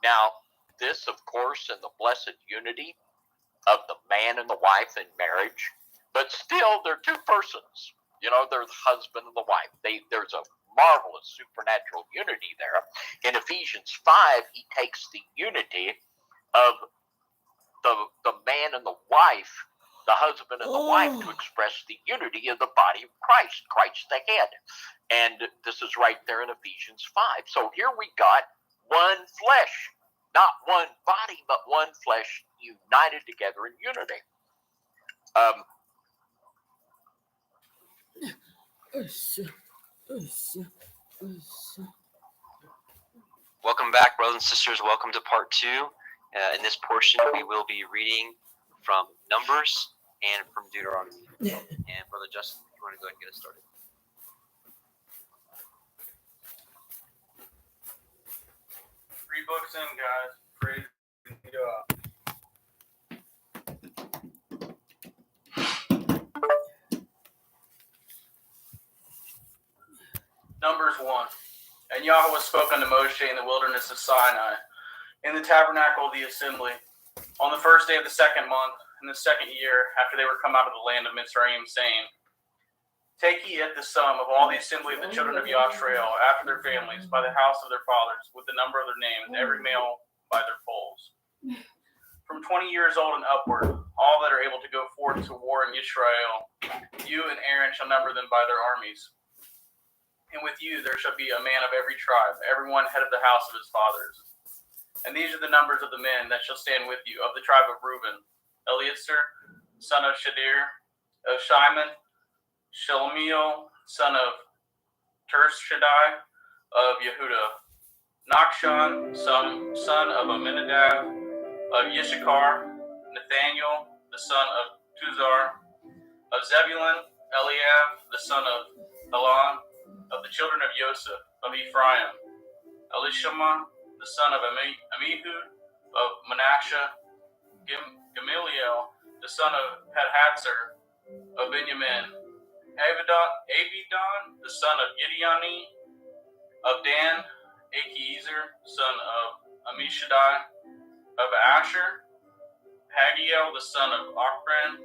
Now, this, of course, in the blessed unity of the man and the wife in marriage, but still they're two persons. They're the husband and the wife. There's a marvelous supernatural unity there. In Ephesians 5, he takes the unity of the man and the wife, the husband and the wife, to express the unity of the body of Christ, Christ the head. And this is right there in Ephesians 5. So here we got one flesh, not one body, but one flesh united together in unity. Welcome back, brothers and sisters. Welcome to part 2. In this portion, we will be reading from Numbers and from Deuteronomy. And Brother Justin, if you want to go ahead and get us started. Three books in, guys. Praise God. Numbers 1. And Yahweh spoke unto Moshe in the wilderness of Sinai, in the tabernacle of the assembly, on the first day of the 2nd month, in the 2nd year, after they were come out of the land of Mitzrayim, saying, Take ye at the sum of all the assembly of the children of Yashrael, after their families, by the house of their fathers, with the number of their names, every male by their polls. From 20 years old and upward, all that are able to go forth to war in Yisrael, you and Aaron shall number them by their armies. And with you there shall be a man of every tribe, every one head of the house of his fathers. And these are the numbers of the men that shall stand with you, of the tribe of Reuben, Eliezer, son of Shadir, of Shimon, Shelomiel, son of Tershadai, of Yehuda, Nachshon, son of Aminadab, of Yishakar, Nathaniel, the son of Tuzar, of Zebulun, Eliab, the son of Helon, of the children of Joseph, of Ephraim, Elishama, the son of Amihud, of Manasseh, Gamaliel, the son of Pedhatzar, of Benjamin, Abidan, the son of Gideoni, of Dan, Achiezer, son of Ammishaddai, of Asher, Hagiel, the son of Ochran,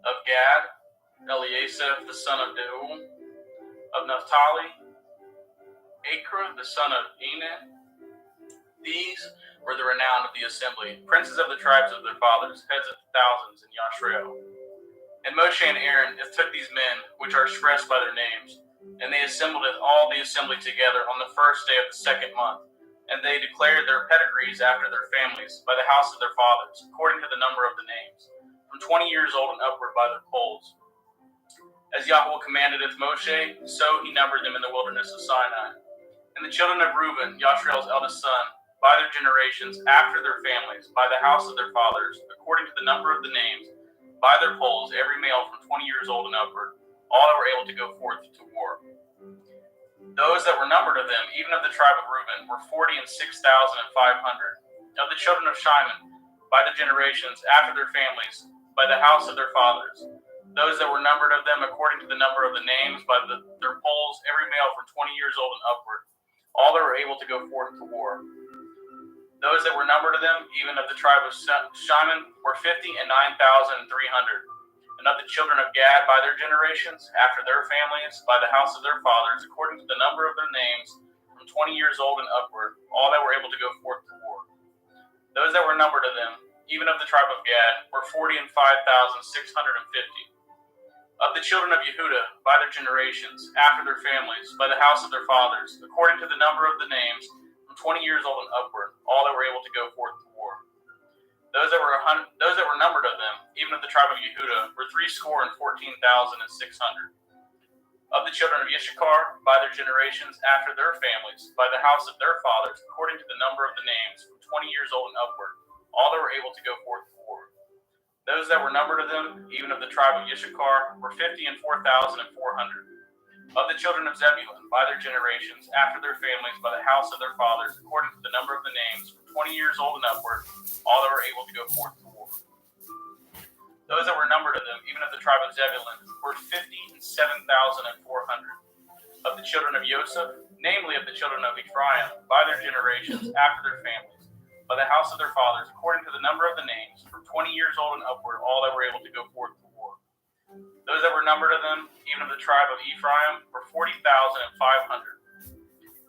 of Gad, Eliasaph, the son of Deuel, of Naphtali, Acra, the son of Enan. These were the renown of the assembly, princes of the tribes of their fathers, heads of thousands in Yashrael. And Moshe and Aaron took these men, which are expressed by their names, and they assembled all the assembly together on the first day of the 2nd month, and they declared their pedigrees after their families, by the house of their fathers, according to the number of the names, from 20 years old and upward by their polls. As Yahweh commanded Moshe, so he numbered them in the wilderness of Sinai. And the children of Reuben, Yashrael's eldest son, by their generations, after their families, by the house of their fathers, according to the number of the names, by their polls, every male from 20 years old and upward, all that were able to go forth to war. Those that were numbered of them, even of the tribe of Reuben, were 46,500. Of the children of Shimon, by the generations, after their families, by the house of their fathers, those that were numbered of them according to the number of the names, by their polls, every male from 20 years old and upward, all that were able to go forth to war. Those that were numbered of them, even of the tribe of Shimon, were 59,300. And of the children of Gad, by their generations, after their families, by the house of their fathers, according to the number of their names, from 20 years old and upward, all that were able to go forth to war. Those that were numbered of them, even of the tribe of Gad, were 45,650. Of the children of Yehuda, by their generations, after their families, by the house of their fathers, according to the number of the names, from 20 years old and upward, all that were able to go forth to war. Those that were numbered of them, even of the tribe of Yehuda, were 14,600. Of the children of Yishakar, by their generations, after their families, by the house of their fathers, according to the number of the names, from 20 years old and upward, all that were able to go forth to war. Those that were numbered of them, even of the tribe of Yishakar, were 54,400. Of the children of Zebulun, by their generations, after their families, by the house of their fathers, according to the number of the names, from 20 years old and upward, all that were able to go forth to war. Those that were numbered of them, even of the tribe of Zebulun, were 57,400. Of the children of Joseph, namely of the children of Ephraim, by their generations, after their families, by the house of their fathers, according to the number of the names, from 20 years old and upward, all that were able to go forth to war. Those that were numbered of them, even of the tribe of Ephraim, were 40,500.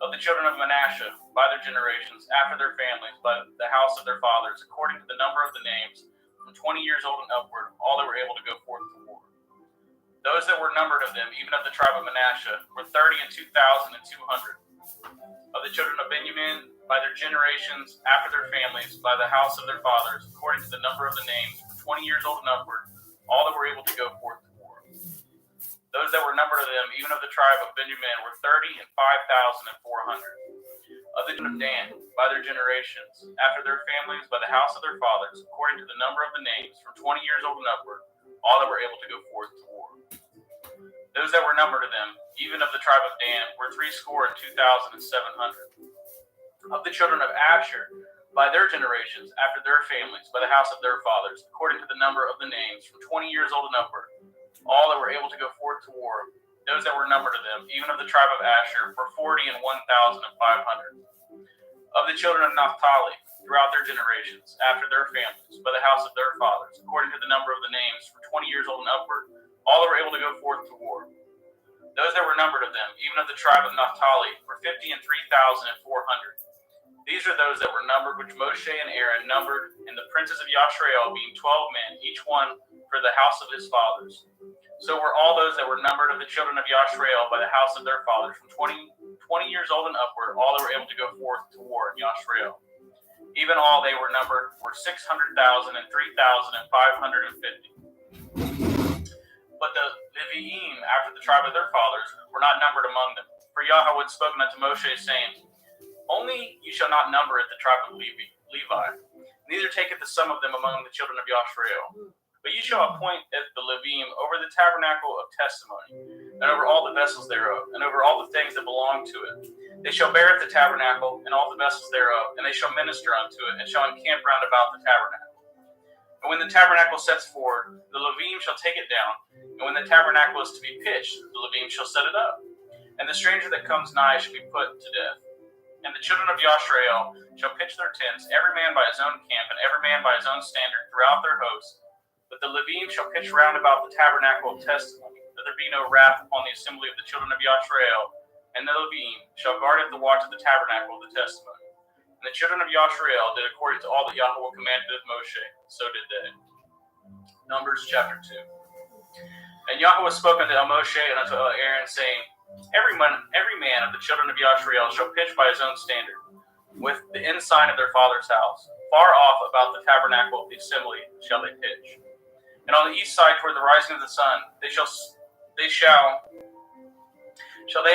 Of the children of Manasseh, by their generations, after their families, by the house of their fathers, according to the number of the names, from 20 years old and upward, all that were able to go forth to war. Those that were numbered of them, even of the tribe of Manasseh, were 32,200. Of the children of Benjamin, by their generations, after their families, by the house of their fathers, according to the number of the names, from 20 years old and upward, all that were able to go forth to war. Those that were numbered of them, even of the tribe of Benjamin, were 35,400. Of the children of Dan, by their generations, after their families, by the house of their fathers, according to the number of the names, from 20 years old and upward, all that were able to go forth to war. Those that were numbered of them, even of the tribe of Dan, were 62,700. Of the children of Asher, by their generations, after their families, by the house of their fathers, according to the number of the names, from 20 years old and upward, all that were able to go forth to war. Those that were numbered of them, even of the tribe of Asher, were 41,500. Of the children of Naphtali, throughout their generations, after their families, by the house of their fathers, according to the number of the names, from 20 years old and upward, all that were able to go forth to war. Those that were numbered of them, even of the tribe of Naphtali, were 53,400. These are those that were numbered, which Moshe and Aaron numbered, and the princes of Yashrael, being 12 men, each one for the house of his fathers. So were all those that were numbered of the children of Yashrael by the house of their fathers, from 20 years old and upward, all that were able to go forth to war in Yashrael. Even all they were numbered were 600,000 and 3,550. But the Leviim, after the tribe of their fathers, were not numbered among them. For Yahweh had spoken unto Moshe, saying, Only you shall not number it the tribe of Levi, neither taketh the sum of them among the children of Yashrael. But you shall appoint the Leviim over the tabernacle of testimony, and over all the vessels thereof, and over all the things that belong to it. They shall bear at the tabernacle, and all the vessels thereof, and they shall minister unto it, and shall encamp round about the tabernacle. And when the tabernacle sets forward, the Leviim shall take it down, and when the tabernacle is to be pitched, the Leviim shall set it up. And the stranger that comes nigh shall be put to death. And the children of Yashrael shall pitch their tents, every man by his own camp, and every man by his own standard throughout their hosts. But the Leviim shall pitch round about the tabernacle of testimony, that there be no wrath upon the assembly of the children of Yashrael. And the Leviim shall guard at the watch of the tabernacle of the testimony. And the children of Yashrael did according to all that Yahweh commanded of Moshe, so did they. Numbers chapter 2. And Yahweh spoke unto Moshe and unto Aaron, saying, Every man of the children of Yashrael shall pitch by his own standard, with the ensign of their father's house. Far off about the tabernacle of the assembly shall they pitch. And on the east side toward the rising of the sun, they have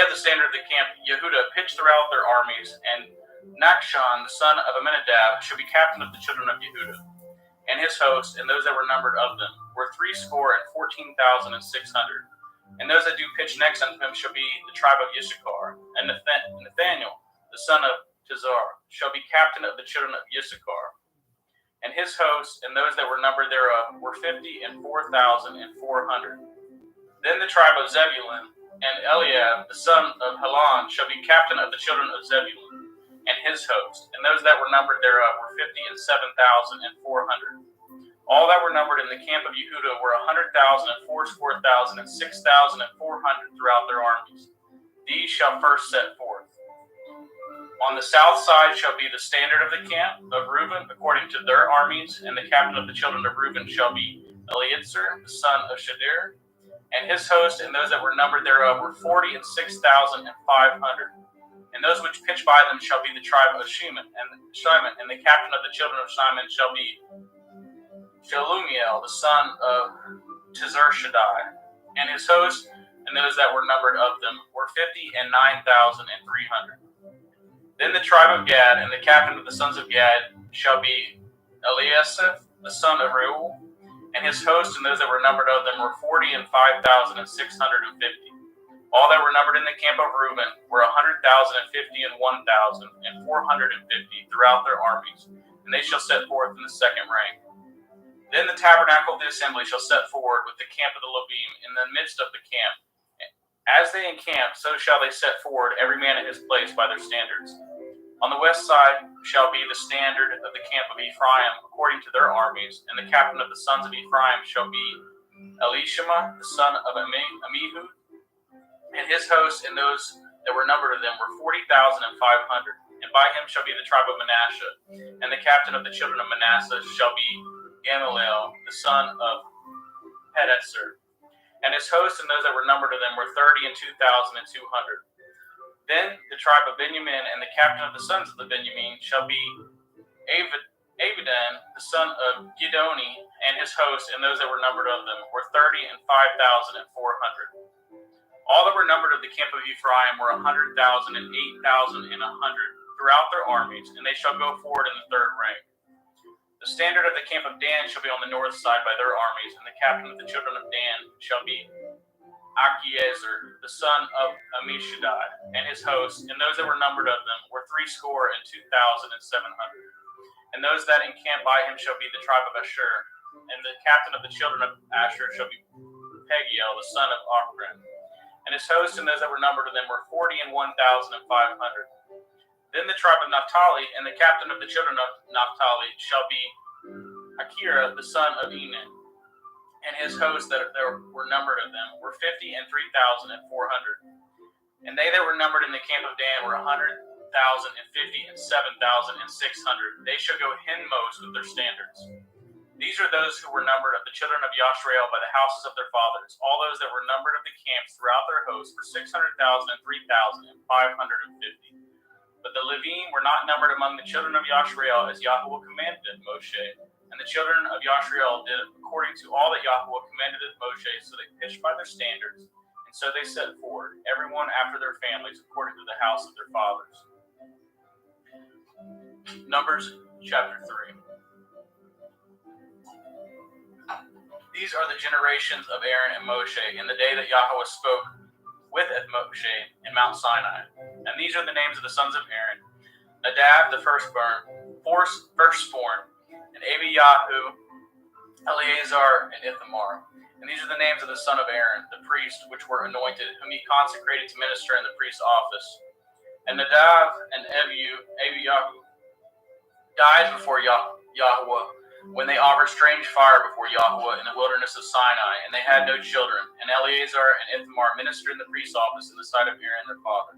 the standard of the camp Yehuda pitch throughout their armies, and Nachshon, the son of Amminadab, shall be captain of the children of Yehuda. And his host, and those that were numbered of them, were 14,600. And those that do pitch next unto him shall be the tribe of Issachar. And Nathaniel, the son of Tizar, shall be captain of the children of Issachar. And his host, and those that were numbered thereof, were 54,400. Then the tribe of Zebulun, and Eliab, the son of Helon, shall be captain of the children of Zebulun, and his host, and those that were numbered thereof were 57,400. All that were numbered in the camp of Yehuda were 100,000 and 64,000 and 6,400 throughout their armies. These shall first set forth. On the south side shall be the standard of the camp of Reuben according to their armies, and the captain of the children of Reuben shall be Eliezer, the son of Shadir, and his host, and those that were numbered thereof were 46,500. And those which pitch by them shall be the tribe of Shimon, and the captain of the children of Shimon shall be Shelumiel, the son of Tizar-Shaddai, and his host, and those that were numbered of them were 59,300. Then the tribe of Gad, and the captain of the sons of Gad shall be Eliasaph, the son of Reuel, and his host, and those that were numbered of them were 45,650. All that were numbered in the camp of Reuben were 100,050 and 1,450 throughout their armies, and they shall set forth in the second rank. Then the tabernacle of the assembly shall set forward with the camp of the Leviim in the midst of the camp, As they encamp, so shall they set forward every man at his place by their standards. On the west side shall be the standard of the camp of Ephraim according to their armies, and the captain of the sons of Ephraim shall be Elishama, the son of Amihud, and his host, and those that were numbered of them were 40,500. And by him shall be the tribe of Manasseh, and the captain of the children of Manasseh shall be Gamaliel, the son of Pedasur. And his host and those that were numbered of them were 32,200. Then the tribe of Benjamin and the captain of the sons of the Benjamin shall be Abidan, the son of Gidoni, and his host and those that were numbered of them were 35,400. All that were numbered of the camp of Ephraim were 100,000 and 8,100 throughout their armies, and they shall go forward in the third rank. The standard of the camp of Dan shall be on the north side by their armies, and the captain of the children of Dan shall be Achiezer, the son of Ammishaddai, and his host, and those that were numbered of them were 62,700. And those that encamp by him shall be the tribe of Asher, and the captain of the children of Asher shall be Pagiel, the son of Ochran. And his host and those that were numbered of them were 41,500. Then the tribe of Naphtali and the captain of the children of Naphtali shall be Akira, the son of Enan. And his hosts that there were numbered of them were 50 and 3,400. And they that were numbered in the camp of Dan were 100,050 and 7,600. They shall go hindmost with their standards. These are those who were numbered of the children of Yashrael by the houses of their fathers. All those that were numbered of the camps throughout their hosts were 600,000 and 3,550. But the Levim were not numbered among the children of Yashrael as Yahweh commanded Moshe. And the children of Yashrael did according to all that Yahweh commanded Moshe, so they pitched by their standards, and so they set forward, everyone after their families, according to the house of their fathers. Numbers chapter 3. These are the generations of Aaron and Moshe in the day that Yahweh spoke with Moshe in Mount Sinai. And these are the names of the sons of Aaron: Nadab, the firstborn, and Abiyahu, Eleazar, and Ithamar. And these are the names of the son of Aaron, the priest, which were anointed, whom he consecrated to minister in the priest's office. And Nadab and Abiyahu died before Yahweh when they offered strange fire before Yahweh in the wilderness of Sinai, and they had no children. And Eleazar and Ithamar ministered in the priest's office in the sight of Aaron their father.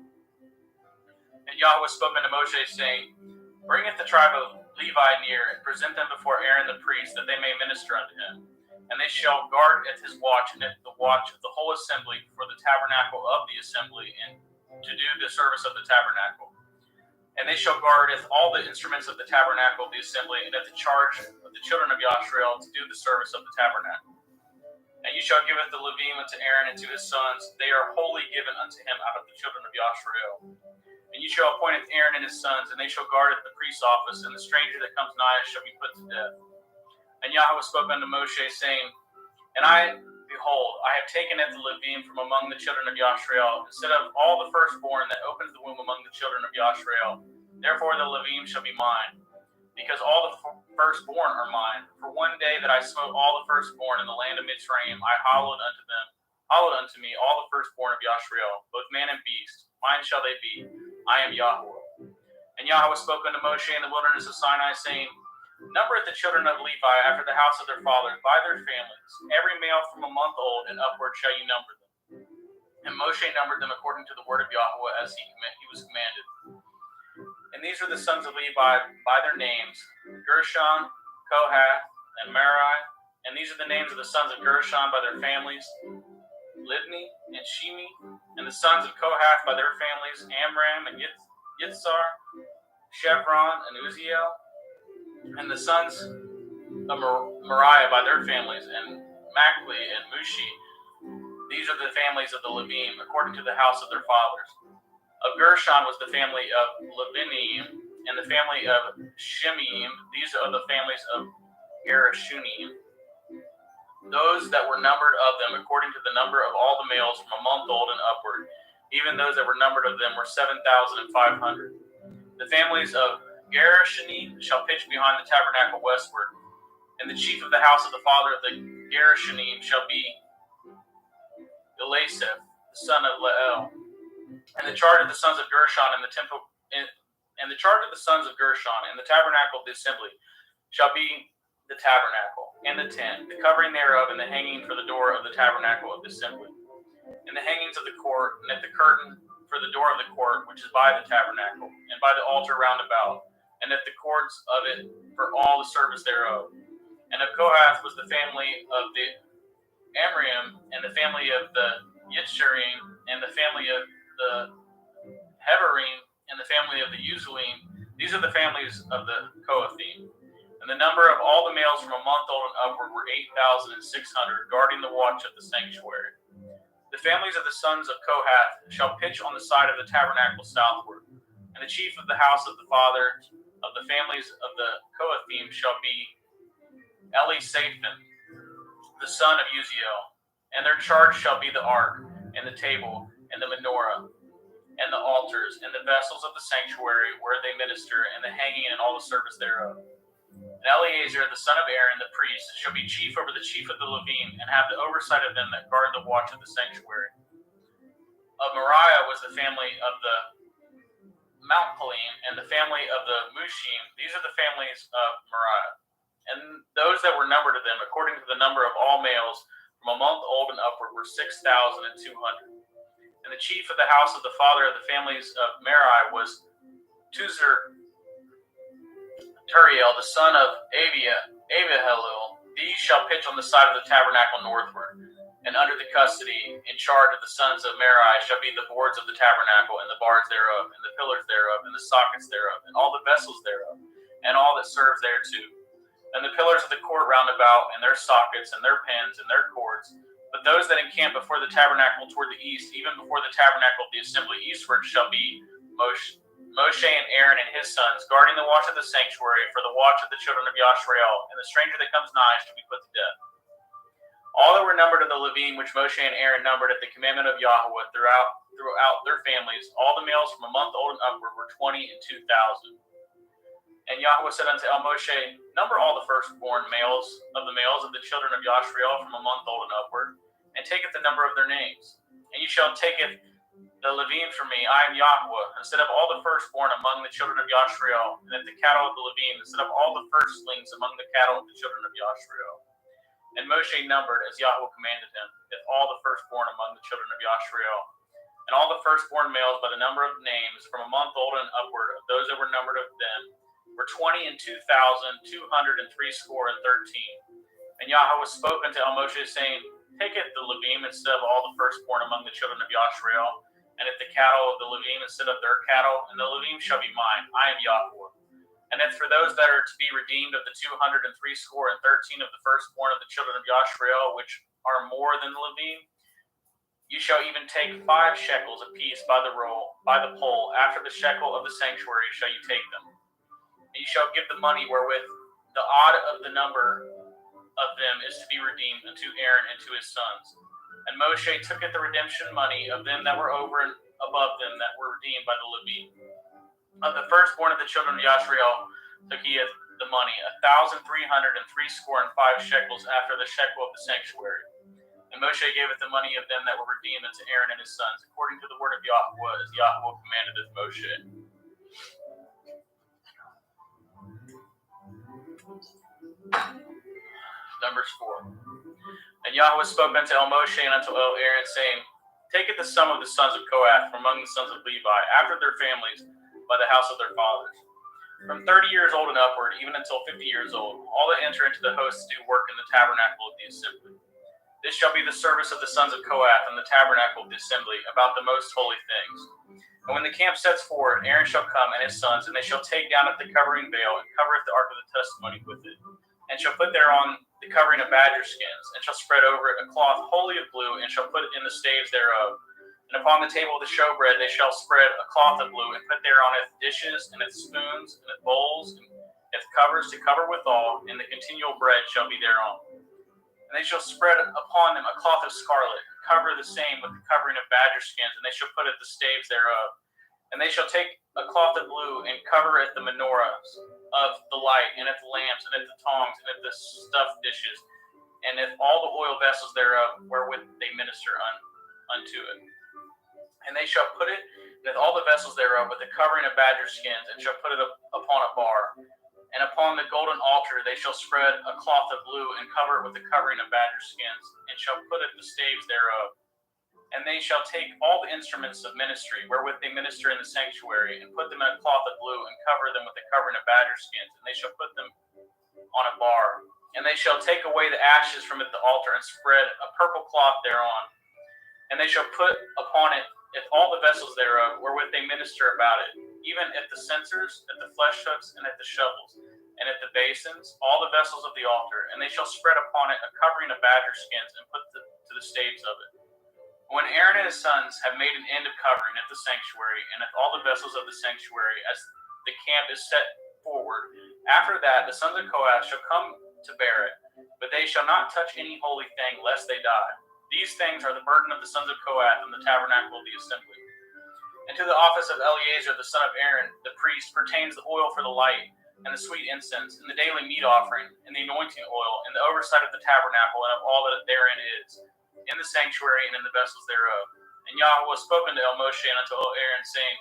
And Yahweh spoke unto Moshe, saying, Bringeth the tribe of Levi near, and present them before Aaron the priest, that they may minister unto him. And they shall guard at his watch, and at the watch of the whole assembly for the tabernacle of the assembly, and to do the service of the tabernacle. And they shall guard at all the instruments of the tabernacle of the assembly, and at the charge of the children of Yashrael to do the service of the tabernacle. And you shall give the Levim unto Aaron and to his sons; they are wholly given unto him out of the children of Yashrael. And you shall appoint Aaron and his sons, and they shall guard at the priest's office, and the stranger that comes nigh shall be put to death. And Yahweh spoke unto Moshe, saying, And I, behold, I have taken at the Levim from among the children of Yashrael, instead of all the firstborn that opens the womb among the children of Yashrael. Therefore the Levim shall be mine, because all the firstborn are mine. For one day that I smote all the firstborn in the land of Mitzrayim, I hallowed unto me all the firstborn of Yashrael, both man and beast. Mine shall they be. I am Yahweh. And Yahweh spoke unto Moshe in the wilderness of Sinai, saying, Number the children of Levi after the house of their fathers by their families. Every male from a month old and upward shall you number them. And Moshe numbered them according to the word of Yahweh as he was commanded. And these are the sons of Levi by their names: Gershon, Kohath, and Merari. And these are the names of the sons of Gershon by their families: Libni and Shimi. And the sons of Kohath by their families: Amram and Yitzhar, Chevron and Uziel. And the sons of Moriah by their families, and Machli and Mushi. These are the families of the Levim, according to the house of their fathers. Of Gershon was the family of Levinim, and the family of Shimeim. These are the families of Gerashunim. Those that were numbered of them, according to the number of all the males from a month old and upward, even those that were numbered of them were 7,500. The families of Gerashunim shall pitch behind the tabernacle westward, and the chief of the house of the father of the Gerashunim shall be Elisaph, the son of Leel. And the charge of the sons of Gershon in the temple, and the charge of the sons of Gershon in the tabernacle of the assembly shall be the tabernacle, and the tent, the covering thereof, and the hanging for the door of the tabernacle of the assembly, and the hangings of the court, and at the curtain for the door of the court, which is by the tabernacle, and by the altar round about, and at the cords of it for all the service thereof. And of Kohath was the family of the Amram, and the family of the Yitzharim, and the family of the Heverim, and the family of the Uzuim. These are the families of the Kohathim. And the number of all the males from a month old and upward were 8,600, guarding the watch of the sanctuary. The families of the sons of Kohath shall pitch on the side of the tabernacle southward. And the chief of the house of the father of the families of the Kohathim shall be Elisaphan, the son of Uziel. And their charge shall be the ark, and the table, and the menorah, and the altars, and the vessels of the sanctuary where they minister, and the hanging and all the service thereof. And Eleazar, the son of Aaron, the priest, shall be chief over the chief of the Levim, and have the oversight of them that guard the watch of the sanctuary. Of Moriah was the family of the Malpalim, and the family of the Mushim. These are the families of Moriah. And those that were numbered of them, according to the number of all males, from a month old and upward, were 6,200. And the chief of the house of the father of the families of Merari was Turiel, the son of Abihalil. These shall pitch on the side of the tabernacle northward, and under the custody, in charge of the sons of Merari, shall be the boards of the tabernacle, and the bars thereof, and the pillars thereof, and the sockets thereof, and all the vessels thereof, and all that serve thereto. And the pillars of the court round about, and their sockets, and their pins, and their cords. But those that encamp before the tabernacle toward the east, even before the tabernacle of the assembly eastward, shall be Moshe and Aaron and his sons, guarding the watch of the sanctuary for the watch of the children of Yashrael, and the stranger that comes nigh shall be put to death. All that were numbered of the Levim, which Moshe and Aaron numbered at the commandment of Yahweh throughout their families, all the males from a month old and upward were 20,000. And Yahweh said unto Moshe, number all the firstborn males of the children of Yashrael from a month old and upward, and taketh the number of their names. And you shall taketh the Levim from me, I am Yahweh, instead of all the firstborn among the children of Yashrael, and at the cattle of the Levim, instead of all the firstlings among the cattle of the children of Yashrael. And Moshe numbered, as Yahweh commanded him, all the firstborn among the children of Yashrael, and all the firstborn males by the number of names, from a month old and upward, of those that were numbered of them, were 22,213. And Yahweh spoke unto Moshe, saying, taketh the Levim instead of all the firstborn among the children of Yashrael, and at the cattle of the Levim instead of their cattle, and the Levim shall be mine. I am Yahweh. And as for those that are to be redeemed of the 213 of the firstborn of the children of Yashrael, which are more than the Levim, you shall even take 5 shekels apiece by the pole. After the shekel of the sanctuary shall you take them. And you shall give the money wherewith the odd of the number of them is to be redeemed unto Aaron and to his sons. And Moshe tooketh the redemption money of them that were over and above them that were redeemed by the Levim. Of the firstborn of the children of Yashrael took he the money, 1,365 shekels after the shekel of the sanctuary. And Moshe gaveth the money of them that were redeemed unto Aaron and his sons, according to the word of Yahweh, as Yahweh commanded Moshe. Numbers 4. And Yahweh spoke unto Moshe and unto Aaron, saying, taketh the sum of the sons of Kohath from among the sons of Levi, after their families, by the house of their fathers, from 30 years old and upward, even until 50 years old, all that enter into the host to do work in the tabernacle of the assembly. This shall be the service of the sons of Kohath in the tabernacle of the assembly, about the most holy things. And when the camp sets forward, Aaron shall come and his sons, and they shall take down the covering veil, and covereth the ark of the testimony with it, and shall put thereon the covering of badger skins, and shall spread over it a cloth wholly of blue, and shall put it in the staves thereof. And upon the table of the showbread they shall spread a cloth of blue, and put thereon its dishes, and its spoons, and its bowls, and its covers to cover withal, and the continual bread shall be thereon. And they shall spread upon them a cloth of scarlet, and cover the same with the covering of badger skins, and they shall put it the staves thereof. And they shall take a cloth of blue, and cover it the menorahs of the light, and at the lamps, and at the tongs, and at the stuffed dishes, and at all the oil vessels thereof, wherewith they minister unto it. And they shall put it with all the vessels thereof with the covering of badger skins, and shall put it upon a bar. And upon the golden altar they shall spread a cloth of blue, and cover it with the covering of badger skins, and shall put it the staves thereof. And they shall take all the instruments of ministry, wherewith they minister in the sanctuary, and put them in a cloth of blue, and cover them with the covering of badger skins, and they shall put them on a bar. And they shall take away the ashes from the altar, and spread a purple cloth thereon. And they shall put upon it all the vessels thereof, wherewith they minister about it, even at the censers, at the flesh hooks, and at the shovels, and at the basins, all the vessels of the altar. And they shall spread upon it a covering of badger skins, and put to the staves of it. When Aaron and his sons have made an end of covering at the sanctuary, and at all the vessels of the sanctuary, as the camp is set forward, after that the sons of Kohath shall come to bear it, but they shall not touch any holy thing, lest they die. These things are the burden of the sons of Kohath in the tabernacle of the assembly. And to the office of Eleazar the son of Aaron, the priest, pertains the oil for the light, and the sweet incense, and the daily meat offering, and the anointing oil, and the oversight of the tabernacle, and of all that therein is, in the sanctuary and in the vessels thereof. And Yahweh spoke unto Moshe and unto Aaron, saying,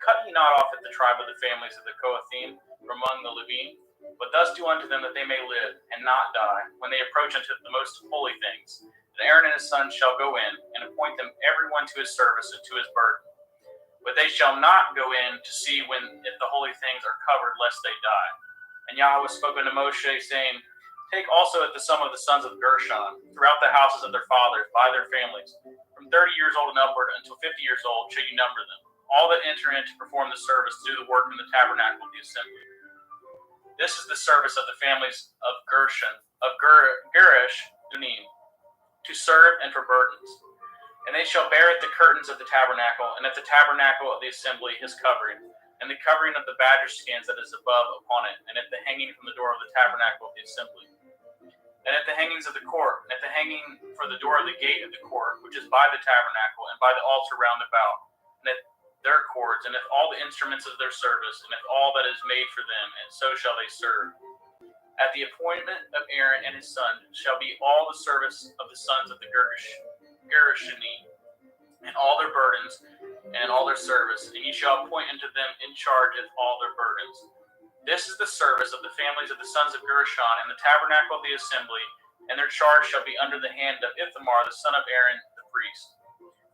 Cut ye not off at the tribe of the families of the Kohathim from among the Levim, but thus do unto them that they may live, and not die, when they approach unto the most holy things. And Aaron and his sons shall go in, and appoint them every one to his service and to his burden. But they shall not go in to see if the holy things are covered, lest they die. And Yahweh spoke unto Moshe, saying, Take also at the sum of the sons of Gershon, throughout the houses of their fathers, by their families. From 30 years old and upward until 50 years old shall you number them. All that enter in to perform the service, to do the work in the tabernacle of the assembly. This is the service of the families of Gershon, of Gerish, Dunim, to serve and for burdens. And they shall bear at the curtains of the tabernacle, and at the tabernacle of the assembly his covering, and the covering of the badger skins that is above upon it, and at the hanging from the door of the tabernacle of the assembly. And at the hangings of the court, and at the hanging for the door of the gate of the court, which is by the tabernacle, and by the altar round about, and at their cords, and at all the instruments of their service, and at all that is made for them, and so shall they serve. At the appointment of Aaron and his son shall be all the service of the sons of the Gershoni, and all their burdens, and all their service, and ye shall appoint unto them in charge of all their burdens. This is the service of the families of the sons of Gershon in the tabernacle of the assembly, and their charge shall be under the hand of Ithamar the son of Aaron the priest.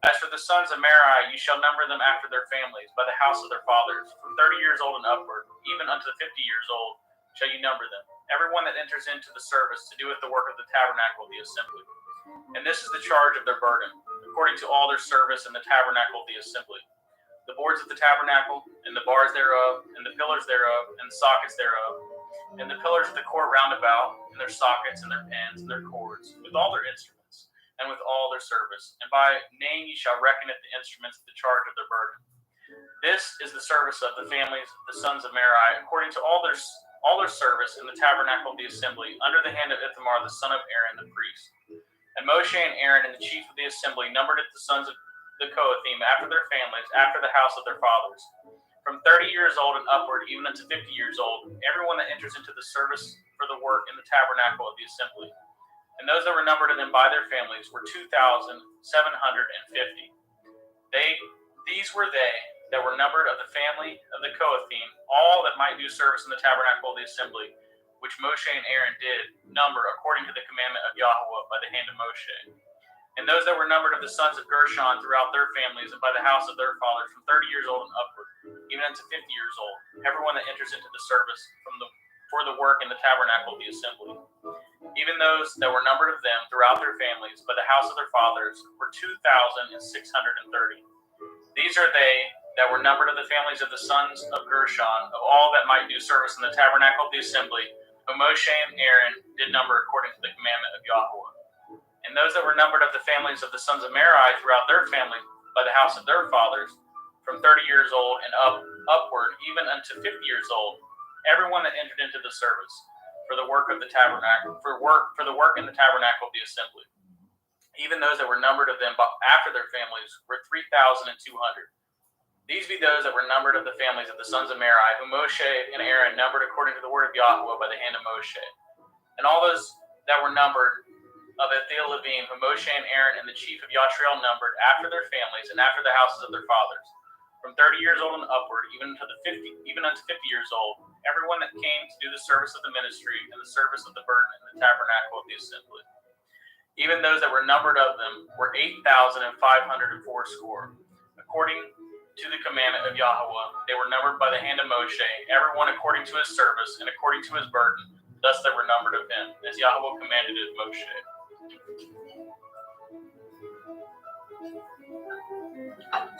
As for the sons of Merari, you shall number them after their families, by the house of their fathers. From 30 years old and upward, even unto 50 years old, shall you number them. Everyone that enters into the service to do with the work of the tabernacle of the assembly. And this is the charge of their burden, according to all their service in the tabernacle of the assembly. The boards of the tabernacle, and the bars thereof, and the pillars thereof, and the sockets thereof, and the pillars of the court round about, and their sockets, and their pins, and their cords, with all their instruments, and with all their service. And by name ye shall reckon at the instruments the charge of their burden. This is the service of the families, the sons of Merari, according to all their service in the tabernacle of the assembly, under the hand of Ithamar the son of Aaron the priest. And Moshe and Aaron and the chief of the assembly numbered it the sons of the Kohathim after their families, after the house of their fathers. From 30 years old and upward, even unto 50 years old, everyone that enters into the service for the work in the tabernacle of the assembly. And those that were numbered of them by their families were 2,750. These were they that were numbered of the family of the Kohathim, all that might do service in the tabernacle of the assembly, which Moshe and Aaron did number according to the commandment of Yahweh by the hand of Moshe. And those that were numbered of the sons of Gershon throughout their families and by the house of their fathers, from 30 years old and upward, even unto 50 years old, everyone that enters into the service for the work in the tabernacle of the assembly. Even those that were numbered of them throughout their families by the house of their fathers were 2,630. These are they that were numbered of the families of the sons of Gershon, of all that might do service in the tabernacle of the assembly, whom Moshe and Aaron did number according to the commandment of Yahweh. And those that were numbered of the families of the sons of Merari throughout their families by the house of their fathers, from 30 years old and upward, even unto 50 years old, everyone that entered into the service for the work of the tabernacle, for the work in the tabernacle of the assembly. Even those that were numbered of them after their families were 3,200. These be those that were numbered of the families of the sons of Merari, whom Moshe and Aaron numbered according to the word of Yahweh by the hand of Moshe. And all those that were numbered of Ethiopian, whom Moshe and Aaron and the chief of Yashrael numbered after their families and after the houses of their fathers, from 30 years old and upward, even unto 50 years old, everyone that came to do the service of the ministry and the service of the burden in the tabernacle of the assembly. Even those that were numbered of them were 8,500 fourscore. According to the commandment of Yahweh, they were numbered by the hand of Moshe, everyone according to his service and according to his burden. Thus they were numbered of him, as Yahweh commanded of Moshe.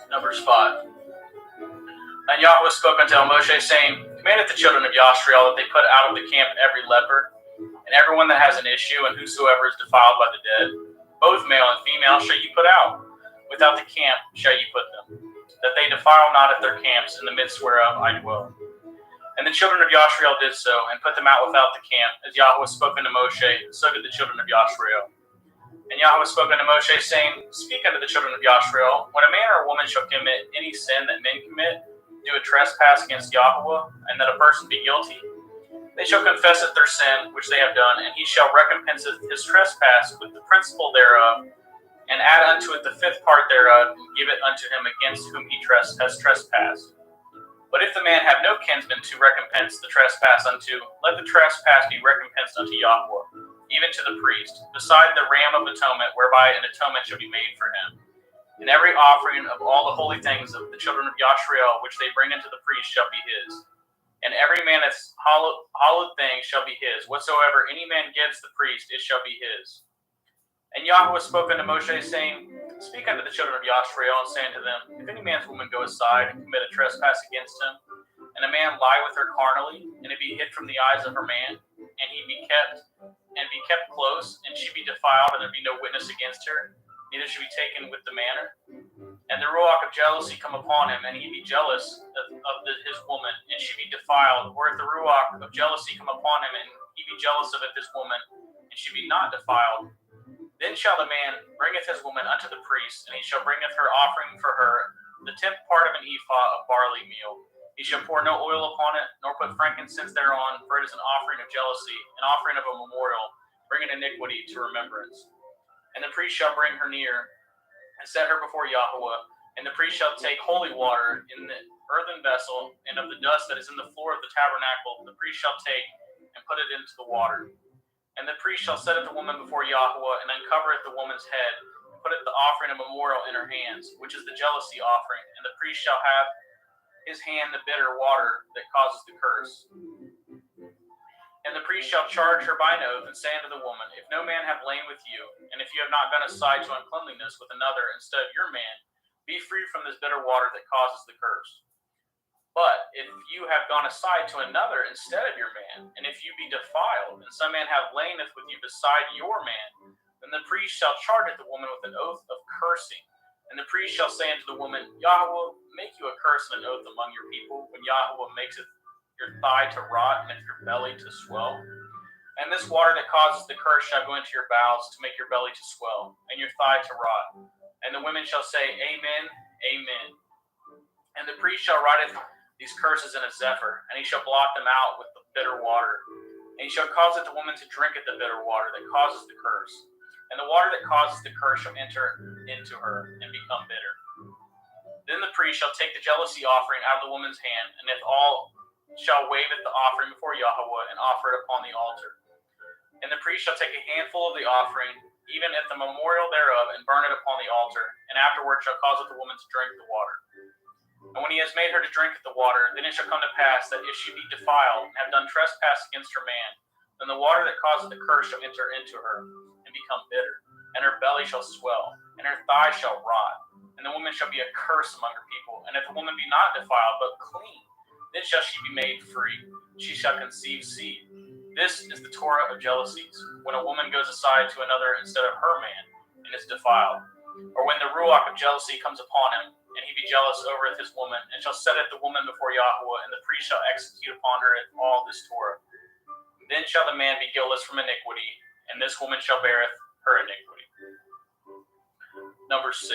Numbers 5. And Yahweh spoke unto Moshe, saying, Commandeth the children of Yashrael that they put out of the camp every leper, and everyone that has an issue, and whosoever is defiled by the dead, both male and female shall ye put out. Without the camp shall ye put them, that they defile not at their camps, in the midst whereof I dwell. And the children of Yashrael did so, and put them out without the camp, as Yahweh spoke unto Moshe, so did the children of Yashrael. And Yahweh spoke unto Moshe, saying, Speak unto the children of Yashrael, when a man or a woman shall commit any sin that men commit, do a trespass against Yahweh, and that a person be guilty, they shall confess their sin which they have done, and he shall recompense his trespass with the principal thereof, and add unto it the fifth part thereof, and give it unto him against whom he has trespassed. But if the man have no kinsman to recompense the trespass unto, let the trespass be recompensed unto Yahweh, even to the priest, beside the ram of atonement, whereby an atonement shall be made for him. And every offering of all the holy things of the children of Yashrael, which they bring unto the priest, shall be his. And every man that's hallowed thing shall be his. Whatsoever any man gives the priest, it shall be his. And Yahweh spoke unto Moshe, saying, Speak unto the children of Yashrael, and say unto them, If any man's woman go aside and commit a trespass against him, and a man lie with her carnally, and it be hid from the eyes of her man, and he be kept close, and she be defiled, and there be no witness against her, neither should be taken with the manner. And the ruach of jealousy come upon him, and he be jealous of his woman, and she be defiled. Or if the ruach of jealousy come upon him, and he be jealous of his woman, and she be not defiled, then shall the man bringeth his woman unto the priest, and he shall bringeth her offering for her, the 10th part of an ephah of barley meal. He shall pour no oil upon it, nor put frankincense thereon, for it is an offering of jealousy, an offering of a memorial, bringing iniquity to remembrance. And the priest shall bring her near, and set her before Yahweh, and the priest shall take holy water in the earthen vessel, and of the dust that is in the floor of the tabernacle, the priest shall take and put it into the water. And the priest shall set the woman before Yahweh, and uncovereth the woman's head, and putteth the offering of memorial in her hands, which is the jealousy offering, and the priest shall have his hand the bitter water that causes the curse. And the priest shall charge her by an oath, and say unto the woman, If no man have lain with you, and if you have not gone aside to uncleanliness with another instead of your man, be free from this bitter water that causes the curse. But if you have gone aside to another instead of your man, and if you be defiled, and some man have laineth with you beside your man, then the priest shall charge the woman with an oath of cursing. And the priest shall say unto the woman, Yahweh, make you a curse and an oath among your people, when Yahweh makes it your thigh to rot, and if your belly to swell. And this water that causes the curse shall go into your bowels, to make your belly to swell, and your thigh to rot. And the women shall say, Amen, Amen. And the priest shall write these curses in a zephyr, and he shall blot them out with the bitter water. And he shall cause the woman to drink at the bitter water that causes the curse. And the water that causes the curse shall enter into her, and become bitter. Then the priest shall take the jealousy offering out of the woman's hand, and if all shall wave at the offering before Yahweh, and offer it upon the altar. And the priest shall take a handful of the offering, even at the memorial thereof, and burn it upon the altar, and afterward shall cause the woman to drink the water. And when he has made her to drink the water, then it shall come to pass that if she be defiled, and have done trespass against her man, then the water that causes the curse shall enter into her, and become bitter, and her belly shall swell, and her thigh shall rot, and the woman shall be a curse among her people. And if the woman be not defiled, but clean, then shall she be made free, she shall conceive seed. This is the Torah of jealousies, when a woman goes aside to another instead of her man, and is defiled. Or when the ruach of jealousy comes upon him, and he be jealous over his woman, and shall set the woman before Yahweh, and the priest shall execute upon her all this Torah. Then shall the man be guiltless from iniquity, and this woman shall beareth her iniquity. Number 6.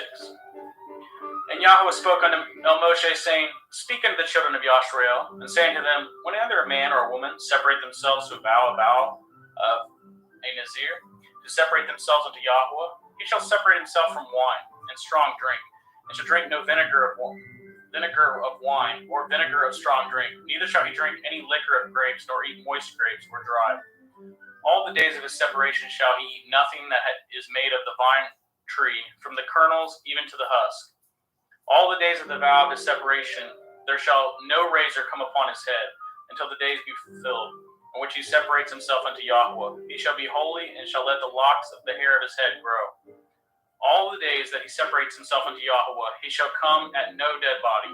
And Yahweh spoke unto Moshe, saying, Speak unto the children of Yashrael, and say unto them, Whenever a man or a woman separate themselves to a vow of a Nazir, to separate themselves unto Yahweh, he shall separate himself from wine and strong drink, and shall drink no vinegar of wine, or vinegar of strong drink. Neither shall he drink any liquor of grapes, nor eat moist grapes, or dry. All the days of his separation shall he eat nothing that is made of the vine tree, from the kernels even to the husk. All the days of the vow of his separation, there shall no razor come upon his head, until the days be fulfilled, in which he separates himself unto Yahweh. He shall be holy, and shall let the locks of the hair of his head grow. All the days that he separates himself unto Yahweh, he shall come at no dead body.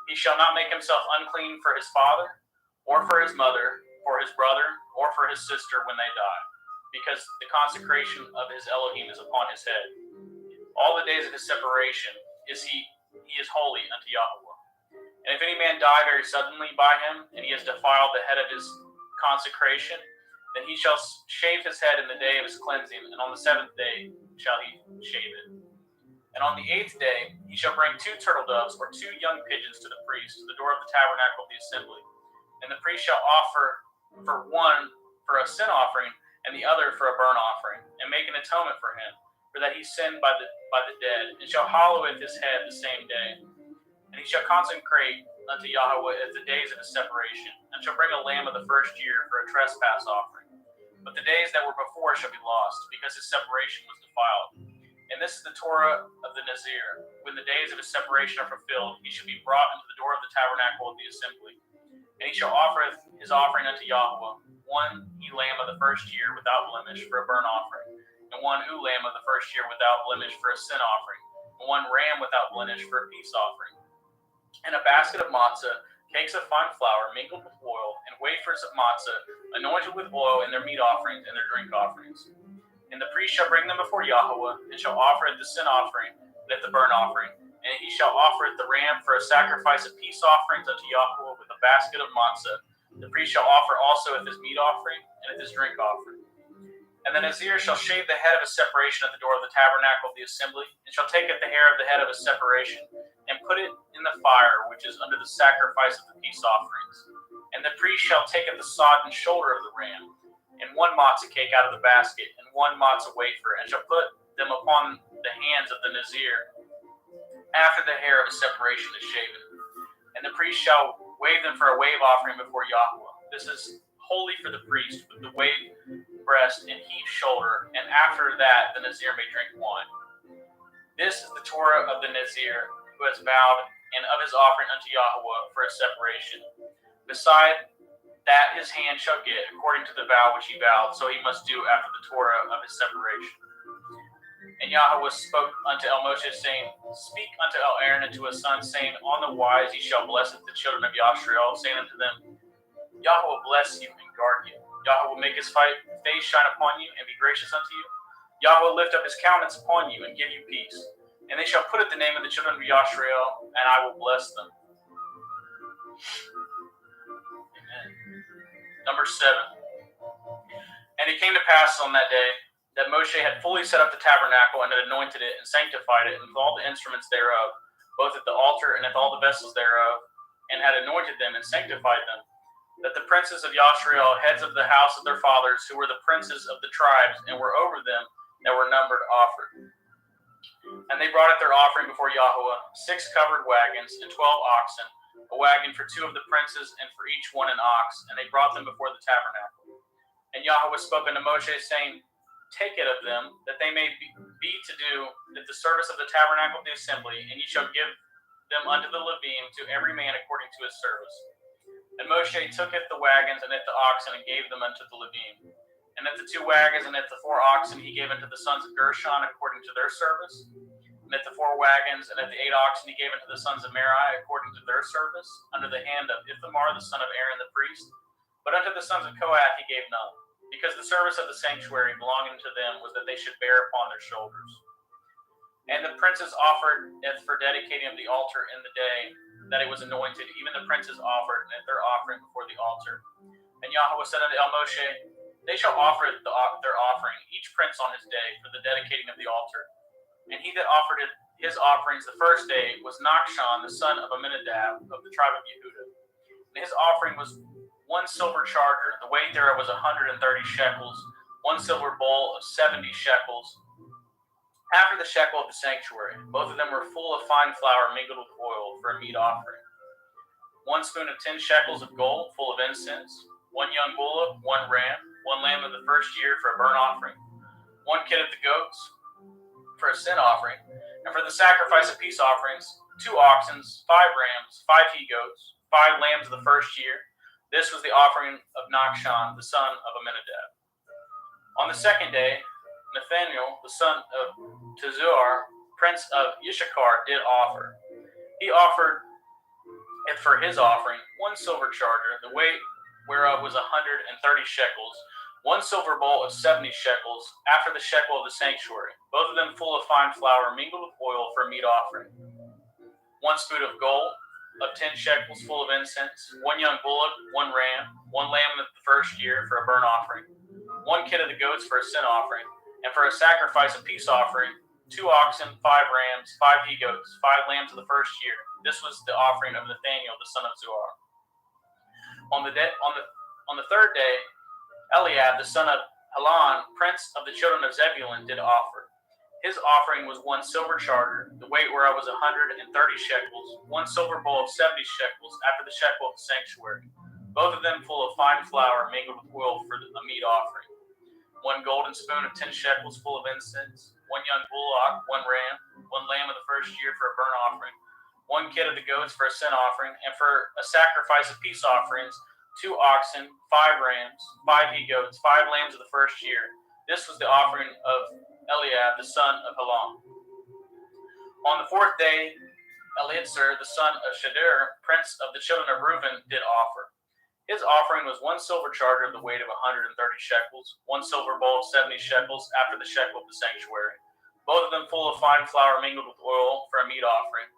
He shall not make himself unclean for his father, or for his mother, for his brother, or for his sister when they die, because the consecration of his Elohim is upon his head. All the days of his separation he is holy unto Yahweh. And if any man die very suddenly by him, and he has defiled the head of his consecration, then he shall shave his head in the day of his cleansing, and on the 7th day shall he shave it. And on the 8th day he shall bring 2 turtle doves or 2 young pigeons to the priest, to the door of the tabernacle of the assembly. And the priest shall offer for one for a sin offering, and the other for a burnt offering, and make an atonement for him, for that he sinned by the dead, and shall hallow his head the same day. And he shall consecrate unto Yahweh at the days of his separation, and shall bring a lamb of the first year for a trespass offering. But the days that were before shall be lost, because his separation was defiled. And this is the Torah of the Nazir. When the days of his separation are fulfilled, he shall be brought into the door of the tabernacle of the assembly. And he shall offer his offering unto Yahweh, 1 lamb of the first year without blemish for a burnt offering, and 1 lamb of the first year without blemish for a sin offering, and 1 ram without blemish for a peace offering. And a basket of matzah, cakes of fine flour mingled with oil, and wafers of matzah anointed with oil in their meat offerings and their drink offerings. And the priest shall bring them before Yahweh, and shall offer it the sin offering and at the burnt offering. And he shall offer it the ram for a sacrifice of peace offerings unto Yahweh with a basket of matzah. The priest shall offer also at his meat offering and at his drink offering. And the Nazir shall shave the head of his separation at the door of the tabernacle of the assembly, and shall take at the hair of the head of his separation, and put it in the fire which is under the sacrifice of the peace offerings. And the priest shall take at the sodden shoulder of the ram, and 1 matzah cake out of the basket, and 1 matzah wafer, and shall put them upon the hands of the Nazir after the hair of his separation is shaven. And the priest shall wave them for a wave offering before Yahweh. This is holy for the priest, with the wave breast and heaped shoulder, and after that the Nazir may drink wine. This is the Torah of the Nazir, who has vowed, and of his offering unto Yahweh for a separation. Beside that his hand shall get, according to the vow which he vowed, so he must do after the Torah of his separation. And Yahweh spoke unto El Moshe, saying, Speak unto El Aaron and to his sons, saying, On the wise ye shall bless the children of Yashrael, saying unto them, Yahweh bless you and guard you. Yahweh will make his face shine upon you and be gracious unto you. Yahweh will lift up his countenance upon you and give you peace. And they shall put at the name of the children of Yashrael, and I will bless them. Amen. Number 7. And it came to pass on that day that Moshe had fully set up the tabernacle and had anointed it and sanctified it and with all the instruments thereof, both at the altar and at all the vessels thereof, and had anointed them and sanctified them, that the princes of Yashrael, heads of the house of their fathers, who were the princes of the tribes and were over them that were numbered, offered. And they brought at their offering before Yahweh 6 covered wagons and 12 oxen, a wagon for 2 of the princes, and for each one an ox, and they brought them before the tabernacle. And Yahweh spoke unto Moshe, saying, Take it of them, that they may be to do at the service of the tabernacle of the assembly, and ye shall give them unto the Levim, to every man according to his service. And Moshe took at the wagons and at the oxen, and gave them unto the Levim. And at the 2 wagons and at the 4 oxen he gave unto the sons of Gershon according to their service. And at the 4 wagons and at the 8 oxen he gave unto the sons of Merari according to their service, under the hand of Ithamar the son of Aaron the priest. But unto the sons of Kohath he gave none, because the service of the sanctuary belonging to them was that they should bear upon their shoulders. And the princes offered for dedicating of the altar in the day that it was anointed, even the princes offered at their offering before the altar. And Yahweh said unto El Moshe, They shall offer their offering, each prince on his day, for the dedicating of the altar. And he that offered his offerings the first day was Nachshon, the son of Amminadab, of the tribe of Yehudah. And his offering was 1 silver charger, the weight thereof was 130 shekels, 1 silver bowl of 70 shekels, after the shekel of the sanctuary. Both of them were full of fine flour mingled with oil for a meat offering. 1 spoon of 10 shekels of gold, full of incense. 1 young bullock, 1 ram, 1 lamb of the first year for a burnt offering. 1 kid of the goats for a sin offering. And for the sacrifice of peace offerings, 2 oxen, 5 rams, 5 he-goats, 5 lambs of the first year. This was the offering of Nachshon, the son of Amminadab. On the second day, Nathaniel, the son of Tizur, prince of Issachar, did offer. He offered it for his offering 1 silver charger, the weight whereof was 130 shekels, 1 silver bowl of 70 shekels, after the shekel of the sanctuary, both of them full of fine flour mingled with oil for a meat offering. 1 spoon of gold of 10 shekels, full of incense. 1 young bullock, 1 ram, 1 lamb of the first year for a burnt offering. 1 kid of the goats for a sin offering, and for a sacrifice of peace offering, 2 oxen, 5 rams, 5 he-goats, 5 lambs of the first year. This was the offering of Nathaniel, the son of Zuar. On the third day, Eliab, the son of Helon, prince of the children of Zebulun, did offer. His offering was 1 silver charger, the weight whereof was 130 shekels, 1 silver bowl of 70 shekels, after the shekel of the sanctuary, both of them full of fine flour mingled with oil for a meat offering. 1 golden spoon of 10 shekels, full of incense. 1 young bullock, 1 ram, 1 lamb of the first year for a burnt offering. 1 kid of the goats for a sin offering, and for a sacrifice of peace offerings, 2 oxen, 5 rams, 5 he-goats, 5 lambs of the first year. This was the offering of Eliab, the son of Helon. On the fourth day, Eleazar, the son of Shadur, prince of the children of Reuben, did offer. His offering was 1 silver charger of the weight of 130 shekels, 1 silver bowl of 70 shekels, after the shekel of the sanctuary, both of them full of fine flour mingled with oil for a meat offering.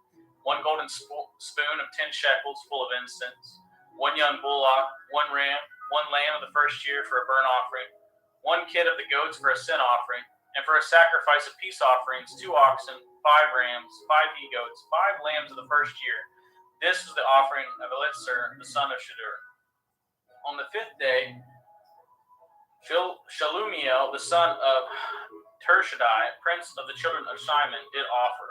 1 golden spoon of 10 shekels, full of incense. 1 young bullock, 1 ram, 1 lamb of the first year for a burnt offering. 1 kid of the goats for a sin offering, and for a sacrifice of peace offerings, 2 oxen, 5 rams, 5 he-goats, 5 lambs of the first year. This was the offering of Eleazar, the son of Shadur. On the fifth day, Shalumiel, the son of Tershadai, prince of the children of Shimon, did offer.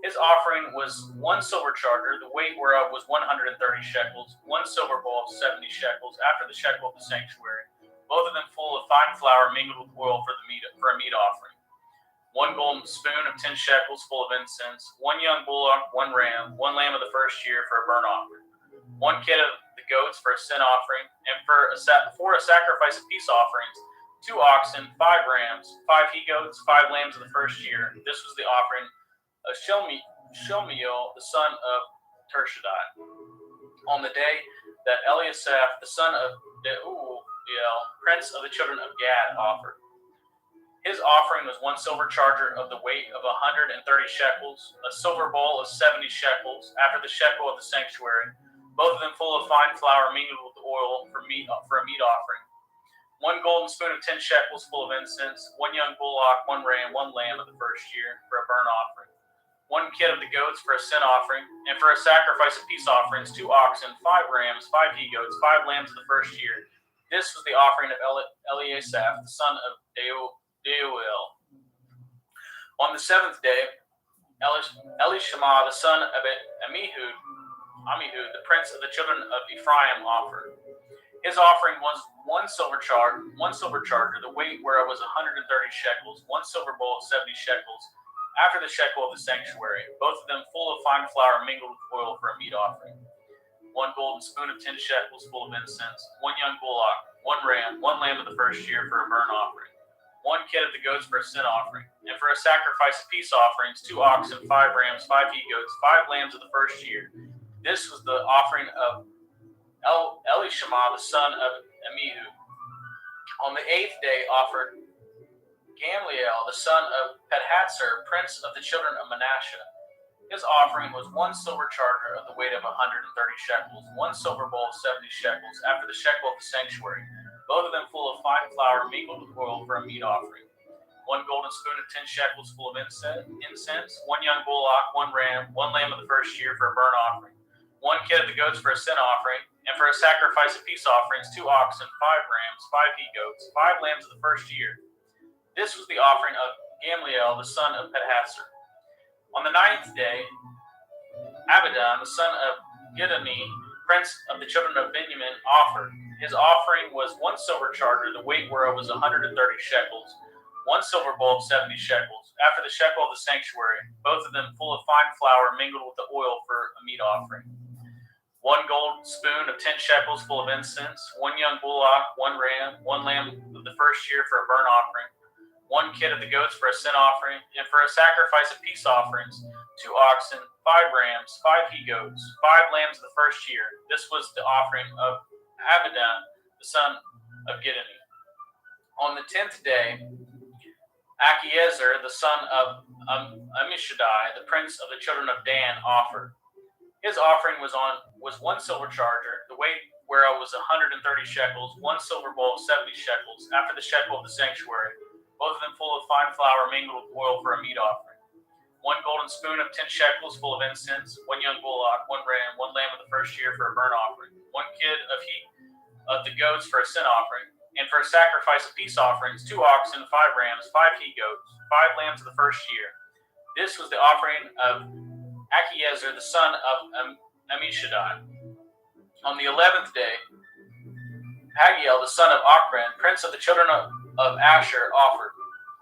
His offering was 1 silver charger, the weight whereof was 130 shekels, 1 silver bowl of 70 shekels, after the shekel of the sanctuary, both of them full of fine flour mingled with oil for a meat offering. 1 golden spoon of 10 shekels, full of incense. 1 young bullock, 1 ram, 1 lamb of the first year for a burnt offering. 1 kid of the goats for a sin offering, and for a sacrifice of peace offerings, 2 oxen, 5 rams, 5 he-goats, 5 lambs of the first year. This was the offering of Shelmiel, the son of Tershadai. On the day that Eliasaph, the son of Deuel, prince of the children of Gad, offered. His offering was 1 silver charger of the weight of 130 shekels, a silver bowl of 70 shekels, after the shekel of the sanctuary, both of them full of fine flour mingled with oil for a meat offering. 1 golden spoon of 10 shekels, full of incense. 1 young bullock, 1 ram, 1 lamb of the first year for a burnt offering. 1 kid of the goats for a sin offering, and for a sacrifice of peace offerings, 2 oxen, 5 rams, 5 he-goats, 5 lambs of the first year. This was the offering of Eliasaph, the son of Deuel. On the seventh day, Elishama, the son of Amihud, the prince of the children of Ephraim, offered. His offering was 1 silver charger, the weight whereof was 130 shekels, 1 silver bowl of 70 shekels, after the shekel of the sanctuary, both of them full of fine flour mingled with oil for a meat offering. 1 golden spoon of 10 shekels, full of incense. 1 young bullock, 1 ram, 1 lamb of the first year for a burnt offering. 1 kid of the goats for a sin offering, and for a sacrifice of peace offerings, 2 oxen, 5 rams, 5 he-goats, 5 lambs of the first year. This was the offering of Elishama, the son of Amihud. On the 8th day offered Gamliel, the son of Pedhatzur, prince of the children of Manasseh. His offering was 1 silver charger of the weight of 130 shekels, 1 silver bowl of 70 shekels, after the shekel of the sanctuary, both of them full of fine flour mingled with oil for a meat offering. 1 golden spoon of 10 shekels, full of incense. 1 young bullock, 1 ram, 1 lamb of the first year for a burnt offering. 1 kid of the goats for a sin offering, and for a sacrifice of peace offerings, 2 oxen, 5 rams, 5 he-goats, 5 lambs of the first year. This was the offering of Gamaliel, the son of Pedahasur. On the 9th day, Abidan, the son of Gideoni, prince of the children of Benjamin, offered. His offering was 1 silver charger, the weight whereof was 130 shekels, 1 silver bowl of 70 shekels, after the shekel of the sanctuary, both of them full of fine flour mingled with the oil for a meat offering. 1 gold spoon of 10 shekels full of incense, 1 young bullock, 1 ram, 1 lamb of the first year for a burnt offering, 1 kid of the goats for a sin offering, and for a sacrifice of peace offerings, 2 oxen, 5 rams, 5 he-goats, 5 lambs of the first year. This was the offering of Abidan, the son of Gideoni. On the 10th day, Achiezer, the son of Ammishaddai, the prince of the children of Dan, offered. His offering was 1 silver charger, the weight whereof was 130 shekels, 1 silver bowl of 70 shekels, after the shekel of the sanctuary, both of them full of fine flour mingled with oil for a meat offering. 1 golden spoon of 10 shekels full of incense, 1 young bullock, 1 ram, 1 lamb of the first year for a burnt offering, 1 kid of the goats for a sin offering, and for a sacrifice of peace offerings, 2 oxen, 5 rams, 5 he-goats, 5 lambs of the first year. This was the offering of Achiezer, the son of Ammishaddai. On the 11th day, Hagiel, the son of Ochran, prince of the children of Asher, offered.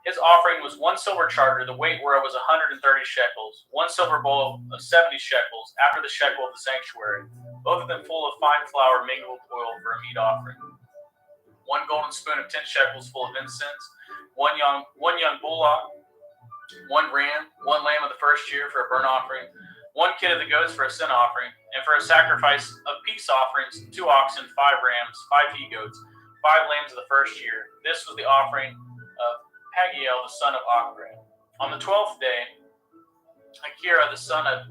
His offering was 1 silver charger, the weight whereof was 130 shekels, 1 silver bowl of 70 shekels, after the shekel of the sanctuary, both of them full of fine flour mingled with oil for a meat offering. 1 golden spoon of 10 shekels full of incense, 1 young bullock, 1 ram, 1 lamb of the first year for a burnt offering, 1 kid of the goats for a sin offering, and for a sacrifice of peace offerings, 2 oxen, 5 rams, 5 he-goats, 5 lambs of the first year. This was the offering of Hagiel, the son of Ochran. On the 12th day, Akira, the son of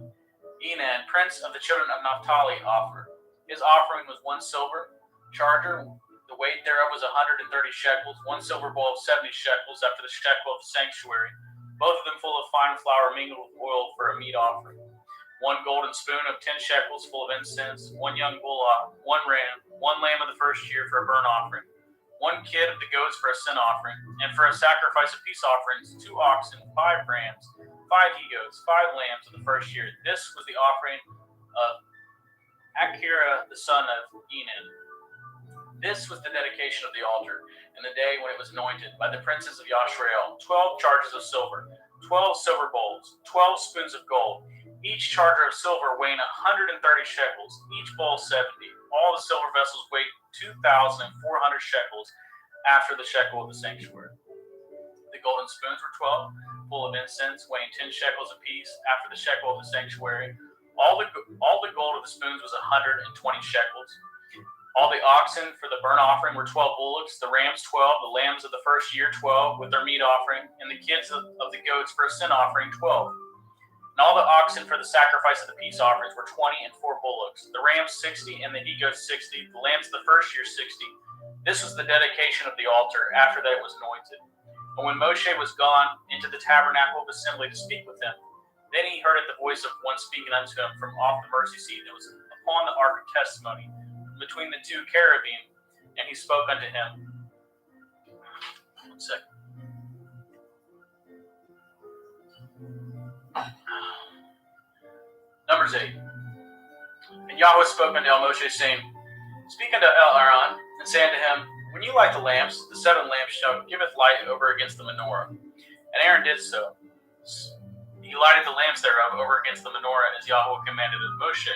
Enan, prince of the children of Naphtali, offered. His offering was 1 silver charger, the weight thereof was 130 shekels, 1 silver bowl of 70 shekels, after the shekel of the sanctuary, both of them full of fine flour mingled with oil for a meat offering. 1 golden spoon of 10 shekels full of incense, 1 young bullock, 1 ram, 1 lamb of the first year for a burnt offering, 1 kid of the goats for a sin offering, and for a sacrifice of peace offerings, 2 oxen, 5 rams, 5 he-goats, 5 lambs of the first year. This was the offering of Akira, the son of Enan. This was the dedication of the altar, and the day when it was anointed by the princes of Yashrael, 12 charges of silver, 12 silver bowls, 12 spoons of gold, each charger of silver weighing 130 shekels, each bowl 70. All the silver vessels weighed 2,400 shekels after the shekel of the sanctuary. The golden spoons were 12, full of incense, weighing 10 shekels apiece after the shekel of the sanctuary. All the gold of the spoons was 120 shekels. All the oxen for the burnt offering were 12 bullocks, the rams 12, the lambs of the first year 12 with their meat offering, and the kids of the goats for a sin offering 12. And all the oxen for the sacrifice of the peace offerings were 20 and 4 bullocks, the rams 60 and the he-goats 60, the lambs of the first year 60. This was the dedication of the altar after that it was anointed. And when Moshe was gone into the tabernacle of assembly to speak with him, then he heard the voice of one speaking unto him from off the mercy seat that was upon the ark of testimony, between the 2 cherubim, and he spoke unto him. 1 second. Numbers 8. And Yahweh spoke unto Moshe, saying, Speak unto Aaron, and say unto him, When you light the lamps, the 7 lampstands giveth light over against the menorah. And Aaron did so. He lighted the lamps thereof over against the menorah, as Yahweh commanded of Moshe.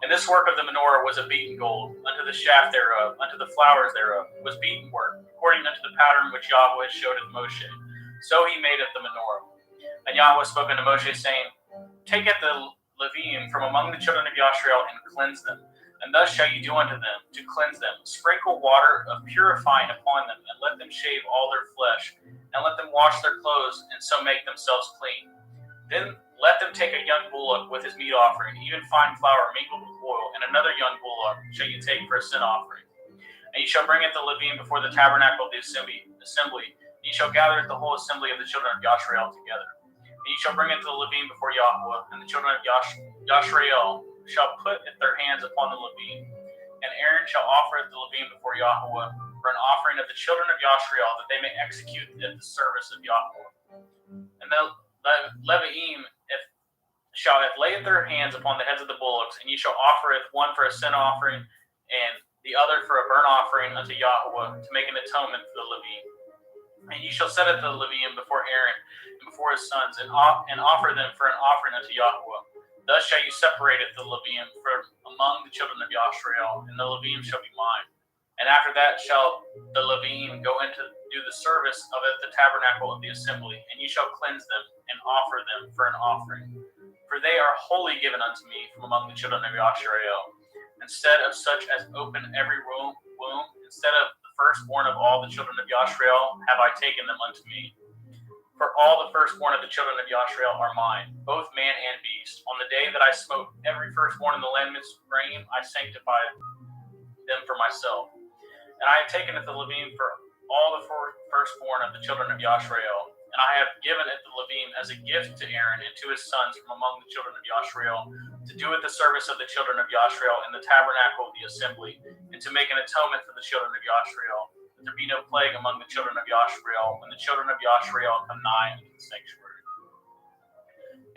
And this work of the menorah was of beaten gold, unto the shaft thereof, unto the flowers thereof, was beaten work, according unto the pattern which Yahweh showed unto Moshe. So he made the menorah. And Yahweh spoke unto Moshe, saying, Take at the Levim from among the children of Yashrael, and cleanse them. And thus shall you do unto them, to cleanse them. Sprinkle water of purifying upon them, and let them shave all their flesh, and let them wash their clothes, and so make themselves clean. Then let them take a young bullock with his meat offering, even fine flour mingled with oil, and another young bullock shall you take for a sin offering. And you shall bring it the Levim before the tabernacle of the assembly. And you shall gather the whole assembly of the children of Yashrael together. And you shall bring it to the Levim before Yahweh, and the children of Yashrael shall put their hands upon the Levim. And Aaron shall offer the Levim before Yahweh for an offering of the children of Yashrael, that they may execute at the service of Yahweh. And the Leviim shall have laid their hands upon the heads of the bullocks, and ye shall offer it, one for a sin offering, and the other for a burnt offering unto Yahweh, to make an atonement for the Levim. And ye shall set up the Levim before Aaron and before his sons, and offer them for an offering unto Yahweh. Thus shall you separate it, the Levim, from among the children of Yashrael, and the Levim shall be mine. And after that shall the Levim go into do the service of it, the tabernacle of the assembly, and ye shall cleanse them and offer them for an offering. For they are wholly given unto me from among the children of Yashrael. Instead of such as open every womb, instead of the firstborn of all the children of Yashrael, have I taken them unto me. For all the firstborn of the children of Yashrael are mine, both man and beast. On the day that I smote every firstborn in the land Mitzrayim, I sanctified them for myself. And I have taken it the Levim for all the firstborn of the children of Yashrael. And I have given it the Levim as a gift to Aaron and to his sons from among the children of Yashrael, to do it the service of the children of Yashrael in the tabernacle of the assembly, and to make an atonement for the children of Yashrael, that there be no plague among the children of Yashrael when the children of Yashrael come nigh unto the sanctuary.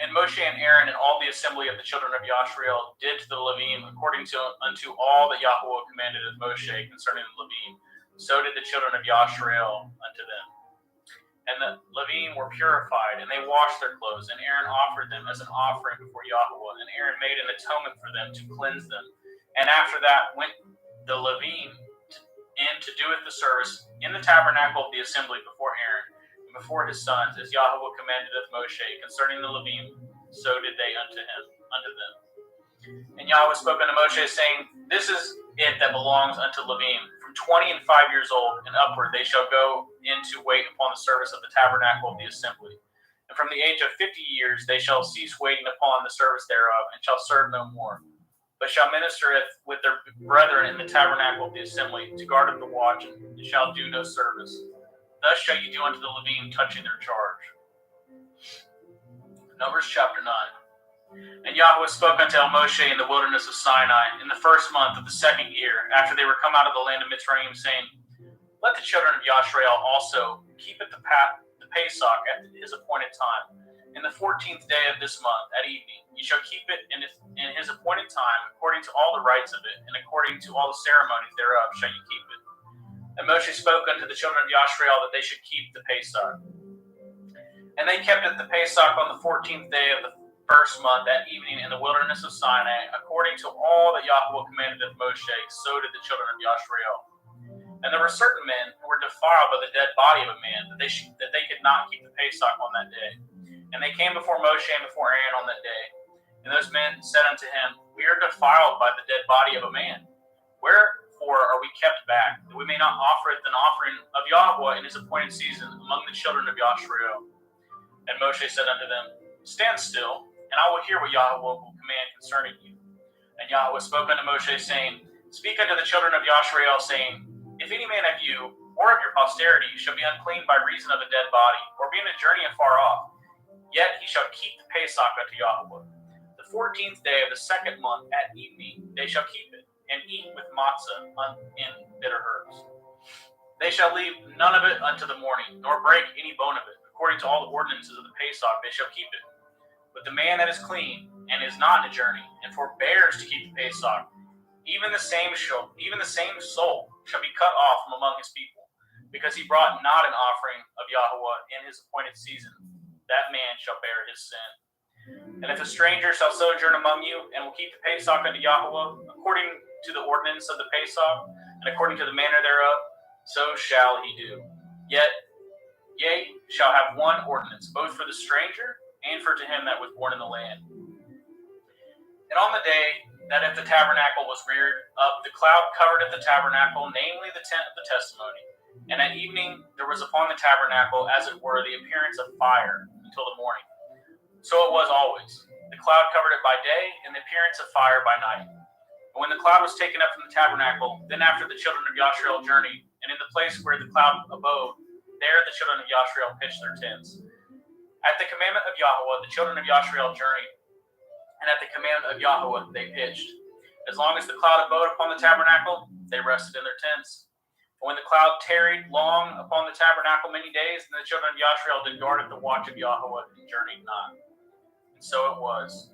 And Moshe and Aaron and all the assembly of the children of Yashrael did to the Levim according to unto all that Yahweh commanded of Moshe concerning the Levim. So did the children of Yashrael unto them. And the Levim were purified, and they washed their clothes, and Aaron offered them as an offering before Yahweh, and Aaron made an atonement for them to cleanse them. And after that went the Levim in to do it the service in the tabernacle of the assembly before Aaron, and before his sons, as Yahweh commanded of Moshe concerning the Levim, so did they unto them. And Yahweh spoke unto Moshe, saying, This is it that belongs unto Levim. From 20 and 5 years old and upward they shall go in to wait upon the service of the tabernacle of the assembly. And from the age of 50 years they shall cease waiting upon the service thereof, and shall serve no more, but shall minister with their brethren in the tabernacle of the assembly, to guard of the watch, and shall do no service. Thus shall you do unto the Levim touching their charge. Numbers chapter 9. And Yahweh spoke unto Moshe in the wilderness of Sinai in the first month of the second year, after they were come out of the land of Mitzrayim, saying, Let the children of Yashrael also keep it the Pesach at his appointed time. In the 14th day of this month, at evening, ye shall keep it in his appointed time, according to all the rites of it, and according to all the ceremonies thereof shall ye keep it. And Moshe spoke unto the children of Yashrael that they should keep the Pesach. And they kept it the Pesach on the 14th day of the first month, that evening, in the wilderness of Sinai, according to all that Yahweh commanded of Moshe, so did the children of Yashrael. And there were certain men who were defiled by the dead body of a man, that they could not keep the Pesach on that day. And they came before Moshe and before Aaron on that day. And those men said unto him, We are defiled by the dead body of a man. Wherefore are we kept back, that we may not offer it an offering of Yahweh in his appointed season among the children of Yashrael? And Moshe said unto them, Stand still, and I will hear what Yahweh will command concerning you. And Yahweh spoke unto Moshe, saying, Speak unto the children of Yashrael, saying, If any man of you, or of your posterity, shall be unclean by reason of a dead body, or be in a journey afar off, yet he shall keep the Pesach unto Yahweh. The 14th day of the second month at evening they shall keep it, and eat with matzah in bitter herbs. They shall leave none of it unto the morning, nor break any bone of it. According to all the ordinances of the Pesach they shall keep it. But the man that is clean, and is not in a journey, and forbears to keep the Pesach, even the same soul shall be cut off from among his people, because he brought not an offering of Yahweh in his appointed season. That man shall bear his sin. And if a stranger shall sojourn among you, and will keep the Pesach unto Yahweh, according to the ordinance of the Pesach, and according to the manner thereof, so shall he do. Yea, shall have one ordinance, both for the stranger and for to him that was born in the land. And on the day that if the tabernacle was reared up, the cloud covered at the tabernacle, namely the tent of the testimony. And at evening there was upon the tabernacle, as it were, the appearance of fire until the morning. So it was always. The cloud covered it by day, and the appearance of fire by night. And when the cloud was taken up from the tabernacle, then after the children of Yashrael journeyed, and in the place where the cloud abode, there the children of Yashrael pitched their tents. At the commandment of Yahweh, the children of Yashrael journeyed, and at the commandment of Yahweh they pitched. As long as the cloud abode upon the tabernacle, they rested in their tents. And when the cloud tarried long upon the tabernacle many days, then the children of Yashrael did guard at the watch of Yahweh and journeyed not. And so it was.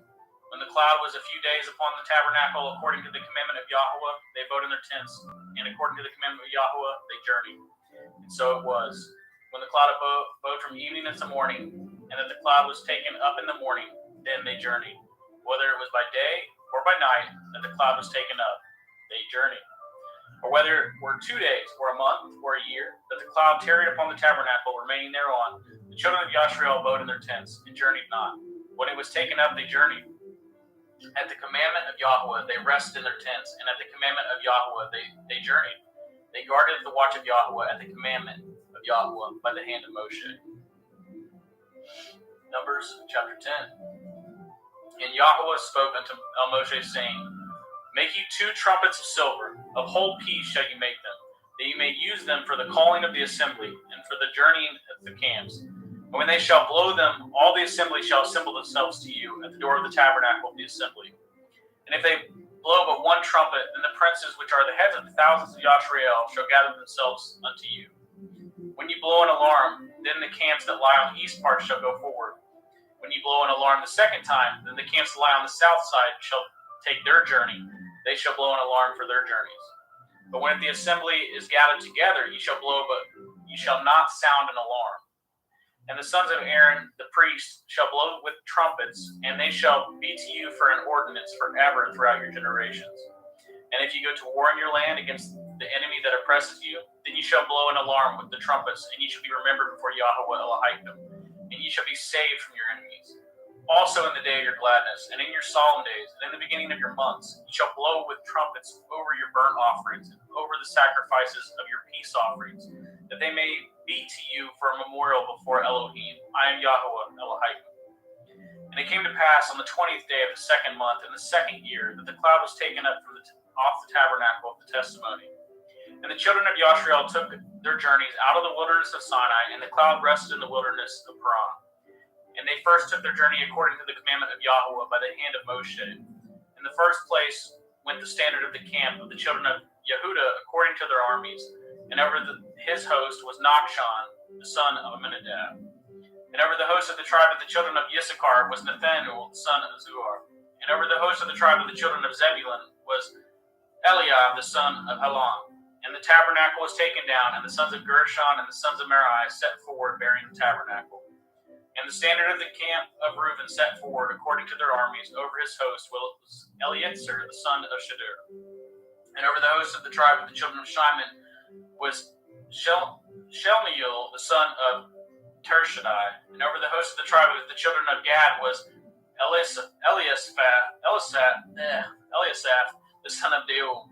When the cloud was a few days upon the tabernacle, according to the commandment of Yahweh, they abode in their tents, and according to the commandment of Yahweh, they journeyed. And so it was. When the cloud abode from evening unto morning, and that the cloud was taken up in the morning, then they journeyed. Whether it was by day or by night that the cloud was taken up, they journeyed. Or whether it were 2 days, or a month, or a year, that the cloud tarried upon the tabernacle, remaining thereon, the children of Yashrael abode in their tents, and journeyed not. When it was taken up, they journeyed. At the commandment of Yahweh, they rested in their tents, and at the commandment of Yahweh, they journeyed. They guarded the watch of Yahweh at the commandment of Yahweh by the hand of Moshe. Numbers chapter 10. And Yahweh spoke unto Moshe, saying, Make you 2 trumpets of silver, of whole piece shall you make them, that you may use them for the calling of the assembly, and for the journeying of the camps. And when they shall blow them, all the assembly shall assemble themselves to you at the door of the tabernacle of the assembly. And if they blow but one trumpet, then the princes which are the heads of the thousands of Yashrael shall gather themselves unto you. When you blow an alarm, then the camps that lie on the east part shall go forward. When you blow an alarm the second time, then the camps that lie on the south side shall take their journey. They shall blow an alarm for their journeys. But when the assembly is gathered together, ye shall blow, but ye shall not sound an alarm. And the sons of Aaron, the priest, shall blow with trumpets, and they shall be to you for an ordinance forever throughout your generations. And if you go to war in your land against the enemy that oppresses you, then you shall blow an alarm with the trumpets, and ye shall be remembered before Yahweh Elohim, and ye shall be saved from your enemies. Also in the day of your gladness, and in your solemn days, and in the beginning of your months, ye shall blow with trumpets over your burnt offerings, and over the sacrifices of your peace offerings, that they may be to you for a memorial before Elohim. I am Yahweh Elohim. And it came to pass on the 20th day of the second month in the second year that the cloud was taken up from off the tabernacle of the testimony. And the children of Yashrael took their journeys out of the wilderness of Sinai, and the cloud rested in the wilderness of Paran. And they first took their journey according to the commandment of Yahweh by the hand of Moshe. In the first place went the standard of the camp of the children of Yehudah according to their armies, and over his host was Nachshon, the son of Amminadab. And over the host of the tribe of the children of Issachar was Nathanael, the son of Zuar. And over the host of the tribe of the children of Zebulun was Eliab, the son of Helon. And the tabernacle was taken down, and the sons of Gershon and the sons of Merari set forward bearing the tabernacle. And the standard of the camp of Reuben set forward according to their armies. Over his host was Eliezer, the son of Shadur. And over the host of the tribe of the children of Shimon was Shelmiel, the son of Tershadai. And over the host of the tribe of the children of Gad was Eliasaph, the son of Deuel.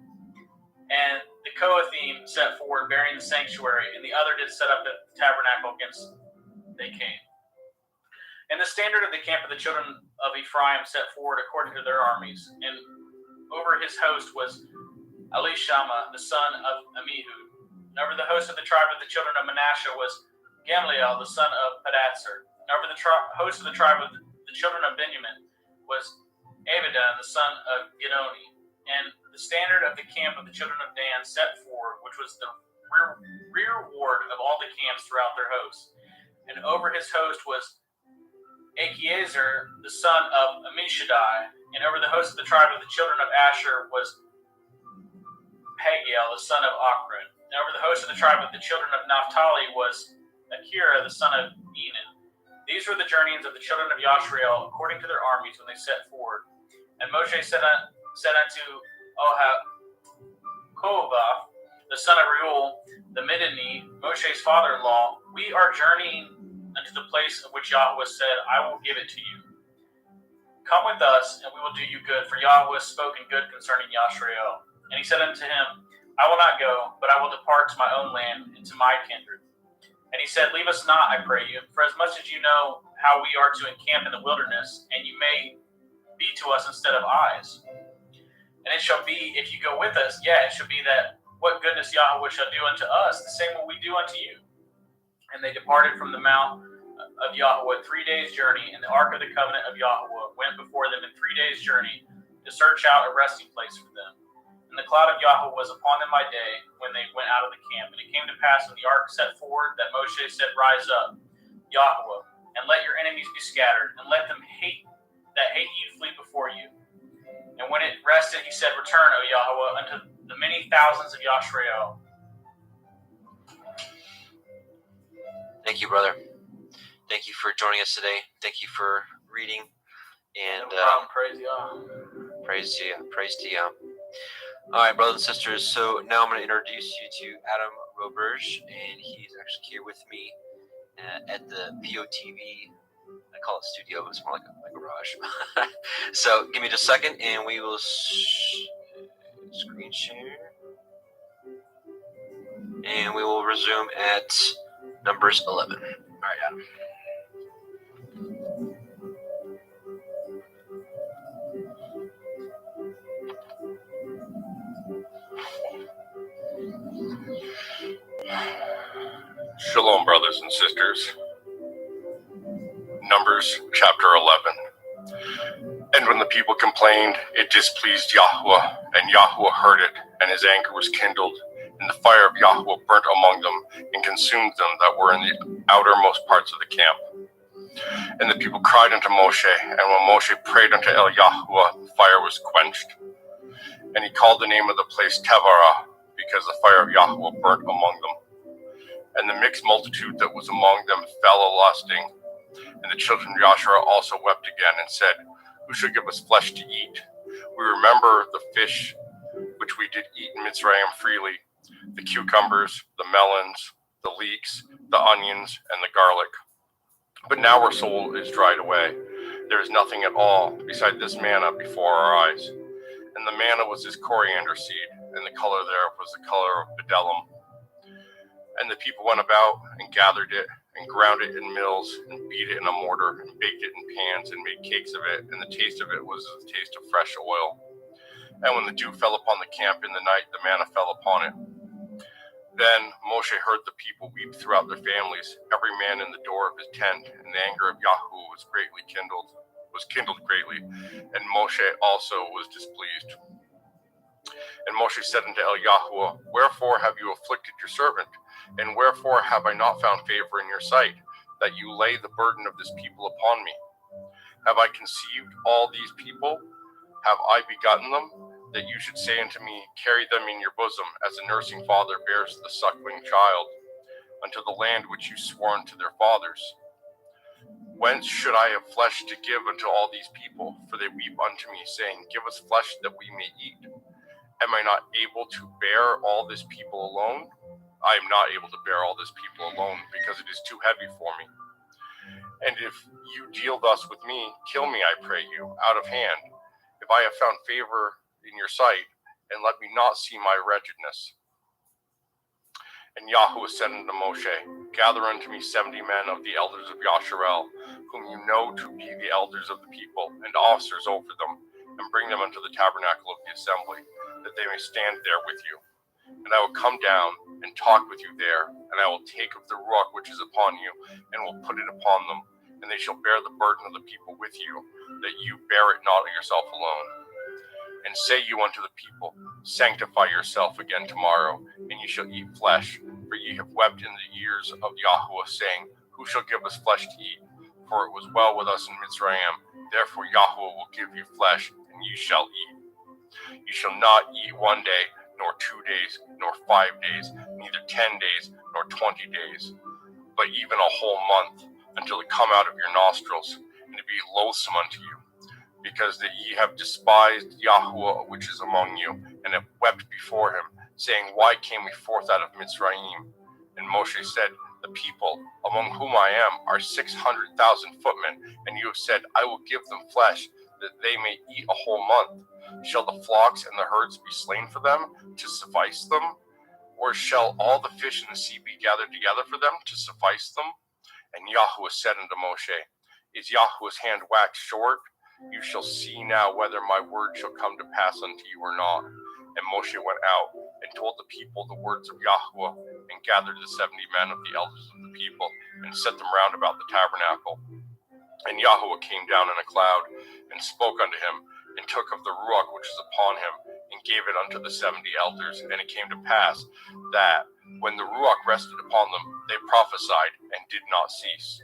And the Kohathim set forward bearing the sanctuary, and the other did set up at the tabernacle against they came. And the standard of the camp of the children of Ephraim set forward according to their armies. And over his host was Elishama, the son of Ammihud. And over the host of the tribe of the children of Manasseh was Gamliel, the son of Pedatsur. And over the host of the tribe of the children of Benjamin was Abidan, the son of Gidoni. And the standard of the camp of the children of Dan set forward, which was the rearward of all the camps throughout their hosts. And over his host was Achiezer, the son of Ammishaddai. And over the host of the tribe of the children of Asher was Pagiel, the son of Ochran. And over the host of the tribe of the children of Naphtali was Akira, the son of Enan. These were the journeyings of the children of Yashrael according to their armies when they set forward. And Moshe said unto Kohath, the son of Reuel, the Midianite, Moshe's father-in-law, we are journeying unto the place of which Yahweh said, I will give it to you. Come with us, and we will do you good, for Yahweh has spoken good concerning Yashrael. And he said unto him, I will not go, but I will depart to my own land and to my kindred. And he said, Leave us not, I pray you, for as much as you know how we are to encamp in the wilderness, and you may be to us instead of eyes. And it shall be, if you go with us, it shall be that what goodness Yahweh shall do unto us, the same will we do unto you. And they departed from the mount of Yahweh 3 days' journey, and the ark of the covenant of Yahweh went before them in 3 days' journey to search out a resting place for them. And the cloud of Yahweh was upon them by day when they went out of the camp. And it came to pass when the ark set forward that Moshe said, Rise up, Yahweh, and let your enemies be scattered, and let them that hate you flee before you. And when it rested, he said, Return, O Yahweh, unto the many thousands of Yashrael. Thank you, brother. Thank you for joining us today. Thank you for reading. And Praise Yah. praise to you. Praise to you. All right, brothers and sisters. So now I'm going to introduce you to Adam Roberge, and he's actually here with me at the POTV. I call it studio, but it's more like a garage. So give me just a second, and we will screen share, and we will resume at Numbers 11. All right, Adam. Shalom, brothers and sisters. Numbers chapter 11. And when the people complained, it displeased Yahweh, and Yahweh heard it, and his anger was kindled, and the fire of Yahweh burnt among them, and consumed them that were in the outermost parts of the camp. And the people cried unto Moshe, and when Moshe prayed unto El Yahweh, the fire was quenched. And he called the name of the place Tevarah, because the fire of Yahweh burnt among them. And the mixed multitude that was among them fell a-lusting. And the children of Yashar also wept again, and said, Who shall give us flesh to eat? We remember the fish which we did eat in Mitzrayim freely, the cucumbers, the melons, the leeks, the onions, and the garlic. But now our soul is dried away. There is nothing at all beside this manna before our eyes. And the manna was as coriander seed, and the color thereof was the color of bdellium. And the people went about and gathered it, and ground it in mills, and beat it in a mortar, and baked it in pans, and made cakes of it, and the taste of it was the taste of fresh oil. And when the dew fell upon the camp in the night, the manna fell upon it. Then Moshe heard the people weep throughout their families, every man in the door of his tent, and the anger of Yahweh was kindled greatly, and Moshe also was displeased. And Moshe said unto El Yahweh, Wherefore have you afflicted your servant? And wherefore have I not found favor in your sight, that you lay the burden of this people upon me? Have I conceived all these people? Have I begotten them? That you should say unto me, Carry them in your bosom, as a nursing father bears the suckling child, unto the land which you swore unto their fathers. Whence should I have flesh to give unto all these people? For they weep unto me, saying, Give us flesh that we may eat. Am I not able to bear all this people alone? I am not able to bear all this people alone, because it is too heavy for me. And if you deal thus with me, kill me, I pray you, out of hand, if I have found favor in your sight, and let me not see my wretchedness. And Yahweh said unto Moshe, Gather unto me 70 men of the elders of Yasharel, whom you know to be the elders of the people, and officers over them, and bring them unto the tabernacle of the assembly, that they may stand there with you. And I will come down and talk with you there, and I will take of the ruach which is upon you, and will put it upon them, and they shall bear the burden of the people with you, that you bear it not yourself alone. And say you unto the people, Sanctify yourself again tomorrow, and ye shall eat flesh, for ye have wept in the ears of Yahweh, saying, Who shall give us flesh to eat? For it was well with us in Mitzrayim. Therefore Yahweh will give you flesh, and ye shall eat. You shall not eat 1 day, nor 2 days, nor 5 days, neither 10 days, nor 20 days, but even a whole month, until it come out of your nostrils, and it be loathsome unto you. Because that ye have despised Yahweh which is among you, and have wept before him, saying, Why came we forth out of Mitzrayim? And Moshe said, The people, among whom I am, are 600,000 footmen, and you have said, I will give them flesh, that they may eat a whole month. Shall the flocks and the herds be slain for them, to suffice them? Or shall all the fish in the sea be gathered together for them, to suffice them? And Yahweh said unto Moshe, Is Yahweh's hand waxed short? You shall see now whether my word shall come to pass unto you or not. And Moshe went out and told the people the words of Yahweh, and gathered the 70 men of the elders of the people, and set them round about the tabernacle. And Yahweh came down in a cloud, and spoke unto him, and took of the ruach which was upon him, and gave it unto the 70 elders. And it came to pass that when the ruach rested upon them, they prophesied and did not cease.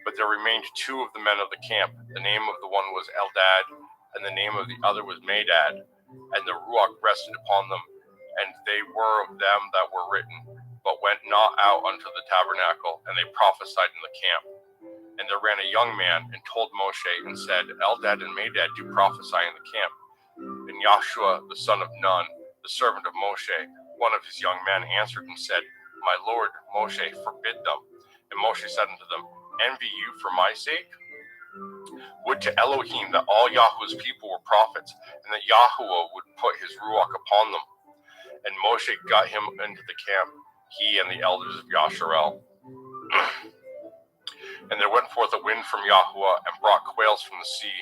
But there remained 2 of the men of the camp. The name of the one was Eldad, and the name of the other was Medad. And the ruach rested upon them, and they were of them that were written, but went not out unto the tabernacle, and they prophesied in the camp. And there ran a young man and told Moshe and said, Eldad and Medad do prophesy in the camp. And Yahshua, the son of Nun, the servant of Moshe, one of his young men, answered and said, My lord Moshe, forbid them. And Moshe said unto them, Envy you for my sake? Would to Elohim that all Yahweh's people were prophets, and that Yahuwah would put his ruach upon them. And Moshe got him into the camp, he and the elders of Yasharel. And there went forth a wind from Yahuwah, and brought quails from the sea,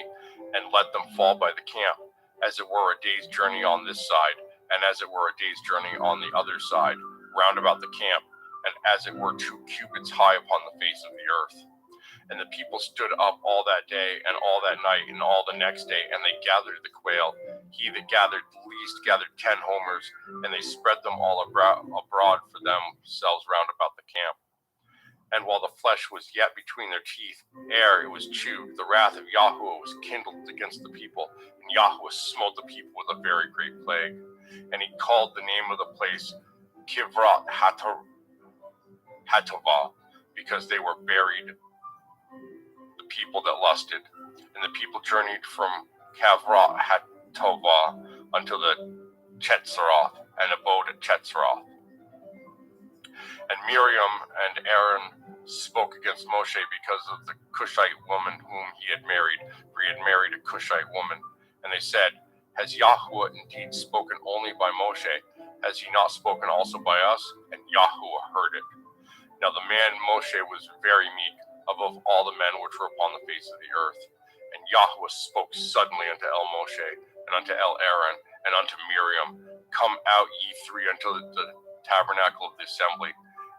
and let them fall by the camp, as it were a day's journey on this side, and as it were a day's journey on the other side, round about the camp, and as it were 2 cubits high upon the face of the earth. And the people stood up all that day, and all that night, and all the next day, and they gathered the quail. He that gathered least gathered 10 homers, and they spread them all abroad for themselves round about the camp. And while the flesh was yet between their teeth, ere it was chewed, the wrath of Yahuwah was kindled against the people, and Yahuwah smote the people with a very great plague. And he called the name of the place Kivrat Hatovah, because they were buried, the people that lusted. And the people journeyed from Kavrat Hatovah until the Chetzeroth, and abode at Chetzeroth. And Miriam and Aaron spoke against Moshe because of the Cushite woman whom he had married, for he had married a Cushite woman. And they said, Has Yahuwah indeed spoken only by Moshe? Has he not spoken also by us? And Yahuwah heard it. Now the man Moshe was very meek, above all the men which were upon the face of the earth. And Yahuwah spoke suddenly unto El Moshe, and unto El Aaron, and unto Miriam, Come out ye 3 unto the tabernacle of the assembly.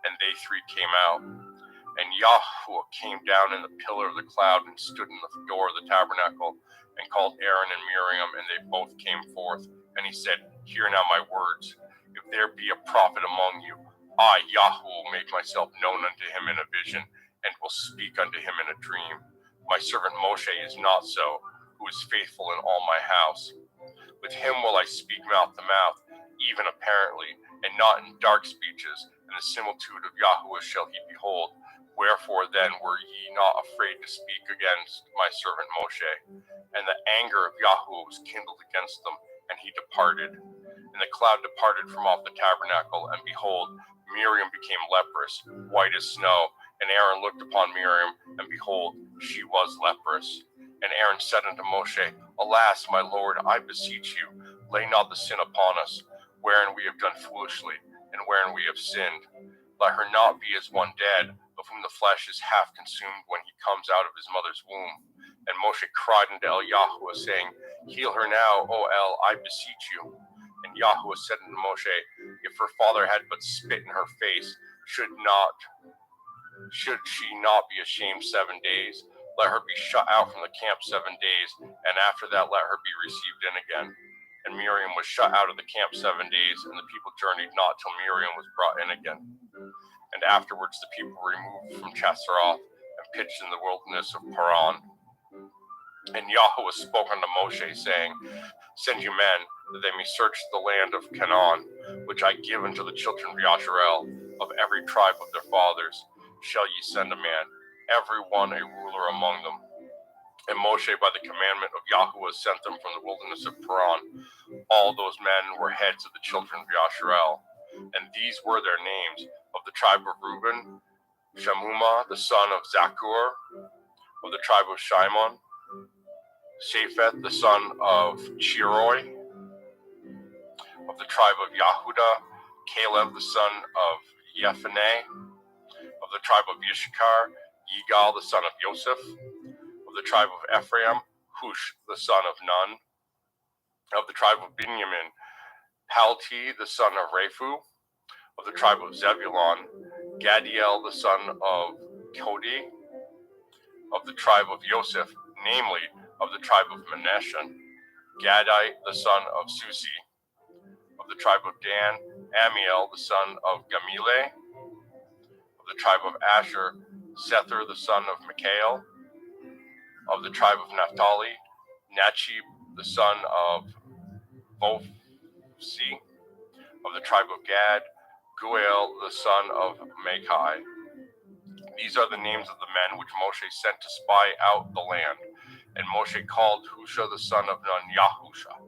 And they 3 came out. And Yahuwah came down in the pillar of the cloud, and stood in the door of the tabernacle, and called Aaron and Miriam, and they both came forth. And he said, Hear now my words. If there be a prophet among you, I, Yahuwah, will make myself known unto him in a vision, and will speak unto him in a dream. My servant Moshe is not so, who is faithful in all my house. With him will I speak mouth to mouth, even apparently, and not in dark speeches, and the similitude of Yahuwah shall he behold. Wherefore then were ye not afraid to speak against my servant Moshe? And the anger of Yahuwah was kindled against them, and he departed. And the cloud departed from off the tabernacle, and behold, Miriam became leprous, white as snow. And Aaron looked upon Miriam, and behold, she was leprous. And Aaron said unto Moshe, Alas, my Lord, I beseech you, lay not the sin upon us, wherein we have done foolishly, and wherein we have sinned. Let her not be as one dead, of whom the flesh is half consumed when he comes out of his mother's womb. And Moshe cried unto El Yahuwah, saying, Heal her now, O El, I beseech you. And Yahuwah said unto Moshe, If her father had but spit in her face, should she not be ashamed 7 days? Let her be shut out from the camp 7 days, and after that let her be received in again. And Miriam was shut out of the camp 7 days, and the people journeyed not till Miriam was brought in again. And afterwards the people removed from Chetzeroth, and pitched in the wilderness of Paran. And Yahuwah spoke unto Moshe, saying, Send you men, that they may search the land of Canaan, which I give unto the children of Yasharel. Of every tribe of their fathers shall ye send a man, every one a ruler among them. And Moshe, by the commandment of Yahuwah, sent them from the wilderness of Paran. All those men were heads of the children of Yasharel. And these were their names: of the tribe of Reuben, Shamuma, the son of Zakur; of the tribe of Shimon, Shaphat, the son of Chiroi; of the tribe of Yahudah, Caleb, the son of Yephanneh; of the tribe of Yishkar, Yigal, the son of Yosef; of the tribe of Ephraim, Hush, the son of Nun; of the tribe of Benjamin, Palti, the son of Raphu; of the tribe of Zebulon, Gadiel, the son of Kodi; of the tribe of Yosef, namely, of the tribe of Manasseh, Gadite, the son of Susi. Of the tribe of Dan, Amiel, the son of Gamile. Of the tribe of Asher, Sether, the son of Mikael. Of the tribe of Naphtali, Nachib, the son of Vophsi. Of the tribe of Gad, Guel, the son of Makai. These are the names of the men which Moshe sent to spy out the land. And Moshe called Husha, the son of Nun, Yahusha.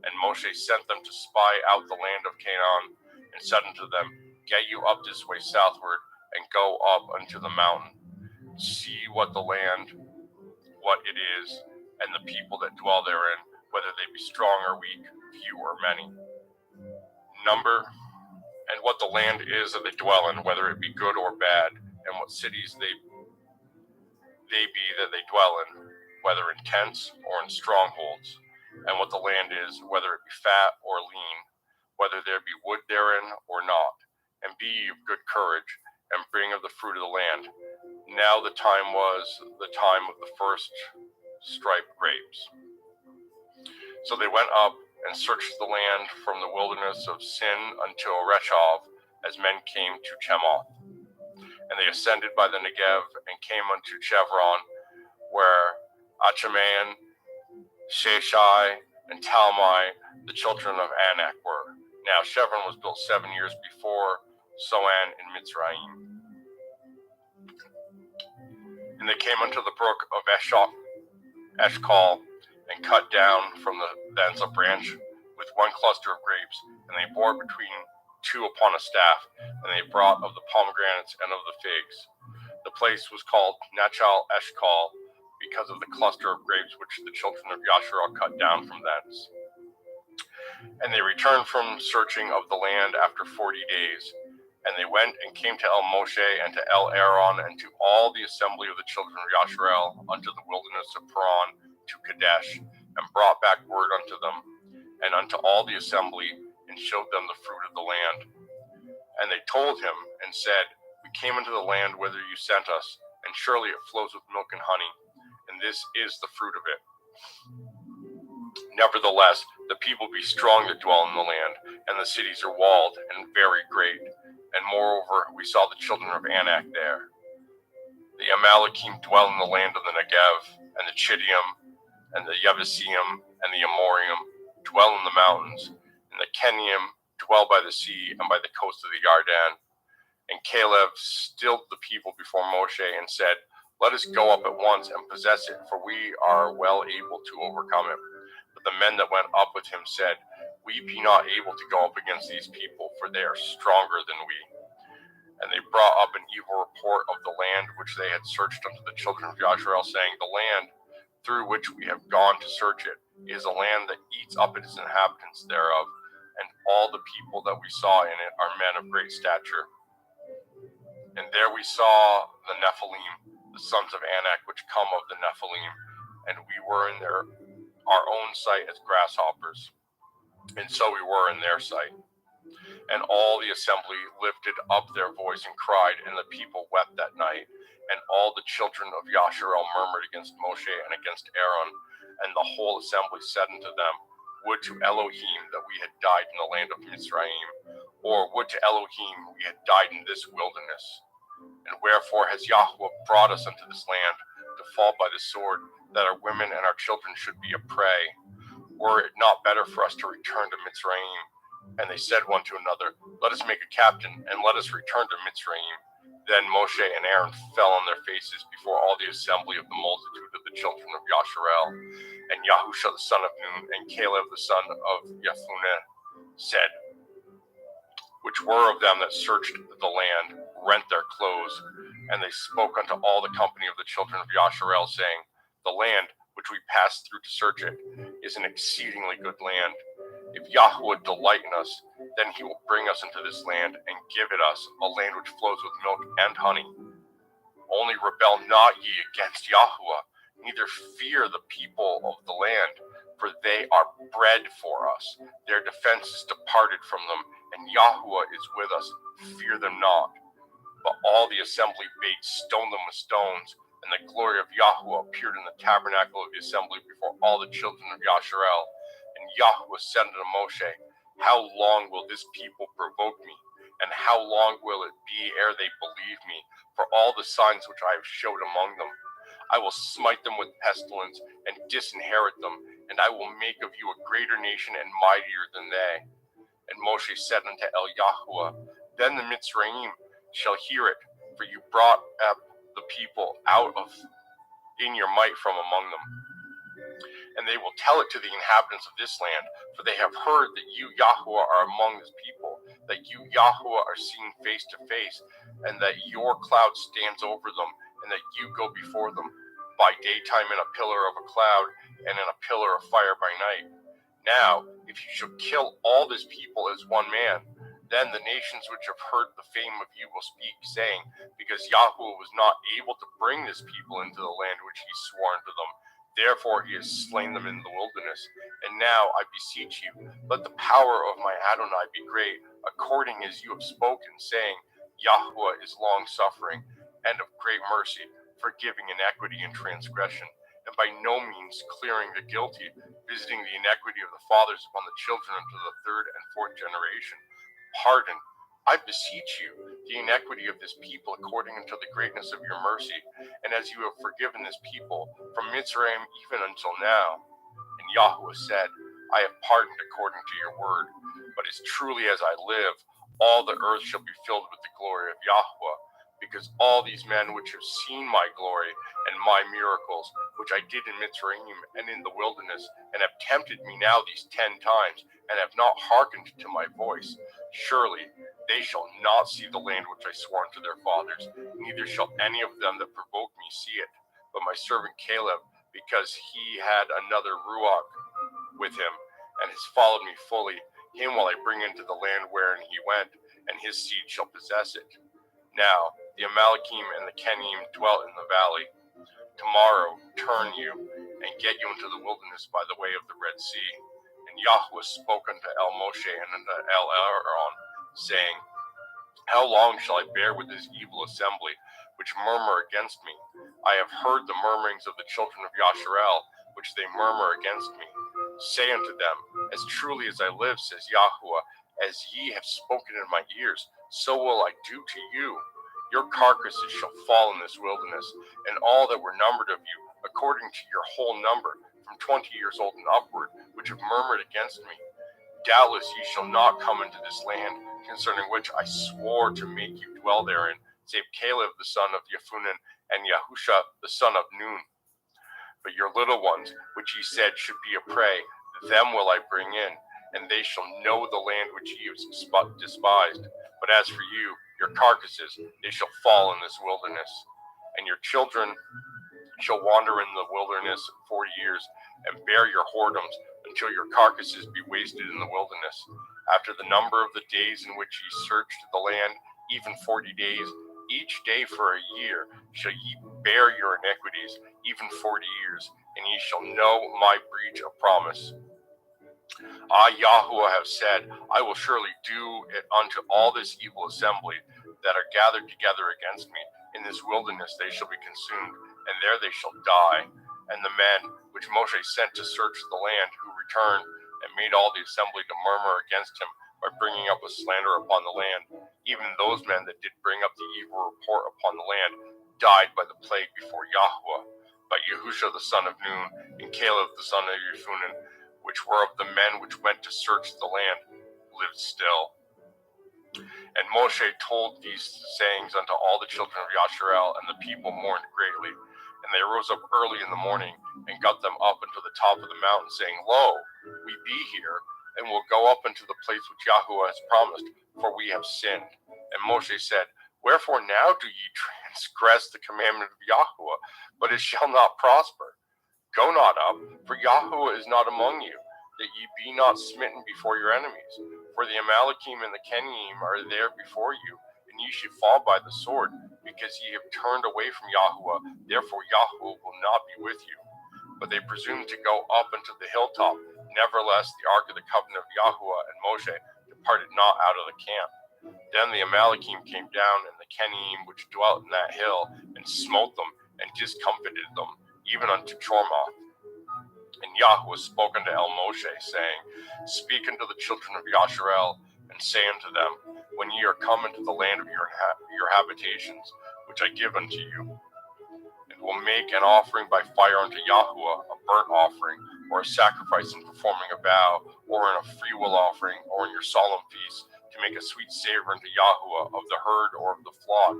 And Moshe sent them to spy out the land of Canaan, and said unto them, Get you up this way southward, and go up unto the mountain. See what the land, what it is, and the people that dwell therein, whether they be strong or weak, few or many. Number, and what the land is that they dwell in, whether it be good or bad, and what cities they be that they dwell in, whether in tents or in strongholds, and what the land is, whether it be fat or lean, whether there be wood therein or not. And be ye of good courage, and bring of the fruit of the land. Now the time was the time of the first striped grapes. So they went up and searched the land from the wilderness of Sin until Rechov, as men came to Chemoth. And they ascended by the Negev, and came unto Chevron, where Achaman, Sheshai, and Talmai, the children of Anak, were. Now Chevron was built 7 years before Soan in Mitzrayim. And they came unto the brook of Eshcol, and cut down from thence a branch with one cluster of grapes, and they bore between two upon a staff, and they brought of the pomegranates and of the figs. The place was called Nachal Eshcol, because of the cluster of grapes which the children of Yasharel cut down from thence. And they returned from searching of the land after 40 days. And they went and came to El Moshe and to El Aaron and to all the assembly of the children of Yasharel unto the wilderness of Paran to Kadesh, and brought back word unto them, and unto all the assembly, and showed them the fruit of the land. And they told him and said, We came into the land whither you sent us, and surely it flows with milk and honey, and this is the fruit of it. Nevertheless, the people be strong that dwell in the land, and the cities are walled and very great. And moreover, we saw the children of Anak there. The Amalekim dwell in the land of the Negev, and the Chittim, and the Yebusim, and the Amorim dwell in the mountains, and the Kenim dwell by the sea and by the coast of the Yarden. And Caleb stilled the people before Moshe and said, Let us go up at once and possess it, for we are well able to overcome it. But the men that went up with him said, We be not able to go up against these people, for they are stronger than we. And they brought up an evil report of the land which they had searched unto the children of Yasharel, saying, The land through which we have gone to search it is a land that eats up its inhabitants thereof, and all the people that we saw in it are men of great stature. And there we saw the Nephilim, the sons of Anak, which come of the Nephilim, and we were in our own sight as grasshoppers, and so we were in their sight. And all the assembly lifted up their voice and cried, and the people wept that night. And all the children of Yasharel murmured against Moshe and against Aaron, and the whole assembly said unto them, Would to Elohim that we had died in the land of Mitzrayim, or would to Elohim we had died in this wilderness. And wherefore has Yahweh brought us unto this land, to fall by the sword, that our women and our children should be a prey? Were it not better for us to return to Mitzrayim? And they said one to another, Let us make a captain, and let us return to Mitzrayim. Then Moshe and Aaron fell on their faces before all the assembly of the multitude of the children of Yasharel. And Yahusha the son of Nun, and Caleb the son of Jephunneh said, which were of them that searched the land, rent their clothes. And they spoke unto all the company of the children of Yasharel, saying, The land which we passed through to search it is an exceedingly good land. If Yahweh delight in us, then he will bring us into this land and give it us, a land which flows with milk and honey. Only rebel not ye against Yahweh, neither fear the people of the land, for they are bread for us. Their defense is departed from them, and Yahweh is with us. Fear them not. But all the assembly bade stone them with stones, And the glory of Yahweh appeared in the tabernacle of the assembly before all the children of Yasharel. And Yahweh said unto Moshe, how long will this people provoke me? And how long will it be ere they believe me, for all the signs which I have showed among them? I will smite them with pestilence, and disinherit them, and I will make of you a greater nation and mightier than they. And Moshe said unto Yahuwah, then the Mitzrayim shall hear it, for you brought up the people out of in your might from among them. And they will tell it to the inhabitants of this land, for they have heard that you, Yahuwah, are among this people, that you, Yahuwah, are seen face to face, and that your cloud stands over them, and that you go before them by daytime in a pillar of a cloud, and in a pillar of fire by night. Now, if you shall kill all this people as one man, then the nations which have heard the fame of you will speak, saying, because Yahuwah was not able to bring this people into the land which he swore unto them, therefore he has slain them in the wilderness. And now I beseech you, let the power of my Adonai be great, according as you have spoken, saying, Yahuwah is long-suffering, and of great mercy, forgiving iniquity and transgression, and by no means clearing the guilty, visiting the iniquity of the fathers upon the children unto the third and fourth generation. Pardon, I beseech you, the iniquity of this people according unto the greatness of your mercy, and as you have forgiven this people from Mitzrayim even until now. And Yahuwah said, I have pardoned according to your word, but as truly as I live, all the earth shall be filled with the glory of Yahuwah, because all these men which have seen my glory and my miracles, which I did in Mitzrayim and in the wilderness, and have tempted me now these 10 times, and have not hearkened to my voice, surely they shall not see the land which I swore unto their fathers, neither shall any of them that provoke me see it, but my servant Caleb, because he had another Ruach with him, and has followed me fully, him will I bring into the land wherein he went, and his seed shall possess it. Now the Amalekim and the Kenim dwelt in the valley. Tomorrow turn you, and get you into the wilderness by the way of the Red Sea. And Yahweh spoke unto Moshe and unto Aaron, saying, how long shall I bear with this evil assembly, which murmur against me? I have heard the murmurings of the children of Yasharel, which they murmur against me. Say unto them, as truly as I live, says Yahuwah, as ye have spoken in my ears, so will I do to you. Your carcasses shall fall in this wilderness, and all that were numbered of you, according to your whole number, from 20 years old and upward, which have murmured against me. Doubtless ye shall not come into this land, concerning which I swore to make you dwell therein, save Caleb the son of Jephunneh, and Yahusha the son of Nun. But your little ones, which ye said should be a prey, them will I bring in, and they shall know the land which ye have despised. But as for you, your carcasses, they shall fall in this wilderness. And your children shall wander in the wilderness 40 years, and bear your whoredoms, until your carcasses be wasted in the wilderness. After the number of the days in which ye searched the land, even 40 days, each day for a year, shall ye bear your iniquities, even 40 years, and ye shall know my breach of promise. I, Yahuwah, have said, I will surely do it unto all this evil assembly that are gathered together against me. In this wilderness they shall be consumed, and there they shall die. And the men which Moshe sent to search the land, who returned and made all the assembly to murmur against him by bringing up a slander upon the land, even those men that did bring up the evil report upon the land, died by the plague before Yahuwah. But Yahusha the son of Nun, and Caleb the son of Jephunneh, which were of the men which went to search the land, lived still. And Moshe told these sayings unto all the children of Yasharel, and the people mourned greatly. And they rose up early in the morning, and got them up unto the top of the mountain, saying, Lo, we be here, and will go up into the place which Yahuwah has promised, for we have sinned. And Moshe said, Wherefore now do ye transgress the commandment of Yahuwah, but it shall not prosper? Go not up, for Yahuwah is not among you, that ye be not smitten before your enemies. For the Amalekim and the Kenim are there before you, and ye should fall by the sword, because ye have turned away from Yahuwah. Therefore Yahuwah will not be with you. But they presumed to go up into the hilltop. Nevertheless, the ark of the covenant of Yahuwah and Moshe departed not out of the camp. Then the Amalekim came down, and the Kenim which dwelt in that hill, and smote them, and discomfited them, even unto Chormoth. And Yahweh spoke unto El Moshe, saying, Speak unto the children of Yasharel, and say unto them, When ye are come into the land of your habitations, which I give unto you, and will make an offering by fire unto Yahweh, a burnt offering, or a sacrifice in performing a vow, or in a freewill offering, or in your solemn feast, to make a sweet savor unto Yahweh of the herd or of the flock,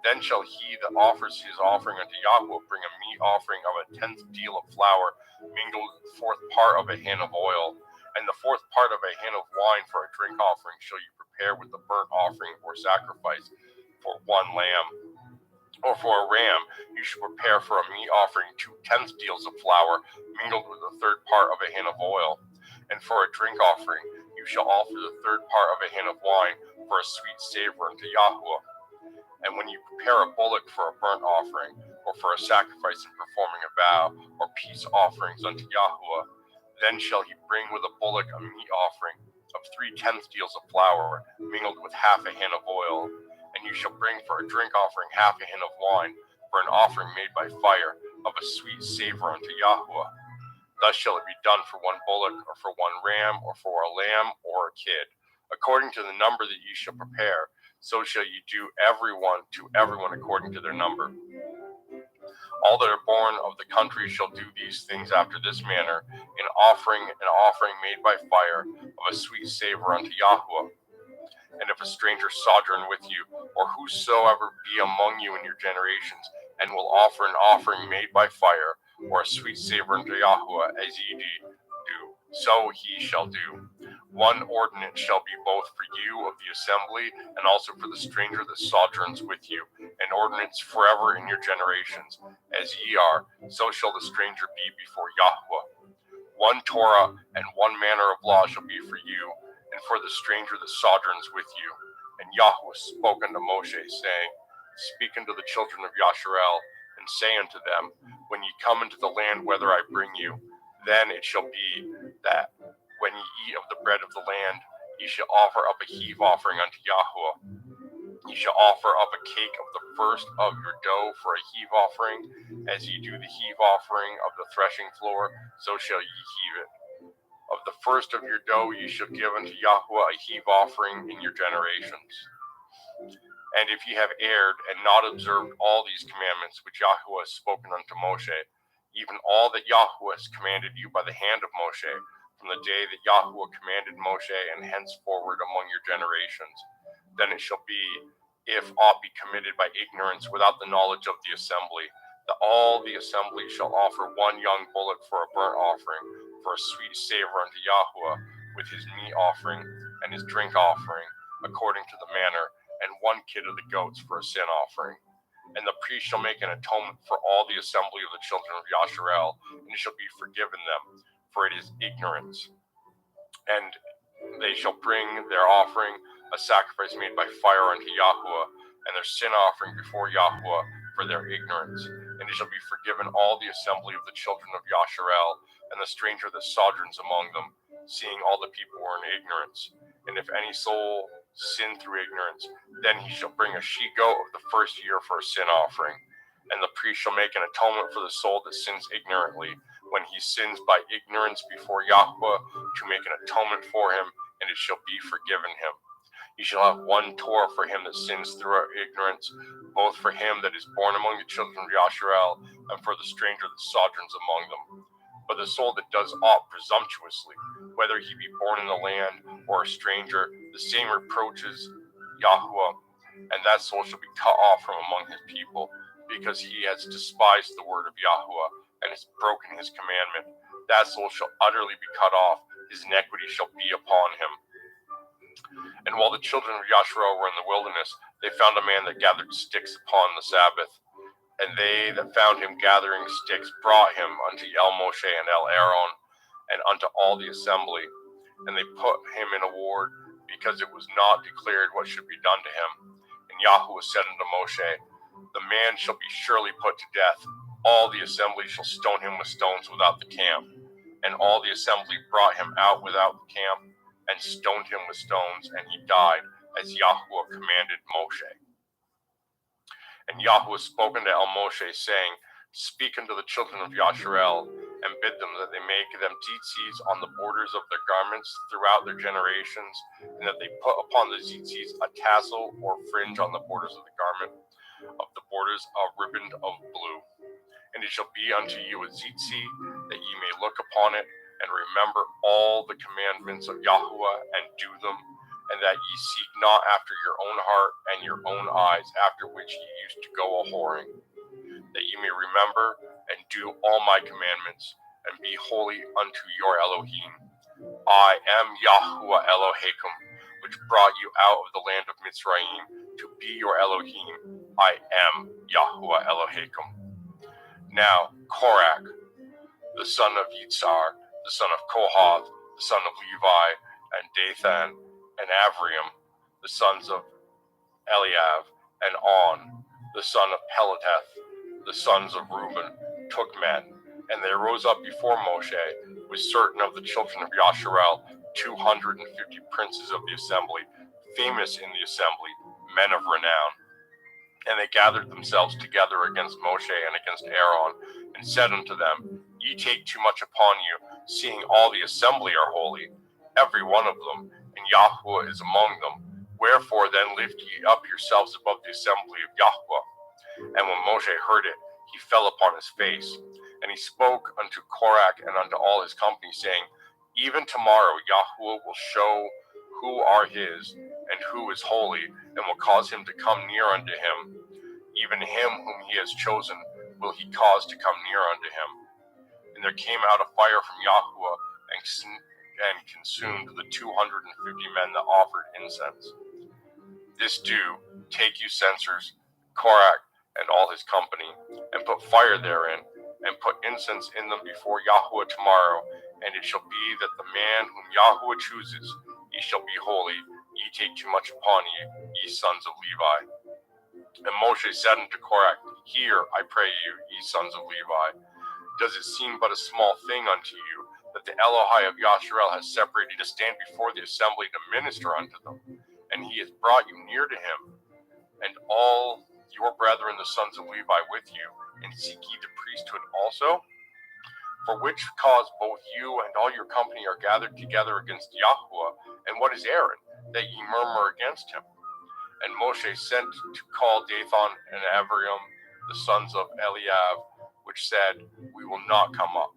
then shall he that offers his offering unto Yahweh bring a meat offering of a 10th deal of flour, mingled with the 4th part of a hin of oil, and the 4th part of a hin of wine for a drink offering shall you prepare with the burnt offering or sacrifice for one lamb. Or for a ram, you shall prepare for a meat offering 2/10 deals of flour, mingled with the 3rd part of a hin of oil. And for a drink offering, you shall offer the 3rd part of a hin of wine for a sweet savor unto Yahweh. And when you prepare a bullock for a burnt offering, or for a sacrifice in performing a vow, or peace offerings unto Yahweh, then shall he bring with a bullock a meat offering of 3/10 deals of flour, mingled with half a hin of oil. And you shall bring for a drink offering half a hin of wine, for an offering made by fire, of a sweet savor unto Yahweh. Thus shall it be done for one bullock, or for one ram, or for a lamb, or a kid, according to the number that ye shall prepare. So shall ye do everyone according to their number. All that are born of the country shall do these things after this manner, in offering an offering made by fire, of a sweet savor unto Yahweh. And if a stranger sojourn with you, or whosoever be among you in your generations, and will offer an offering made by fire, or a sweet savor unto Yahweh, as ye do, so he shall do. One ordinance shall be both for you of the assembly, and also for the stranger that sojourns with you, an ordinance forever in your generations. As ye are, so shall the stranger be before Yahweh. One Torah and one manner of law shall be for you, and for the stranger that sojourns with you. And Yahweh spoke unto Moshe, saying, Speak unto the children of Yasharel, and say unto them, When ye come into the land whither I bring you, then it shall be that when ye eat of the bread of the land, ye shall offer up a heave offering unto Yahweh. Ye shall offer up a cake of the first of your dough for a heave offering, as ye do the heave offering of the threshing floor, so shall ye heave it. Of the first of your dough ye shall give unto Yahweh a heave offering in your generations. And if ye have erred and not observed all these commandments which Yahweh has spoken unto Moshe, even all that Yahweh has commanded you by the hand of Moshe, from the day that Yahweh commanded Moshe and henceforward among your generations, then it shall be, if aught be committed by ignorance without the knowledge of the assembly, that all the assembly shall offer one young bullock for a burnt offering, for a sweet savor unto Yahweh, with his meat offering and his drink offering, according to the manner, and one kid of the goats for a sin offering. And the priest shall make an atonement for all the assembly of the children of Yasharel, and it shall be forgiven them, for it is ignorance. And they shall bring their offering, a sacrifice made by fire unto Yahweh, and their sin offering before Yahweh for their ignorance. And it shall be forgiven all the assembly of the children of Yasharel, and the stranger that sojourns among them, seeing all the people were in ignorance. And if any soul sin through ignorance, then he shall bring a she-goat of the first year for a sin offering. And the priest shall make an atonement for the soul that sins ignorantly, when he sins by ignorance before Yahweh, to make an atonement for him, and it shall be forgiven him. He shall have one Torah for him that sins through ignorance, both for him that is born among the children of Yasharel, and for the stranger that sojourns among them. But the soul that does aught presumptuously, whether he be born in the land or a stranger, the same reproaches Yahweh, and that soul shall be cut off from among his people, because he has despised the word of Yahweh, and has broken his commandment. That soul shall utterly be cut off, his iniquity shall be upon him. And while the children of Yasharel were in the wilderness, they found a man that gathered sticks upon the Sabbath. And they that found him gathering sticks brought him unto El Moshe and El Aaron, and unto all the assembly. And they put him in a ward, because it was not declared what should be done to him. And Yahweh said unto Moshe, The man shall be surely put to death. All the assembly shall stone him with stones without the camp. And all the assembly brought him out without the camp, and stoned him with stones, and he died, as Yahweh commanded Moshe. And Yahweh spoke unto El Moshe, saying, Speak unto the children of Yasharel, and bid them that they make them tzitzis on the borders of their garments throughout their generations, and that they put upon the tzitzis a tassel or fringe on the borders of the garment, of the borders a riband of blue. And it shall be unto you a tzitzi, that ye may look upon it, and remember all the commandments of Yahweh, and do them, and that ye seek not after your own heart and your own eyes, after which ye used to go a-whoring, that ye may remember and do all my commandments, and be holy unto your Elohim. I am Yahuwah Elohecum, which brought you out of the land of Mitzrayim, to be your Elohim. I am Yahuwah Elohecum. Now Korach, the son of Yitzhar, the son of Kohath, the son of Levi, and Dathan, and Avriam, the sons of Eliav, and On, the son of Peleteth, the sons of Reuben, took men, and they rose up before Moshe with certain of the children of Yasharel, 250 princes of the assembly, famous in the assembly, men of renown. And they gathered themselves together against Moshe and against Aaron, and said unto them, Ye take too much upon you, seeing all the assembly are holy, every one of them, and Yahweh is among them. Wherefore then lift ye up yourselves above the assembly of Yahweh. And when Moshe heard it, he fell upon his face. And he spoke unto Korach and unto all his company, saying, Even tomorrow Yahweh will show who are his, and who is holy, and will cause him to come near unto him. Even him whom he has chosen will he cause to come near unto him. And there came out a fire from Yahweh, and consumed the 250 men that offered incense. This do, take you censers, Korach and all his company, and put fire therein, and put incense in them before Yahweh tomorrow. And it shall be that the man whom Yahweh chooses, ye shall be holy. Ye take too much upon ye sons of Levi. And Moshe said unto Korach, Hear, I pray you, ye sons of Levi. Does it seem but a small thing unto you, that the Elohai of Yasharel has separated you to stand before the assembly to minister unto them? And he has brought you near to him, and all your brethren the sons of Levi with you, and seek ye the priesthood also? For which cause both you and all your company are gathered together against Yahweh, and what is Aaron, that ye murmur against him? And Moshe sent to call Dathan and Avriam, the sons of Eliav, which said, We will not come up.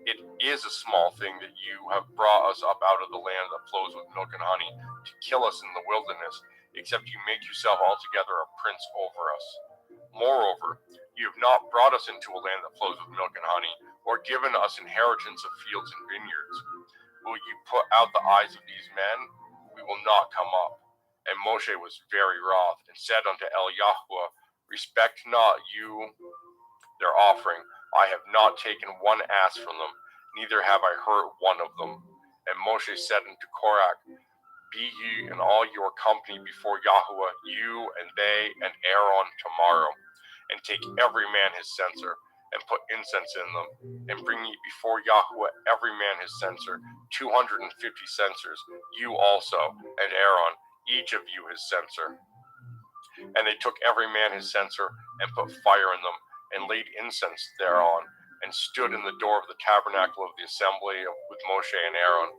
It is a small thing that you have brought us up out of the land that flows with milk and honey, to kill us in the wilderness, except you make yourself altogether a prince over us. Moreover, you have not brought us into a land that flows with milk and honey, or given us inheritance of fields and vineyards. Will you put out the eyes of these men? We will not come up. And Moshe was very wroth, and said unto Yahweh, Respect not you their offering. I have not taken one ass from them, neither have I hurt one of them. And Moshe said unto Korach, Be ye and all your company before Yahweh, you and they and Aaron tomorrow, and take every man his censer, and put incense in them, and bring ye before Yahweh every man his censer, 250 censers, you also, and Aaron, each of you his censer. And they took every man his censer, and put fire in them, and laid incense thereon, and stood in the door of the tabernacle of the assembly with Moshe and Aaron.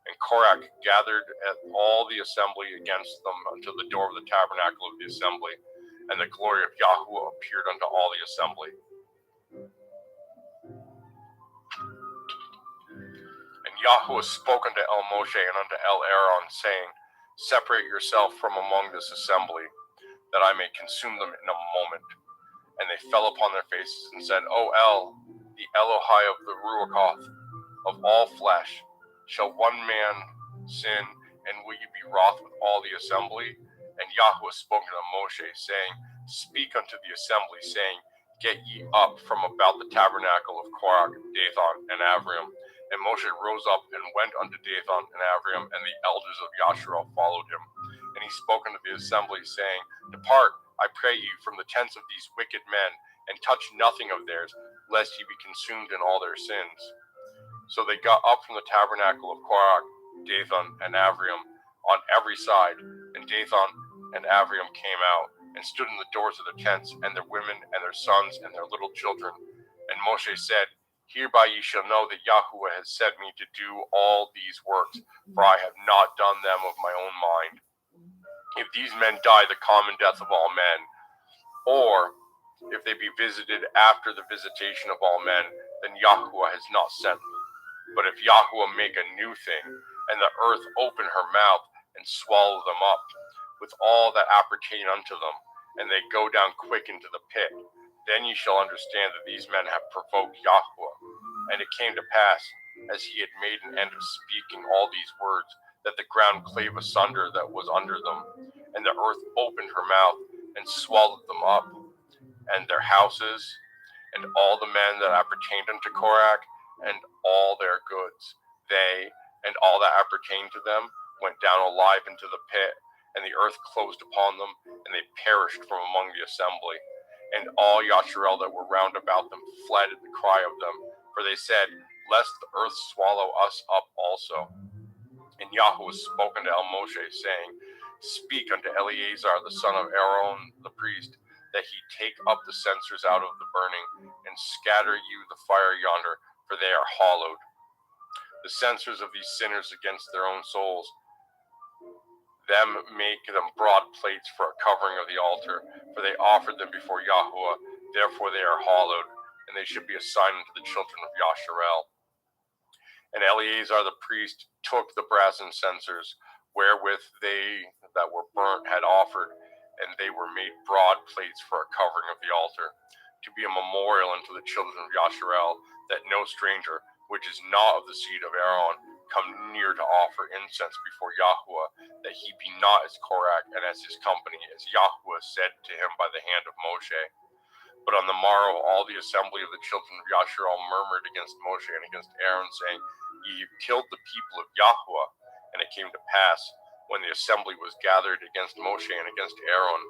And Korach gathered at all the assembly against them unto the door of the tabernacle of the assembly, and the glory of Yahweh appeared unto all the assembly. And Yahweh spoke unto El Moshe and unto El Aaron, saying, Separate yourself from among this assembly, that I may consume them in a moment. And they fell upon their faces and said, O El, the Elohai of the Ruachoth, of all flesh, shall one man sin, and will you be wroth with all the assembly? And Yahweh spoke unto Moshe, saying, Speak unto the assembly, saying, Get ye up from about the tabernacle of Korach, Dathan, and Avriam. And Moshe rose up and went unto Dathan and Avriam, and the elders of Yasharel followed him. And he spoke unto the assembly, saying, Depart, I pray you, from the tents of these wicked men, and touch nothing of theirs, lest ye be consumed in all their sins. So they got up from the tabernacle of Korach, Dathan, and Avriam on every side, and Dathan and Avriam came out, and stood in the doors of their tents, and their women, and their sons, and their little children. And Moshe said, Hereby ye shall know that Yahuwah has sent me to do all these works, for I have not done them of my own mind. If these men die the common death of all men, or if they be visited after the visitation of all men, then Yahuwah has not sent me. But if Yahuwah make a new thing, and the earth open her mouth, and swallow them up, with all that appertain unto them, and they go down quick into the pit, then ye shall understand that these men have provoked Yahuwah. And it came to pass, as he had made an end of speaking all these words, that the ground clave asunder that was under them, and the earth opened her mouth, and swallowed them up, and their houses, and all the men that appertained unto Korach, and all their goods. They, and all that appertained to them, went down alive into the pit, and the earth closed upon them, and they perished from among the assembly. And all Yasharel that were round about them fled at the cry of them, for they said, Lest the earth swallow us up also. And Yahuwah spoke unto Moshe, saying, Speak unto Eleazar the son of Aaron the priest, that he take up the censers out of the burning, and scatter you the fire yonder, for they are hollowed. The censers of these sinners against their own souls, them make them broad plates for a covering of the altar, for they offered them before Yahuwah, therefore they are hollowed, and they should be a sign unto the children of Yasharel. And Eleazar the priest took the brazen censers, wherewith they that were burnt had offered, and they were made broad plates for a covering of the altar, to be a memorial unto the children of Yasharel, that no stranger, which is not of the seed of Aaron, come near to offer incense before Yahuwah, that he be not as Korach and as his company, as Yahuwah said to him by the hand of Moshe. But on the morrow all the assembly of the children of Yasharel murmured against Moshe and against Aaron, saying, Ye have killed the people of Yahuwah. And it came to pass, when the assembly was gathered against Moshe and against Aaron,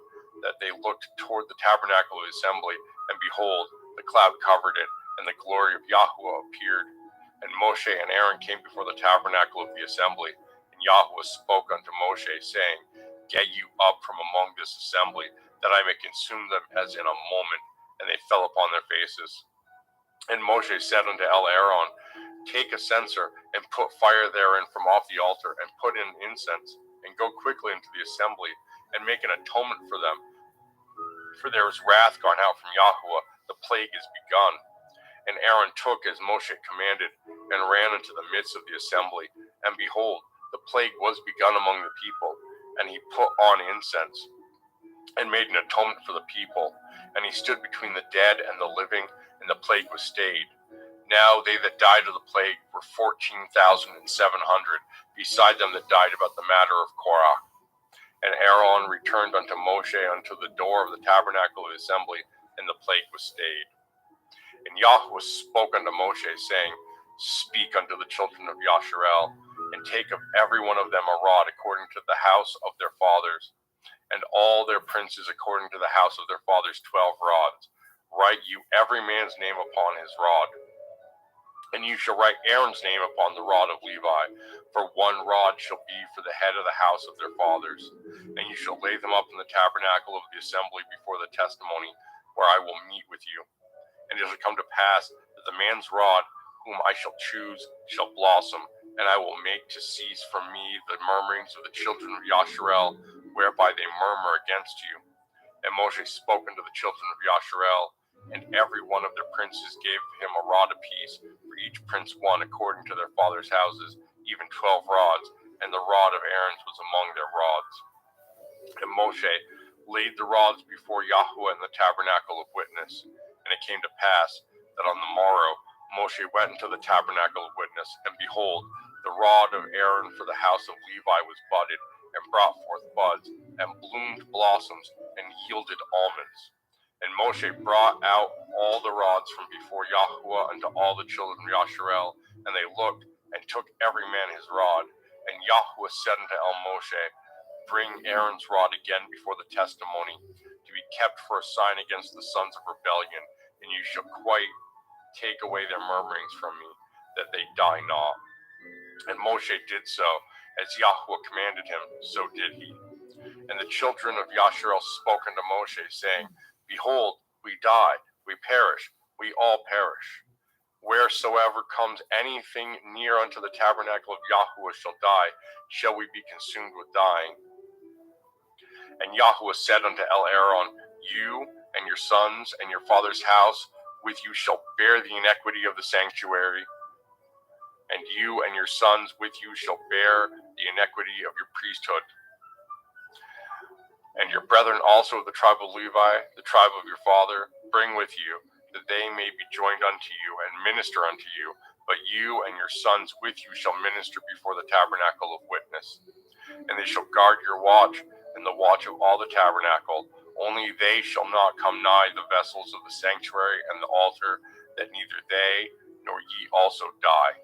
that they looked toward the tabernacle of the assembly, and behold, the cloud covered it, and the glory of Yahuwah appeared. And Moshe and Aaron came before the tabernacle of the assembly, and Yahuwah spoke unto Moshe, saying, Get you up from among this assembly, that I may consume them as in a moment. And they fell upon their faces. And Moshe said unto Aaron, Take a censer, and put fire therein from off the altar, and put in incense, and go quickly into the assembly, and make an atonement for them. For there is wrath gone out from Yahuwah, the plague is begun. And Aaron took as Moshe commanded, and ran into the midst of the assembly. And behold, the plague was begun among the people. And he put on incense, and made an atonement for the people. And he stood between the dead and the living, and the plague was stayed. Now they that died of the plague were 14,700, beside them that died about the matter of Korah. And Aaron returned unto Moshe unto the door of the tabernacle of the assembly, and the plague was stayed. And Yahuwah spoke unto Moshe, saying, Speak unto the children of Yasharel, and take of every one of them a rod according to the house of their fathers, and all their princes according to the house of their fathers 12 rods. Write you every man's name upon his rod. And you shall write Aaron's name upon the rod of Levi, for one rod shall be for the head of the house of their fathers. And you shall lay them up in the tabernacle of the assembly before the testimony, where I will meet with you. And it shall come to pass that the man's rod, whom I shall choose, shall blossom, and I will make to cease from me the murmurings of the children of Yasharel, whereby they murmur against you. And Moshe spoke unto the children of Yasharel, and every one of their princes gave him a rod apiece, for each prince one according to their fathers' houses, even 12 rods, and the rod of Aaron's was among their rods. And Moshe laid the rods before Yahuwah in the tabernacle of witness. And it came to pass that on the morrow Moshe went into the tabernacle of witness, and behold, the rod of Aaron for the house of Levi was budded, and brought forth buds, and bloomed blossoms, and yielded almonds. And Moshe brought out all the rods from before Yahuwah unto all the children of Yasharel, and they looked, and took every man his rod. And Yahuwah said unto Moshe, Bring Aaron's rod again before the testimony, to be kept for a sign against the sons of rebellion, and you shall quite take away their murmurings from me, that they die not. And Moshe did so, as Yahuwah commanded him, so did he. And the children of Yasharel spoke unto Moshe, saying, Behold, we die, we perish, we all perish. Wheresoever comes anything near unto the tabernacle of Yahuwah shall die, shall we be consumed with dying. And Yahuwah said unto Aaron, You and your sons and your father's house with you shall bear the iniquity of the sanctuary, and you and your sons with you shall bear the iniquity of your priesthood. And your brethren also of the tribe of Levi, the tribe of your father, bring with you, that they may be joined unto you and minister unto you. But you and your sons with you shall minister before the tabernacle of witness. And they shall guard your watch, and the watch of all the tabernacle. Only they shall not come nigh the vessels of the sanctuary and the altar, that neither they nor ye also die.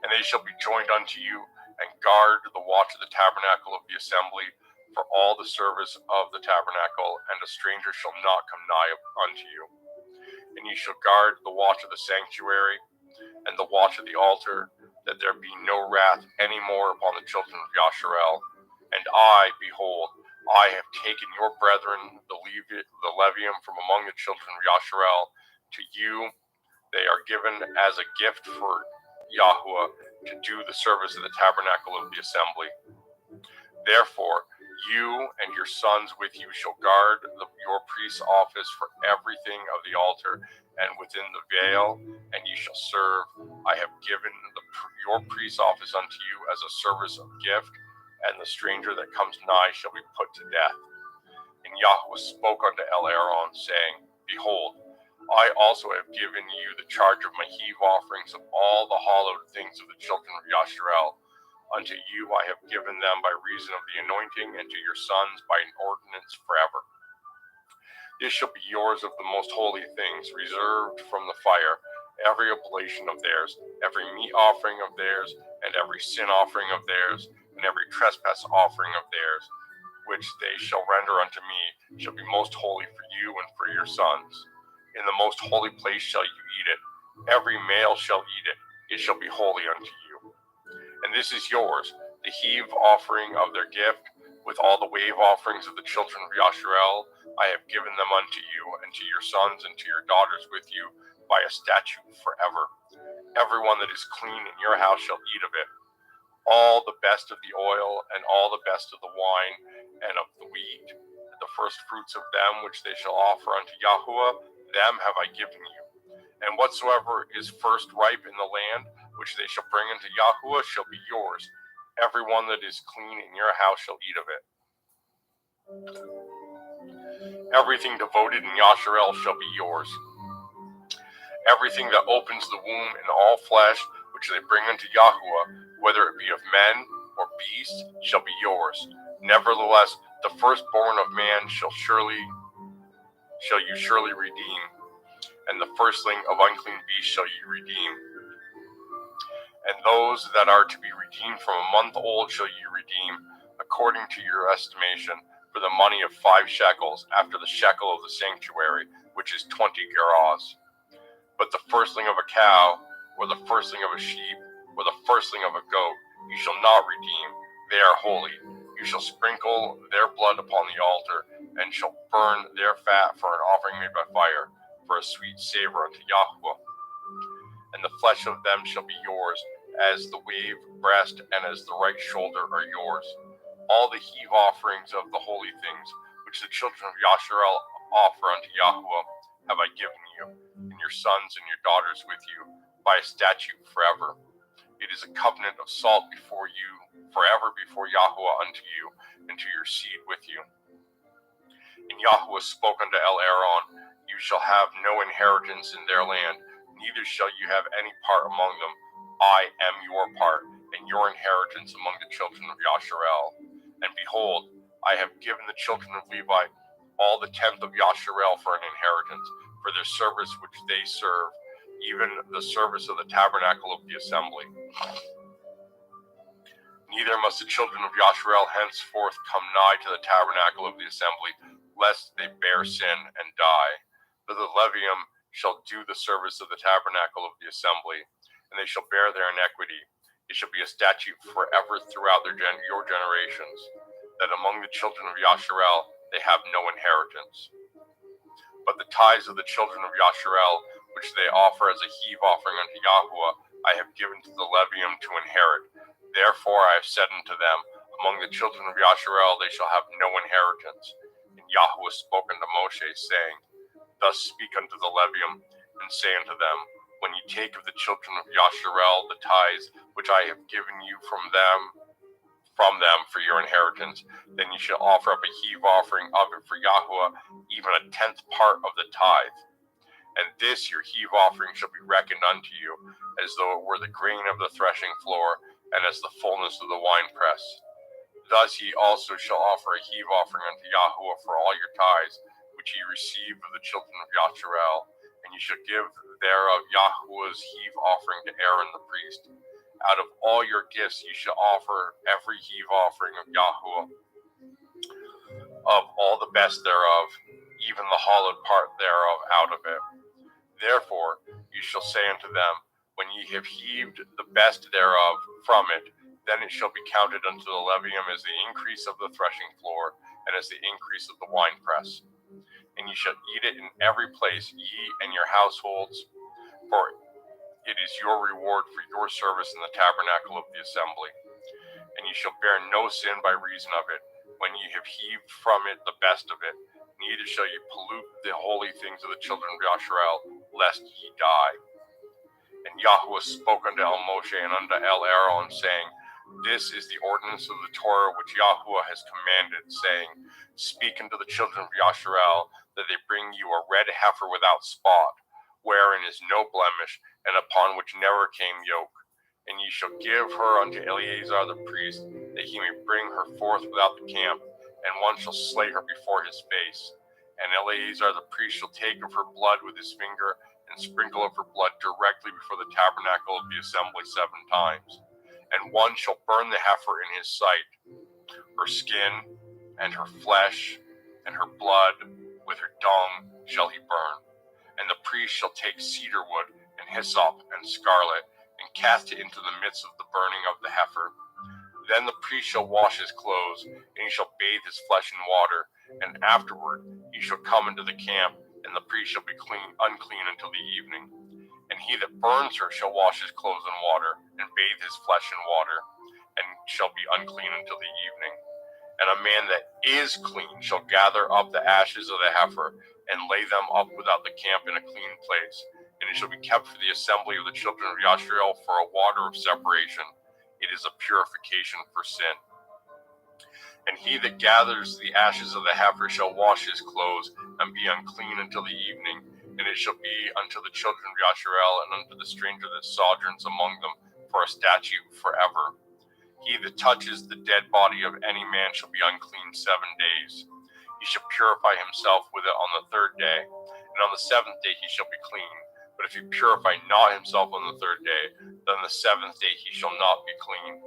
And they shall be joined unto you, and guard the watch of the tabernacle of the assembly, for all the service of the tabernacle, and a stranger shall not come nigh unto you. And ye shall guard the watch of the sanctuary, and the watch of the altar, that there be no wrath any more upon the children of Yasharel. And I, behold, I have taken your brethren, the Levium, from among the children of Yasharel. To you they are given as a gift for Yahuwah to do the service of the tabernacle of the assembly. Therefore, you and your sons with you shall guard your priest's office for everything of the altar and within the veil, and ye shall serve. I have given your priest's office unto you as a service of gift, and the stranger that comes nigh shall be put to death. And Yahuwah spoke unto Aaron, saying, Behold, I also have given you the charge of my heave offerings of all the hallowed things of the children of Yasharel. Unto you I have given them by reason of the anointing, and to your sons by an ordinance forever. This shall be yours of the most holy things, reserved from the fire, every oblation of theirs, every meat offering of theirs, and every sin offering of theirs, and every trespass offering of theirs, which they shall render unto me, shall be most holy for you and for your sons. In the most holy place shall you eat it. Every male shall eat it. It shall be holy unto you. And this is yours, the heave offering of their gift, with all the wave offerings of the children of Yasharel. I have given them unto you, and to your sons and to your daughters with you, by a statute forever. Everyone that is clean in your house shall eat of it. All the best of the oil, and all the best of the wine, and of the wheat, the first fruits of them which they shall offer unto Yahuwah, them have I given you. And whatsoever is first ripe in the land, which they shall bring unto Yahuwah, shall be yours. Every one that is clean in your house shall eat of it. Everything devoted in Yasharel shall be yours. Everything that opens the womb in all flesh, which they bring unto Yahuwah, whether it be of men or beasts, shall be yours. Nevertheless, the firstborn of man shall you surely redeem, and the firstling of unclean beasts shall you redeem. And those that are to be redeemed from a month old shall you redeem, according to your estimation, for the money of 5 shekels, after the shekel of the sanctuary, which is 20 gerahs. But the firstling of a cow, or the firstling of a sheep, or the firstling of a goat, you shall not redeem. They are holy. You shall sprinkle their blood upon the altar, and shall burn their fat for an offering made by fire, for a sweet savor unto Yahuwah. And the flesh of them shall be yours, as the wave breast and as the right shoulder are yours. All the heave offerings of the holy things, which the children of Yasharel offer unto Yahuwah, have I given you, and your sons and your daughters with you, by a statute forever. It is a covenant of salt before you, forever before Yahuwah unto you, and to your seed with you. And Yahuwah spoke unto Aaron, You shall have no inheritance in their land, neither shall you have any part among them. I am your part, and your inheritance among the children of Yasharel. And behold, I have given the children of Levi all the 10th of Yasharel for an inheritance, for their service which they serve, even the service of the tabernacle of the assembly. Neither must the children of Yasharel henceforth come nigh to the tabernacle of the assembly, lest they bear sin and die. But the Levium shall do the service of the tabernacle of the assembly, and they shall bear their iniquity. It shall be a statute forever throughout your generations, that among the children of Yasharel they have no inheritance. But the tithes of the children of Yasharel, which they offer as a heave offering unto Yahuwah, I have given to the Levium to inherit. Therefore I have said unto them, among the children of Yasharel they shall have no inheritance. And Yahuwah spoke unto Moshe, saying, Thus speak unto the Levium, and say unto them, when you take of the children of Yasharel the tithes which I have given you from them for your inheritance, then you shall offer up a heave offering of it for Yahuwah, even a 10th part of the tithe. And this your heave offering shall be reckoned unto you, as though it were the grain of the threshing floor, and as the fullness of the winepress. Thus ye also shall offer a heave offering unto Yahuwah for all your tithes, which ye receive of the children of Yasharel, and ye shall give thereof Yahuwah's heave offering to Aaron the priest. Out of all your gifts ye shall offer every heave offering of Yahuwah, of all the best thereof, even the hollowed part thereof out of it. Therefore ye shall say unto them, when ye have heaved the best thereof from it, then it shall be counted unto the Levium as the increase of the threshing floor, and as the increase of the winepress. And ye shall eat it in every place, ye and your households, for it is your reward for your service in the tabernacle of the assembly. And ye shall bear no sin by reason of it, when ye have heaved from it the best of it, neither shall ye pollute the holy things of the children of Yasharel, lest ye die. And Yahuwah spoke unto El Moshe and unto El Aaron, saying, This is the ordinance of the Torah which Yahuwah has commanded, saying, Speak unto the children of Yasharel, that they bring you a red heifer without spot, wherein is no blemish, and upon which never came yoke. And ye shall give her unto Eleazar the priest, that he may bring her forth without the camp, and one shall slay her before his face. And Eleazar the priest shall take of her blood with his finger, and sprinkle of her blood directly before the tabernacle of the assembly 7 times. And one shall burn the heifer in his sight, her skin, and her flesh, and her blood, with her dung shall he burn. And the priest shall take cedar wood, and hyssop, and scarlet, and cast it into the midst of the burning of the heifer. Then the priest shall wash his clothes, and he shall bathe his flesh in water, and afterward he shall come into the camp, and the priest shall be unclean until the evening. And he that burns her shall wash his clothes in water, and bathe his flesh in water, and shall be unclean until the evening. And a man that is clean shall gather up the ashes of the heifer, and lay them up without the camp in a clean place. And it shall be kept for the assembly of the children of Yasharel for a water of separation. It is a purification for sin. And he that gathers the ashes of the heifer shall wash his clothes, and be unclean until the evening. And it shall be unto the children of Yasharel, and unto the stranger that sojourns among them, for a statute forever. He that touches the dead body of any man shall be unclean 7 days. He shall purify himself with it on the 3rd day, and on the 7th day he shall be clean. But if he purify not himself on the 3rd day, then the 7th day he shall not be clean.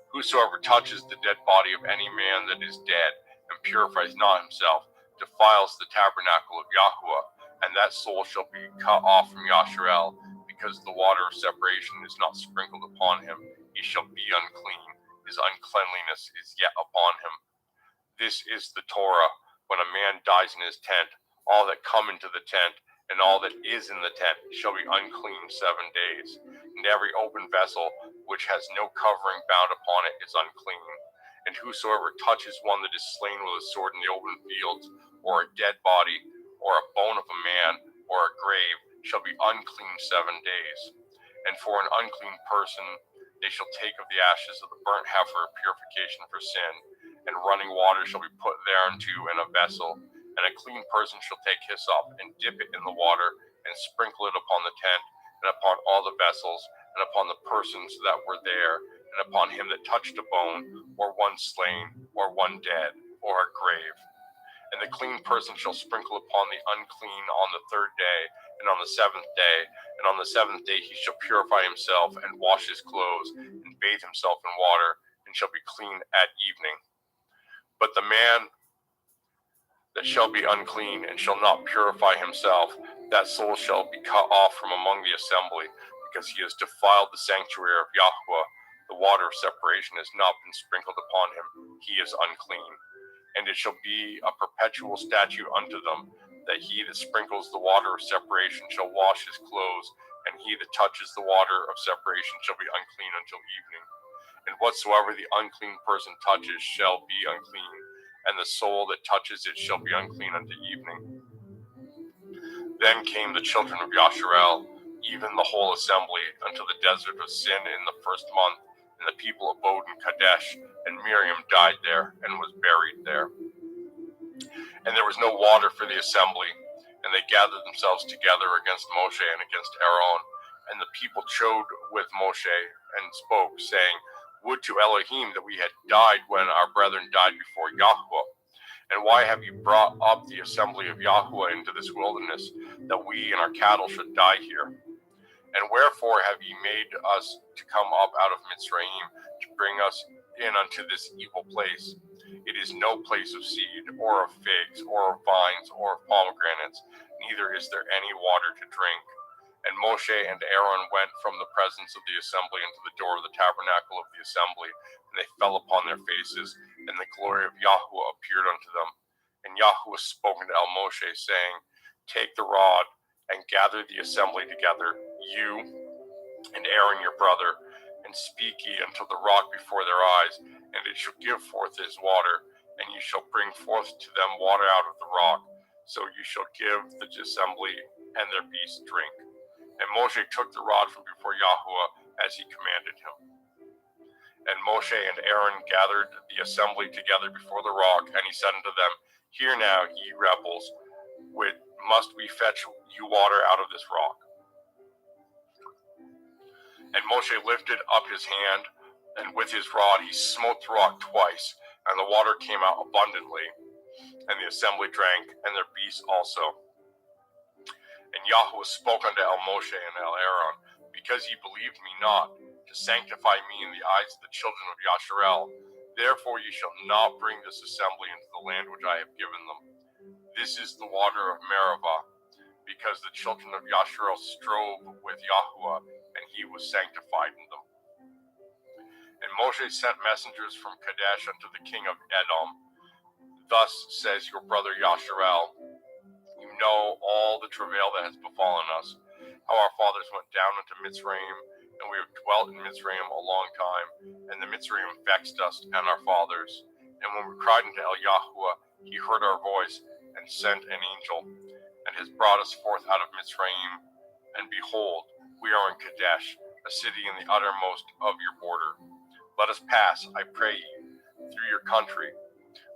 Whosoever touches the dead body of any man that is dead, and purifies not himself, defiles the tabernacle of Yahuwah, and that soul shall be cut off from Yasharel, because the water of separation is not sprinkled upon him. He shall be unclean, his uncleanliness is yet upon him. This is the Torah. When a man dies in his tent, all that come into the tent, and all that is in the tent shall be unclean 7 days. And every open vessel which has no covering bound upon it is unclean. And whosoever touches one that is slain with a sword in the open fields, or a dead body, or a bone of a man, or a grave, shall be unclean 7 days. And for an unclean person they shall take of the ashes of the burnt heifer purification for sin, and running water shall be put thereunto in a vessel. And a clean person shall take hyssop, and dip it in the water, and sprinkle it upon the tent, and upon all the vessels, and upon the persons that were there, and upon him that touched a bone, or one slain, or one dead, or a grave. And the clean person shall sprinkle upon the unclean on the 3rd day, and on the 7th day, and on the 7th day he shall purify himself, and wash his clothes, and bathe himself in water, and shall be clean at evening. But the man that shall be unclean, and shall not purify himself, that soul shall be cut off from among the assembly, because he has defiled the sanctuary of Yahuwah, the water of separation has not been sprinkled upon him, he is unclean. And it shall be a perpetual statute unto them, that he that sprinkles the water of separation shall wash his clothes, and he that touches the water of separation shall be unclean until evening. And whatsoever the unclean person touches shall be unclean, and the soul that touches it shall be unclean unto evening. Then came the children of Yasharel, even the whole assembly, unto the desert of Sin in the first month, and the people abode in Kadesh, and Miriam died there, and was buried there. And there was no water for the assembly, and they gathered themselves together against Moshe and against Aaron. And the people chode with Moshe, and spoke, saying, Would to Elohim that we had died when our brethren died before Yahweh. And why have you brought up the assembly of Yahweh into this wilderness, that we and our cattle should die here? And wherefore have ye made us to come up out of Mitzrayim, to bring us in unto this evil place? It is no place of seed, or of figs, or of vines, or of pomegranates, neither is there any water to drink. And Moshe and Aaron went from the presence of the assembly into the door of the tabernacle of the assembly, and they fell upon their faces, and the glory of Yahweh appeared unto them. And Yahweh spoke unto Moshe, saying, Take the rod, and gather the assembly together, you and Aaron your brother, and speak ye unto the rock before their eyes, and it shall give forth his water, and ye shall bring forth to them water out of the rock. So you shall give the assembly and their beasts drink. And Moshe took the rod from before Yahweh as he commanded him. And Moshe and Aaron gathered the assembly together before the rock, and he said unto them, Hear now, ye rebels, must we fetch you water out of this rock? And Moshe lifted up his hand, and with his rod he smote the rock twice, and the water came out abundantly, and the assembly drank, and their beasts also. And Yahweh spoke unto Moshe and Aaron, Because ye believed me not, to sanctify me in the eyes of the children of Yasharel, therefore ye shall not bring this assembly into the land which I have given them. This is the water of Meribah, because the children of Yasharel strove with Yahweh, and he was sanctified in them. And Moshe sent messengers from Kadesh unto the king of Edom. Thus says your brother Yasharel, You know all the travail that has befallen us, how our fathers went down into Mitzrayim, and we have dwelt in Mitzrayim a long time, and the Mitzrayim vexed us and our fathers. And when we cried unto Yahweh, he heard our voice, and sent an angel, and has brought us forth out of Mitzrayim. And behold, we are in Kadesh, a city in the uttermost of your border. Let us pass, I pray you, through your country.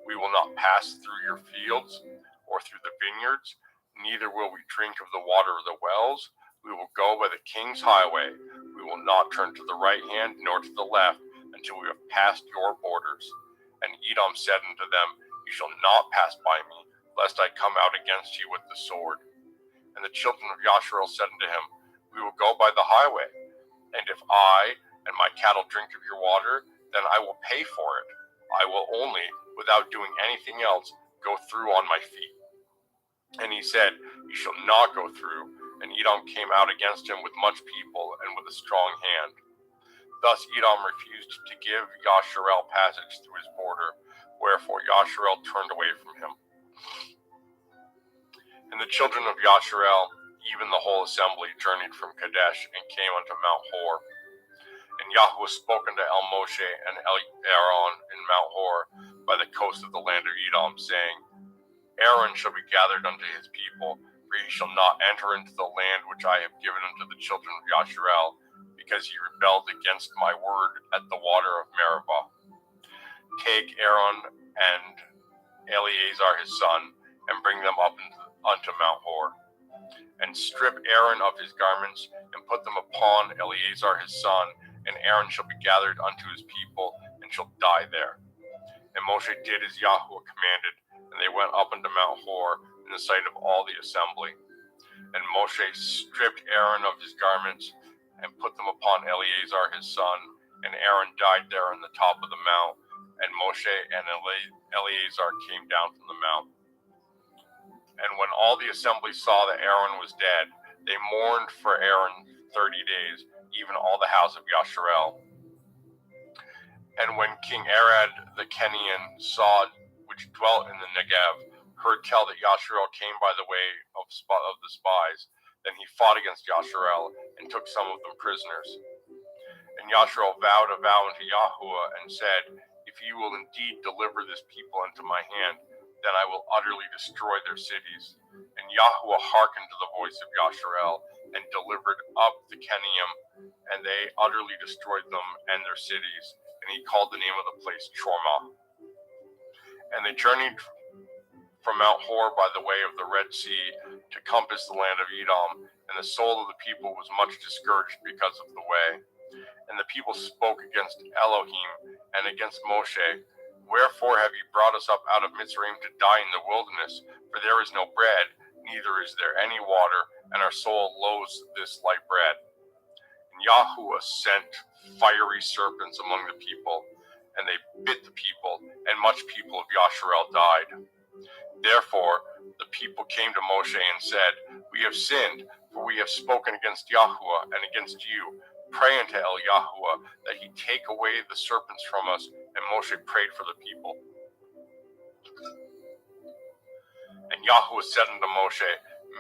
We will not pass through your fields, or through the vineyards, neither will we drink of the water of the wells. We will go by the king's highway. We will not turn to the right hand, nor to the left, until we have passed your borders. And Edom said unto them, You shall not pass by me, lest I come out against you with the sword. And the children of Yasharel said unto him, We will go by the highway, and if I and my cattle drink of your water, then I will pay for it. I will only, without doing anything else, go through on my feet. And he said, You shall not go through. And Edom came out against him with much people and with a strong hand. Thus Edom refused to give Yasharel passage through his border, wherefore Yasharel turned away from him. And the children of Yasharel, even the whole assembly, journeyed from Kadesh and came unto Mount Hor. And Yahweh spoke unto Moshe and Aaron in Mount Hor by the coast of the land of Edom, saying, Aaron shall be gathered unto his people, for he shall not enter into the land which I have given unto the children of Yasharel, because he rebelled against my word at the water of Meribah. Take Aaron and Eleazar his son, and bring them up unto Mount Hor. And strip Aaron of his garments, and put them upon Eleazar his son, and Aaron shall be gathered unto his people, and shall die there. And Moshe did as Yahweh commanded, and they went up unto Mount Hor in the sight of all the assembly. And Moshe stripped Aaron of his garments, and put them upon Eleazar his son, and Aaron died there on the top of the mount, and Moshe and Eleazar came down from the mount. And when all the assembly saw that Aaron was dead, they mourned for Aaron 30 days, even all the house of Yasharel. And when King Arad the Kenyan saw which dwelt in the Negev, heard tell that Yasharel came by the way of the spies, then he fought against Yasharel and took some of them prisoners. And Yasharel vowed a vow unto Yahuwah and said, If ye will indeed deliver this people into my hand, then I will utterly destroy their cities. And Yahuwah hearkened to the voice of Yasharel and delivered up the Kenaim, and they utterly destroyed them and their cities. And he called the name of the place Chormah. And they journeyed from Mount Hor by the way of the Red Sea to compass the land of Edom, and the soul of the people was much discouraged because of the way. And the people spoke against Elohim and against Moshe, Wherefore have ye brought us up out of Mitzrayim to die in the wilderness? For there is no bread, neither is there any water, and our soul loathes this light bread. And Yahuwah sent fiery serpents among the people, and they bit the people, and much people of Yasharel died. Therefore the people came to Moshe and said, We have sinned, for we have spoken against Yahuwah and against you. Pray unto El Yahuwah that he take away the serpents from us. And Moshe prayed for the people. And Yahuwah said unto Moshe,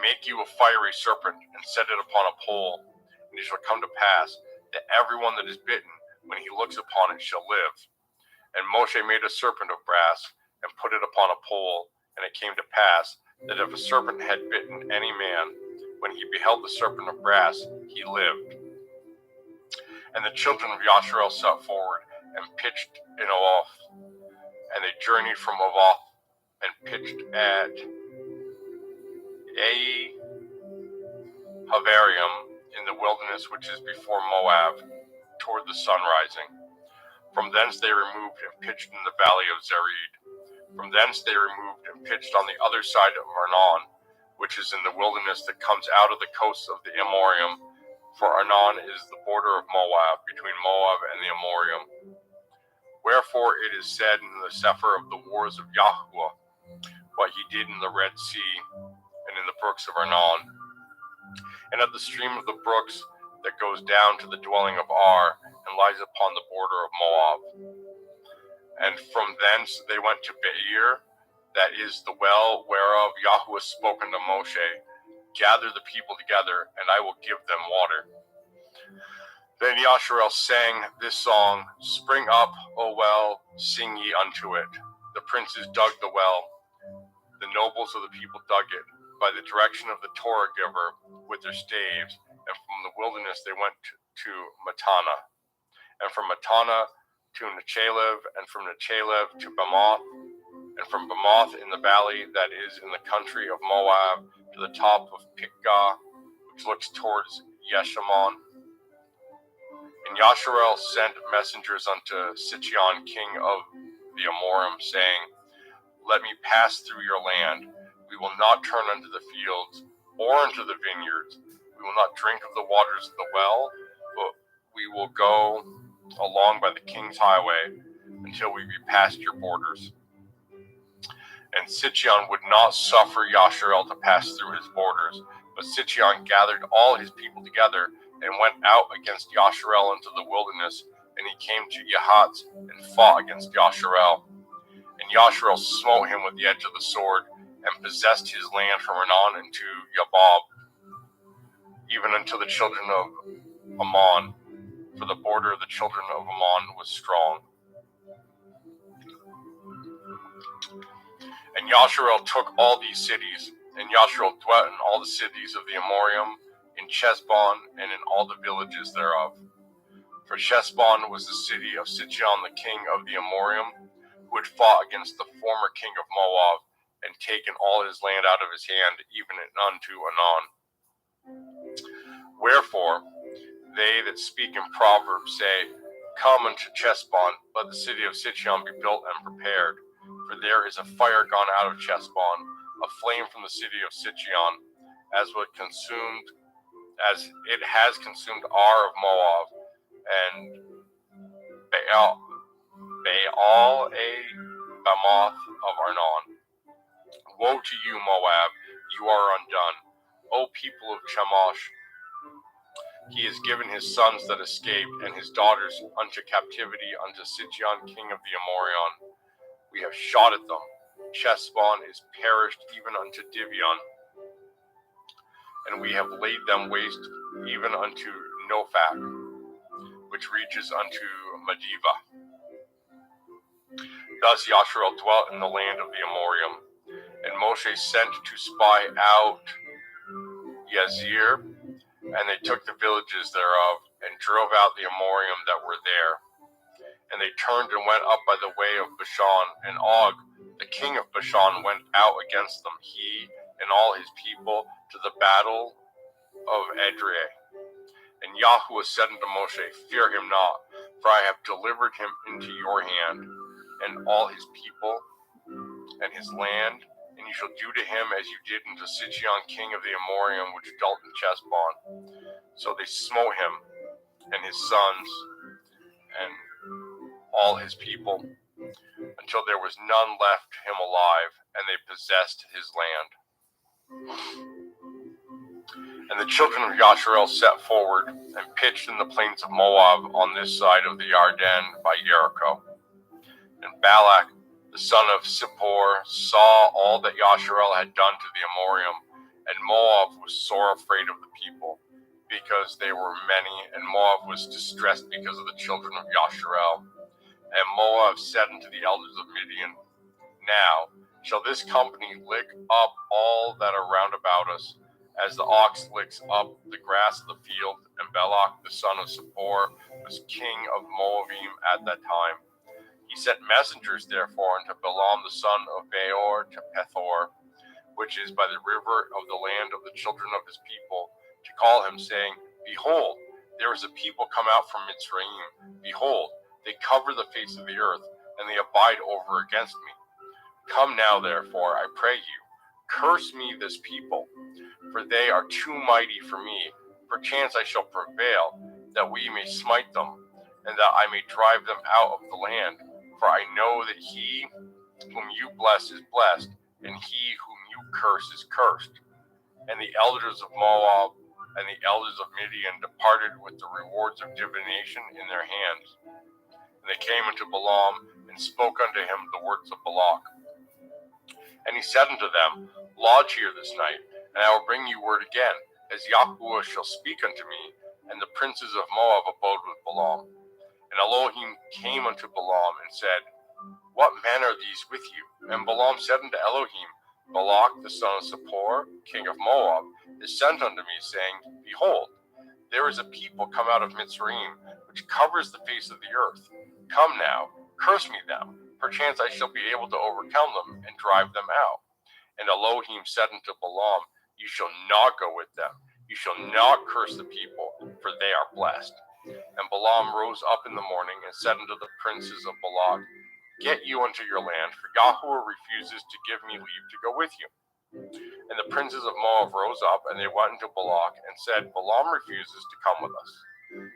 Make you a fiery serpent, and set it upon a pole. And it shall come to pass that everyone that is bitten, when he looks upon it, shall live. And Moshe made a serpent of brass, and put it upon a pole. And it came to pass that if a serpent had bitten any man, when he beheld the serpent of brass, he lived. And the children of Yasharel set forward, and pitched in Ophel. And they journeyed from Ophel, and pitched at Havarium in the wilderness which is before Moab, toward the sun rising. From thence they removed and pitched in the valley of Zered. From thence they removed and pitched on the other side of Arnon, which is in the wilderness that comes out of the coasts of the Amorim. For Arnon is the border of Moab, between Moab and the Amorim. Wherefore it is said in the Sefer of the wars of Yahuwah, what he did in the Red Sea, and in the brooks of Arnon, and at the stream of the brooks that goes down to the dwelling of Ar, and lies upon the border of Moab. And from thence they went to Beir, that is the well whereof Yahuwah spoke unto Moshe, Gather the people together, and I will give them water. Then Yasharel sang this song, Spring up, O well, sing ye unto it. The princes dug the well, the nobles of the people dug it, by the direction of the Torah giver with their staves, and from the wilderness they went to Matana, and from Matana to Nechalev, and from Nechalev to Bamoth, and from Bamoth in the valley that is in the country of Moab to the top of Pikgah, which looks towards Yeshimon. And Yasharel sent messengers unto Sichon, king of the Amorim, saying, Let me pass through your land. We will not turn unto the fields or unto the vineyards. We will not drink of the waters of the well, but we will go along by the king's highway until we be past your borders. And Sichon would not suffer Yasharel to pass through his borders, but Sichon gathered all his people together and went out against Yasharel into the wilderness, and he came to Yahatz and fought against Yasharel. And Yasharel smote him with the edge of the sword, and possessed his land from Arnon into Yabab, even unto the children of Ammon, for the border of the children of Ammon was strong. And Yasharel took all these cities, and Yasharel dwelt in all the cities of the Amorim, in Chesbon, and in all the villages thereof. For Chesbon was the city of Sichon the king of the Amorim, who had fought against the former king of Moab, and taken all his land out of his hand, even unto Anon. Wherefore they that speak in Proverbs say, Come unto Chesbon, let the city of Sichon be built and prepared. For there is a fire gone out of Chesbon, a flame from the city of Sichon, as it has consumed Ar of Moab, and Bamoth of Arnon. Woe to you, Moab, you are undone. O people of Chemosh, He has given his sons that escaped and his daughters unto captivity unto Sihon king of the Amorion. We have shot at them. Chesbon is perished even unto Divion, and we have laid them waste even unto Nophak, which reaches unto Medeba. Thus Yasharel dwelt in the land of the Amorium, and Moshe sent to spy out Yazir, and they took the villages thereof, and drove out the Amorium that were there. And they turned and went up by the way of Bashan, and Og, the king of Bashan, went out against them, he and all his people, to the battle of Edrei. And Yahuwah said unto Moshe, Fear him not, for I have delivered him into your hand, and all his people, and his land, and you shall do to him as you did unto Sihon king of the Amorium, which dwelt in Chesbon. So they smote him, and his sons, and all his people, until there was none left him alive, and they possessed his land. And the children of Yasharel set forward, and pitched in the plains of Moab on this side of the Yarden by Jericho. And Balak, the son of Zippor, saw all that Yasharel had done to the Amorium, and Moab was sore afraid of the people, because they were many, and Moab was distressed because of the children of Yasharel. And Moab said unto the elders of Midian, Now shall this company lick up all that are round about us, as the ox licks up the grass of the field. And Balak the son of Zippor was king of Moabim at that time. He sent messengers therefore unto Balaam the son of Beor to Pethor, which is by the river of the land of the children of his people, to call him, saying, Behold, there is a people come out from Mitzrayim. Behold, they cover the face of the earth, and they abide over against me. Come now, therefore, I pray you, curse me this people, for they are too mighty for me. Perchance I shall prevail, that we may smite them, and that I may drive them out of the land. For I know that he whom you bless is blessed, and he whom you curse is cursed. And the elders of Moab and the elders of Midian departed with the rewards of divination in their hands. And they came unto Balaam, and spoke unto him the words of Balak. And he said unto them, Lodge here this night, and I will bring you word again, as Yahuwah shall speak unto me. And the princes of Moab abode with Balaam. And Elohim came unto Balaam, and said, What men are these with you? And Balaam said unto Elohim, Balak the son of Zippor, king of Moab, is sent unto me, saying, Behold, there is a people come out of Mitzrayim, which covers the face of the earth. Come now, curse me them. Perchance I shall be able to overcome them, and drive them out. And Elohim said unto Balaam, You shall not go with them. You shall not curse the people, for they are blessed. And Balaam rose up in the morning, and said unto the princes of Balak, Get you unto your land, for Yahuwah refuses to give me leave to go with you. And the princes of Moab rose up, and they went unto Balak, and said, Balaam refuses to come with us.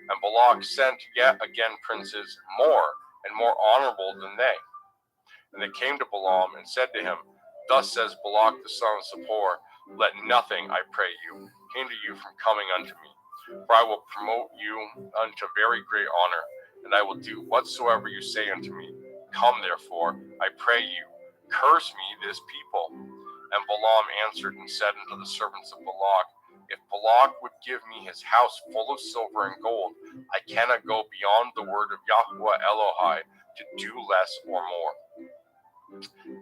And Balak sent yet again princes more and more honorable than they. And they came to Balaam, and said to him, Thus says Balak the son of Zippor, Let nothing, I pray you, hinder you from coming unto me. For I will promote you unto very great honor, and I will do whatsoever you say unto me. Come therefore, I pray you, curse me this people. And Balaam answered and said unto the servants of Balak, If Balak would give me his house full of silver and gold, I cannot go beyond the word of Yahuwah Elohai to do less or more.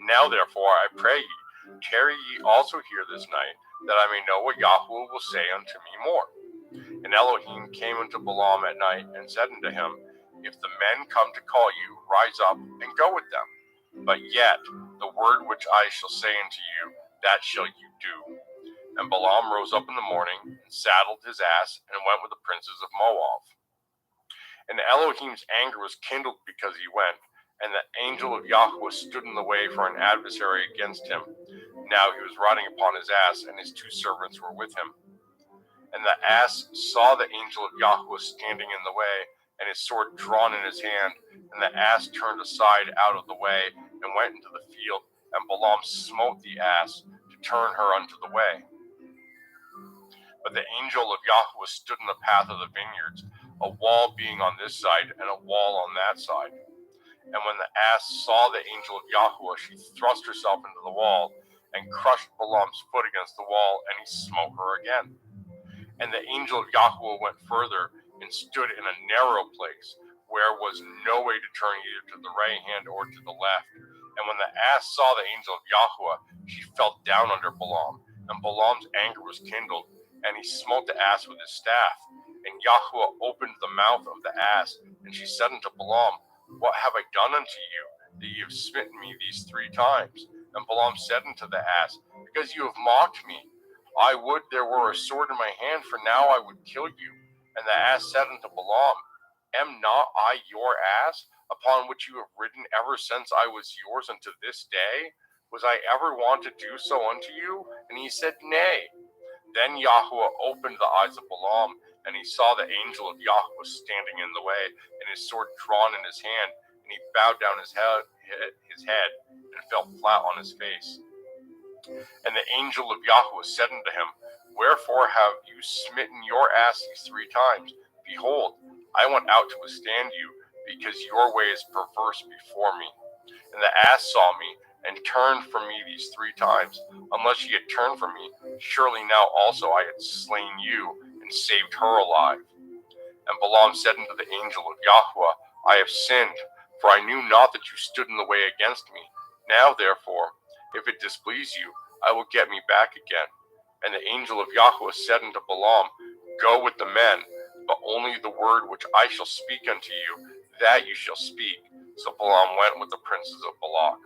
Now therefore, I pray ye, tarry ye also here this night, that I may know what Yahuwah will say unto me more. And Elohim came unto Balaam at night, and said unto him, If the men come to call you, rise up and go with them. But yet the word which I shall say unto you, that shall you do. And Balaam rose up in the morning, and saddled his ass, and went with the princes of Moab. And Elohim's anger was kindled because he went, and the angel of Yahuwah stood in the way for an adversary against him. Now he was riding upon his ass, and his two servants were with him. And the ass saw the angel of Yahuwah standing in the way, and his sword drawn in his hand. And the ass turned aside out of the way, and went into the field. And Balaam smote the ass to turn her unto the way. But the angel of Yahweh stood in the path of the vineyards, a wall being on this side and a wall on that side. And when the ass saw the angel of Yahweh, she thrust herself into the wall and crushed Balaam's foot against the wall, and he smote her again. And the angel of Yahweh went further and stood in a narrow place where was no way to turn either to the right hand or to the left. And when the ass saw the angel of Yahweh, she fell down under Balaam, and Balaam's anger was kindled, and he smote the ass with his staff. And Yahweh opened the mouth of the ass, and she said unto Balaam, What have I done unto you, that ye have smitten me these 3 times? And Balaam said unto the ass, Because you have mocked me. I would there were a sword in my hand, for now I would kill you. And the ass said unto Balaam, Am not I your ass, upon which you have ridden ever since I was yours unto this day? Was I ever wont to do so unto you? And he said, Nay. Then Yahweh opened the eyes of Balaam, and he saw the angel of Yahweh standing in the way, and his sword drawn in his hand, and he bowed down his head and fell flat on his face. And the angel of Yahweh said unto him, Wherefore have you smitten your ass these 3 times? Behold, I went out to withstand you, because your way is perverse before me. And the ass saw me, and turned from me these 3 times. Unless ye had turned from me, surely now also I had slain you, and saved her alive. And Balaam said unto the angel of Yahweh, I have sinned, for I knew not that you stood in the way against me. Now therefore, if it displease you, I will get me back again. And the angel of Yahweh said unto Balaam, Go with the men, but only the word which I shall speak unto you, that you shall speak. So Balaam went with the princes of Balak.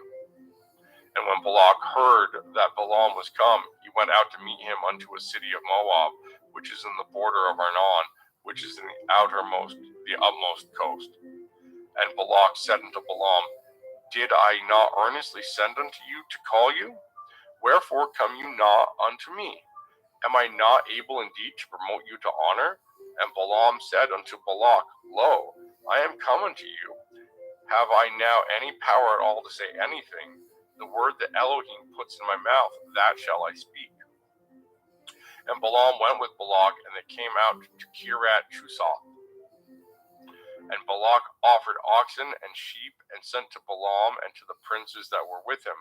And when Balak heard that Balaam was come, he went out to meet him unto a city of Moab, which is in the border of Arnon, which is in the utmost coast. And Balak said unto Balaam, Did I not earnestly send unto you to call you? Wherefore come you not unto me? Am I not able indeed to promote you to honor? And Balaam said unto Balak, Lo, I am come unto you. Have I now any power at all to say anything? The word that Elohim puts in my mouth, that shall I speak. And Balaam went with Balak, and they came out to Kirat Chusoth. And Balak offered oxen and sheep, and sent to Balaam and to the princes that were with him.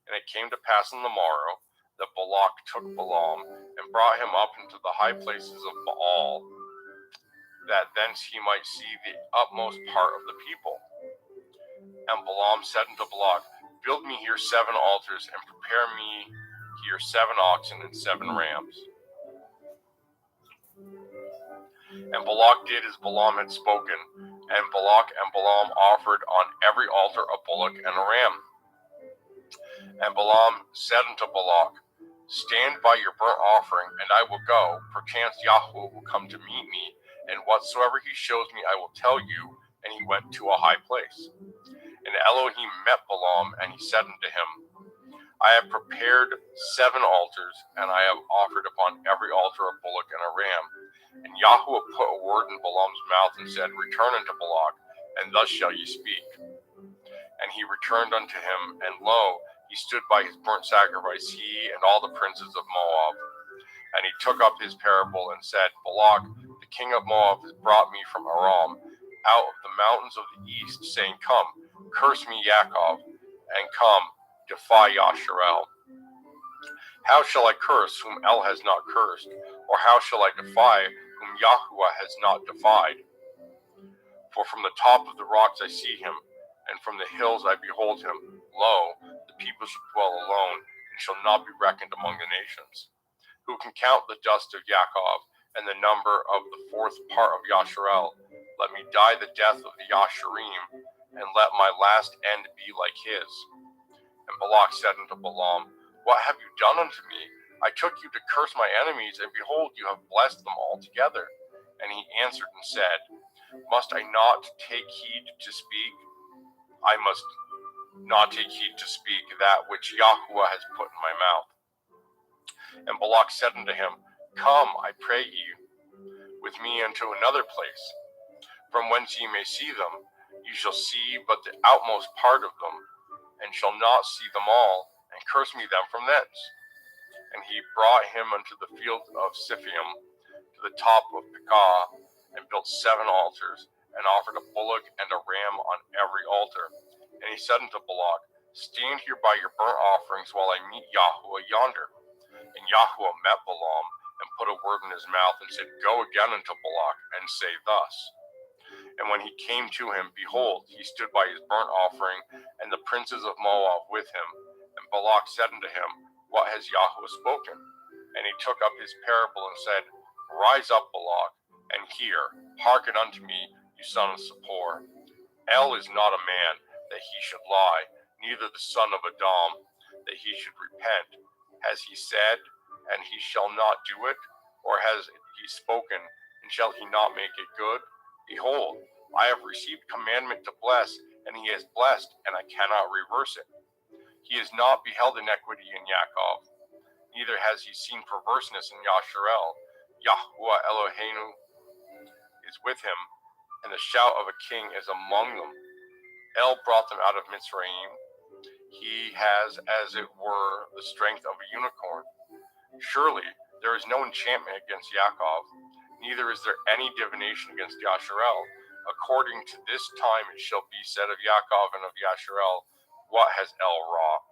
And it came to pass on the morrow that Balak took Balaam, and brought him up into the high places of Baal, that thence he might see the utmost part of the people. And Balaam said unto Balak, Build me here 7 altars, and prepare me here 7 oxen and 7 rams. And Balak did as Balaam had spoken, and Balak and Balaam offered on every altar a bullock and a ram. And Balaam said unto Balak, Stand by your burnt offering, and I will go. Perchance Yahweh will come to meet me, and whatsoever he shows me I will tell you. And he went to a high place. And Elohim met Balaam, and he said unto him, I have prepared 7 altars, and I have offered upon every altar a bullock and a ram. And Yahweh put a word in Balaam's mouth, and said, Return unto Balak, and thus shall ye speak. And he returned unto him, and lo, he stood by his burnt sacrifice, he and all the princes of Moab. And he took up his parable, and said, Balak, the king of Moab, has brought me from Aram, out of the mountains of the east, saying, Come, curse me Yaakov, and come, defy Yasharel. How shall I curse whom El has not cursed? Or how shall I defy whom Yahuwah has not defied? For from the top of the rocks I see him, and from the hills I behold him. Lo, the people shall dwell alone, and shall not be reckoned among the nations. Who can count the dust of Yaakov, and the number of the 4th part of Yasharel? Let me die the death of the Yasharim, and let my last end be like his. And Balak said unto Balaam, What have you done unto me? I took you to curse my enemies, and behold, you have blessed them altogether. And he answered and said, Must I not take heed to speak? I must not take heed to speak that which Yahuwah has put in my mouth. And Balak said unto him, Come, I pray you, with me unto another place, from whence ye may see them. You shall see but the outmost part of them, and shall not see them all, and curse me them from thence. And he brought him unto the field of Siphium, to the top of Pekah, and built 7 altars, and offered a bullock and a ram on every altar. And he said unto Balak, Stand here by your burnt offerings while I meet Yahuwah yonder. And Yahuwah met Balaam, and put a word in his mouth, and said, Go again unto Balak, and say thus. And when he came to him, behold, he stood by his burnt offering, and the princes of Moab with him. And Balak said unto him, What has Yahuwah spoken? And he took up his parable, and said, Rise up, Balak, and hear, hearken unto me, you son of Zippor. El is not a man, that he should lie, neither the son of Adam, that he should repent. Has he said, and he shall not do it? Or has he spoken, and shall he not make it good? Behold, I have received commandment to bless, and he has blessed, and I cannot reverse it. He has not beheld iniquity in Yaakov, neither has he seen perverseness in Yasharel. Yahuwah Eloheinu is with him, and the shout of a king is among them. El brought them out of Mitzrayim. He has, as it were, the strength of a unicorn. Surely there is no enchantment against Yaakov, neither is there any divination against Yasharel. According to this time it shall be said of Yaakov and of Yasharel, What has El wrought?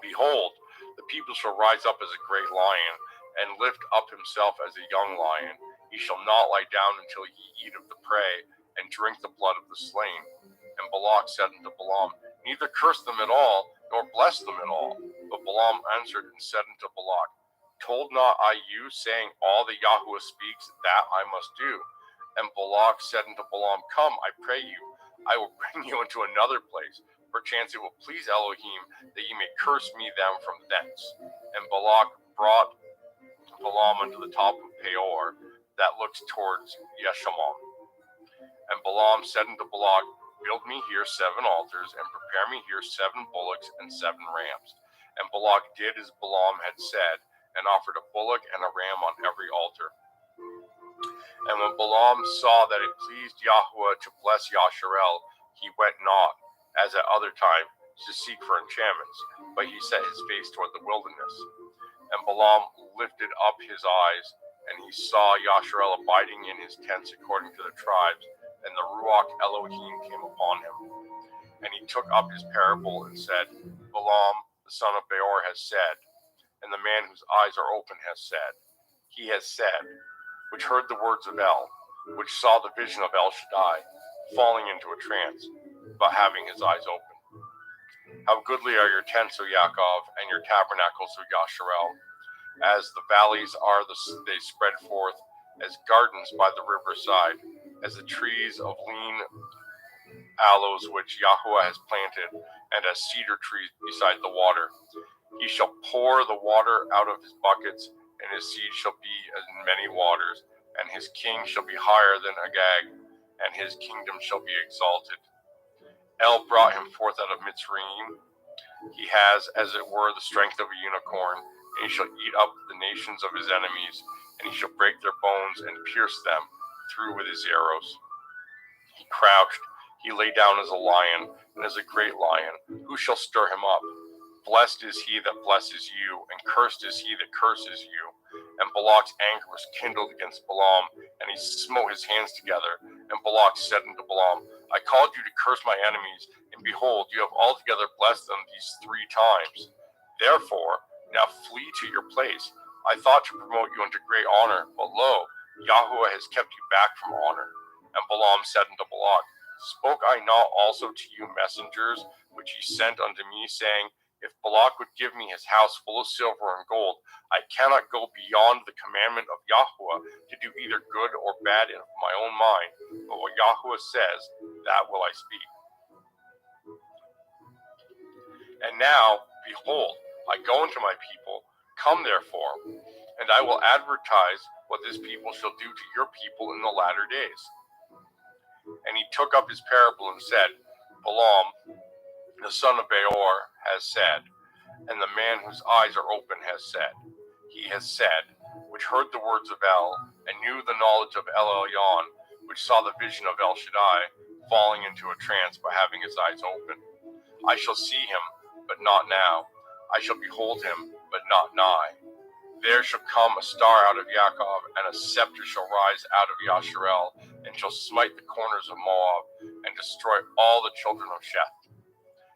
Behold, the people shall rise up as a great lion, and lift up himself as a young lion. He shall not lie down until he eat of the prey, and drink the blood of the slain. And Balak said unto Balaam, Neither curse them at all, nor bless them at all. But Balaam answered and said unto Balak, Told not I you, saying, All that Yahuwah speaks, that I must do? And Balak said unto Balaam, Come, I pray you, I will bring you into another place. Perchance it will please Elohim, that ye may curse me them from thence. And Balak brought Balaam unto the top of Peor, that looks towards Yeshimon. And Balaam said unto Balak, Build me here 7 altars, and prepare me here 7 bullocks and 7 rams. And Balak did as Balaam had said, and offered a bullock and a ram on every altar. And when Balaam saw that it pleased Yahuwah to bless Yasharel, he went not, as at other time, to seek for enchantments, but he set his face toward the wilderness. And Balaam lifted up his eyes, and he saw Yasharel abiding in his tents according to the tribes, and the Ruach Elohim came upon him. And he took up his parable and said, Balaam, the son of Beor, has said, and the man whose eyes are open has said. He has said, which heard the words of El, which saw the vision of El Shaddai, falling into a trance, but having his eyes open. How goodly are your tents, O Yaakov, and your tabernacles, O Yasharel. As the valleys are, they spread forth, as gardens by the riverside, as the trees of lean aloes which Yahuwah has planted, and as cedar trees beside the water. He shall pour the water out of his buckets, and his seed shall be as many waters, and his king shall be higher than Agag, and his kingdom shall be exalted. El brought him forth out of Mitzrayim. He has, as it were, the strength of a unicorn, and he shall eat up the nations of his enemies, and he shall break their bones and pierce them through with his arrows. He crouched, he lay down as a lion, and as a great lion. Who shall stir him up? Blessed is he that blesses you, and cursed is he that curses you. And Balak's anger was kindled against Balaam, and he smote his hands together. And Balak said unto Balaam, I called you to curse my enemies, and behold, you have altogether blessed them these 3 times. Therefore, now flee to your place. I thought to promote you unto great honor, but lo, Yahuwah has kept you back from honor. And Balaam said unto Balak, Spoke I not also to you messengers, which ye sent unto me, saying, If Balak would give me his house full of silver and gold, I cannot go beyond the commandment of Yahuwah to do either good or bad in my own mind. But what Yahuwah says, that will I speak. And now, behold, I go unto my people. Come therefore, and I will advertise what this people shall do to your people in the latter days. And he took up his parable and said, Balaam, the son of Beor, has said, and the man whose eyes are open has said. He has said, which heard the words of El, and knew the knowledge of El Elyon, which saw the vision of El Shaddai, falling into a trance by having his eyes open. I shall see him, but not now. I shall behold him, but not nigh. There shall come a star out of Yaakov, and a scepter shall rise out of Yasharel, and shall smite the corners of Moab, and destroy all the children of Sheth.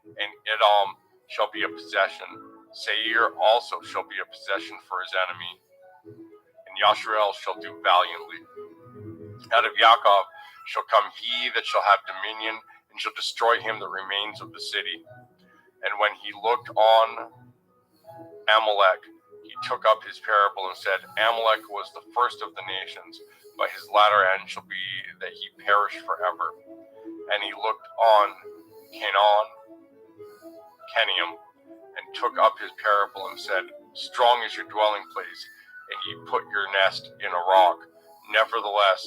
And Edom shall be a possession. Seir also shall be a possession for his enemy. And Yasharel shall do valiantly. Out of Yaakov shall come he that shall have dominion, and shall destroy him that remains of the city. And when he looked on Amalek, he took up his parable and said, Amalek was the first of the nations, but his latter end shall be that he perish forever. And he looked on Canium, and took up his parable and said, Strong is your dwelling place, and ye put your nest in a rock. Nevertheless,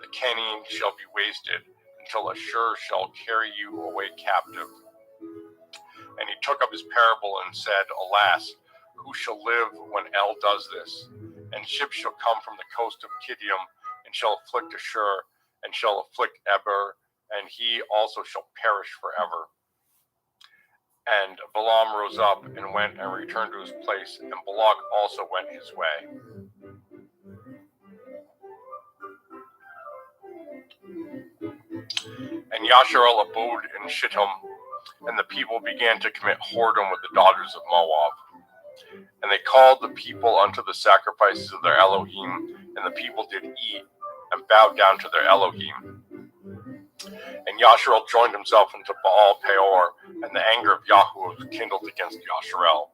the Canaanite shall be wasted, until Ashur shall carry you away captive. And he took up his parable and said, Alas, who shall live when El does this? And ships shall come from the coast of Kiddim, and shall afflict Ashur, and shall afflict Eber, and he also shall perish forever. And Balaam rose up and went and returned to his place, and Balak also went his way. And Yasharel abode in Shittim, and the people began to commit whoredom with the daughters of Moab. And they called the people unto the sacrifices of their Elohim, and the people did eat, and bowed down to their Elohim. And Yasharel joined himself unto Baal Peor, and the anger of Yahweh was kindled against Yasharel.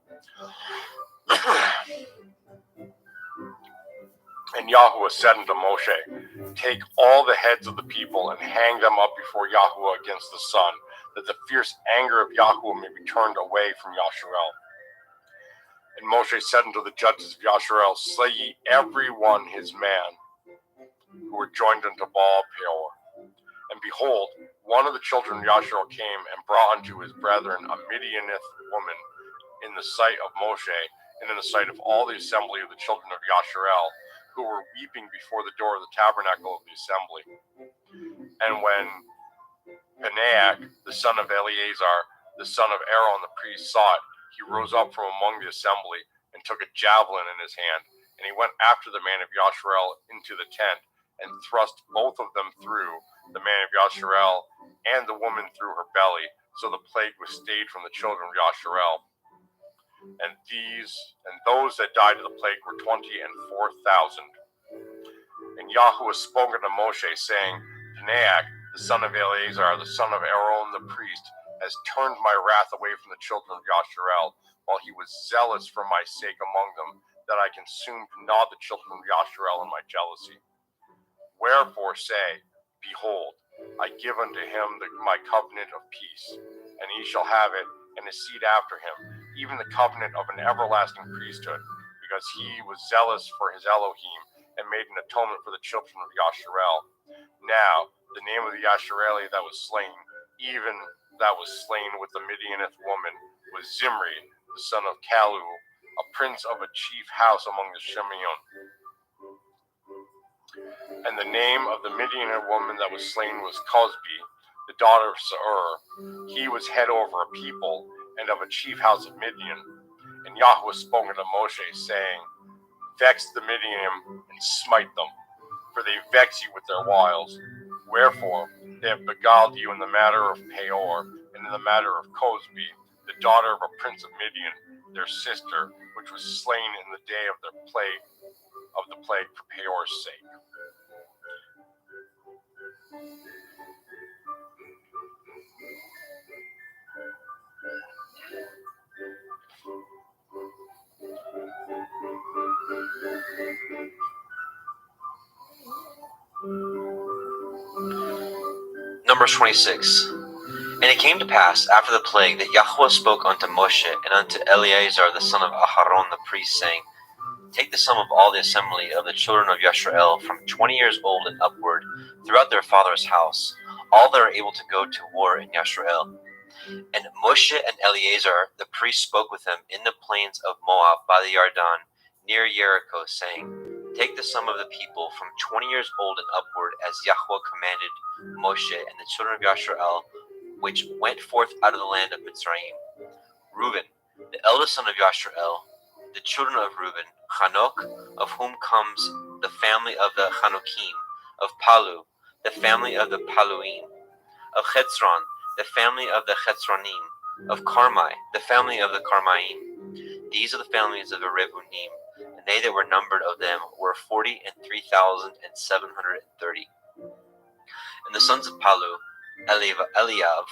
And Yahweh said unto Moshe, Take all the heads of the people, and hang them up before Yahweh against the sun, that the fierce anger of Yahweh may be turned away from Yasharel. And Moshe said unto the judges of Yasharel, Slay ye every one his man, who were joined unto Baal Peor. And behold, one of the children of Yasharel came and brought unto his brethren a Midianith woman in the sight of Moshe, and in the sight of all the assembly of the children of Yasharel, who were weeping before the door of the tabernacle of the assembly. And when Panaach, the son of Eleazar, the son of Aaron the priest, saw it, he rose up from among the assembly, and took a javelin in his hand, and he went after the man of Yasharel into the tent, and thrust both of them through, the man of Yasharel and the woman through her belly, so the plague was stayed from the children of Yasharel. And those that died of the plague were 24,000. And Yahweh spoke unto Moshe, saying, Panaach, the son of Eleazar, the son of Aaron the priest, has turned my wrath away from the children of Yasharel, while he was zealous for my sake among them, that I consumed not the children of Yasharel in my jealousy. Wherefore say, Behold, I give unto him my covenant of peace, and he shall have it, and his seed after him, even the covenant of an everlasting priesthood, because he was zealous for his Elohim, and made an atonement for the children of Yasharel. Now, the name of the Yashareli that was slain, even that was slain with the Midianith woman, was Zimri, the son of Kalu, a prince of a chief house among the Shimeon. And the name of the Midianite woman that was slain was Cosbi, the daughter of Seir. He was head over a people, and of a chief house of Midian. And Yahweh spoke unto Moshe, saying, Vex the Midianim, and smite them, for they vex you with their wiles. Wherefore, they have beguiled you in the matter of Peor, and in the matter of Cosbi, the daughter of a prince of Midian, their sister, which was slain in the day of the plague for Peor's sake. Numbers 26. And it came to pass after the plague that Yahweh spoke unto Moshe and unto Eleazar the son of Aharon the priest, saying, Take the sum of all the assembly of the children of Yasharel from 20 years old and upward throughout their father's house, all that are able to go to war in Yasharel. And Moshe and Eleazar the priest spoke with them in the plains of Moab by the Yarden near Jericho, saying, Take the sum of the people from 20 years old and upward, as Yahweh commanded Moshe and the children of Yasharel, which went forth out of the land of Mitzrayim. Reuben, the eldest son of Yasharel, The children of Reuben, Hanok, of whom comes the family of the Hanokim, of Palu, the family of the Paluim, of Chetzron, the family of the Chetzronim, of Carmi, the family of the Carmaim. These are the families of the Revunim, and they that were numbered of them were 43,730. And the sons of Palu, Eliav,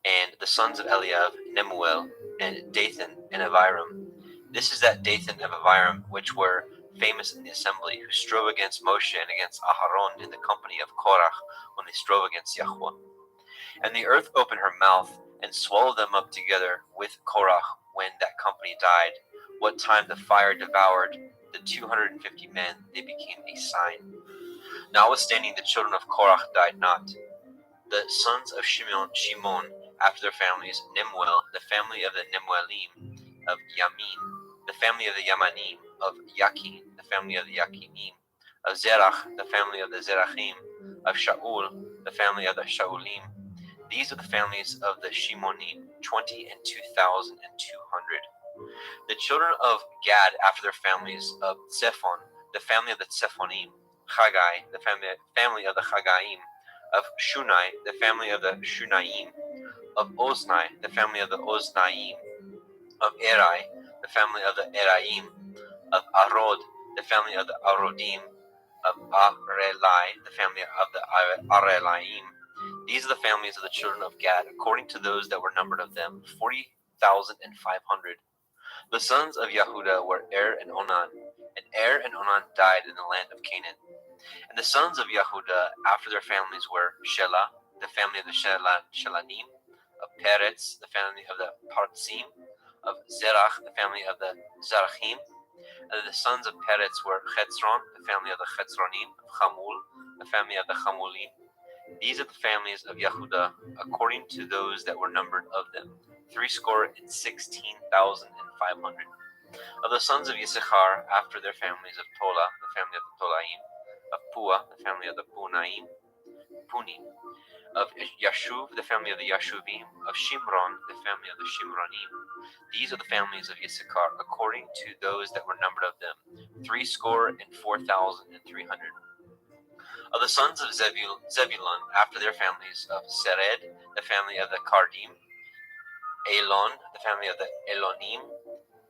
and the sons of Eliav, Nemuel, and Dathan, and Aviram. This is that Dathan and Aviram which were famous in the assembly, who strove against Moshe and against Aharon in the company of Korach when they strove against Yahweh. And the earth opened her mouth and swallowed them up together with Korach when that company died. What time the fire devoured the 250 men, they became a sign. Notwithstanding, the children of Korach died not. The sons of Shimon, after their families, Nemuel, the family of the Nemuelim, of Yamin, the family of the Yamanim, of Yakin, the family of the Yakinim, of Zerach, the family of the Zerachim, of Shaul, the family of the Shaulim. These are the families of the Shimonim, 20 and 2,200. The children of Gad, after their families, of Zephon, the family of the Zephonim, Chagai, the family of the Chagaim, of Shunai, the family of the Shunaim, of Oznai, the family of the Oznaim, of Erai, the family of the Eraim, of Arod, the family of the Arodim, of Arelai, the family of the Arelaim. These are the families of the children of Gad, according to those that were numbered of them, 40,500. The sons of Yehuda were and Onan died in the land of Canaan. And the sons of Yehuda, after their families, were Shelah, the family of the Shelanim, of Peretz, the family of the Partzim, of Zerach, the family of the Zerachim. And the sons of Peretz were Chetzron, the family of the Chetzronim, of Chamul, the family of the Chamulim. These are the families of Yehuda, according to those that were numbered of them, 16,500. Of the sons of Yisachar, after their families, of Tola, the family of the Tolaim, of Pua, the family of the Punim, of Yashuv, the family of the Yashuvim, of Shimron, the family of the Shimronim. These are the families of Yisachar, according to those that were numbered of them, 64,300. Of the sons of Zebulun, after their families, of Sered, the family of the Kardim, Elon, the family of the Elonim,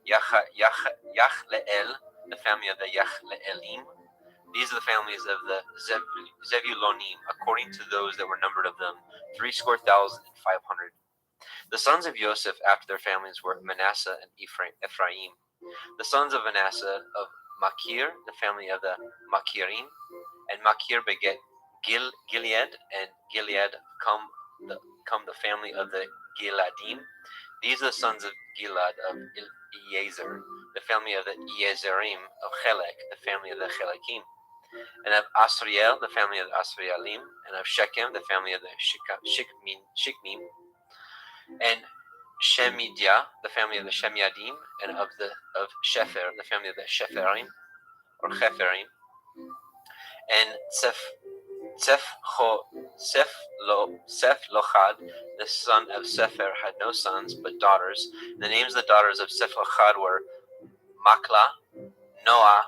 Yachleel, the family of the Yachleelim. These are the families of the Zebulonim, according to those that were numbered of them, 64,500. The sons of Joseph, after their families, were Manasseh and Ephraim. The sons of Manasseh, of Machir, the family of the Machirim, and Machir beget Gilead, and Gilead come the family of the Gileadim. These are the sons of Gilad, of Eliezer, the family of the Eliezerim, of Chelek, the family of the Chelekim, and of Asriel, the family of the Asrielim, and of Shechem, the family of the Shikmim, and Shemidia, the family of the Shemiadim, and of Shepher, the family of the Shepherim, or Cheferim, and Sephlochad, the son of Sepher, had no sons but daughters. The names of the daughters of Sephlochad were Makla, Noah,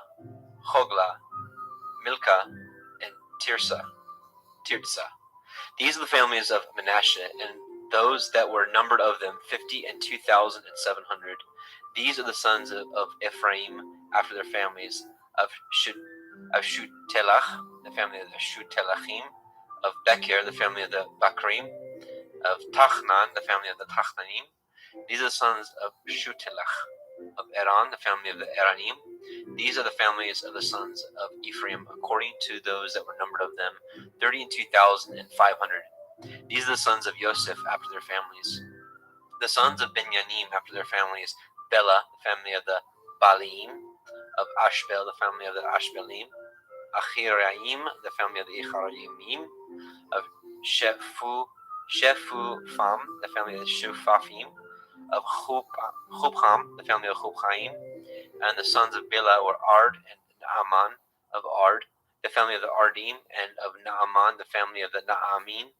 Hogla, Milcah, and Tirsa. These are the families of Manasseh, and those that were numbered of them, 50 and 2,700. These are the sons of Ephraim, after their families, of Shutelach, the family of the Shutelachim, of Becher, the family of the Bakrim, of Tachnan, the family of the Tachnanim. These are the sons of Shutelach, of Eran, the family of the Eranim. These are the families of the sons of Ephraim, according to those that were numbered of them, 32,500. These are the sons of Joseph, after their families. The sons of Binyanim, after their families, Bela, the family of the Balaim, of Ashbel, the family of the Ashbelim, Achiraim, the family of the Icharaimim, of Shefufam, the family of the Shufafim, of Chubham, the family of Chubhaim, and the sons of Bela were Ard and Naaman of Ard, the family of the Ardim, and of Naaman, the family of the Naamin.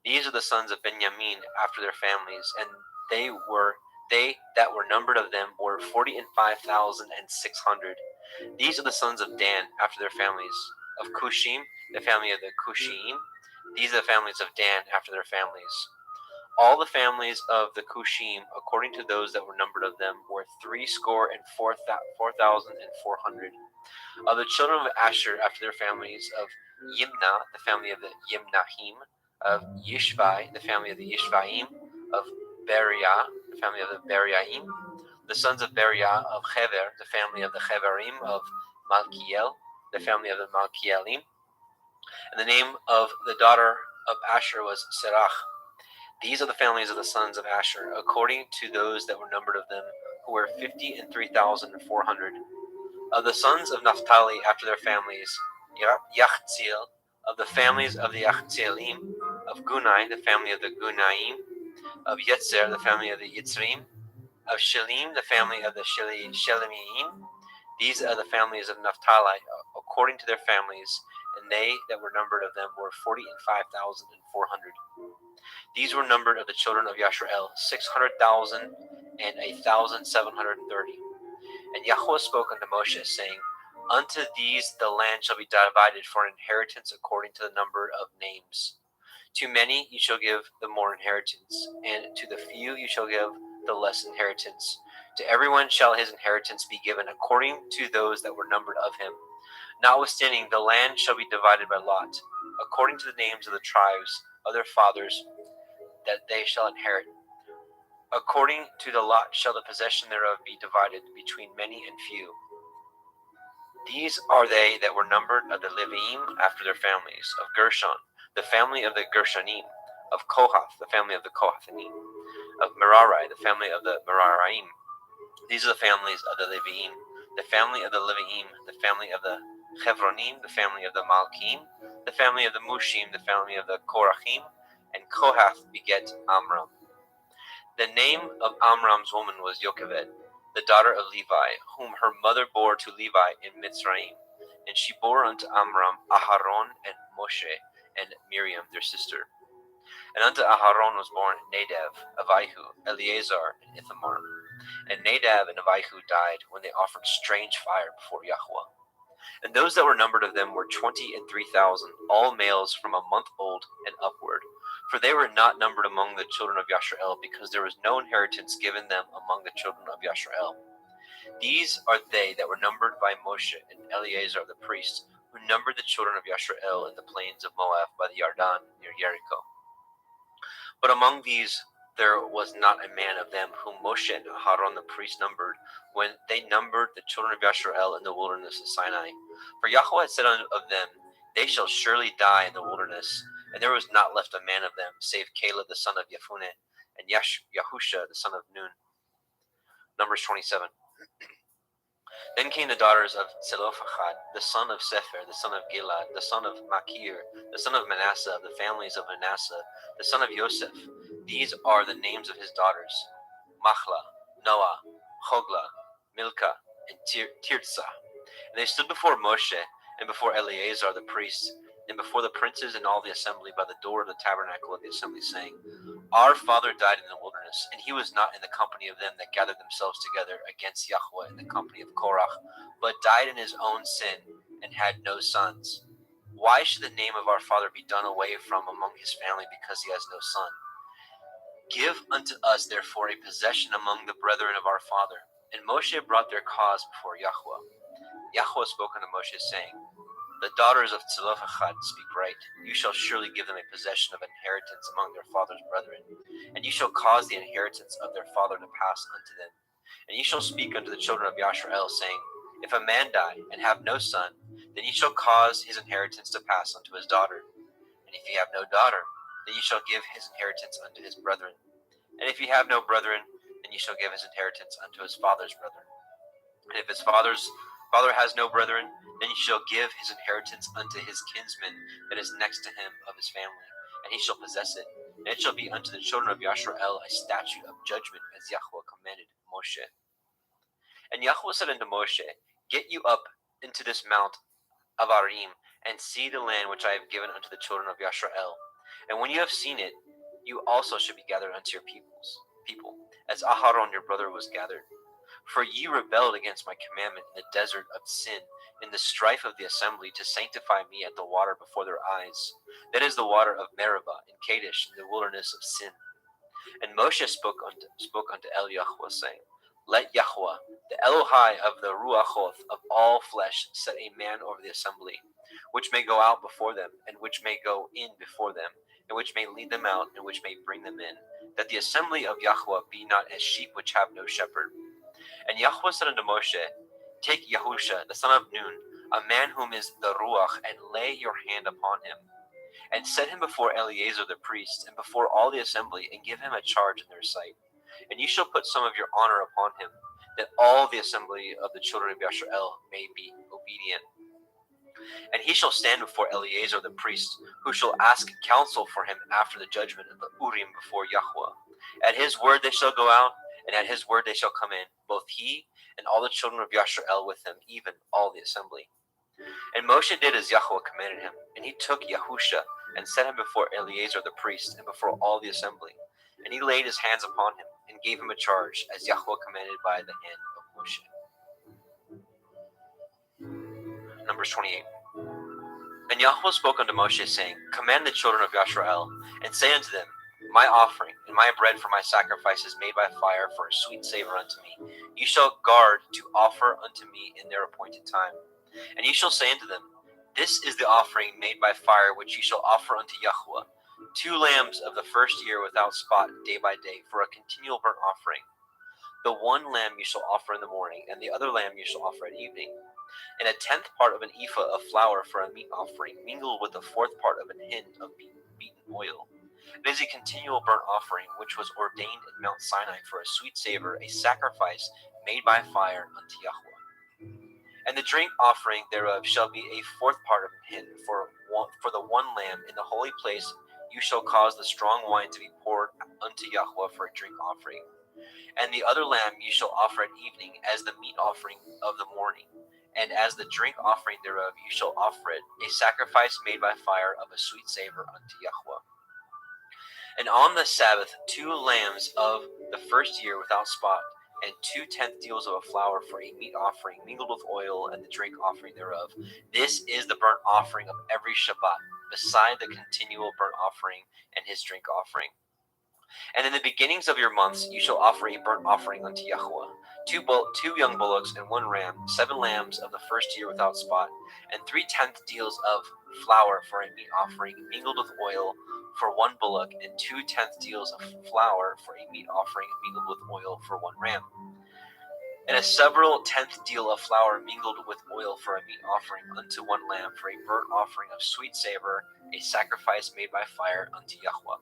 These are the sons of Benjamin after their families, and they were They that were numbered of them were 45,600. These are the sons of Dan after their families. Of Cushim, the family of the Cushim. These are the families of Dan after their families. All the families of the Cushim, according to those that were numbered of them, were 4,400. Of the children of Asher after their families, of Yimnah, the family of the Yimnahim, of Yishvai, the family of the Yishvaim, of Beriah, the family of the Beriahim, the sons of Beriah, of Hever, the family of the Heverim, of Malkiel, the family of the Malkielim. And the name of the daughter of Asher was Serach. These are the families of the sons of Asher, according to those that were numbered of them, who were 53,400. Of the sons of Naphtali after their families, Yachziel, of the families of the Yachzielim, of Gunai, the family of the Gunaim, of Yetzer, the family of the Yitzrim, of Shelim, the family of the Shelemiim. These are the families of Naphtali, according to their families, and they that were numbered of them were 45,400. These were numbered of the children of Yashrael, 600,000 and 1,730. And Yahweh spoke unto Moshe, saying, Unto these the land shall be divided for an inheritance according to the number of names. To many you shall give the more inheritance, and to the few you shall give the less inheritance. To everyone shall his inheritance be given according to those that were numbered of him. Notwithstanding, the land shall be divided by lot, according to the names of the tribes of their fathers, that they shall inherit. According to the lot shall the possession thereof be divided between many and few. These are they that were numbered of the Leviim after their families, of Gershon, the family of the Gershonim, of Kohath, the family of the Kohathanim, of Merari, the family of the Meraraim. These are the families of the Leviim, the family of the Leviim, the family of the Chevronim, the family of the Malkim, the family of the Mushim, the family of the Korachim, and Kohath beget Amram. The name of Amram's woman was Yocheved, the daughter of Levi, whom her mother bore to Levi in Mitzrayim. And she bore unto Amram Aharon and Moshe and Miriam their sister. And unto Aharon was born Nadab, Abihu, Eleazar, and Ithamar. And Nadab and Abihu died when they offered strange fire before Yahweh. And those that were numbered of them were 23,000, all males from a month old and upward. For they were not numbered among the children of Yashrael, because there was no inheritance given them among the children of Yashrael. These are they that were numbered by Moshe and Eleazar the priest, who numbered the children of Yashrael in the plains of Moab by the Yarden near Jericho. But among these there was not a man of them whom Moshe and Aharon the priest numbered, when they numbered the children of Yashrael in the wilderness of Sinai. For Yahweh had said of them, They shall surely die in the wilderness. And there was not left a man of them, save Caleb the son of Yefuneh, and Yahusha the son of Nun. Numbers 27. Then came the daughters of Zelophehad, the son of Sepher, the son of Gilad, the son of Machir, the son of Manasseh, of the families of Manasseh, the son of Joseph. These are the names of his daughters: Machla, Noah, Hogla, Milcah, and Tirzah. And they stood before Moshe, and before Eleazar the priest, and before the princes and all the assembly by the door of the tabernacle of the assembly, saying, Our father died in the wilderness, and he was not in the company of them that gathered themselves together against Yahweh in the company of Korach, but died in his own sin, and had no sons. Why should the name of our father be done away from among his family, because he has no son? Give unto us therefore a possession among the brethren of our father. And Moshe brought their cause before Yahweh. Yahweh spoke unto Moshe, saying, The daughters of Zelophehad speak right. You shall surely give them a possession of inheritance among their father's brethren, and you shall cause the inheritance of their father to pass unto them. And you shall speak unto the children of Yashrael, saying, If a man die and have no son, then ye shall cause his inheritance to pass unto his daughter. And if ye have no daughter, then ye shall give his inheritance unto his brethren. And if ye have no brethren, then ye shall give his inheritance unto his father's brethren. And if his father has no brethren, then he shall give his inheritance unto his kinsman that is next to him of his family, and he shall possess it. And it shall be unto the children of Yashrael a statute of judgment, as Yahweh commanded Moshe. And Yahweh said unto Moshe, Get you up into this mount of Arim, and see the land which I have given unto the children of Yashrael. And when you have seen it, you also should be gathered unto your people. as Aharon your brother was gathered. For ye rebelled against my commandment in the desert of sin, in the strife of the assembly, to sanctify me at the water before their eyes. That is the water of Meribah in Kadesh, in the wilderness of Sin. And Moshe spoke unto Yahweh, saying, Let Yahweh, the Elohai of the Ruachoth of all flesh, set a man over the assembly, which may go out before them, and which may go in before them, and which may lead them out, and which may bring them in, that the assembly of Yahweh be not as sheep which have no shepherd. And Yahweh said unto Moshe, Take Yahusha, the son of Nun, a man whom is the Ruach, and lay your hand upon him, and set him before Eleazar the priest, and before all the assembly, and give him a charge in their sight. And you shall put some of your honor upon him, that all the assembly of the children of Yasharel may be obedient. And he shall stand before Eleazar the priest, who shall ask counsel for him after the judgment of the Urim before Yahweh. At his word they shall go out, and at his word they shall come in, both he and all the children of Yasharel with him, even all the assembly. And Moshe did as Yahweh commanded him, and he took Yahusha, and set him before Eleazar the priest, and before all the assembly. And he laid his hands upon him, and gave him a charge, as Yahweh commanded by the hand of Moshe. Numbers 28. And Yahweh spoke unto Moshe, saying, Command the children of Yasharel, and say unto them, My offering, and my bread for my sacrifices made by fire for a sweet savor unto me, you shall guard to offer unto me in their appointed time. And ye shall say unto them, This is the offering made by fire which ye shall offer unto Yahweh, 2 lambs of the first year without spot day by day, for a continual burnt offering. The one lamb you shall offer in the morning, and the other lamb you shall offer at evening. And a 10th part of an ephah of flour for a meat offering, mingled with the 4th part of an hin of beaten oil. It is a continual burnt offering, which was ordained in Mount Sinai for a sweet savor, a sacrifice made by fire unto Yahweh. And the drink offering thereof shall be a 4th part of an hin for the one lamb. In the holy place you shall cause the strong wine to be poured unto Yahweh for a drink offering. And the other lamb you shall offer at evening as the meat offering of the morning. And as the drink offering thereof you shall offer it, a sacrifice made by fire of a sweet savor unto Yahweh. And on the Sabbath 2 lambs of the first year without spot, and 2/10 deals of a flour for a meat offering mingled with oil, and the drink offering thereof. This is the burnt offering of every Shabbat, beside the continual burnt offering and his drink offering. And in the beginnings of your months you shall offer a burnt offering unto Yahweh, 2 young bullocks and 1 ram, 7 lambs of the first year without spot, and 3/10 deals of flour for a meat offering mingled with oil for 1 bullock, and 2/10 deals of flour for a meat offering mingled with oil for 1 ram. And a several 10th deal of flour mingled with oil for a meat offering unto 1 lamb for a burnt offering of sweet savor, a sacrifice made by fire unto Yahweh.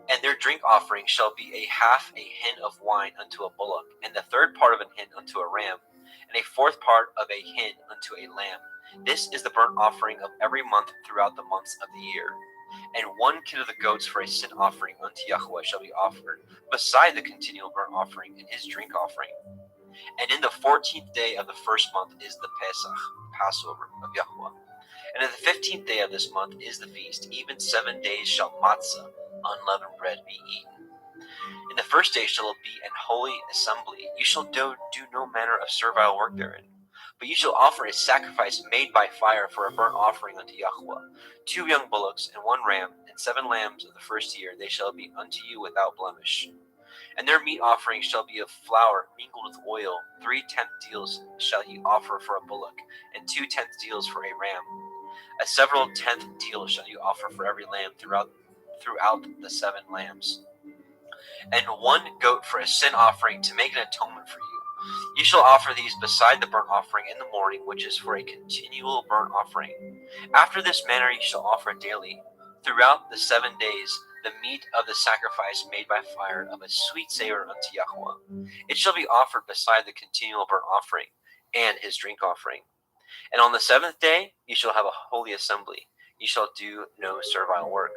And their drink offering shall be a half a hin of wine unto a bullock, and the 3rd part of an hin unto a ram, and a 4th part of a hin unto a lamb. This is the burnt offering of every month throughout the months of the year. And 1 kid of the goats for a sin offering unto Yahweh shall be offered, beside the continual burnt offering and his drink offering. And in the 14th day of the first month is the Pesach, Passover of Yahweh. And in the 15th day of this month is the feast. Even 7 days shall matzah, unleavened bread, be eaten. In the first day shall it be an holy assembly. You shall do no manner of servile work therein. But you shall offer a sacrifice made by fire for a burnt offering unto Yahweh, 2 young bullocks and 1 ram, and 7 lambs of the first year. They shall be unto you without blemish. And their meat offering shall be of flour mingled with oil. 3/10 deals shall ye offer for a bullock, and 2/10 deals for a ram. A several 10th deal shall you offer for every lamb throughout the 7 lambs. And 1 goat for a sin offering to make an atonement for you. You shall offer these beside the burnt offering in the morning, which is for a continual burnt offering. After this manner you shall offer daily, throughout the 7 days, the meat of the sacrifice made by fire of a sweet savor unto Yahweh. It shall be offered beside the continual burnt offering and his drink offering. And on the 7th day you shall have a holy assembly. You shall do no servile work.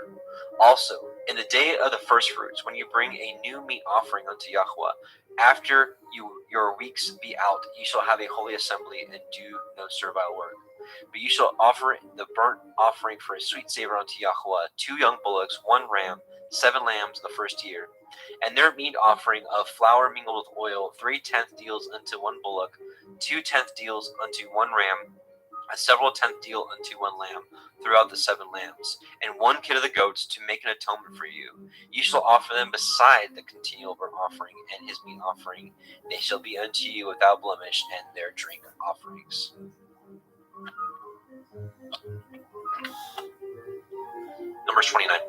Also, in the day of the first fruits, when you bring a new meat offering unto Yahweh, after your weeks be out, you shall have a holy assembly and do no servile work. But you shall offer the burnt offering for a sweet savor unto Yahweh, 2 young bullocks, 1 ram, 7 lambs the first year. And their meat offering of flour mingled with oil, 3/10 deals unto one bullock, 2/10 deals unto one ram, a several tenth deal unto one lamb throughout the 7 lambs, and 1 kid of the goats to make an atonement for you. You shall offer them beside the continual burnt offering and his meat offering. They shall be unto you without blemish, and their drink offerings. Numbers 29.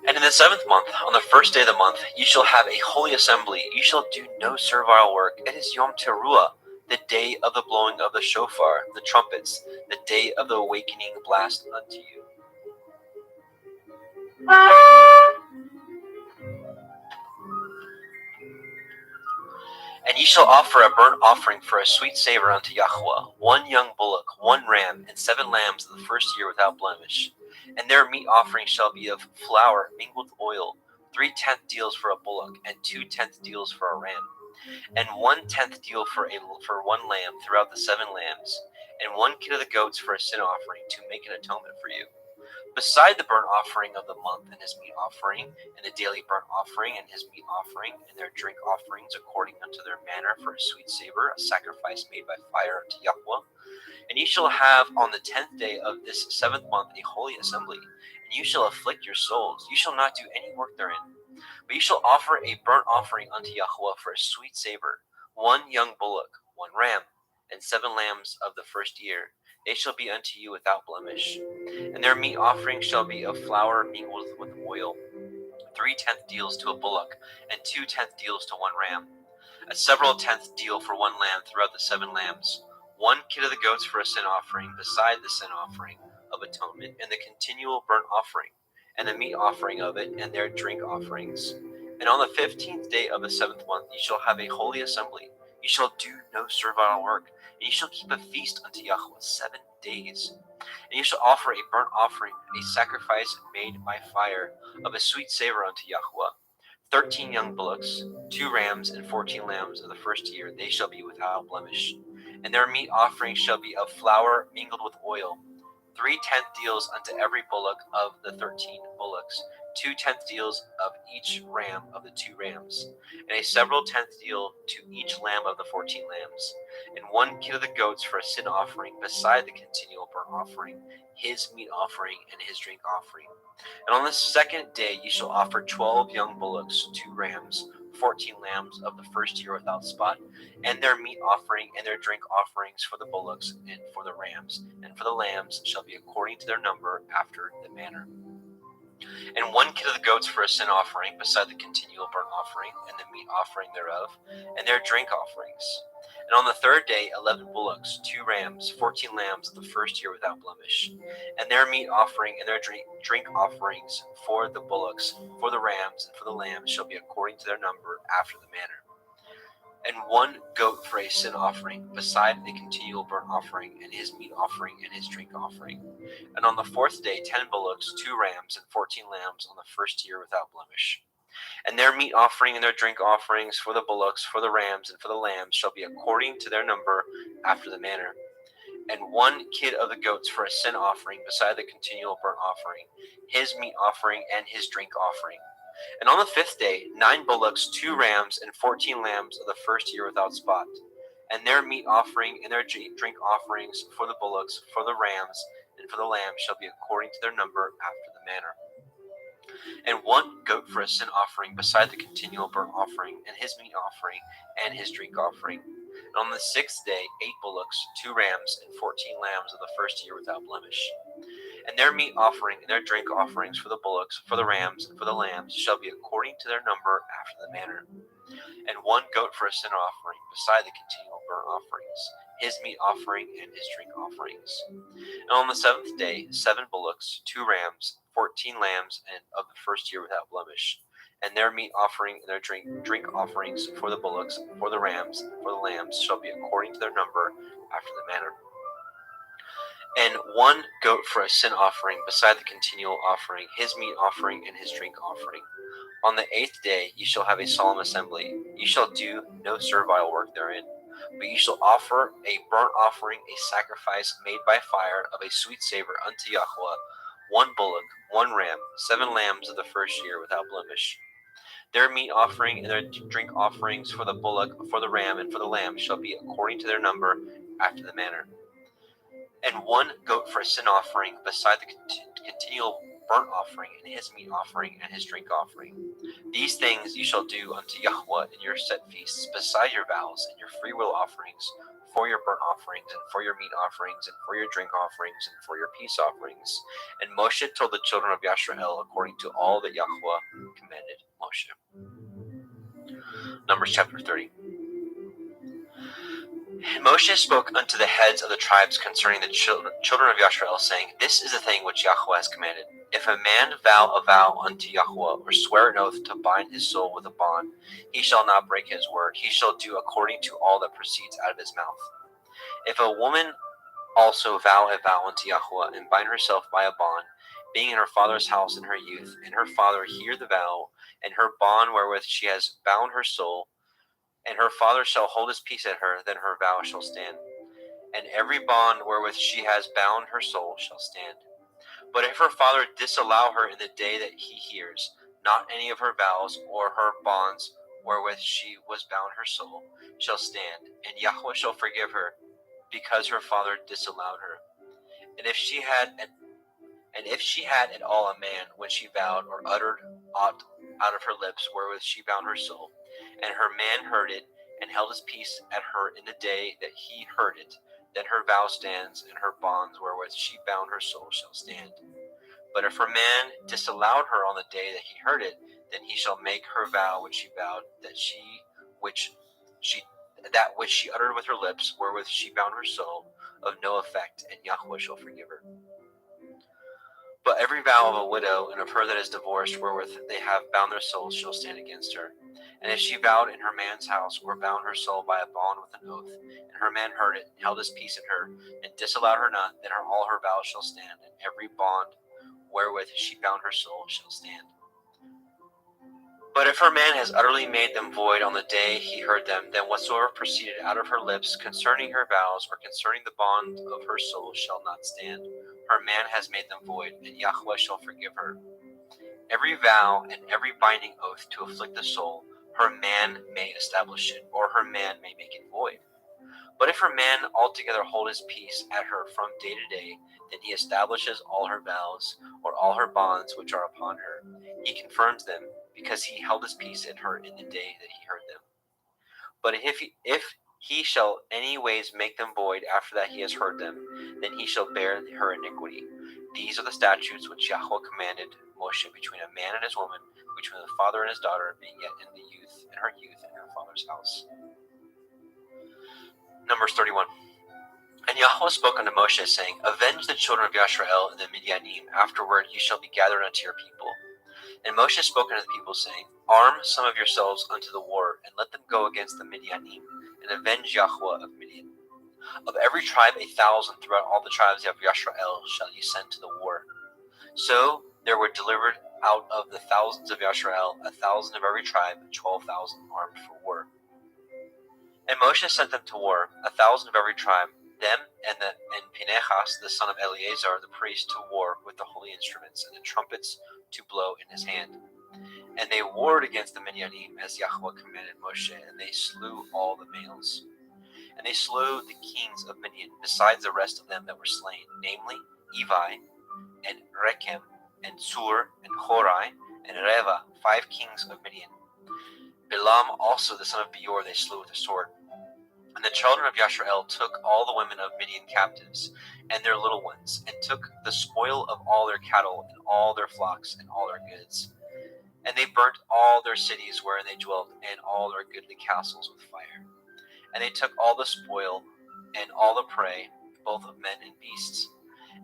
And in the 7th month, on the 1st day of the month, you shall have a holy assembly. You shall do no servile work. It is Yom Teruah, the day of the blowing of the shofar, the trumpets, the day of the awakening blast unto you. And ye shall offer a burnt offering for a sweet savor unto Yahweh, 1 young bullock, 1 ram, and 7 lambs of the first year without blemish. And their meat offering shall be of flour mingled with oil, 3/10 deals for a bullock, and 2/10 deals for a ram, and 1/10 deal for 1 lamb throughout the 7 lambs, and 1 kid of the goats for a sin offering to make an atonement for you. Beside the burnt offering of the month and his meat offering, and the daily burnt offering and his meat offering, and their drink offerings according unto their manner for a sweet savor, a sacrifice made by fire unto Yahweh. And ye shall have on the 10th day of this 7th month a holy assembly, and you shall afflict your souls. You shall not do any work therein. But you shall offer a burnt offering unto Yahweh for a sweet savor, 1 young bullock, 1 ram, and 7 lambs of the first year. They shall be unto you without blemish. And their meat offering shall be of flour mingled with oil, 3/10 deals to a bullock, and 2/10 deals to 1 ram, a several 10th deal for 1 lamb throughout the 7 lambs, 1 kid of the goats for a sin offering, beside the sin offering of atonement, and the continual burnt offering, and the meat offering of it, and their drink offerings. And on the 15th day of the 7th month ye shall have a holy assembly. Ye shall do no servile work, and ye shall keep a feast unto Yahweh 7 days. And you shall offer a burnt offering, a sacrifice made by fire, of a sweet savor unto Yahweh, 13 young bullocks, 2 rams, and 14 lambs of the first year. They shall be without blemish. And their meat offering shall be of flour mingled with oil, 3/10 deals unto every bullock of the 13 bullocks, 2/10 deals of each ram of the 2 rams, and a several 10th deal to each lamb of the 14 lambs, and 1 kid of the goats for a sin offering, beside the continual burnt offering, his meat offering, and his drink offering. And on the 2nd day ye shall offer 12 young bullocks, 2 rams, 14 lambs of the first year without spot, and their meat offering and their drink offerings for the bullocks and for the rams, and for the lambs shall be according to their number after the manner. And 1 kid of the goats for a sin offering, beside the continual burnt offering, and the meat offering thereof, and their drink offerings. And on the 3rd day 11 bullocks, 2 rams, 14 lambs of the first year without blemish, and their meat offering and their drink offerings for the bullocks, for the rams, and for the lambs shall be according to their number after the manner. And 1 goat for a sin offering, beside the continual burnt offering, and his meat offering, and his drink offering. And on the 4th day 10 bullocks, 2 rams, and 14 lambs on the first year without blemish. And their meat offering and their drink offerings for the bullocks, for the rams, and for the lambs shall be according to their number after the manner. And 1 kid of the goats for a sin offering, beside the continual burnt offering, his meat offering, and his drink offering. And on the 5th day 9 bullocks, 2 rams, and 14 lambs of the first year without spot, and their meat offering and their drink offerings for the bullocks, for the rams, and for the lambs shall be according to their number after the manner. And 1 goat for a sin offering, beside the continual burnt offering, and his meat offering, and his drink offering. And on the 6th day 8 bullocks, 2 rams, and 14 lambs of the first year without blemish. And their meat offering and their drink offerings for the bullocks, for the rams, and for the lambs shall be according to their number after the manner. And 1 goat for a sin offering, beside the continual burnt offerings, his meat offering, and his drink offerings. And on the 7th day 7 bullocks, 2 rams, 14 lambs, and of the first year without blemish, and their meat offering and their drink offerings for the bullocks, for the rams, and for the lambs shall be according to their number after the manner. And 1 goat for a sin offering, beside the continual offering, his meat offering, and his drink offering. On the 8th day ye shall have a solemn assembly. Ye shall do no servile work therein, but ye shall offer a burnt offering, a sacrifice made by fire of a sweet savor unto Yahweh, 1 bullock, 1 ram, 7 lambs of the first year without blemish. Their meat offering and their drink offerings for the bullock, for the ram, and for the lamb shall be according to their number, after the manner. And 1 goat for a sin offering, beside the continual burnt offering, and his meat offering, and his drink offering. These things you shall do unto Yahweh in your set feasts, beside your vows, and your freewill offerings, for your burnt offerings, and for your meat offerings, and for your drink offerings, and for your peace offerings. And Moshe told the children of Yashrael according to all that Yahweh commanded Moshe. Numbers chapter 30. And Moshe spoke unto the heads of the tribes concerning the children of Yashrael, saying, This is the thing which Yahweh has commanded. If a man vow a vow unto Yahweh, or swear an oath to bind his soul with a bond, he shall not break his word. He shall do according to all that proceeds out of his mouth. If a woman also vow a vow unto Yahweh, and bind herself by a bond, being in her father's house in her youth, and her father hear the vow, and her bond wherewith she has bound her soul, and her father shall hold his peace at her, then her vow shall stand. And every bond wherewith she has bound her soul shall stand. But if her father disallow her in the day that he hears, not any of her vows or her bonds wherewith she was bound her soul shall stand, and Yahweh shall forgive her, because her father disallowed her. And if she had at all a man when she vowed, or uttered aught out of her lips wherewith she bound her soul, and her man heard it, and held his peace at her in the day that he heard it, then her vow stands, and her bonds wherewith she bound her soul shall stand. But if her man disallowed her on the day that he heard it, then he shall make her vow which she vowed, that which she uttered with her lips, wherewith she bound her soul, of no effect, and Yahweh shall forgive her. But every vow of a widow and of her that is divorced, wherewith they have bound their souls, shall stand against her. And if she vowed in her man's house, or bound her soul by a bond with an oath, and her man heard it, and held his peace in her, and disallowed her not, then all her vows shall stand, and every bond wherewith she bound her soul shall stand. But if her man has utterly made them void on the day he heard them, then whatsoever proceeded out of her lips concerning her vows, or concerning the bond of her soul, shall not stand. Her man has made them void, and Yahweh shall forgive her. Every vow and every binding oath to afflict the soul, her man may establish it, or her man may make it void. But if her man altogether hold his peace at her from day to day, then he establishes all her vows, or all her bonds which are upon her. He confirms them, because he held his peace at her in the day that he heard them. But if he shall any ways make them void after that he has heard them, then he shall bear her iniquity. These are the statutes which Yahweh commanded Moshe between a man and his woman, between the father and his daughter, being yet in her youth in her father's house. Numbers 31. And Yahweh spoke unto Moshe, saying, Avenge the children of Yashrael and the Midianim. Afterward ye shall be gathered unto your people. And Moshe spoke unto the people, saying, Arm some of yourselves unto the war, and let them go against the Midianim, and avenge Yahweh of Midian. Of every tribe 1,000 throughout all the tribes of Yashrael shall ye send to the war. So there were delivered out of the thousands of Yashrael 1,000 of every tribe, 12,000 armed for war. And Moshe sent them to war, 1,000 of every tribe, them and Pinehas the son of Eleazar the priest to war with the holy instruments and the trumpets to blow in his hand. And they warred against the Midianim as Yahweh commanded Moshe, and they slew all the males. And they slew the kings of Midian, besides the rest of them that were slain, namely Evi, and Rechem, and Sur, and Horai, and Reva, 5 kings of Midian. Bilam also the son of Beor they slew with a sword. And the children of Yashrael took all the women of Midian captives, and their little ones, and took the spoil of all their cattle, and all their flocks, and all their goods. And they burnt all their cities wherein they dwelt, and all their goodly castles with fire. And they took all the spoil, and all the prey, both of men and beasts.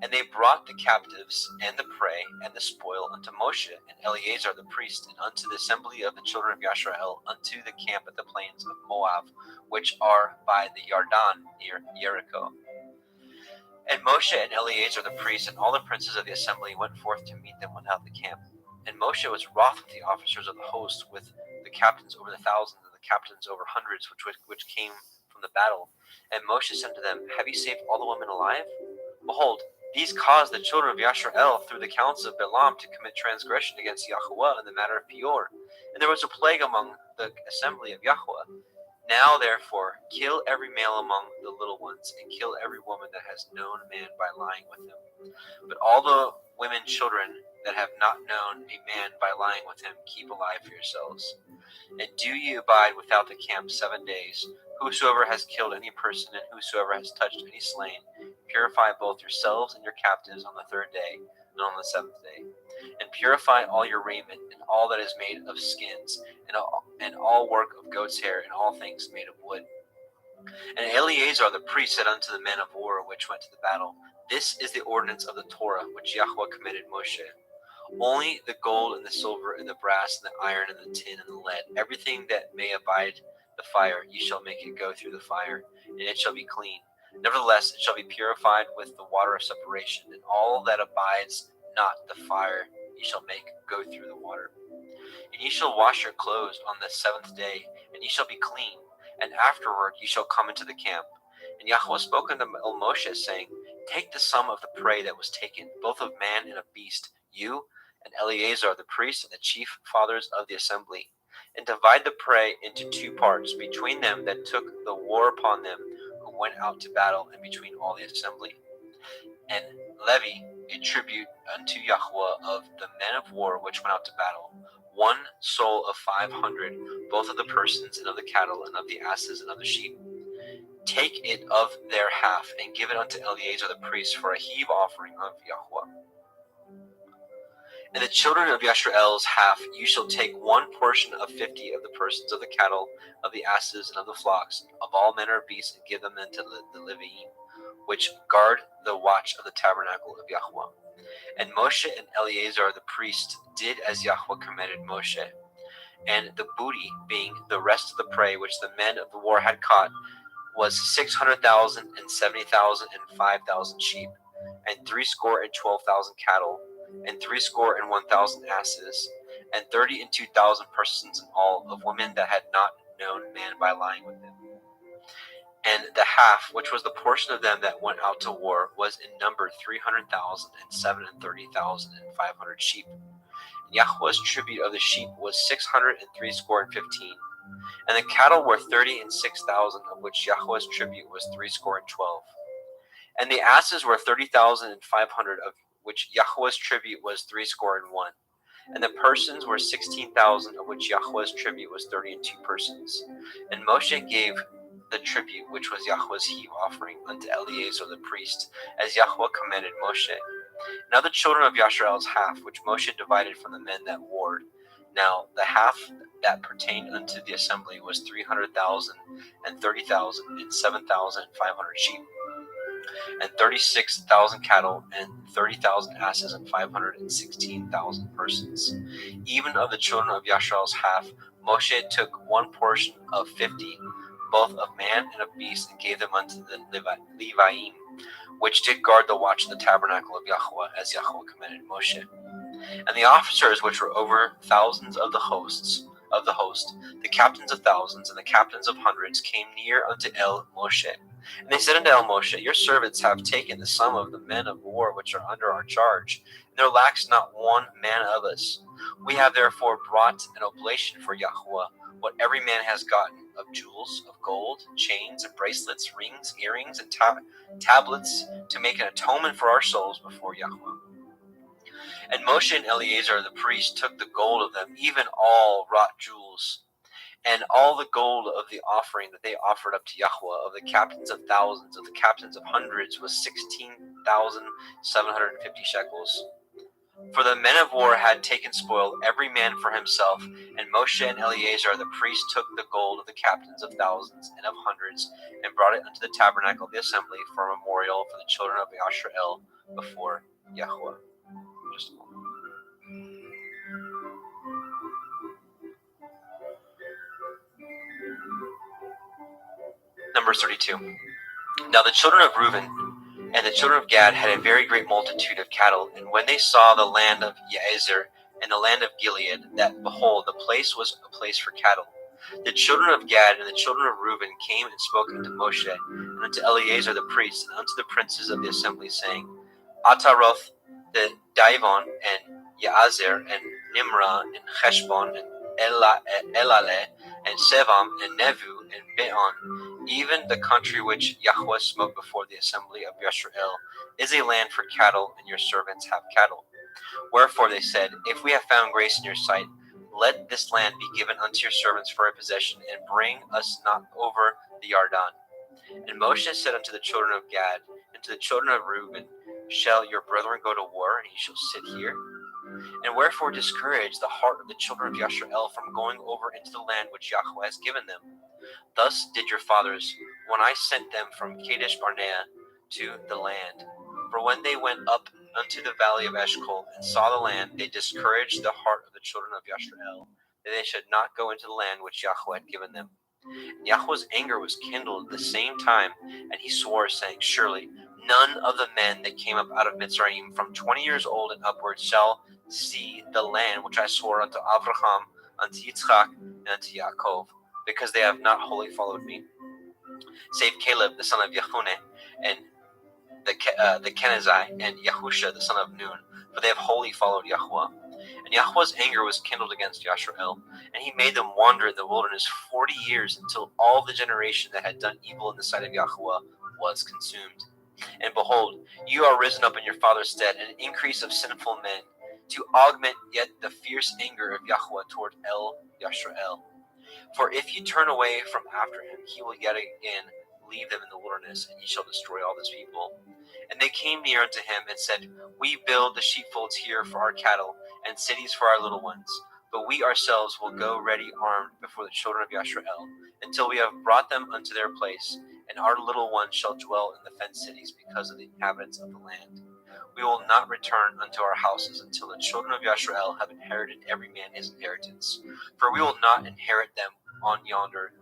And they brought the captives, and the prey, and the spoil unto Moshe, and Eleazar the priest, and unto the assembly of the children of Yashrael, unto the camp at the plains of Moab, which are by the Yarden near Jericho. And Moshe and Eleazar the priest, and all the princes of the assembly went forth to meet them without the camp. And Moshe was wroth with the officers of the host, with the captains over the thousands, and the captains over hundreds, which came from the battle. And Moshe said to them, Have ye saved all the women alive? Behold, These caused the children of Yashar'el through the counsel of Balaam to commit transgression against Yahuwah in the matter of Peor. And there was a plague among the assembly of Yahuwah. Now, therefore, kill every male among the little ones, and kill every woman that has known man by lying with him. But all the women children that have not known a man by lying with him, keep alive for yourselves. And do ye abide without the camp 7 days. Whosoever has killed any person, and whosoever has touched any slain, purify both yourselves and your captives on the 3rd day, and on the 7th day. And purify all your raiment, and all that is made of skins, and all work of goat's hair, and all things made of wood. And Eleazar the priest said unto the men of war which went to the battle, This is the ordinance of the Torah which Yahweh commanded Moshe. Only the gold and the silver and the brass and the iron and the tin and the lead, everything that may abide the fire, ye shall make it go through the fire, and it shall be clean. Nevertheless, it shall be purified with the water of separation, and all that abides not the fire ye shall make go through the water. And ye shall wash your clothes on the 7th day, and ye shall be clean, and afterward ye shall come into the camp. And Yahweh spoke unto Moshe, saying, Take the sum of the prey that was taken, both of man and of beast, you and Eleazar the priest and the chief fathers of the assembly, and divide the prey into 2 parts, between them that took the war upon them who went out to battle, and between all the assembly. And levy a tribute unto Yahweh of the men of war which went out to battle, 1 soul of 500, both of the persons and of the cattle and of the asses and of the sheep. Take it of their half, and give it unto Eleazar the priest for a heave offering of Yahweh. And the children of Yashar'el's half, you shall take 1 portion of 50 of the persons of the cattle, of the asses, and of the flocks, of all manner of beasts, and give them unto the Leviim, which guard the watch of the tabernacle of Yahweh. And Moshe and Eleazar the priest did as Yahweh commanded Moshe. And the booty, being the rest of the prey which the men of the war had caught, was 600,000 and 70,000 and 5,000 sheep, and threescore and 12,000 cattle, and 1,000 asses, and 32,000 persons in all, of women that had not known man by lying with him. And the half, which was the portion of them that went out to war, was in number 300,000 and 37,500 sheep. And Yahweh's tribute of the sheep was 615. And the cattle were 36,000, of which Yahweh's tribute was 312. And the asses were 30,500, of which Yahweh's tribute was 301. And the persons were 16,000, of which Yahweh's tribute was 32 persons. And Moshe gave the tribute, which was Yahweh's heave offering, unto Eleazar the priest, as Yahweh commanded Moshe. Now the children of Yashar'el's half, which Moshe divided from the men that warred, now the half that pertained unto the assembly was 300,000, and 30,000, and 7,500 sheep, and 36,000 cattle, and 30,000 asses, and 516,000 persons. Even of the children of Yashar'el's half, Moshe took 1 portion of 50, both of man and of beast, and gave them unto the Leviim, which did guard the watch of the tabernacle of Yahweh, as Yahweh commanded Moshe. And the officers which were over thousands of the host, the captains of thousands and the captains of hundreds, came near unto El Moshe. And they said unto El Moshe, Your servants have taken the sum of the men of war which are under our charge, and there lacks not 1 man of us. We have therefore brought an oblation for Yahweh, what every man has gotten, of jewels, of gold, chains, and bracelets, rings, earrings, and tablets, to make an atonement for our souls before Yahweh. And Moshe and Eleazar the priest took the gold of them, even all wrought jewels, and all the gold of the offering that they offered up to Yahweh, of the captains of thousands, of the captains of hundreds, was 16,750 shekels. For the men of war had taken spoil, every man for himself, and Moshe and Eleazar the priest took the gold of the captains of thousands and of hundreds, and brought it unto the tabernacle of the assembly for a memorial for the children of Yashar'el before Yahweh. Just a moment. Numbers 32. Now the children of Reuben and the children of Gad had a very great multitude of cattle, and when they saw the land of Jazer and the land of Gilead, that, behold, the place was a place for cattle, the children of Gad and the children of Reuben came and spoke unto Moshe, and unto Eleazar the priest, and unto the princes of the assembly, saying, Ataroth, the Divon, and Yaazer, and Nimrah, and Heshbon, and Elale, and Sevam, and Nevu, and Beon, even the country which Yahweh smote before the assembly of Yisrael, is a land for cattle, and your servants have cattle. Wherefore they said, If we have found grace in your sight, let this land be given unto your servants for a possession, and bring us not over the Yarden. And Moshe said unto the children of Gad, and to the children of Reuben, Shall your brethren go to war, and ye shall sit here? And wherefore discourage the heart of the children of Yisrael from going over into the land which Yahweh has given them? Thus did your fathers, when I sent them from Kadesh Barnea to the land. For when they went up unto the valley of Eshcol, and saw the land, they discouraged the heart of the children of Yisrael, that they should not go into the land which Yahweh had given them. And Yahweh's anger was kindled at the same time, and he swore, saying, Surely none of the men that came up out of Mitzrayim from 20 years old and upward shall see the land which I swore unto Abraham, unto Yitzchak, and unto Yaakov, because they have not wholly followed me, save Caleb the son of Yehunneh, and the Kenizzai, and Yahusha the son of Nun, for they have wholly followed Yahweh. And Yahweh's anger was kindled against Yisrael, and he made them wander in the wilderness 40 years, until all the generation that had done evil in the sight of Yahweh was consumed. And behold, you are risen up in your father's stead, an increase of sinful men, to augment yet the fierce anger of Yahweh toward El Yisrael. For if you turn away from after him, he will yet again leave them in the wilderness, and ye shall destroy all this people. And they came near unto him, and said, We build the sheepfolds here for our cattle, and cities for our little ones. But we ourselves will go ready armed before the children of Yisrael, until we have brought them unto their place, and our little ones shall dwell in the fenced cities because of the inhabitants of the land. We will not return unto our houses until the children of Yisrael have inherited every man his inheritance. For we will not inherit them on yonder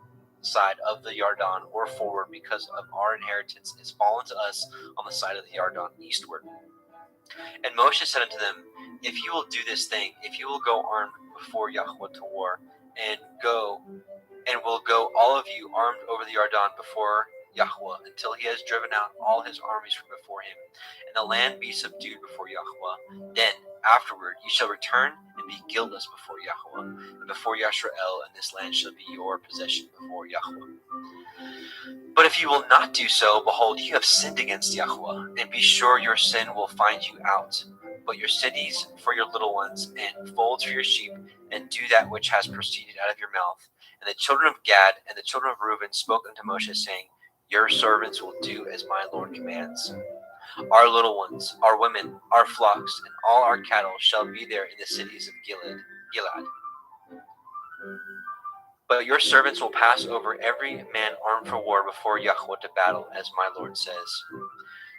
side of the Yarden or forward, because of our inheritance is fallen to us on the side of the Yarden eastward. And Moshe said unto them, If you will do this thing, if you will go armed before Yahweh to war, and will go all of you armed over the Yarden before Yahweh, until he has driven out all his armies from before him, and the land be subdued before Yahweh, then afterward ye shall return and be guiltless before Yahweh, and before Yisrael, and this land shall be your possession before Yahweh. But if you will not do so, behold, you have sinned against Yahweh, and be sure your sin will find you out. But your cities for your little ones, and folds for your sheep, and do that which has proceeded out of your mouth. And the children of Gad and the children of Reuben spoke unto Moshe, saying, Your servants will do as my Lord commands. Our little ones, our women, our flocks, and all our cattle shall be there in the cities of Gilad. But your servants will pass over every man armed for war before Yahweh to battle, as my Lord says.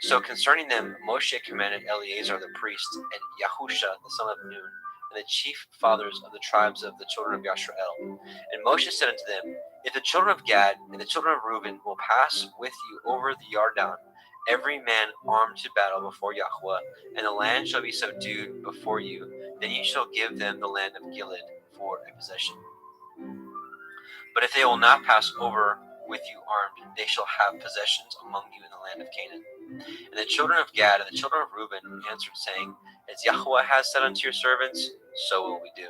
So concerning them, Moshe commanded Eleazar the priest, and Yahusha the son of Nun, and the chief fathers of the tribes of the children of Yisrael. And Moshe said unto them, If the children of Gad and the children of Reuben will pass with you over the Yarden, every man armed to battle before Yahweh, and the land shall be subdued before you, then ye shall give them the land of Gilead for a possession. But if they will not pass over with you armed, they shall have possessions among you in the land of Canaan. And the children of Gad and the children of Reuben answered, saying, As Yahweh has said unto your servants, so will we do.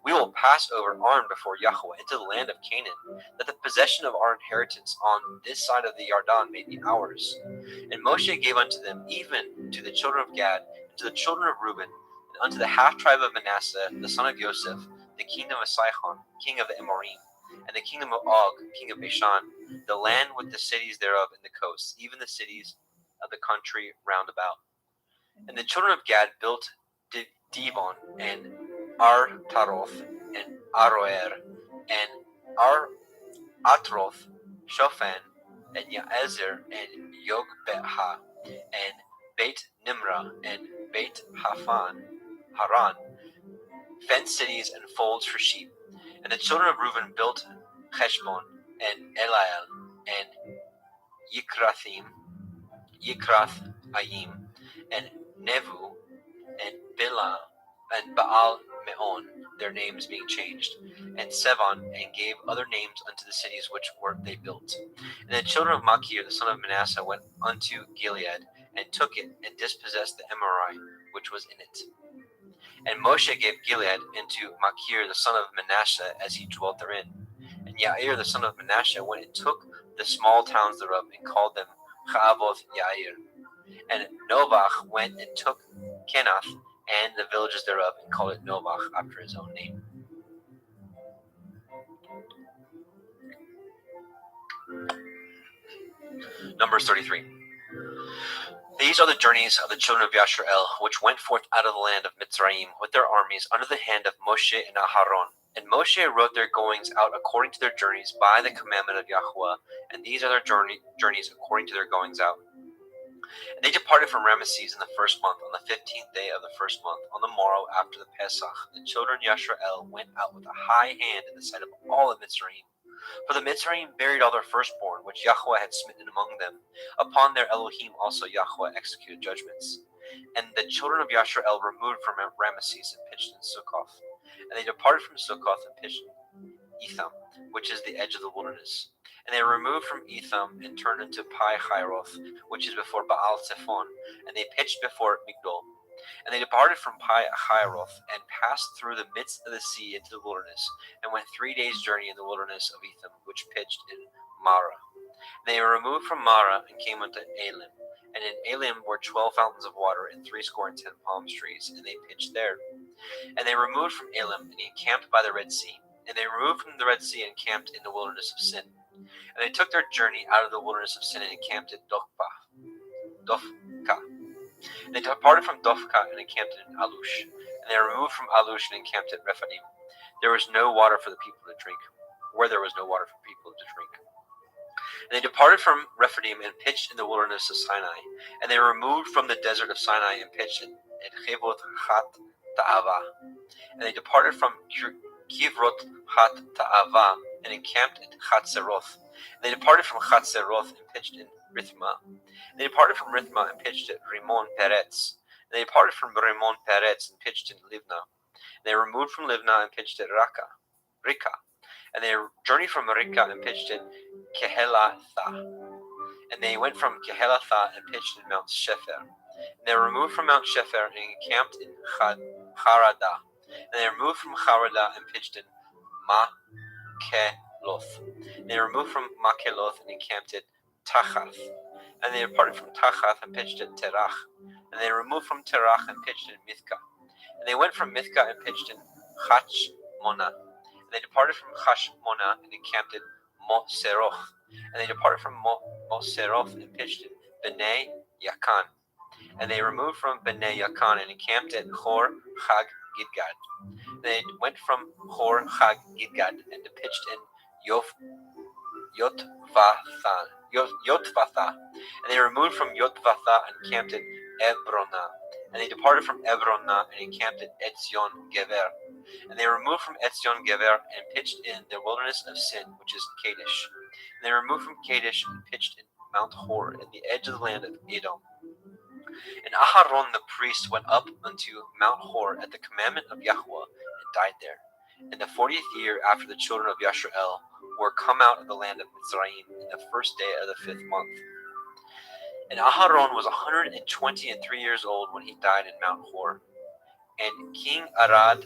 We will pass over armed before Yahweh into the land of Canaan, that the possession of our inheritance on this side of the Yarden may be ours. And Moshe gave unto them, even to the children of Gad, and to the children of Reuben, and unto the half tribe of Manasseh, the son of Joseph, the kingdom of Sihon, king of the Amorim, and the kingdom of Og, king of Bashan, the land with the cities thereof in the coasts, even the cities of the country round about. And the children of Gad built Dibon, and Taroth, and Aroer, and Atroth, Shophan, and Yaezer, and Yogbeha, and Beit Nimrah, and Beit Haran, fenced cities and folds for sheep. And the children of Reuben built Heshbon, and Eliel, and Yikrath Ayim, and Nevu, and Bila, and Baal Meon, their names being changed, and Sevon, and gave other names unto the cities which were they built. And the children of Machir, the son of Manasseh, went unto Gilead, and took it, and dispossessed the Emori, which was in it. And Moshe gave Gilead into Machir, the son of Manasseh, as he dwelt therein. And Yair, the son of Manasseh, went and took the small towns thereof, and called them Chavoth Yair. And Novach went and took Kenath and the villages thereof, and called it Novach after his own name. Numbers 33. These are the journeys of the children of Yashar'el, which went forth out of the land of Mitzrayim with their armies under the hand of Moshe and Aharon. And Moshe wrote their goings out according to their journeys by the commandment of Yahweh, and these are their journeys according to their goings out. And they departed from Ramesses in the first month, on the 15th day of the first month, on the morrow after the Pesach. The children of Yashar'el went out with a high hand in the sight of all of Mitzrayim. For the Mitzrayim buried all their firstborn, which Yahweh had smitten among them. Upon their Elohim also Yahweh executed judgments. And the children of Yashar'el removed from Ramesses and pitched in Sukkoth. And they departed from Sukkoth and pitched in Etham, which is the edge of the wilderness. And they removed from Etham and turned into Pi Hiroth, which is before Baal Zephon, and they pitched before Migdol. And they departed from Pi Hiroth and passed through the midst of the sea into the wilderness, and went 3 days' journey in the wilderness of Etham, which pitched in Marah. And they were removed from Marah and came unto Elim. And in Elim were 12 fountains of water and 70 palm trees, and they pitched there. And they removed from Elim and encamped by the Red Sea. And they removed from the Red Sea and encamped in the wilderness of Sin. And they took their journey out of the wilderness of Sin and encamped at Dophka. And they departed from Dophka and encamped in Alush. And they removed from Alush and encamped at Rephidim. There was no water for the people to drink, where there was no water for people to drink. And they departed from Rephidim and pitched in the wilderness of Sinai. And they removed from the desert of Sinai and pitched at Chevoth Chat Ta'ava. And they departed from Kivrot Hat Ta'ava and encamped at Chatzeroth. And they departed from Chatzeroth and pitched in Rithma. And they departed from Rithma and pitched at Rimon Peretz. And they departed from Rimon Peretz and pitched in Livna. And they removed from Livna and pitched at Rika. And they journeyed from Rika and pitched at Kehelatha. And they went from Kehelatha and pitched in Mount Shefer. And they removed from Mount Shefer and encamped in Harada. And they removed from Harada and pitched in Makeloth. And they removed from Makeloth and encamped at Tachath. And they departed from Tachath and pitched at Terach. And they removed from Terach and pitched in Mithka. And they went from Mithka and pitched in Chashmona. And they departed from Chashmona and encamped at Moseroth. And they departed from Moseroth and pitched in Bnei Yakan. And they removed from Bnei Yakan and encamped at Hor Chag Gidgad. And they went from Hor Chag Gidgad and pitched in Yotvatha. And they removed from Yotvatha and encamped at Ebrona. And they departed from Ebrona and encamped at Etzion Gever. And they removed from Etzion Gever and pitched in the wilderness of Sin, which is Kadesh. And they removed from Kadesh and pitched in Mount Hor, at the edge of the land of Edom. And Aharon the priest went up unto Mount Hor at the commandment of Yahweh, and died there. In the 40th year after the children of Yashar'el were come out of the land of Mitzrayim, in the first day of the 5th month. And Aharon was 123 years old when he died in Mount Hor. And King Arad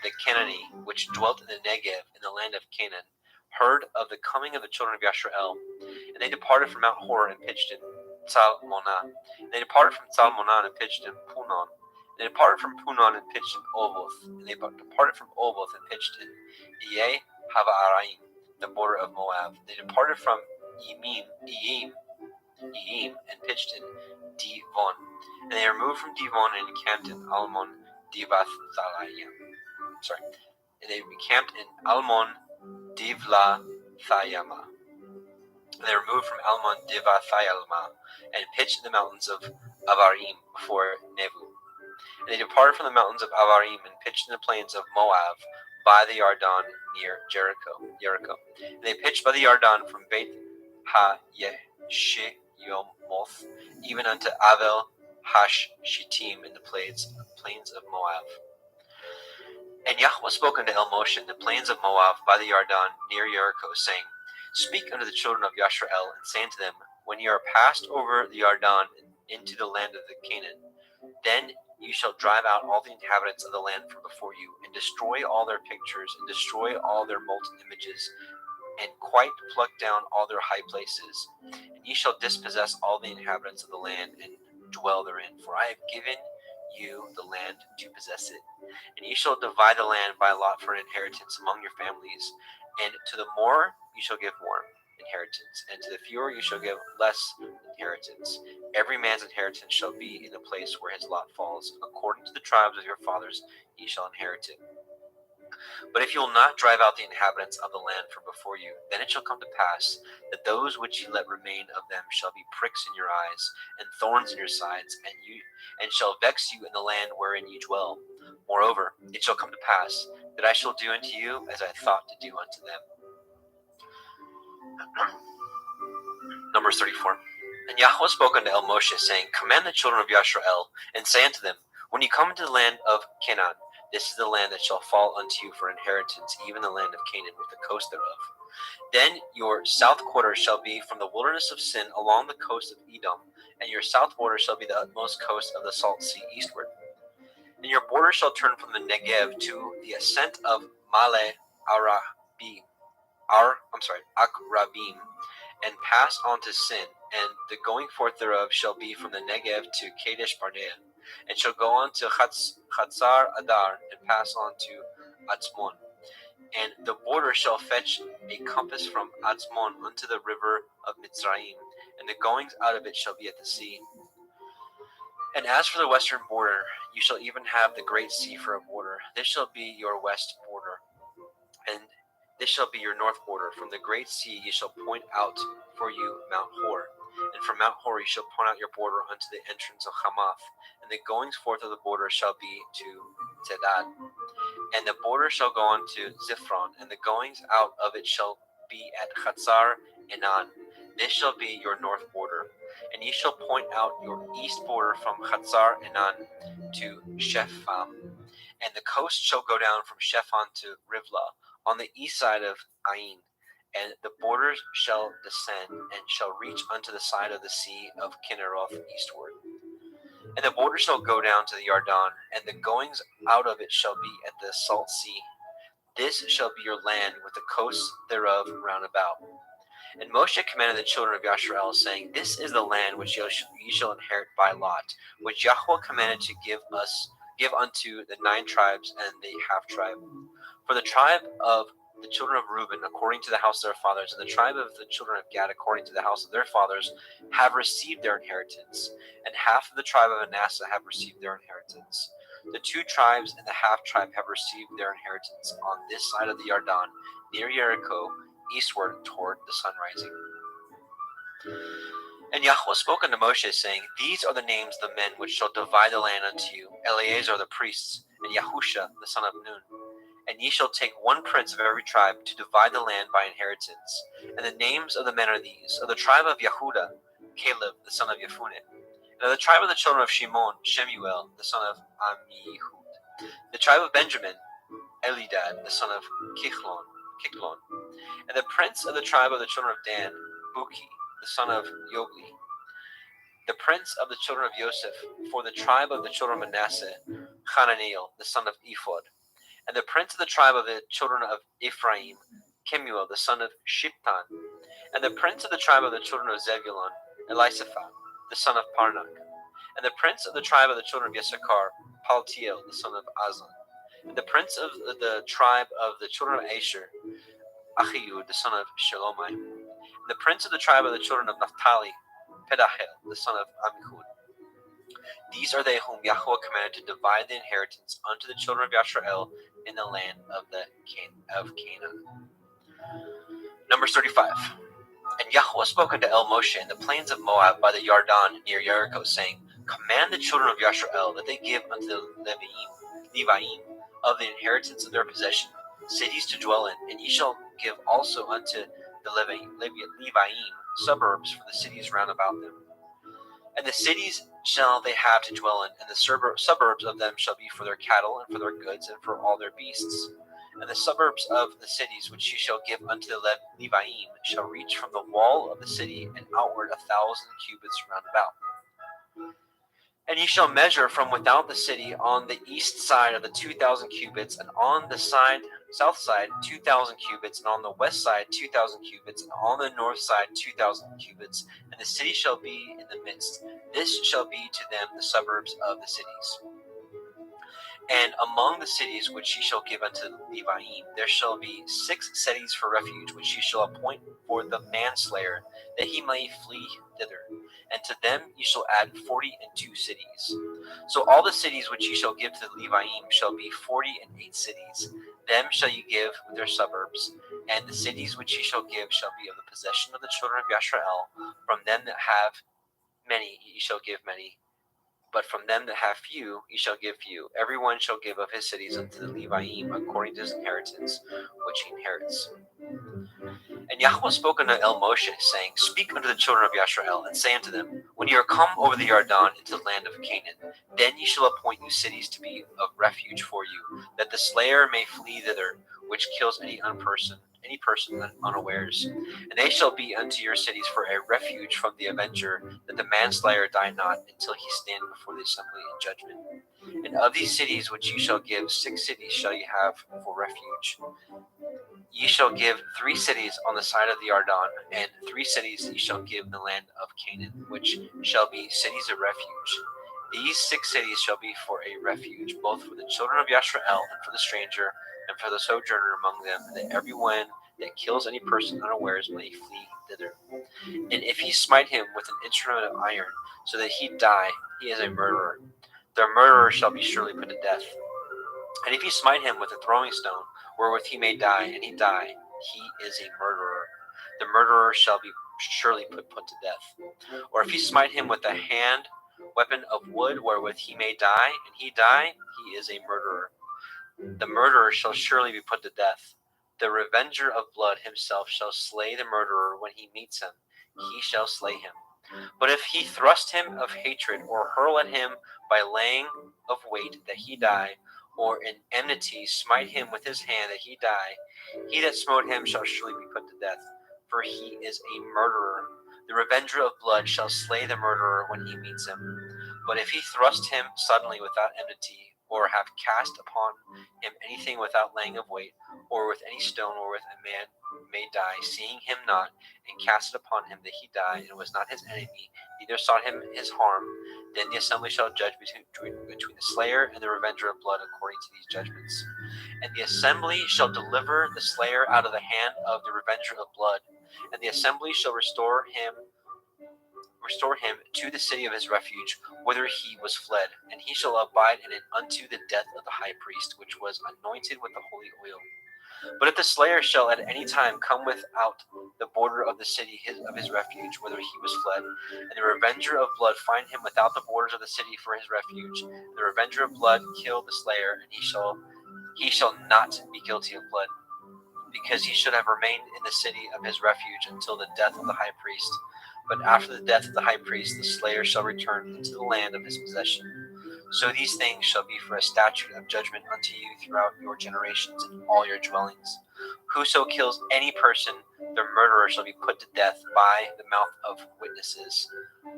the Canaanite, which dwelt in the Negev in the land of Canaan, heard of the coming of the children of Yashar'el, and they departed from Mount Hor and pitched in Tzalmonah. They departed from Tzalmonah and pitched in Punon. They departed from Punon and pitched in Oboth. And they departed from Oboth and pitched in Iye Havaraim, the border of Moab. They departed from Iyim, and pitched in Divon. And they removed from Divon and encamped in Almon Divathayim. And they encamped in Almon Divlathayama. And they removed from Almon Divathayalma and pitched in the mountains of Avarim before Nebu. And they departed from the mountains of Avarim and pitched in the plains of Moab by the Yarden near Jericho. And they pitched by the Yarden from Beit Ha-Yesheyomoth even unto Avel Hash-Shittim in the plains of Moab. And Yahweh spoke unto El Moshe in the plains of Moab by the Yarden near Jericho, saying, Speak unto the children of Yashrael, and say unto them, When ye are passed over the Yarden into the land of the Canaan, then you shall drive out all the inhabitants of the land from before you, and destroy all their pictures, and destroy all their molten images, and quite pluck down all their high places. And ye shall dispossess all the inhabitants of the land, and dwell therein. For I have given you the land to possess it. And ye shall divide the land by lot for an inheritance among your families. And to the more you shall give more inheritance, and to the fewer you shall give less inheritance. Every man's inheritance shall be in the place where his lot falls. According to the tribes of your fathers ye shall inherit it. But if you will not drive out the inhabitants of the land from before you, then it shall come to pass that those which ye let remain of them shall be pricks in your eyes, and thorns in your sides, and shall vex you in the land wherein ye dwell. Moreover, it shall come to pass that I shall do unto you as I thought to do unto them. Numbers 34. And Yahweh spoke unto El Moshe, saying, Command the children of Yashrael, and say unto them, When ye come into the land of Canaan, this is the land that shall fall unto you for inheritance, even the land of Canaan, with the coast thereof. Then your south quarter shall be from the wilderness of Sin along the coast of Edom, and your south border shall be the utmost coast of the salt sea eastward. And your border shall turn from the Negev to the ascent of Male Akrabim, and pass on to Sin, and the going forth thereof shall be from the Negev to Kadesh Barnea, and shall go on to Chatzar Adar, and pass on to Atzmon. And the border shall fetch a compass from Atzmon unto the river of Mitzrayim, and the goings out of it shall be at the sea. And as for the western border, you shall even have the great sea for a border. This shall be your west border, and this shall be your north border. From the great sea you shall point out for you Mount Hor, and from Mount Hor you shall point out your border unto the entrance of Hamath, and the goings forth of the border shall be to Zedad. And the border shall go on to Ziphron, and the goings out of it shall be at Chatzar Enan. This shall be your north border. And ye shall point out your east border from Chatzar Enan to Shepham. And the coast shall go down from Shepham to Rivlah, on the east side of Ain. And the borders shall descend, and shall reach unto the side of the sea of Kinneroth eastward. And the border shall go down to the Yarden, and the goings out of it shall be at the salt sea. This shall be your land, with the coasts thereof round about. And Moshe commanded the children of Yashrael, saying, This is the land which ye shall inherit by lot, which Yahweh commanded to give unto the 9 tribes and the half tribe. For the tribe of the children of Reuben, according to the house of their fathers, and the tribe of the children of Gad, according to the house of their fathers, have received their inheritance, and half of the tribe of Manasseh have received their inheritance. The 2 tribes and the half tribe have received their inheritance on this side of the Yarden, near Jericho, eastward toward the sun rising. And Yahweh spoke unto Moshe, saying, These are the names of the men which shall divide the land unto you, Eleazar the priest, and Yahusha the son of Nun. And ye shall take 1 prince of every tribe to divide the land by inheritance. And the names of the men are these: of the tribe of Yehuda, Caleb the son of Yefuneh; and of the tribe of the children of Shimon, Shemuel the son of Ammihud; the tribe of Benjamin, Elidad the son of Kichlon; and the prince of the tribe of the children of Dan, Buki the son of Yogli; the prince of the children of Joseph, for the tribe of the children of Manasseh, Hananiel the son of Ephod; and the prince of the tribe of the children of Ephraim, Kemuel the son of Shiptan; and the prince of the tribe of the children of Zebulun, Elisaphat the son of Parnak; and the prince of the tribe of the children of Issachar, Paltiel the son of Azan; and the prince of the tribe of the children of Asher, Achiud the son of Shelomai; and the prince of the tribe of the children of Naphtali, Pedahel the son of Ammihud. These are they whom Yahweh commanded to divide the inheritance unto the children of Yashrael in the land of Canaan. Numbers 35. And Yahweh spoke unto El Moshe in the plains of Moab by the Yarden near Jericho, saying, Command the children of Yashrael that they give unto the Leviim of the inheritance of their possession cities to dwell in, and ye shall give also unto the Leviim suburbs for the cities round about them. And the cities shall they have to dwell in, and the suburbs of them shall be for their cattle, and for their goods, and for all their beasts. And the suburbs of the cities which ye shall give unto the Leviim shall reach from the wall of the city and outward 1,000 cubits round about. And ye shall measure from without the city on the east side of the 2,000 cubits, and on the south side 2,000 cubits, and on the west side 2,000 cubits, and on the north side 2,000 cubits. And the city shall be in the midst. This shall be to them the suburbs of the cities. And among the cities which ye shall give unto the Leviim, there shall be 6 cities for refuge, which ye shall appoint for the manslayer, that he may flee thither. And to them ye shall add 42 cities. So all the cities which ye shall give to the Leviim shall be 48 cities. Them shall ye give with their suburbs. And the cities which ye shall give shall be of the possession of the children of Yashrael. From them that have many ye shall give many. But from them that have few, ye shall give few. Every one shall give of his cities unto the Leviim according to his inheritance, which he inherits. And Yahweh spoke unto El Moshe, saying, Speak unto the children of Yashrael, and say unto them, When ye are come over the Yarden into the land of Canaan, then ye shall appoint you cities to be of refuge for you, that the slayer may flee thither, which kills any person unawares. And they shall be unto your cities for a refuge from the avenger, that the manslayer die not, until he stand before the assembly in judgment. And of these cities which ye shall give, 6 cities shall ye have for refuge. Ye shall give 3 cities on the side of the Yarden, and 3 cities ye shall give in the land of Canaan, which shall be cities of refuge. These 6 cities shall be for a refuge, both for the children of Yashrael, and for the stranger, and for the sojourner among them, that every one that kills any person unawares may flee thither. And if he smite him with an instrument of iron, so that he die, he is a murderer. The murderer shall be surely put to death. And if he smite him with a throwing stone, wherewith he may die, and he die, he is a murderer. The murderer shall be surely put to death. Or if he smite him with a hand weapon of wood, wherewith he may die, and he die, he is a murderer. The murderer shall surely be put to death. The revenger of blood himself shall slay the murderer when he meets him. He shall slay him. But if he thrust him of hatred, or hurl at him by laying of weight that he die, or in enmity smite him with his hand that he die, he that smote him shall surely be put to death, for he is a murderer. The revenger of blood shall slay the murderer when he meets him. But if he thrust him suddenly without enmity, or have cast upon him anything without laying of weight, or with any stone wherewith a man may die, seeing him not, and cast it upon him that he die, and was not his enemy, neither sought him his harm, then the assembly shall judge between the slayer and the revenger of blood according to these judgments. And the assembly shall deliver the slayer out of the hand of the revenger of blood, and the assembly shall restore him to the city of his refuge, whither he was fled, and he shall abide in it unto the death of the high priest, which was anointed with the holy oil. But if the slayer shall at any time come without the border of the city of his refuge, whither he was fled, and the revenger of blood find him without the borders of the city for his refuge, and the revenger of blood kill the slayer, and he shall not be guilty of blood, because he should have remained in the city of his refuge until the death of the high priest. But after the death of the high priest, the slayer shall return into the land of his possession. So these things shall be for a statute of judgment unto you throughout your generations in all your dwellings. Whoso kills any person, the murderer shall be put to death by the mouth of witnesses.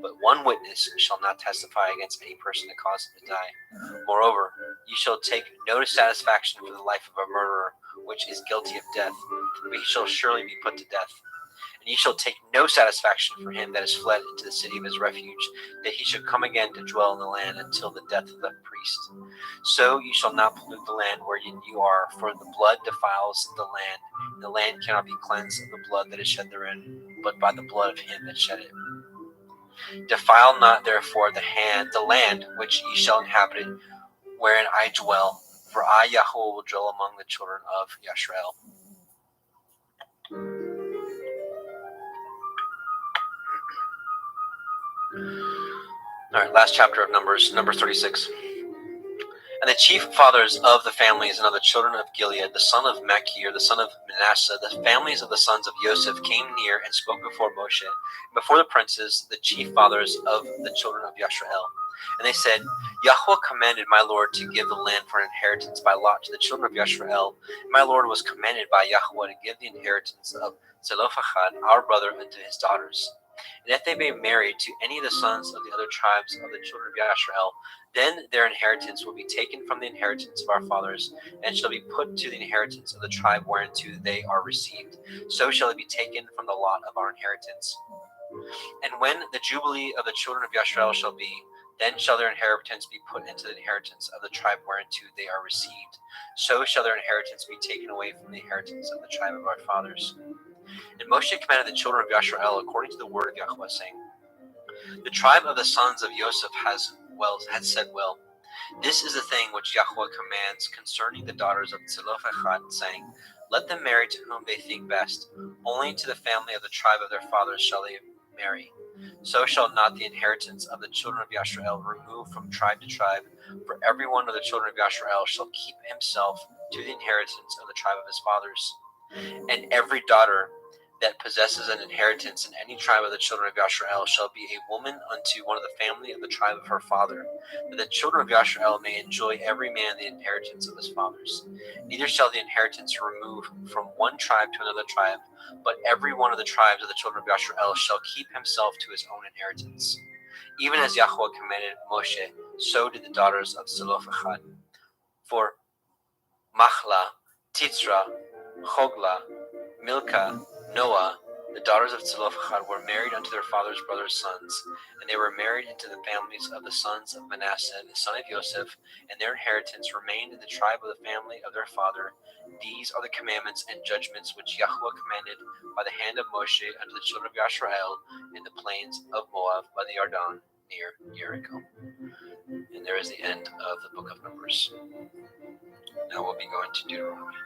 But one witness shall not testify against any person that caused him to die. Moreover, ye shall take no satisfaction for the life of a murderer, which is guilty of death, but he shall surely be put to death. And ye shall take no satisfaction for him that is fled into the city of his refuge, that he should come again to dwell in the land until the death of the priest. So ye shall not pollute the land wherein you are, for the blood defiles the land, and the land cannot be cleansed of the blood that is shed therein, but by the blood of him that shed it. Defile not therefore the land which ye shall inhabit it, wherein I dwell, for I Yahweh will dwell among the children of Yashrael. All right, last chapter of Numbers, Numbers 36. And the chief fathers of the families and of the children of Gilead, the son of Machir, the son of Manasseh, the families of the sons of Joseph, came near and spoke before Moshe, and before the princes, the chief fathers of the children of Yashrael. And they said, Yahweh commanded my Lord to give the land for an inheritance by lot to the children of Yashrael. My Lord was commanded by Yahweh to give the inheritance of Zelophehad, our brother, unto his daughters. And if they be married to any of the sons of the other tribes of the children of Yashrael, then their inheritance will be taken from the inheritance of our fathers, and shall be put to the inheritance of the tribe whereunto they are received. So shall it be taken from the lot of our inheritance. And when the jubilee of the children of Yashrael shall be, then shall their inheritance be put into the inheritance of the tribe whereunto they are received. So shall their inheritance be taken away from the inheritance of the tribe of our fathers. And Moshe commanded the children of Yashrael according to the word of Yahweh, saying, the tribe of the sons of Joseph has said well. This is the thing which Yahweh commands concerning the daughters of Zelophehad, saying, let them marry to whom they think best. Only to the family of the tribe of their fathers shall they marry. So shall not the inheritance of the children of Yashrael remove from tribe to tribe, for every one of the children of Yashrael shall keep himself to the inheritance of the tribe of his fathers. And every daughter that possesses an inheritance in any tribe of the children of Yashrael shall be a woman unto one of the family of the tribe of her father, that the children of Yashrael may enjoy every man the inheritance of his fathers. Neither shall the inheritance remove from one tribe to another tribe, but every one of the tribes of the children of Yashrael shall keep himself to his own inheritance. Even as Yahweh commanded Moshe, so did the daughters of Zelophehad. For Machla, Titzra, Chogla, Milcah, Noah, the daughters of Zelophehad, were married unto their father's brothers' sons, and they were married into the families of the sons of Manasseh, the son of Joseph, and their inheritance remained in the tribe of the family of their father. These are the commandments and judgments which Yahweh commanded by the hand of Moshe unto the children of Yashrael in the plains of Moab by the Yarden near Jericho. And there is the end of the book of Numbers. Now we'll be going to Deuteronomy.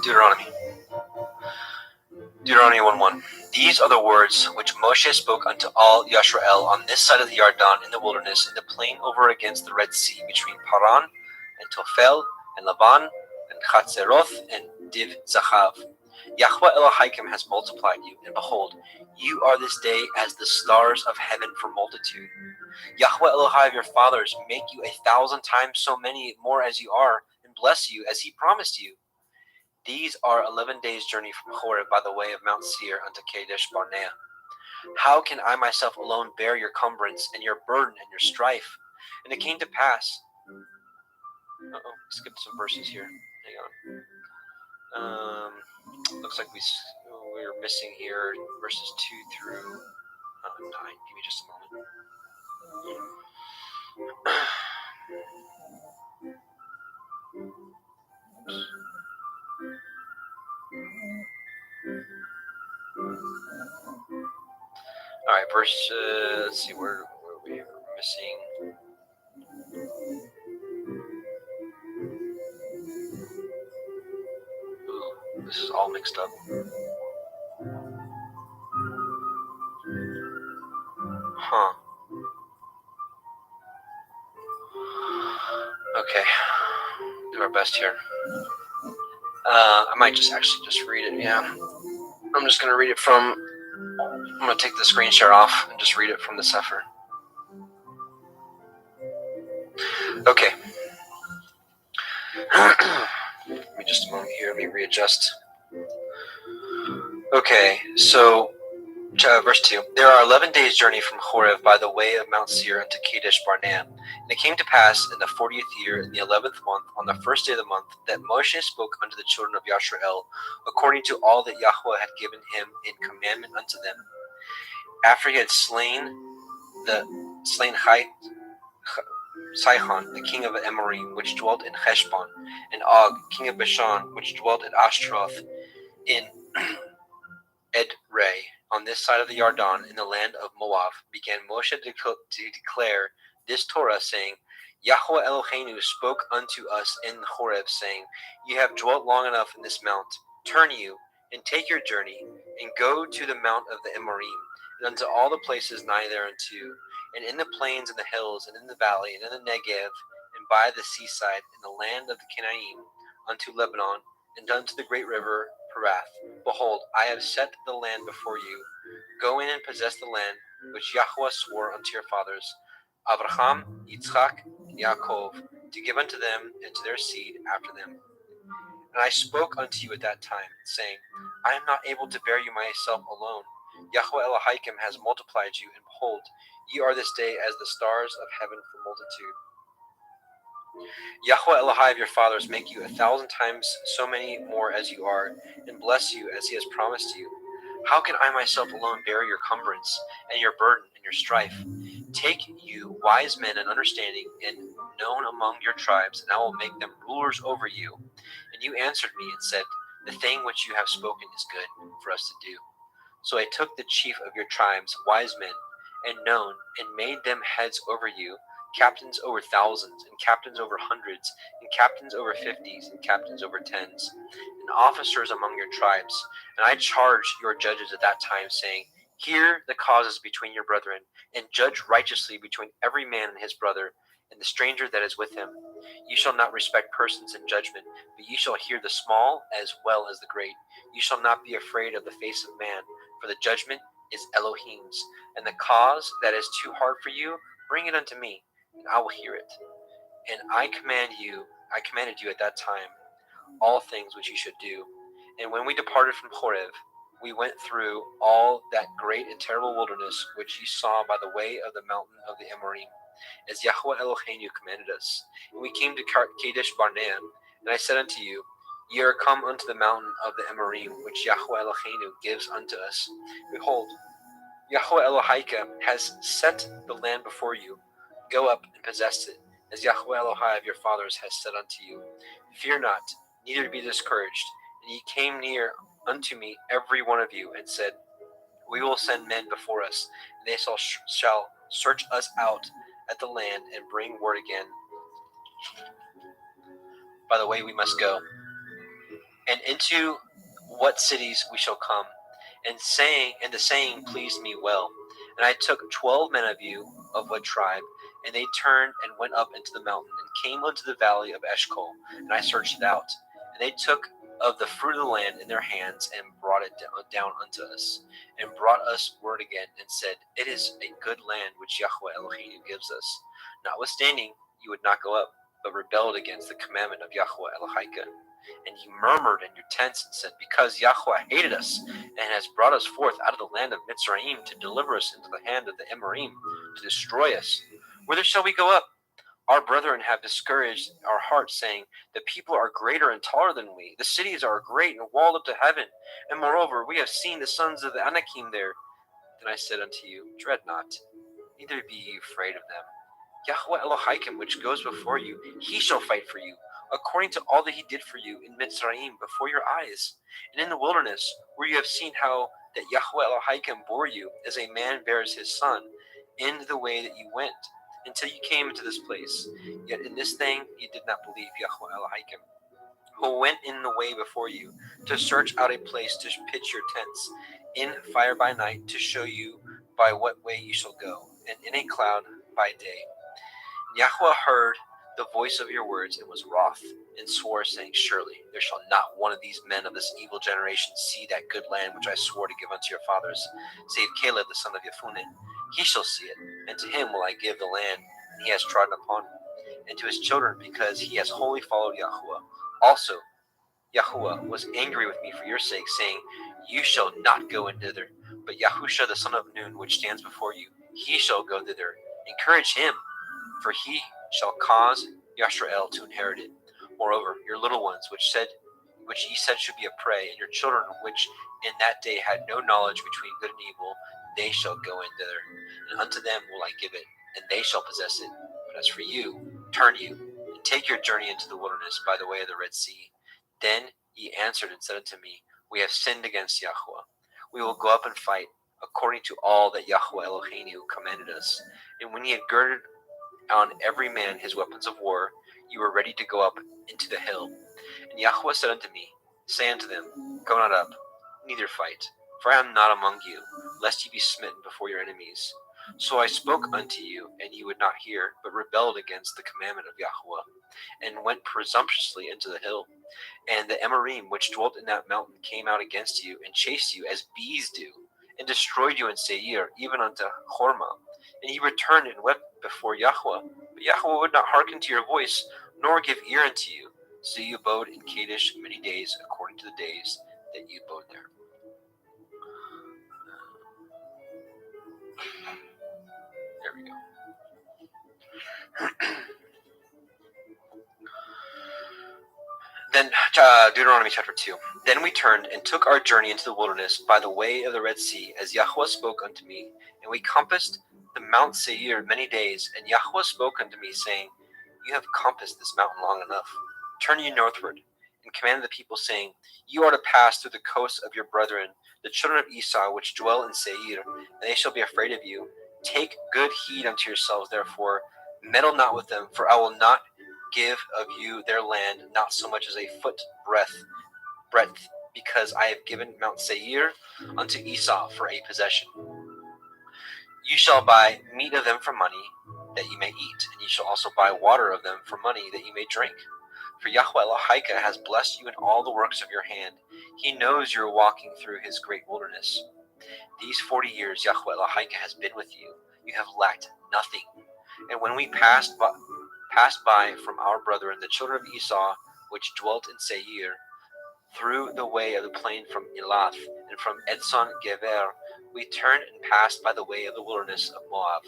Deuteronomy. Deuteronomy 1:1. These are the words which Moshe spoke unto all Yashrael on this side of the Yarden in the wilderness, in the plain over against the Red Sea, between Paran and Tophel and Laban and Chatzeroth and Div Zachav. Yahweh Elohim has multiplied you, and behold, you are this day as the stars of heaven for multitude. Yahweh Elohim your fathers make you 1,000 times so many more as you are, and bless you as he promised you. These are 11 days' journey from Horeb by the way of Mount Seir unto Kadesh Barnea. How can I myself alone bear your cumbrance and your burden and your strife? And it came to pass. Skipped some verses here. Hang on. Looks like we're missing here verses 2 through 9. Give me just a moment. All right, let's see where we are missing. Ooh, this is all mixed up. Huh. Okay. Do our best here. I might just read it. Yeah. I'm just going to read it from. I'm going to take the screen share off and just read it from the Sefer. Okay. Give me just a moment here. Let me readjust. Okay, so verse 2. There are 11 days' journey from Horeb by the way of Mount Seir unto Kadesh Barnea. And it came to pass in the 40th year, in the 11th month, on the first day of the month, that Moshe spoke unto the children of Yashrael, according to all that Yahweh had given him in commandment unto them. After he had slain Sihon, the king of Amorim, which dwelt in Heshbon, and Og, king of Bashan, which dwelt at Ashtaroth, in Edrei, on this side of the Yarden, in the land of Moab, began Moshe to declare this Torah, saying, Yahweh Eloheinu spoke unto us in Horeb, saying, You have dwelt long enough in this mount. Turn you, and take your journey, and go to the mount of the Amorim, and unto all the places nigh thereunto, and in the plains and the hills, and in the valley, and in the Negev, and by the seaside, in the land of the Canaanite, unto Lebanon, and unto the great river Perath. Behold, I have set the land before you. Go in and possess the land which Yahweh swore unto your fathers, Abraham, Yitzchak, and Yaakov, to give unto them and to their seed after them. And I spoke unto you at that time, saying, I am not able to bear you myself alone. Yahweh Elohim has multiplied you, and behold, ye are this day as the stars of heaven for multitude. Yahweh Elohai of your fathers make you 1,000 times so many more as you are, and bless you as he has promised you. How can I myself alone bear your cumbrance, and your burden, and your strife? Take you wise men and understanding, and known among your tribes, and I will make them rulers over you. And you answered me and said, The thing which you have spoken is good for us to do. So I took the chief of your tribes, wise men, and known, and made them heads over you, captains over thousands, and captains over hundreds, and captains over 50s, and captains over 10s, and officers among your tribes. And I charged your judges at that time, saying, Hear the causes between your brethren, and judge righteously between every man and his brother, and the stranger that is with him. You shall not respect persons in judgment, but ye shall hear the small as well as the great. You shall not be afraid of the face of man, for the judgment is Elohim's, and the cause that is too hard for you, bring it unto me, and I will hear it. And I commanded you at that time all things which you should do. And when we departed from Horeb, we went through all that great and terrible wilderness which ye saw by the way of the mountain of the Amorim, as Yahweh Eloheinu commanded us. And we came to Kadesh Barnea, and I said unto you, Ye are come unto the mountain of the Amorim, which Yahweh Eloheinu gives unto us. Behold, Yahweh Elohim has set the land before you. Go up and possess it, as Yahweh Elohai of your fathers has said unto you. Fear not, neither be discouraged. And ye came near unto me, every one of you, and said, We will send men before us, and they shall search us out at the land, and bring word again by the way we must go, and into what cities we shall come. And the saying pleased me well. And I took 12 men of you, of what tribe, and they turned and went up into the mountain, and came unto the valley of Eshcol, and I searched it out. And they took of the fruit of the land in their hands, and brought it down unto us, and brought us word again, and said, It is a good land which Yahweh Elohim gives us. Notwithstanding, you would not go up, but rebelled against the commandment of Yahweh Elohim. And ye murmured in your tents, and said, Because Yahweh hated us, and has brought us forth out of the land of Mitzrayim, to deliver us into the hand of the Amorim, to destroy us, whither shall we go up? Our brethren have discouraged our hearts, saying, The people are greater and taller than we. The cities are great and walled up to heaven. And moreover, we have seen the sons of the Anakim there. Then I said unto you, Dread not, neither be ye afraid of them. Yahweh Elohim, which goes before you, he shall fight for you, according to all that he did for you in Mitzrayim before your eyes, and in the wilderness, where you have seen how that Yahweh Elohim bore you, as a man bears his son, in the way that you went, until you came into this place. Yet in this thing ye did not believe Yahweh Elohim, who went in the way before you, to search out a place to pitch your tents, in fire by night, to show you by what way you shall go, and in a cloud by day. Yahweh heard the voice of your words, and was wroth, and swore, saying, Surely there shall not one of these men of this evil generation see that good land which I swore to give unto your fathers, save Caleb the son of Jephunneh. He shall see it, and to him will I give the land, and he has trodden upon it, and to his children, because he has wholly followed Yahweh. Also Yahweh was angry with me for your sake, saying, You shall not go in thither, but Yahusha the son of Nun, which stands before you, he shall go thither. Encourage him, for he shall cause Yashrael to inherit it. Moreover, your little ones, which ye said should be a prey, and your children, which in that day had no knowledge between good and evil, they shall go in thither, and unto them will I give it, and they shall possess it. But as for you, turn you, and take your journey into the wilderness by the way of the Red Sea. Then ye answered and said unto me, We have sinned against Yahweh. We will go up and fight, according to all that Yahweh Eloheinu commanded us. And when ye had girded on every man his weapons of war, you were ready to go up into the hill. And Yahweh said unto me, Say unto them, Go not up, neither fight, for I am not among you, lest ye be smitten before your enemies. So I spoke unto you, and ye would not hear, but rebelled against the commandment of Yahweh, and went presumptuously into the hill. And the Emorym which dwelt in that mountain came out against you, and chased you as bees do, and destroyed you in Seir, even unto Hormah. And ye returned and wept before Yahweh. But Yahweh would not hearken to your voice, nor give ear unto you. So you abode in Kadesh many days, according to the days that you abode there. There we go. Then Deuteronomy chapter 2. Then we turned and took our journey into the wilderness by the way of the Red Sea, as Yahweh spoke unto me. And we compassed the Mount Seir many days. And Yahweh spoke unto me, saying, You have compassed this mountain long enough. Turn ye northward, and command the people, saying, You are to pass through the coasts of your brethren, the children of Esau, which dwell in Seir, and they shall be afraid of you. Take good heed unto yourselves, therefore, meddle not with them, for I will not give of you their land, not so much as a foot breadth, because I have given Mount Seir unto Esau for a possession. You shall buy meat of them for money, that ye may eat, and ye shall also buy water of them for money, that ye may drink. For Yahweh Elohika has blessed you in all the works of your hand. He knows you are walking through his great wilderness. These 40 years Yahweh Elohika has been with you. You have lacked nothing. And when we passed by from our brethren, the children of Esau, which dwelt in Seir, through the way of the plain from Elath, and from Edson Geber, we turned and passed by the way of the wilderness of Moab.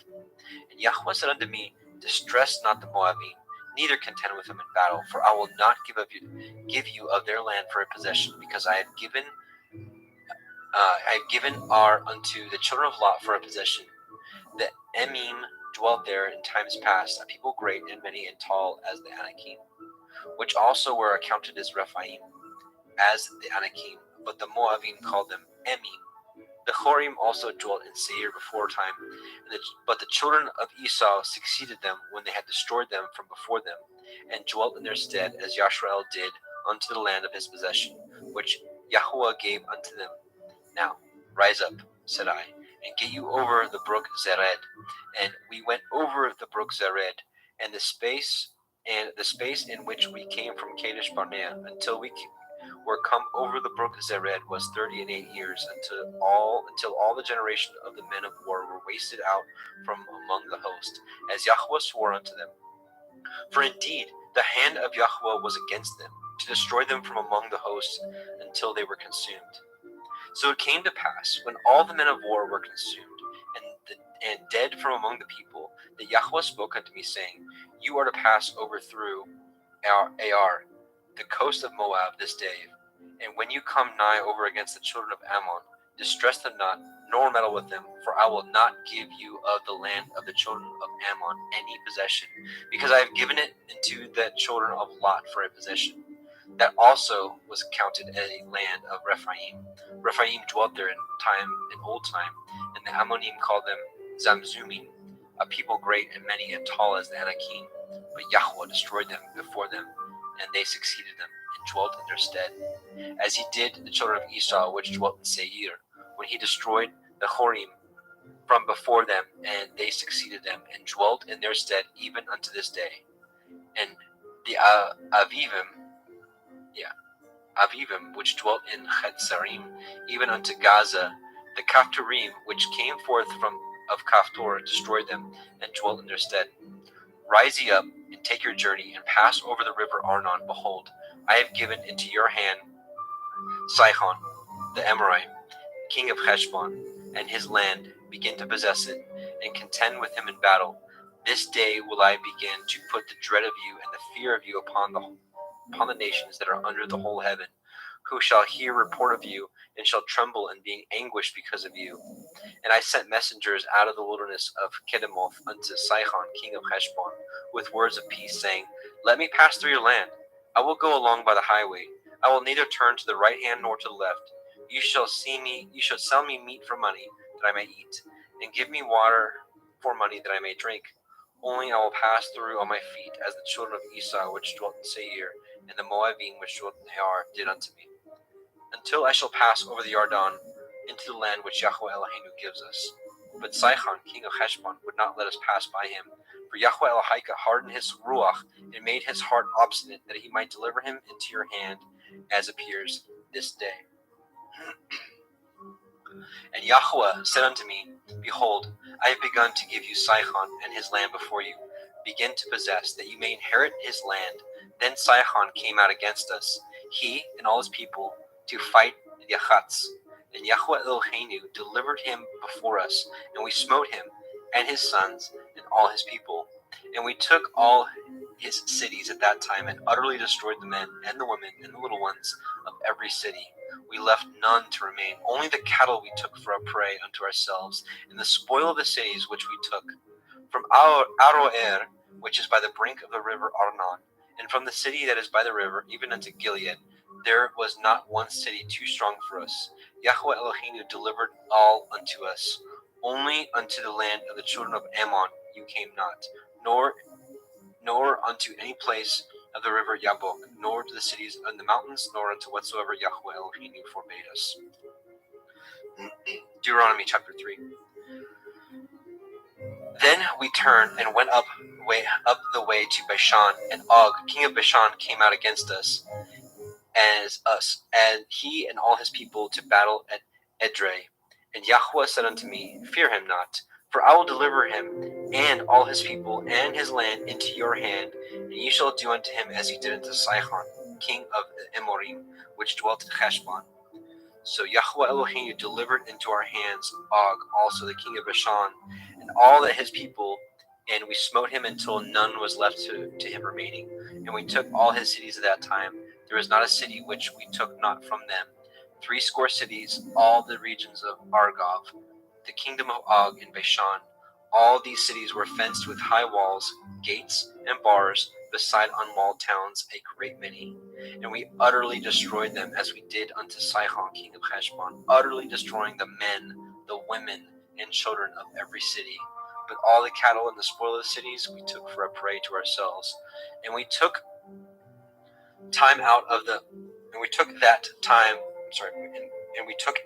And Yahweh said unto me, Distress not the Moabite, neither contend with them in battle, for I will not give you of their land for a possession, because I have given Ar unto the children of Lot for a possession. The Emim dwelt there in times past, a people great and many and tall as the Anakim, which also were accounted as Rephaim, as the Anakim, but the Moabim called them Emim. The Chorim also dwelt in Seir before time, but the children of Esau succeeded them when they had destroyed them from before them, and dwelt in their stead, as Yashrael did unto the land of his possession, which Yahweh gave unto them. Now, rise up, said I, and get you over the brook Zered. And we went over the brook Zered, and the space in which we came from Kadesh Barnea until we were come over the brook Zered was 38 years, until all the generation of the men of war were wasted out from among the host, as Yahweh swore unto them. For indeed the hand of Yahweh was against them, to destroy them from among the hosts until they were consumed. So it came to pass, when all the men of war were consumed, and dead from among the people, that Yahweh spoke unto me, saying, You are to pass over through Ar, the coast of Moab, this day. And when you come nigh over against the children of Ammon, distress them not, nor meddle with them, for I will not give you of the land of the children of Ammon any possession, because I have given it into the children of Lot for a possession. That also was counted as a land of Rephaim. Rephaim dwelt there in old time, and the Ammonim called them Zamzumim, a people great and many and tall as the Anakim. But Yahweh destroyed them before them, and they succeeded them, and dwelt in their stead, as he did the children of Esau, which dwelt in Seir, when he destroyed the Chorim from before them, and they succeeded them, and dwelt in their stead even unto this day. And the Avivim, which dwelt in Chetzarim, even unto Gaza, the Kaphtorim, which came forth of Kaphtor, destroyed them, and dwelt in their stead. Rise ye up, and take your journey, and pass over the river Arnon. Behold, I have given into your hand Sihon, the Amorite, king of Heshbon, and his land. Begin to possess it, and contend with him in battle. This day will I begin to put the dread of you and the fear of you upon the nations that are under the whole heaven, who shall hear report of you, and shall tremble and be anguished because of you. And I sent messengers out of the wilderness of Kedemoth unto Sihon, king of Heshbon, with words of peace, saying, Let me pass through your land. I will go along by the highway. I will neither turn to the right hand nor to the left. You shall sell me meat for money, that I may eat, and give me water for money, that I may drink. Only I will pass through on my feet, as the children of Esau which dwelt in Seir, and the Moabim which dwelt in Ar did unto me, until I shall pass over the Yarden into the land which Yahweh Eloheinu gives us. But Sihon, king of Heshbon, would not let us pass by him, for Yahweh Elohika hardened his ruach and made his heart obstinate, that he might deliver him into your hand, as appears this day. And Yahweh said unto me, Behold, I have begun to give you Sihon and his land before you. Begin to possess, that you may inherit his land. Then Sihon came out against us, he and all his people, to fight Yachatz. And Yahweh Eloheinu delivered him before us, and we smote him, and his sons, and all his people. And we took all his cities at that time, and utterly destroyed the men, and the women, and the little ones of every city. We left none to remain, only the cattle we took for a prey unto ourselves, and the spoil of the cities which we took. From Aroer, which is by the brink of the river Arnon, and from the city that is by the river, even unto Gilead, there was not one city too strong for us. Yahweh Eloheinu delivered all unto us. Only unto the land of the children of Ammon you came not, nor unto any place of the river Yabok, nor to the cities in the mountains, nor unto whatsoever Yahweh Eloheinu forbade us. Deuteronomy chapter 3. Then we turned and went up the way to Bashan, and Og, king of Bashan, came out against us, and he and all his people to battle at Edrei. And Yahweh said unto me, Fear him not, for I will deliver him and all his people and his land into your hand, and ye shall do unto him as ye did unto Sihon, king of the Amorim, which dwelt in Heshbon. So Yahweh Eloheinu delivered into our hands Og, also the king of Bashan, and all that his people, and we smote him until none was left to him remaining. And we took all his cities at that time. There was not a city which we took not from them. 80 cities, all the regions of Argob, the kingdom of Og in Bashan. All these cities were fenced with high walls, gates, and bars, beside unwalled towns, a great many. And we utterly destroyed them, as we did unto Sihon, king of Heshbon, utterly destroying the men, the women, and children of every city. But all the cattle and the spoil of the cities we took for a prey to ourselves. And we took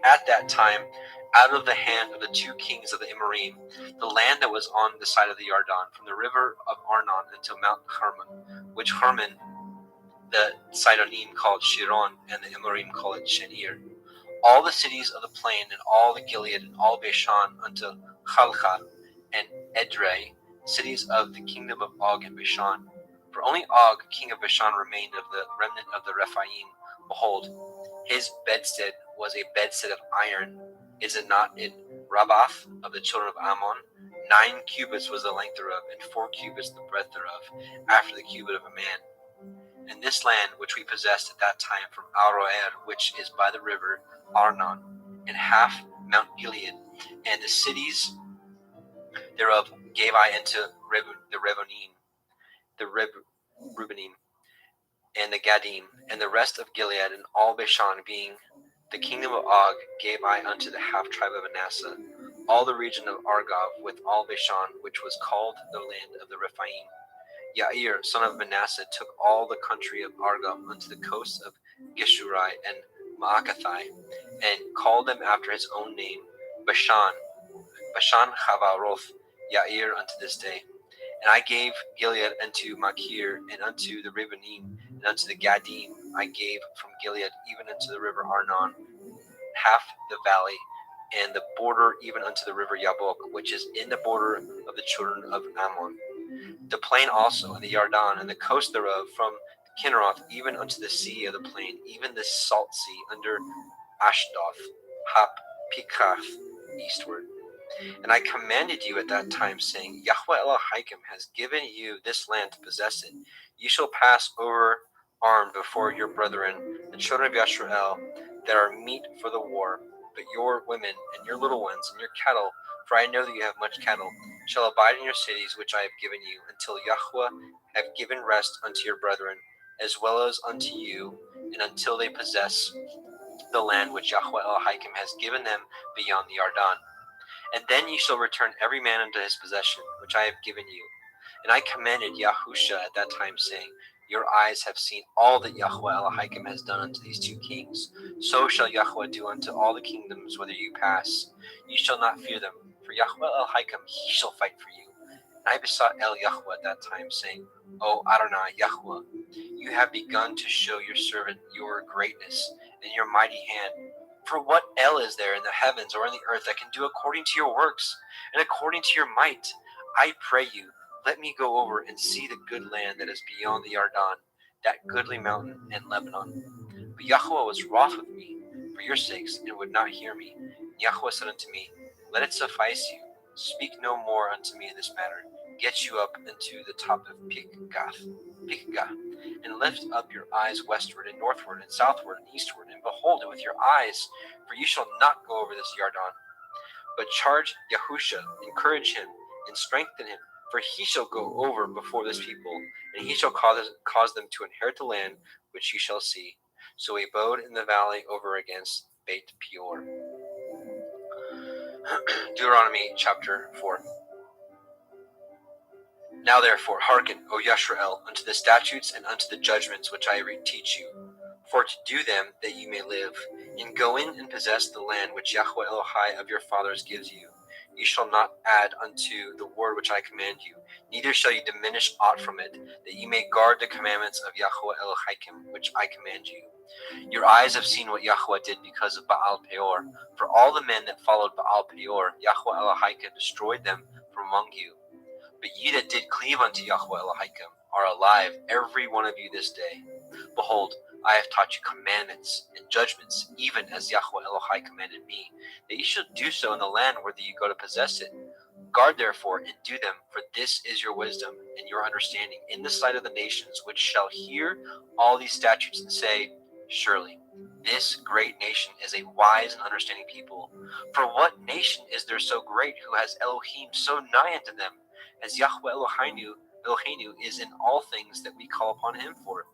at that time out of the hand of the 2 kings of the Amorim the land that was on the side of the Yarden, from the river of Arnon until Mount Hermon, which Hermon the Sidonim called Shiron, and the Amorim called it Shenir. All the cities of the plain, and all the Gilead, and all Bashan unto Chalcha and Edrei, cities of the kingdom of Og and Bashan. For only Og, king of Bashan, remained of the remnant of the Rephaim. Behold, his bedstead was a bedstead of iron. Is it not in Rabbath of the children of Ammon? 9 cubits was the length thereof, and 4 cubits the breadth thereof, after the cubit of a man. And this land which we possessed at that time from Aroer, which is by the river Arnon, and half Mount Gilead, and the cities thereof gave I unto the Reubenim, and the Gadim, and the rest of Gilead, and all Bashan, being the kingdom of Og, gave I unto the half tribe of Manasseh, all the region of Argob, with all Bashan, which was called the land of the Rephaim. Yair, son of Manasseh, took all the country of Argob unto the coasts of Geshurai and Maakathai, and called them after his own name, Bashan Chavaroth, Yair, unto this day. And I gave Gilead unto Machir, and unto the Reubenim, and unto the Gadim I gave from Gilead even unto the river Arnon, half the valley, and the border even unto the river Yabok, which is in the border of the children of Ammon. The plain also, and the Yarden, and the coast thereof, from Kinneroth even unto the sea of the plain, even the salt sea, under Ashdoth, Hap, Pikath, eastward. And I commanded you at that time, saying, Yahweh Elohim has given you this land to possess it. You shall pass over armed before your brethren, the children of Yashrael, that are meet for the war. But your women, and your little ones, and your cattle, for I know that you have much cattle, shall abide in your cities which I have given you, until Yahweh have given rest unto your brethren, as well as unto you, and until they possess the land which Yahweh Elohim has given them beyond the Yarden. And then ye shall return every man unto his possession, which I have given you. And I commanded Yahusha at that time, saying, Your eyes have seen all that Yahweh Elohim has done unto these two kings. So shall Yahweh do unto all the kingdoms whither you pass. You shall not fear them, for Yahweh Elohim, he shall fight for you. And I besought El Yahweh at that time, saying, O Adonai Yahweh, you have begun to show your servant your greatness and your mighty hand. For what El is there in the heavens or in the earth that can do according to your works and according to your might? I pray you, let me go over and see the good land that is beyond the Yarden, that goodly mountain and Lebanon. But Yahweh was wroth with me for your sakes, and would not hear me. And Yahweh said unto me, Let it suffice you. Speak no more unto me in this matter. Get you up into the top of Pikgah, and lift up your eyes westward and northward and southward and eastward, and behold it with your eyes, for you shall not go over this Yarden. But charge Yahusha, encourage him, and strengthen him, for he shall go over before this people, and he shall cause them to inherit the land which you shall see. So he abode in the valley over against Beit Peor. Deuteronomy chapter 4. Now therefore hearken, O Yashrael, unto the statutes and unto the judgments which I teach you, for to do them that you may live, and go in and possess the land which Yahweh Elohai of your fathers gives you. You shall not add unto the word which I command you, neither shall you diminish aught from it, that you may guard the commandments of Yahweh Elohim which I command you. Your eyes have seen what Yahweh did because of Baal Peor. For all the men that followed Baal Peor, Yahweh Elohim destroyed them from among you. But ye that did cleave unto Yahweh Elohim are alive, every one of you this day. Behold, I have taught you commandments and judgments, even as Yahweh Elohai commanded me, that ye should do so in the land whither you go to possess it. Guard therefore and do them, for this is your wisdom and your understanding in the sight of the nations, which shall hear all these statutes and say, Surely this great nation is a wise and understanding people. For what nation is there so great who has Elohim so nigh unto them, as Yahweh Eloheinu is in all things that we call upon him for?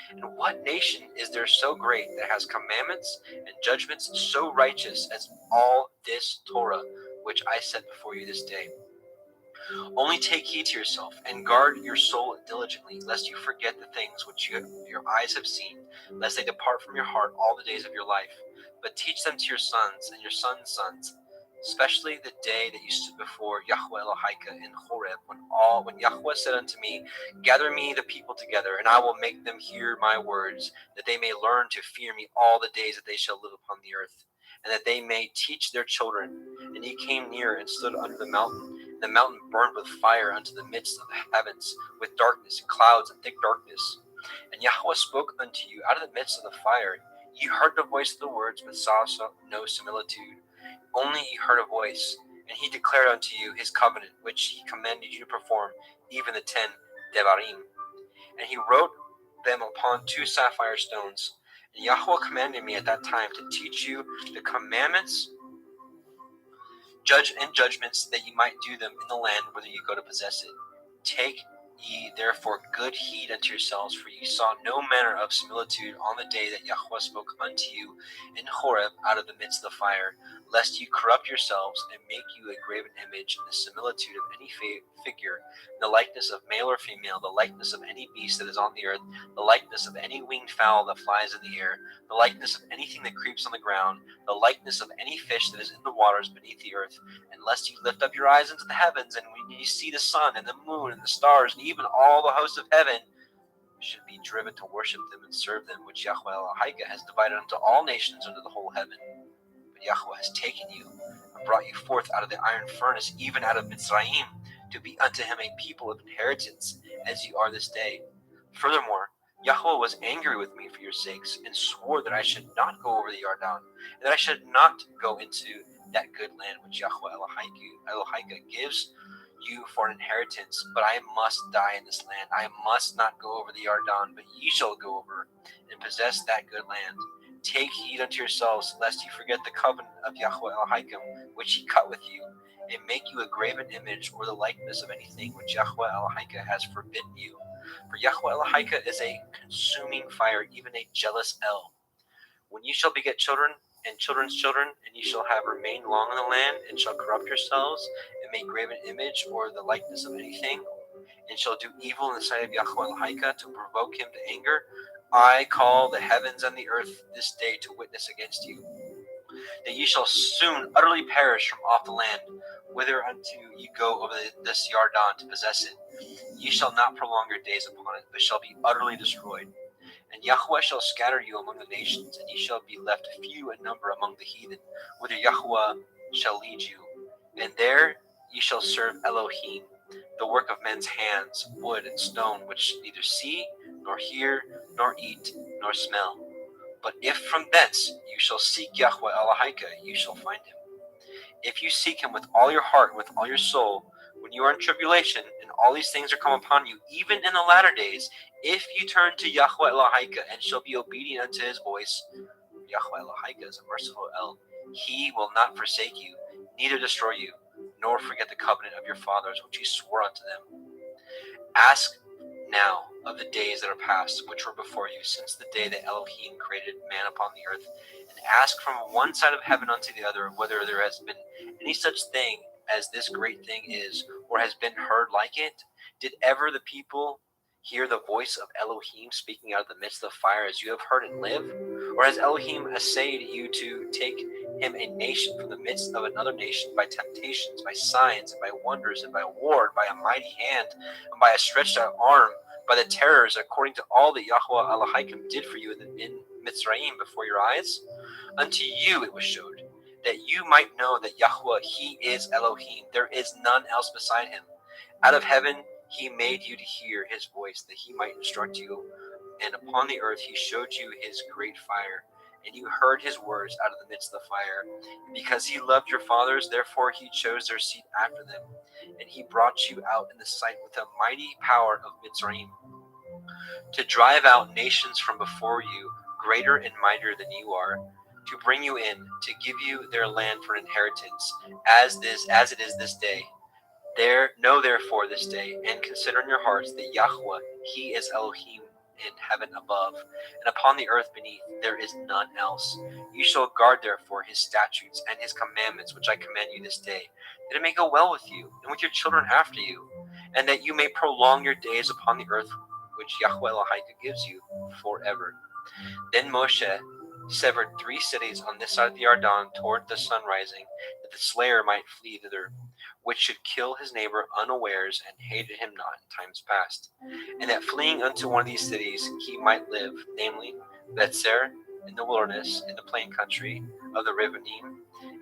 And what nation is there so great that has commandments and judgments so righteous as all this Torah which I set before you this day? Only take heed to yourself and guard your soul diligently, lest you forget the things which your eyes have seen, lest they depart from your heart all the days of your life. But teach them to your sons and your sons' sons, especially the day that you stood before Yahweh Elohim in Horeb, when Yahweh said unto me, Gather me the people together, and I will make them hear my words, that they may learn to fear me all the days that they shall live upon the earth, and that they may teach their children. And he came near and stood under the mountain. The mountain burned with fire unto the midst of the heavens, with darkness and clouds and thick darkness. And Yahweh spoke unto you out of the midst of the fire. You heard the voice of the words, but saw no similitude. Only ye heard a voice. And he declared unto you his covenant, which he commanded you to perform, even the 10 Devarim. And he wrote them upon 2 sapphire stones. And Yahweh commanded me at that time to teach you the commandments judgments, that ye might do them in the land whither you go to possess it. Take ye therefore good heed unto yourselves, for ye saw no manner of similitude on the day that Yahweh spoke unto you in Horeb out of the midst of the fire, lest you corrupt yourselves and make you a graven image in the similitude of any figure, in the likeness of male or female, the likeness of any beast that is on the earth, the likeness of any winged fowl that flies in the air, the likeness of anything that creeps on the ground, the likeness of any fish that is in the waters beneath the earth. And lest you lift up your eyes into the heavens, and when you see the sun and the moon and the stars, and even all the hosts of heaven, should be driven to worship them and serve them, which Yahweh Elohim has divided unto all nations under the whole heaven. But Yahweh has taken you and brought you forth out of the iron furnace, even out of Mitzrayim, to be unto him a people of inheritance, as you are this day. Furthermore, Yahweh was angry with me for your sakes, and swore that I should not go over the Yarden, and that I should not go into that good land which Yahweh Elohim gives you for an inheritance. But I must die in this land. I must not go over the Yarden, but ye shall go over and possess that good land. Take heed unto yourselves, lest you forget the covenant of Yahweh Elohim, which he cut with you, and make you a graven image or the likeness of anything which Yahweh Elohim has forbidden you. For Yahweh Elohim is a consuming fire, even a jealous El. When you shall beget children and children's children, and ye shall have remained long in the land, and shall corrupt yourselves, and make graven image or the likeness of anything, and shall do evil in the sight of Yahweh Elohika to provoke him to anger, I call the heavens and the earth this day to witness against you, that ye shall soon utterly perish from off the land, whither unto ye go over this Yarden to possess it. Ye shall not prolong your days upon it, but shall be utterly destroyed. And Yahweh shall scatter you among the nations, and ye shall be left few in number among the heathen, whither Yahweh shall lead you. And there ye shall serve Elohim, the work of men's hands, wood and stone, which neither see, nor hear, nor eat, nor smell. But if from thence you shall seek Yahweh Elohika, you shall find him. If you seek him with all your heart and with all your soul, when you are in tribulation, and all these things are come upon you, even in the latter days, if you turn to Yahweh Elohika and shall be obedient unto his voice, Yahweh Elohika is a merciful El, he will not forsake you, neither destroy you, nor forget the covenant of your fathers which he swore unto them. Ask now of the days that are past, which were before you, since the day that Elohim created man upon the earth, and ask from one side of heaven unto the other, whether there has been any such thing as this great thing is, or has been heard like it? Did ever the people hear the voice of Elohim speaking out of the midst of fire as you have heard and live? Or has Elohim essayed you to take him a nation from the midst of another nation by temptations, by signs, and by wonders, and by war, and by a mighty hand, and by a stretched out arm, by the terrors, according to all that Yahweh Elohim did for you in Mitzrayim before your eyes? Unto you it was showed, that you might know that Yahweh, he is Elohim, there is none else beside him. Out of heaven he made you to hear his voice, that he might instruct you, and upon the earth he showed you his great fire, and you heard his words out of the midst of the fire. And because he loved your fathers, therefore he chose their seat after them, and he brought you out in the sight with a mighty power of Mitzrayim, to drive out nations from before you, greater and mightier than you are, to bring you in, to give you their land for inheritance, as it is this day. Know therefore this day, and consider in your hearts that Yahweh, he is Elohim in heaven above, and upon the earth beneath, there is none else. You shall guard therefore his statutes and his commandments, which I command you this day, that it may go well with you, and with your children after you, and that you may prolong your days upon the earth, which Yahweh Elohika gives you forever. Then Moshe severed 3 cities on this side of the Yarden toward the sun rising, that the slayer might flee thither, which should kill his neighbor unawares and hated him not in times past, and that fleeing unto one of these cities he might live, namely Betzer in the wilderness, in the plain country of the Rivonim,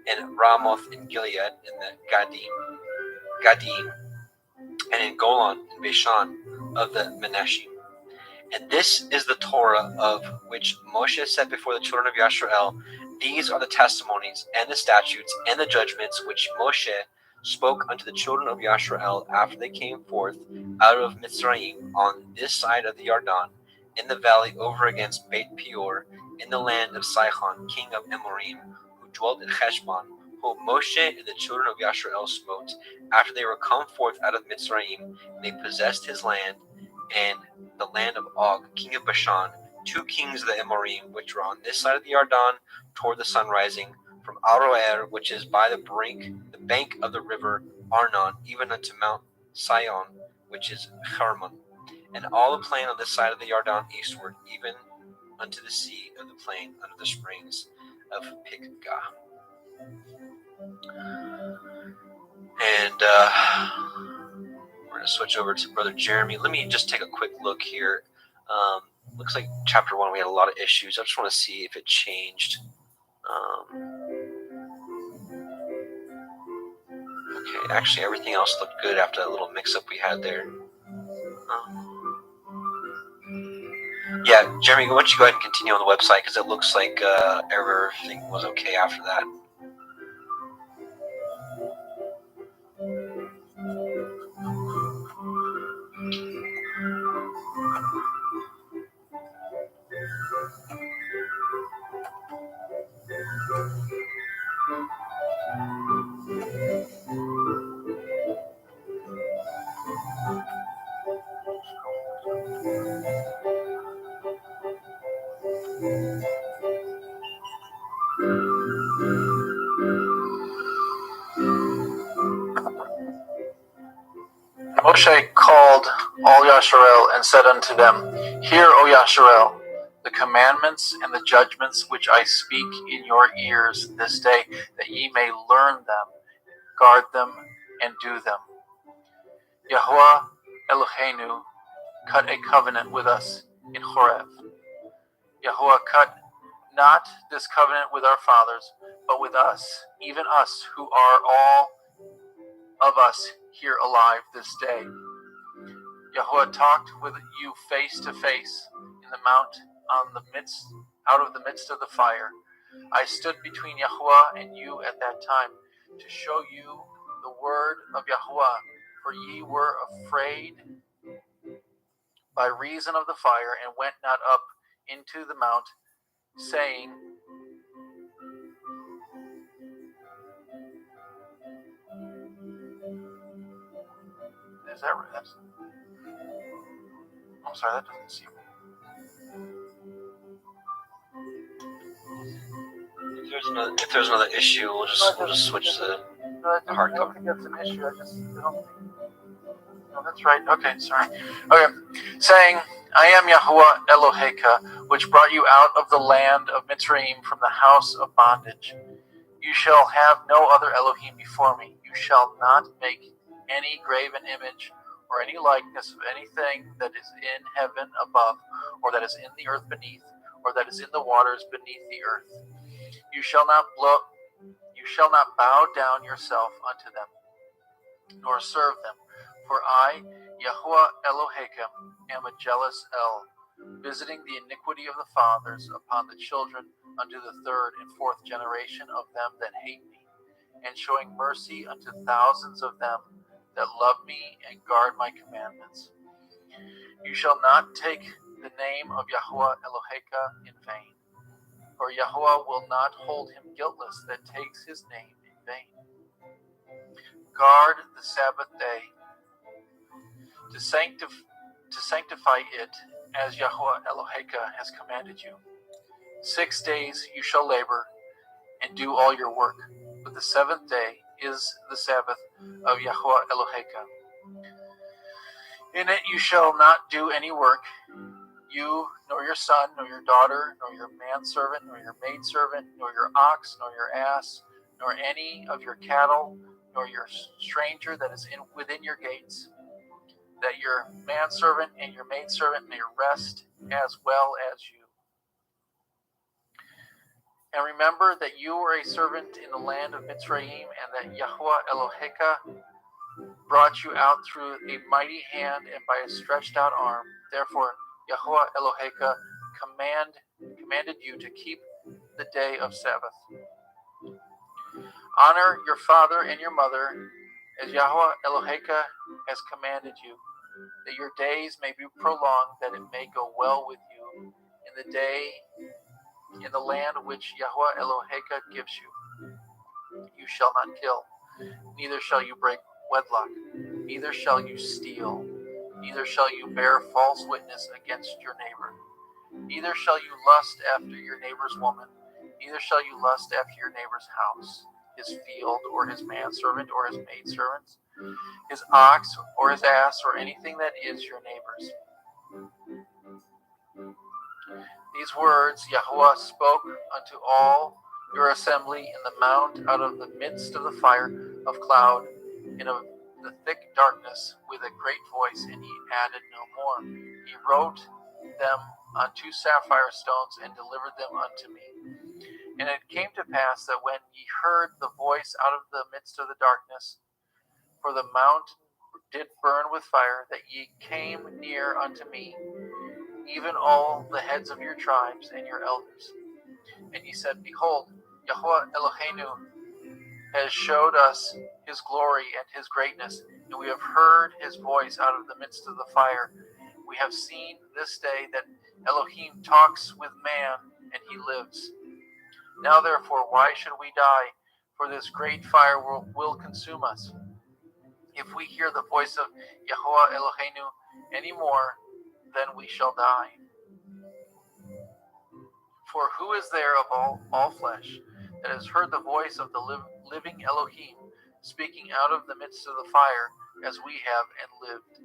and Ramoth in Gilead, in the Gadim, and in Golan in Bashan of the Menashim. And this is the Torah of which Moshe set before the children of Yisrael. These are the testimonies and the statutes and the judgments which Moshe spoke unto the children of Yisrael after they came forth out of Mitzrayim on this side of the Yarden, in the valley over against Beit Peor, in the land of Sihon, king of Amorim, who dwelt in Heshbon, whom Moshe and the children of Yisrael smote after they were come forth out of Mitzrayim. They possessed his land, and the land of Og, king of Bashan, 2 kings of the Amorim, which were on this side of the Yarden toward the sun rising, from Aroer, which is by the bank of the river Arnon, even unto Mount Sion, which is Hermon, and all the plain on this side of the Yarden eastward, even unto the sea of the plain under the springs of Pikgah. And we're going to switch over to Brother Jeremy. Let me just take a quick look here. Looks like chapter 1 we had a lot of issues. I just want to see if it changed. Okay, actually everything else looked good after that little mix-up we had there. Yeah, Jeremy, why don't you go ahead and continue on the website, because it looks like everything was okay after that. Moshe called all Yasharel and said unto them, Hear, O Yasharel, the commandments and the judgments which I speak in your ears this day, that ye may learn them, guard them, and do them. Yahuwah Eloheinu cut a covenant with us in Horeb. Yahuwah cut not this covenant with our fathers, but with us, even us who are all of us here alive this day. Yahuwah talked with you face to face in the mount out of the midst of the fire. I stood between Yahuwah and you at that time to show you the word of Yahuwah, for ye were afraid by reason of the fire, and went not up into the mount, saying, Is that right? I'm sorry, that doesn't seem. If there's another issue, we'll just switch the hard I don't cover. think that's an issue. I don't think. No, that's right. Okay, sorry. Okay, saying, I am Yahuwah Eloheka, which brought you out of the land of Mitzrayim from the house of bondage. You shall have no other Elohim before me. You shall not make any graven image or any likeness of anything that is in heaven above, or that is in the earth beneath, or that is in the waters beneath the earth. You shall not bow down yourself unto them, nor serve them. For I, Yahuwah Eloheka, am a jealous El, visiting the iniquity of the fathers upon the children unto the third and fourth generation of them that hate me, and showing mercy unto thousands of them that love me and guard my commandments. You shall not take the name of Yahuwah Eloheka in vain, for Yahuwah will not hold him guiltless that takes his name in vain. Guard the Sabbath day, to sanctify it, as Yahuwah Eloheka has commanded you. 6 days you shall labor and do all your work, but the seventh day is the Sabbath of Yahuwah Eloheka. In it you shall not do any work, you, nor your son, nor your daughter, nor your manservant, nor your maidservant, nor your ox, nor your ass, nor any of your cattle, nor your stranger that is within your gates, that your manservant and your maidservant may rest as well as you. And remember that you were a servant in the land of Mitzrayim, and that Yahuwah Eloheka brought you out through a mighty hand and by a stretched out arm. Therefore, Yahuwah Eloheka commanded you to keep the day of Sabbath. Honor your father and your mother, as Yahuwah Eloheka has commanded you, that your days may be prolonged, that it may go well with you in the land which Yahuwah Eloheka gives you. You shall not kill, neither shall you break wedlock, neither shall you steal, neither shall you bear false witness against your neighbor, neither shall you lust after your neighbor's woman, neither shall you lust after your neighbor's house, his field, or his manservant, or his maidservants, his ox, or his ass, or anything that is your neighbor's. These words Yahuwah spoke unto all your assembly in the mount out of the midst of the fire of cloud, in of the thick darkness, with a great voice, and he added no more. He wrote them on 2 sapphire stones, and delivered them unto me. And it came to pass that when ye heard the voice out of the midst of the darkness, for the mount did burn with fire, that ye came near unto me, even all the heads of your tribes and your elders. And ye said, Behold, Yahuwah Eloheinu has showed us his glory and his greatness, and we have heard his voice out of the midst of the fire. We have seen this day that Elohim talks with man, and he lives. Now therefore, why should we die? For this great fire will consume us. If we hear the voice of Yahuwah Eloheinu any more, then we shall die. For who is there of all flesh that has heard the voice of the living Elohim speaking out of the midst of the fire, as we have and lived.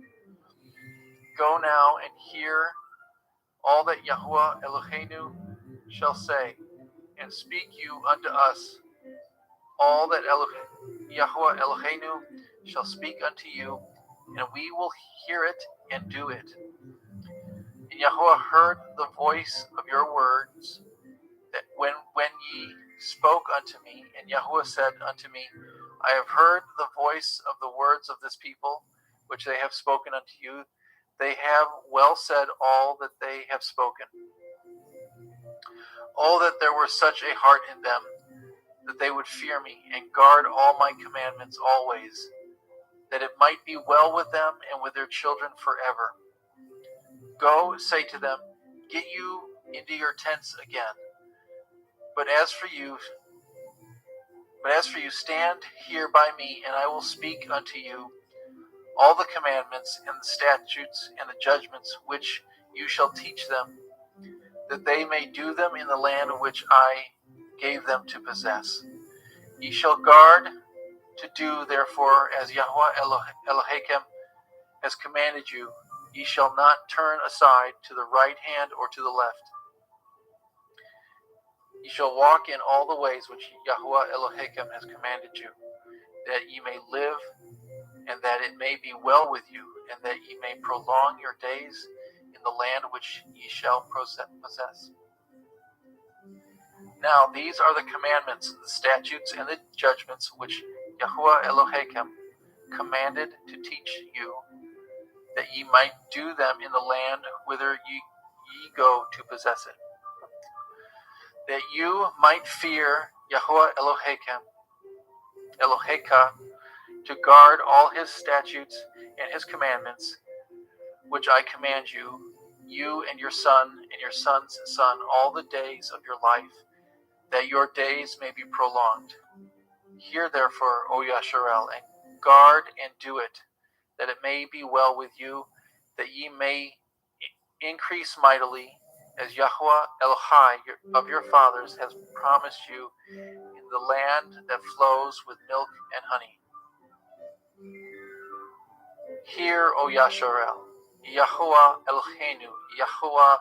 Go now and hear all that Yahuwah Eloheinu shall say, and speak you unto us all that Yahuwah Eloheinu shall speak unto you, and we will hear it and do it. And Yahuwah heard the voice of your words, that when ye spoke unto me, and Yahuwah said unto me, I have heard the voice of the words of this people, which they have spoken unto you. They have well said all that they have spoken. Oh, that there were such a heart in them, that they would fear me, and guard all my commandments always, that it might be well with them and with their children forever. Go, say to them, get you into your tents again. But as for you, stand here by me, and I will speak unto you all the commandments and the statutes and the judgments which you shall teach them, that they may do them in the land which I gave them to possess. Ye shall guard to do, therefore, as Yahuwah Elohim has commanded you. Ye shall not turn aside to the right hand or to the left. Ye shall walk in all the ways which Yahuwah Elohim has commanded you, that ye may live, and that it may be well with you, and that ye may prolong your days in the land which ye shall possess. Now these are the commandments, the statutes, and the judgments which Yahuwah Elohim commanded to teach you, that ye might do them in the land whither ye go to possess it, that you might fear Yahuwah Eloheka, to guard all his statutes and his commandments, which I command you, you and your son and your son's son, all the days of your life, that your days may be prolonged. Hear therefore, O Yasharel, and guard and do it, that it may be well with you, that ye may increase mightily, as Yahuwah Elohai of your fathers has promised you, in the land that flows with milk and honey. Hear, O Yasharel, Yahuwah Eloheinu, Yahuwah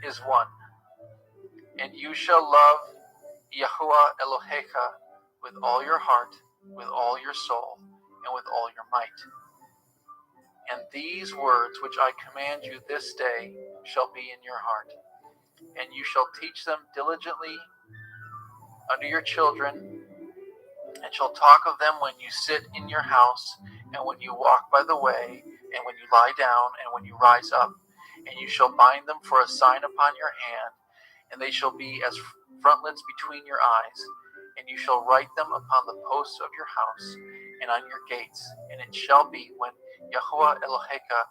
is one, and you shall love Yahuwah Elohecha with all your heart, with all your soul, and with all your might. And these words which I command you this day shall be in your heart, and you shall teach them diligently unto your children, and shall talk of them when you sit in your house, and when you walk by the way, and when you lie down, and when you rise up. And you shall bind them for a sign upon your hand, and they shall be as frontlets between your eyes. And you shall write them upon the posts of your house, and on your gates. And it shall be, when Yahuwah Eloheka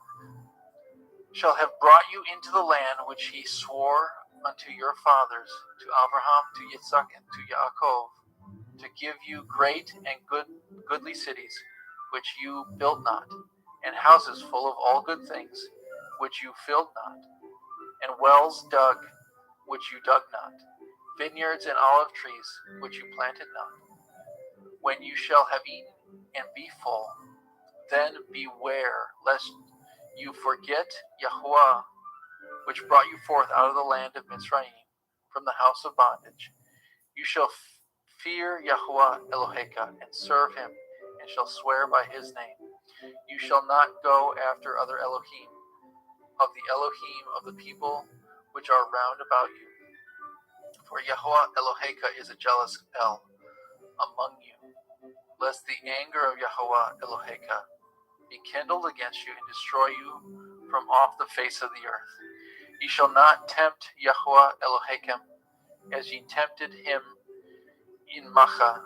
shall have brought you into the land which he swore unto your fathers, to Abraham, to Yitzchak, and to Yaakov, to give you great and goodly cities, which you built not, and houses full of all good things, which you filled not, and wells dug, which you dug not, vineyards and olive trees, which you planted not. When you shall have eaten and be full, then beware lest you forget Yahuwah, which brought you forth out of the land of Mitzrayim, from the house of bondage. You shall fear Yahuwah Eloheka, and serve him, and shall swear by his name. You shall not go after other Elohim, of the Elohim of the people which are round about you. For Yahuwah Eloheka is a jealous El among you, lest the anger of Yahuwah Eloheka be kindled against you, and destroy you from off the face of the earth. Ye shall not tempt Yahuwah Elohim, as ye tempted him in Makkah.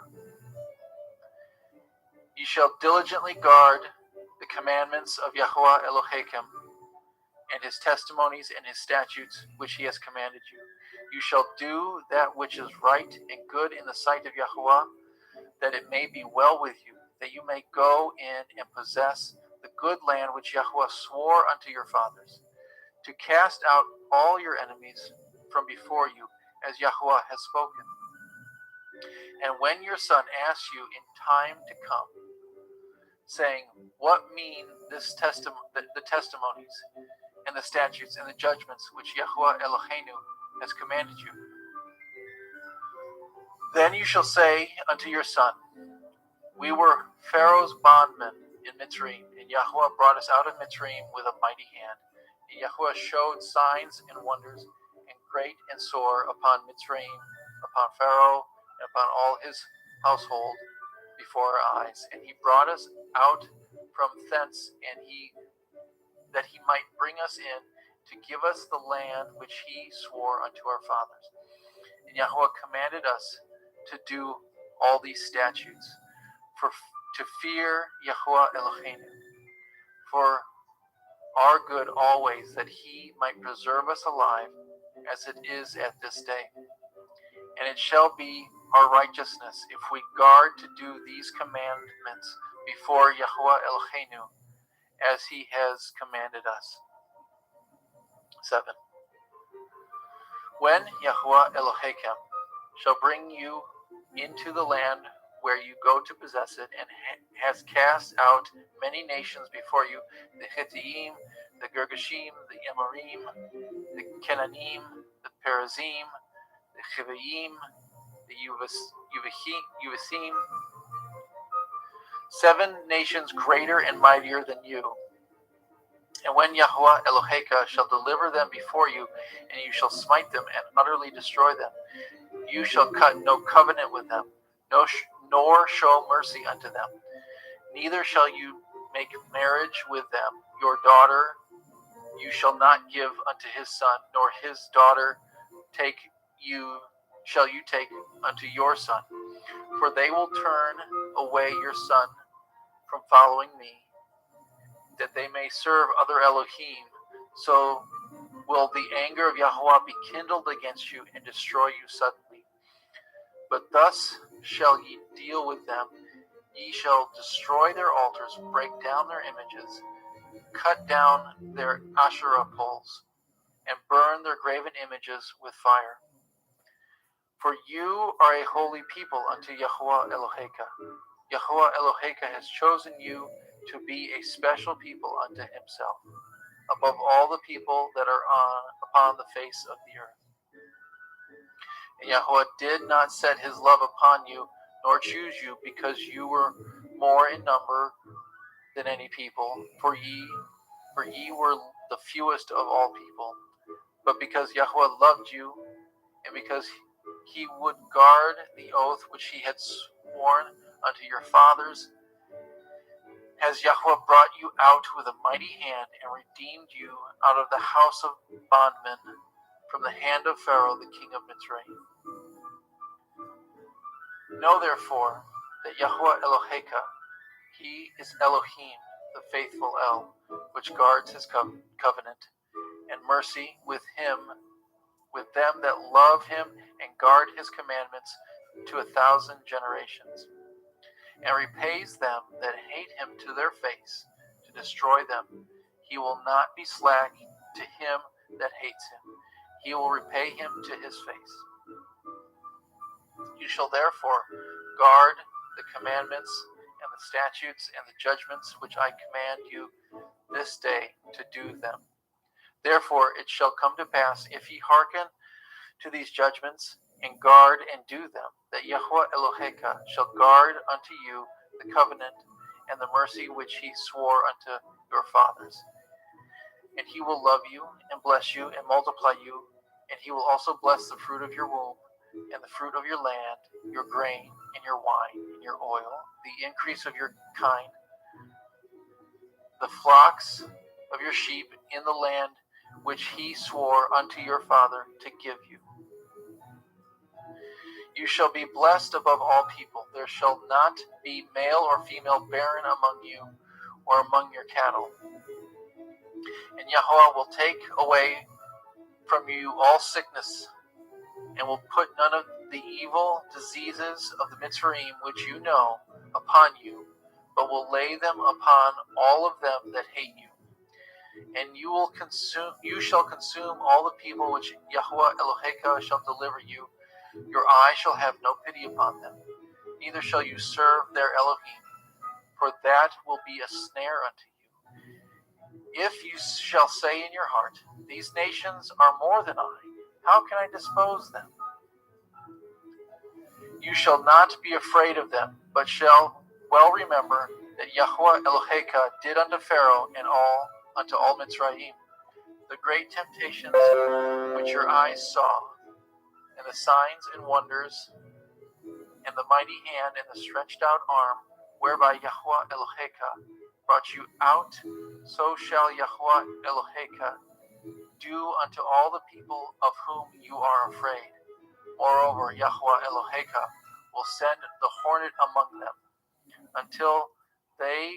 Ye shall diligently guard the commandments of Yahuwah Elohim, and his testimonies and his statutes which he has commanded you. You shall do that which is right and good in the sight of Yahuwah, that it may be well with you, that you may go in and possess the good land which Yahuwah swore unto your fathers, to cast out all your enemies from before you, as Yahuwah has spoken. And when your son asks you in time to come, saying, what mean the testimonies and the statutes and the judgments which Yahuwah Eloheinu has commanded you? Then you shall say unto your son, we were Pharaoh's bondmen in Mitzrayim, and Yahuwah brought us out of Mitzrayim with a mighty hand. And Yahuwah showed signs and wonders, and great and sore, upon Mitzrayim, upon Pharaoh, and upon all his household before our eyes. And he brought us out from thence, and that he might bring us in, to give us the land which he swore unto our fathers. And Yahuwah commanded us to do all these statutes, to fear Yahuwah Eloheinu, for our good always, that he might preserve us alive, as it is at this day. And it shall be our righteousness, if we guard to do these commandments before Yahuwah Eloheinu, as he has commanded us. 7. When Yahuwah Elohechem shall bring you into the land where you go to possess it, and has cast out many nations before you, the Hittite, the Girgashim, the Amorim, the Kenanim, the Perizim, the Chivaim, the Uvasim, 7 nations greater and mightier than you. And when Yahuwah Eloheka shall deliver them before you, and you shall smite them and utterly destroy them, you shall cut no covenant with them, nor show mercy unto them. Neither shall you make marriage with them. Your daughter you shall not give unto his son, nor his daughter shall you take unto your son. For they will turn away your son from following me, that they may serve other Elohim. So will the anger of Yahuwah be kindled against you, and destroy you suddenly. But thus shall ye deal with them. Ye shall destroy their altars, break down their images, cut down their Asherah poles, and burn their graven images with fire. For you are a holy people unto Yahuwah Eloheka. Yahuwah Eloheka has chosen you to be a special people unto himself, above all the people that are upon the face of the earth. And Yahuwah did not set his love upon you, nor choose you, because you were more in number than any people, for ye were the fewest of all people, but because Yahuwah loved you, and because he would guard the oath which he had sworn unto your fathers, has Yahuwah brought you out with a mighty hand, and redeemed you out of the house of bondmen, from the hand of Pharaoh the king of Mitzrayim. Know therefore that Yahuwah Eloheka, he is Elohim, the faithful El, which guards his covenant, and mercy with them that love him and guard his commandments to 1,000 generations, and repays them that hate him to their face, to destroy them. He will not be slack to him that hates him. He will repay him to his face. You shall therefore guard the commandments and the statutes and the judgments which I command you this day to do them. Therefore it shall come to pass, if ye hearken to these judgments, and guard and do them, that Yahuwah Eloheka shall guard unto you the covenant and the mercy which he swore unto your fathers. And he will love you, and bless you, and multiply you, and he will also bless the fruit of your womb, and the fruit of your land, your grain, and your wine, and your oil, the increase of your kind, the flocks of your sheep in the land which he swore unto your father to give you. You shall be blessed above all people. There shall not be male or female barren among you, or among your cattle. And Yahuwah will take away from you all sickness, and will put none of the evil diseases of the Mitzrayim which you know upon you, but will lay them upon all of them that hate you. And you shall consume all the people which Yahuwah Eloheka shall deliver you. Your eye shall have no pity upon them, neither shall you serve their Elohim. for that will be a snare unto you. If you shall say in your heart, these nations are more than I, how can I dispose them? You shall not be afraid of them, but shall well remember that Yahweh Eloheka did unto Pharaoh and unto all Mitzrayim the great temptations which your eyes saw, and the signs and wonders, and the mighty hand and the stretched out arm, whereby Yahweh Eloheka brought you out, so shall Yahweh Eloheka do unto all the people of whom you are afraid. Moreover, Yahweh Eloheka will send the hornet among them, until they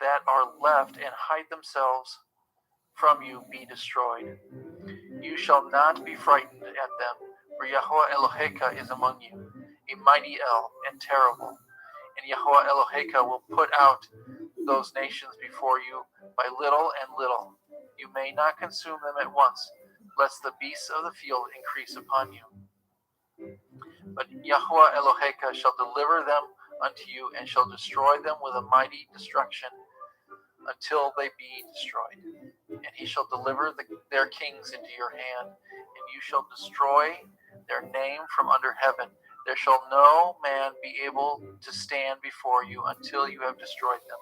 that are left and hide themselves from you be destroyed. You shall not be frightened at them, for Yahweh Eloheka is among you, a mighty El and terrible. And Yahweh Eloheka will put out those nations before you by little and little. You may not consume them at once, lest the beasts of the field increase upon you. But Yahweh Eloheka shall deliver them unto you, and shall destroy them with a mighty destruction until they be destroyed. And he shall deliver their kings into your hand, and you shall destroy their name from under heaven. There shall no man be able to stand before you until you have destroyed them.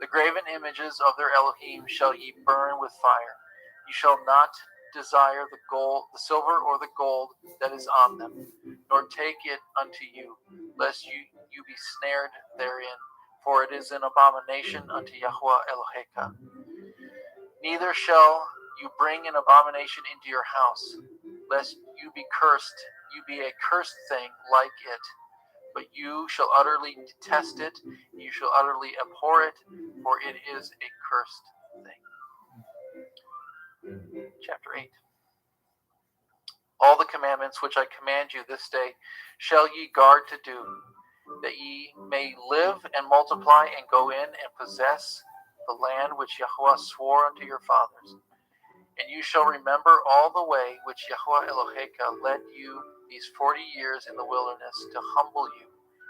The graven images of their Elohim shall ye burn with fire. You shall not desire the gold, the silver, or the gold that is on them, nor take it unto you, lest you be snared therein, for it is an abomination unto Yahweh Eloheka. Neither shall you bring an abomination into your house, lest you be a cursed thing like it. But you shall utterly detest it, and you shall utterly abhor it, for it is a cursed thing. Chapter 8. All the commandments which I command you this day shall ye guard to do, that ye may live and multiply and go in and possess the land which Yahweh swore unto your fathers. And you shall remember all the way which Yahweh Eloheka led you these 40 years in the wilderness, to humble you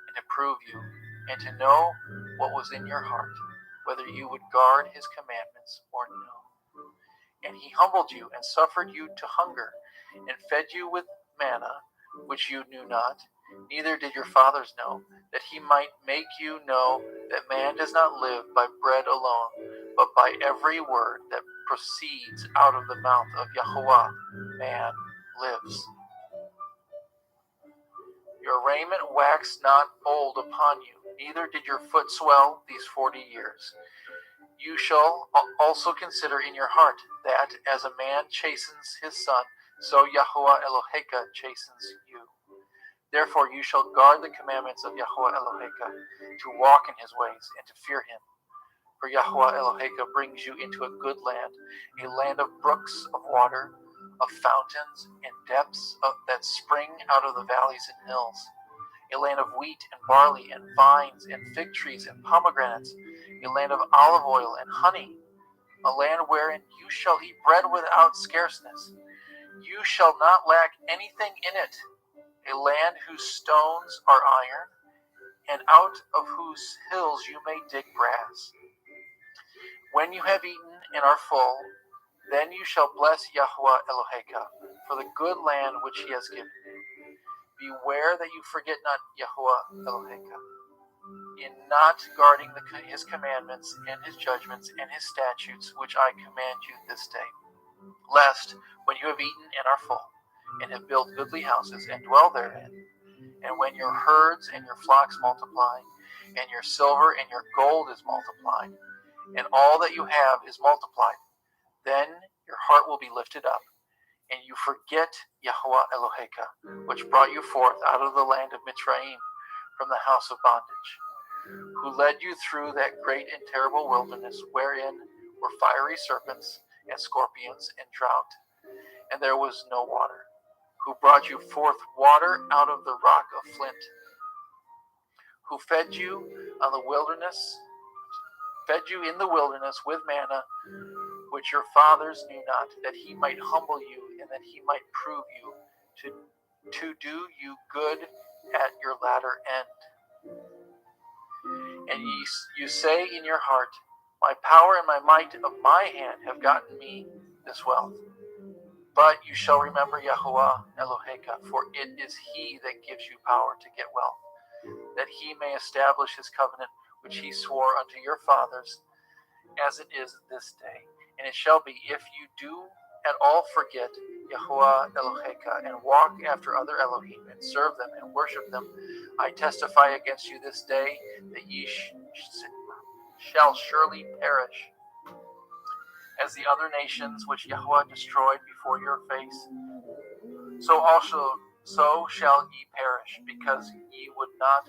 and to prove you, and to know what was in your heart, whether you would guard his commandments or no. And he humbled you and suffered you to hunger, and fed you with manna, which you knew not, neither did your fathers know, that he might make you know that man does not live by bread alone, but by every word that proceeds out of the mouth of Yahweh, man lives. Your raiment waxed not old upon you, neither did your foot swell these 40 years. You shall also consider in your heart that, as a man chastens his son, so Yahweh Eloheka chastens you. Therefore you shall guard the commandments of Yahweh Eloheka, to walk in his ways, and to fear him. For Yahweh Eloheka brings you into a good land, a land of brooks of water, of fountains and depths that spring out of the valleys and hills, a land of wheat and barley and vines and fig trees and pomegranates, a land of olive oil and honey, a land wherein you shall eat bread without scarceness. You shall not lack anything in it, a land whose stones are iron, and out of whose hills you may dig brass. When you have eaten and are full, then you shall bless Yahweh Eloheka for the good land which he has given you. Beware that you forget not Yahweh Eloheka, in not guarding his commandments and his judgments and his statutes which I command you this day, lest, when you have eaten and are full, and have built goodly houses and dwell therein, and when your herds and your flocks multiply, and your silver and your gold is multiplied, and all that you have is multiplied, then your heart will be lifted up, and you forget Yahweh Eloheka, which brought you forth out of the land of Mitzrayim, from the house of bondage, who led you through that great and terrible wilderness, wherein were fiery serpents and scorpions and drought, and there was no water, who brought you forth water out of the rock of flint, who fed you in the wilderness with manna, which your fathers knew not, that he might humble you, and that he might prove you, to do you good at your latter end. And you say in your heart, my power and my might of my hand have gotten me this wealth. But you shall remember Yahuwah Eloheka, for it is he that gives you power to get wealth, that he may establish his covenant which he swore unto your fathers, as it is this day. And it shall be, if you do at all forget Yahuwah Eloheka, and walk after other Elohim, and serve them, and worship them, I testify against you this day, that ye shall surely perish, as the other nations which Yahuwah destroyed before your face. So shall ye perish, because ye would not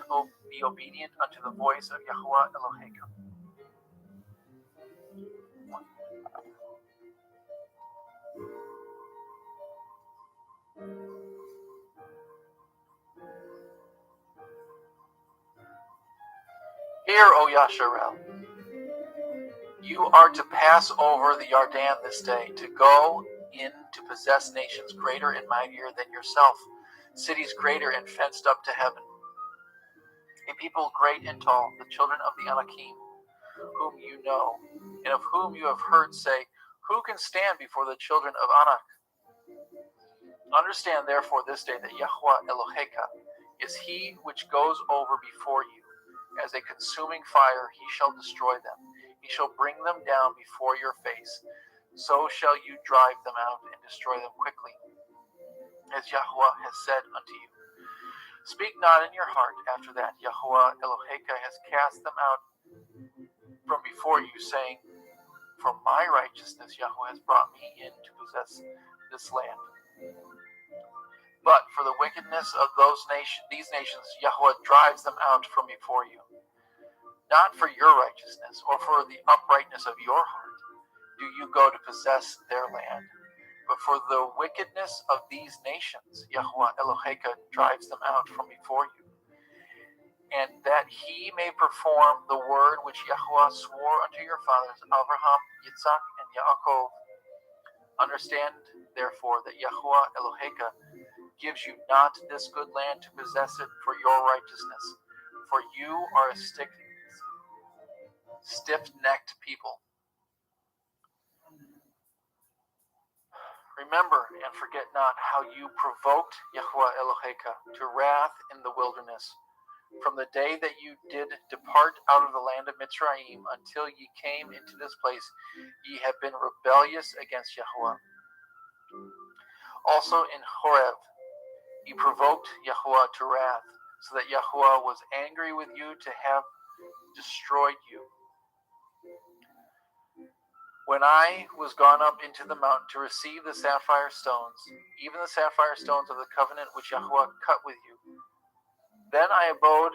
be obedient unto the voice of Yahuwah Eloheka. Hear, O Yasharel, you are to pass over the Yarden this day, to go in to possess nations greater and mightier than yourself, cities greater and fenced up to heaven, a people great and tall, the children of the Anakim, whom you know, and of whom you have heard say, who can stand before the children of Anak? Understand therefore this day that Yahuwah Eloheka is he which goes over before you. As a consuming fire he shall destroy them. He shall bring them down before your face. So shall you drive them out and destroy them quickly, as Yahuwah has said unto you. Speak not in your heart after that Yahuwah Eloheka has cast them out from before you, saying, for my righteousness Yahuwah has brought me in to possess this land. But for the wickedness of these nations Yahuwah drives them out from before you. Not for your righteousness, or for the uprightness of your heart, do you go to possess their land, but for the wickedness of these nations Yahuwah Eloheka drives them out from before you, and that he may perform the word which Yahuwah swore unto your fathers, Abraham, Yitzhak, and Yaakov. Understand, therefore, that Yahuwah Eloheka gives you not this good land to possess it for your righteousness, for you are a stiff-necked people. Remember and forget not how you provoked Yahuwah Eloheka to wrath in the wilderness, from the day that you did depart out of the land of Mitzrayim until ye came into this place. Ye have been rebellious against Yahuwah. Also in Horeb ye provoked Yahuwah to wrath, so that Yahuwah was angry with you to have destroyed you. When I was gone up into the mountain to receive the sapphire stones, even the sapphire stones of the covenant which Yahuwah cut with you, then I abode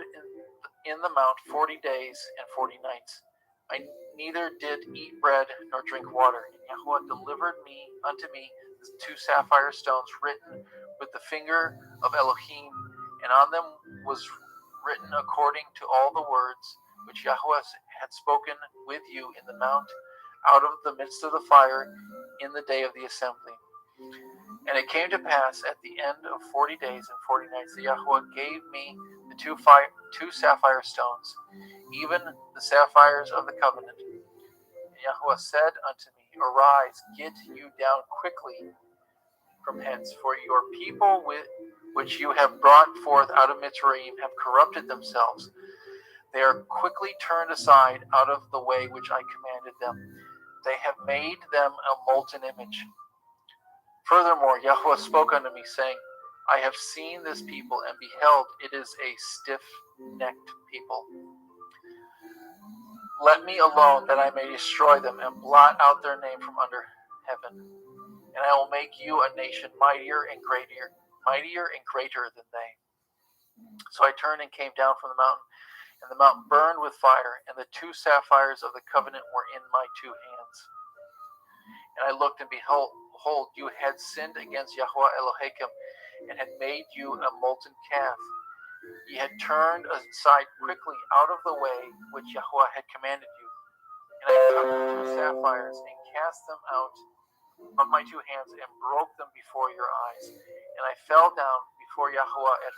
in the mount 40 days and 40 nights. I neither did eat bread nor drink water. And Yahuwah delivered unto me the two sapphire stones written with the finger of Elohim, and on them was written according to all the words which Yahuwah had spoken with you in the mount out of the midst of the fire in the day of the assembly. And it came to pass at the end of 40 days and 40 nights that Yahuwah gave me the two sapphire stones, even the sapphires of the covenant. And Yahuwah said unto me, arise, get you down quickly from hence, for your people which you have brought forth out of Mitzrayim have corrupted themselves. They are quickly turned aside out of the way which I commanded them. They have made them a molten image. Furthermore, Yahuwah spoke unto me, saying, I have seen this people, and beheld, it is a stiff-necked people. Let me alone, that I may destroy them, and blot out their name from under heaven. And I will make you a nation mightier and greater than they. So I turned and came down from the mountain, and the mountain burned with fire, and the two sapphires of the covenant were in my two hands. And I looked, and behold, you had sinned against Yahuwah Elohim, and had made you a molten calf. Ye had turned aside quickly out of the way which Yahuwah had commanded you. And I took the two sapphires, and cast them out of my two hands, and broke them before your eyes. And I fell down before Yahuwah at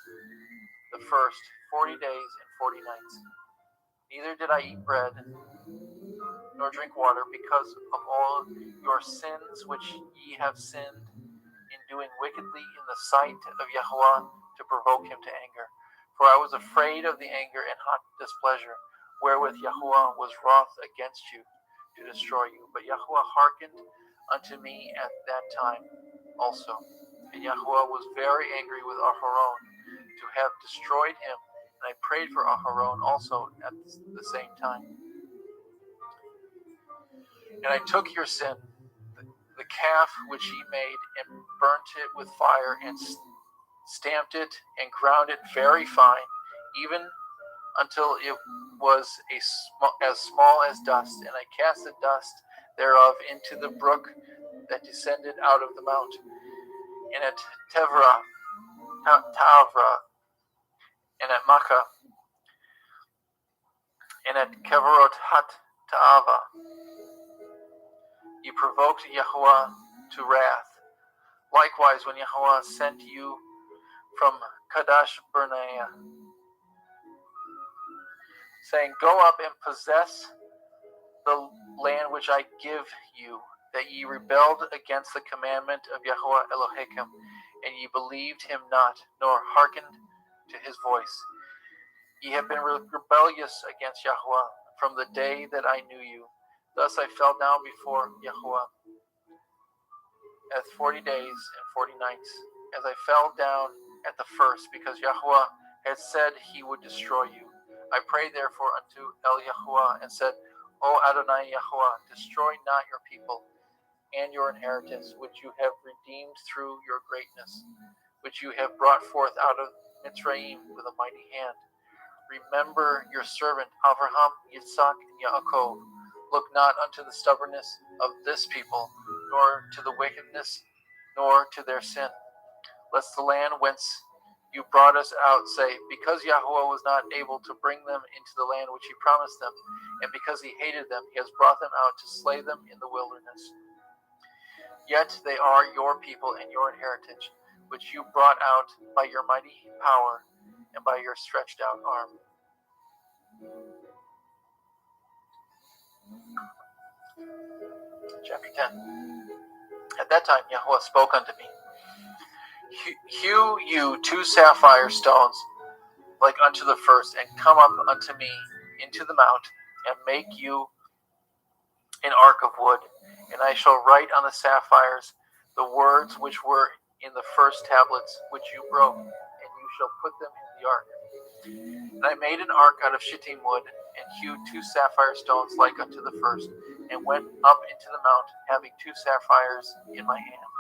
the first 40 days and 40 nights. Neither did I eat bread nor drink water, because of all your sins which ye have sinned in doing wickedly in the sight of Yahweh, to provoke him to anger. For I was afraid of the anger and hot displeasure, wherewith Yahweh was wroth against you, to destroy you. But Yahweh hearkened unto me at that time also. And Yahweh was very angry with Aharon to have destroyed him. And I prayed for Aharon also at the same time. And I took your sin, the calf which ye made, and burnt it with fire, and stamped it, and ground it very fine, even until it was as small as dust. And I cast the dust thereof into the brook that descended out of the mount. And at Tavra, and at Makkah, and at Kevarot Ta'ava, ye provoked Yahweh to wrath. Likewise, when Yahweh sent you from Kadesh Barnea, saying, Go up and possess the land which I give you, that ye rebelled against the commandment of Yahweh Elohim, and ye believed him not, nor hearkened to his voice. Ye have been rebellious against Yahweh from the day that I knew you. Thus I fell down before Yahweh as 40 days and 40 nights, as I fell down at the first, because Yahweh had said he would destroy you. I prayed therefore unto El Yahweh, and said, O Adonai Yahweh, destroy not your people and your inheritance, which you have redeemed through your greatness, which you have brought forth out of Mitzrayim with a mighty hand. Remember your servant Abraham, Yitzhak, and Yaakov. Look not unto the stubbornness of this people, nor to the wickedness, nor to their sin. Lest the land whence you brought us out say, Because Yahweh was not able to bring them into the land which he promised them, and because he hated them, he has brought them out to slay them in the wilderness. Yet they are your people and your inheritance, which you brought out by your mighty power and by your stretched out arm. Chapter 10. At that time Yahweh spoke unto me, Hew you 2 sapphire stones like unto the first, and come up unto me into the mount, and make you an ark of wood. And I shall write on the sapphires the words which were in the first tablets which you broke, and you shall put them in the ark. And I made an ark out of shittim wood, and hewed 2 sapphire stones like unto the first, and went up into the mount, having 2 sapphires in my hand.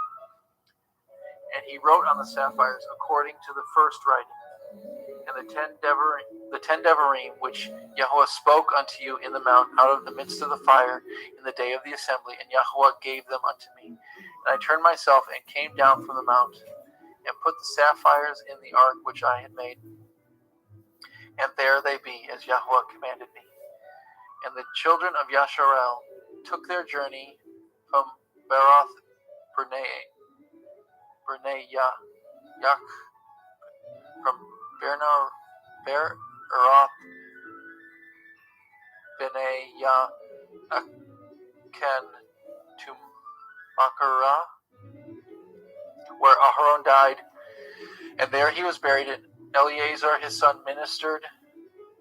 And he wrote on the sapphires according to the first writing. And the ten devarim which Yahweh spoke unto you in the mount out of the midst of the fire in the day of the assembly, and Yahweh gave them unto me. And I turned myself and came down from the mount, and put the sapphires in the ark which I had made. And there they be, as Yahweh commanded me. And the children of Yasharel took their journey from Beroth from Beroth Bnei Yakin to Makara, where Aharon died, and there he was buried. And Eleazar his son ministered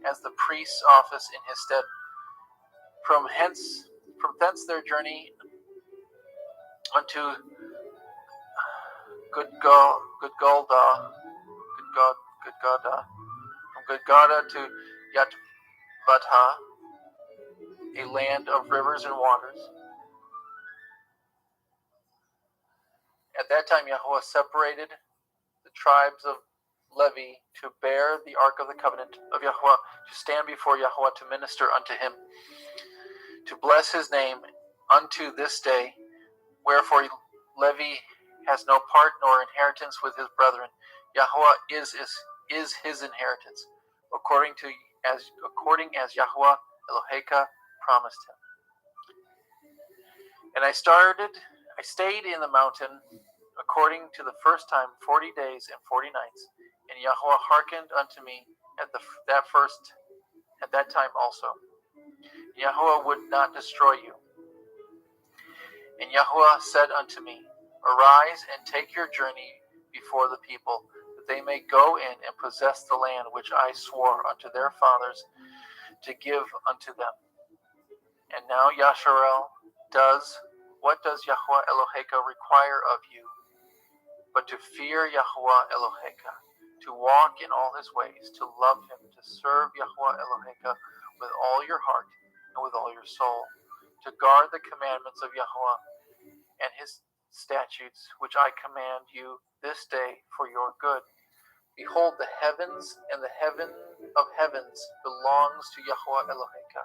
as the priest's office in his stead. From thence their journey unto Gudgoda, from Gudgoda to Yatvatha, a land of rivers and waters. At that time Yahweh separated the tribes of Levi to bear the ark of the covenant of Yahweh, to stand before Yahweh, to minister unto him, to bless his name unto this day. Wherefore Levi has no part nor inheritance with his brethren. Yahweh is his inheritance, according as Yahweh Eloheka promised him. And I stayed in the mountain according to the first time 40 days and 40 nights. And Yahweh hearkened unto me at that first at that time also. Yahuwah would not destroy you. And Yahuwah said unto me, Arise and take your journey before the people, that they may go in and possess the land which I swore unto their fathers to give unto them. And now Yasharel what does Yahuwah Eloheka require of you? But to fear Yahuwah Eloheka, to walk in all his ways, to love him, to serve Yahuwah Eloheka with all your heart and with all your soul, to guard the commandments of Yahuwah and his statutes, which I command you this day for your good. Behold, the heavens and the heaven of heavens belongs to Yahuwah Eloheka.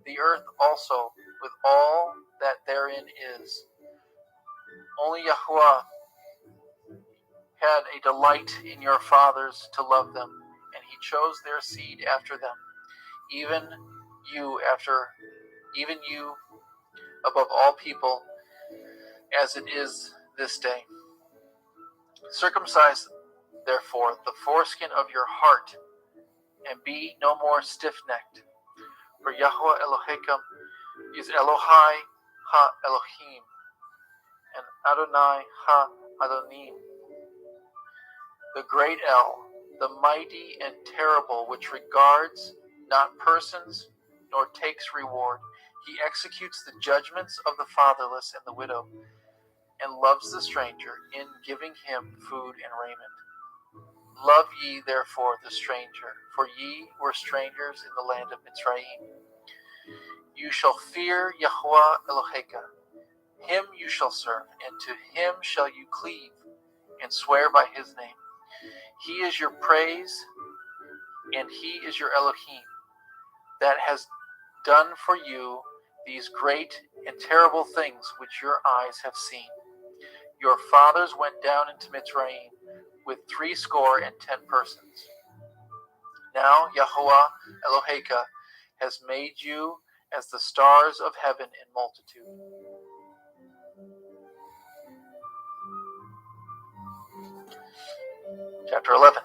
The earth also, with all that therein is. Only Yahuwah had a delight in your fathers to love them, and he chose their seed after them, even you above all people, as it is this day. Circumcise therefore the foreskin of your heart, and be no more stiff-necked. For Yahuwah Eloheka is Elohai ha-Elohim, and Adonai ha-Adonim, the great El, the mighty and terrible, which regards not persons, nor takes reward. He executes the judgments of the fatherless and the widow, and loves the stranger in giving him food and raiment. Love ye therefore the stranger, for ye were strangers in the land of Mitzrayim. You shall fear Yahuwah Eloheka. Him you shall serve, and to him shall you cleave, and swear by his name. He is your praise, and he is your Elohim, that has done for you these great and terrible things which your eyes have seen. Your fathers went down into Mitzrayim with 70 persons. Now Yahuwah Eloheka has made you as the stars of heaven in multitude. Chapter 11.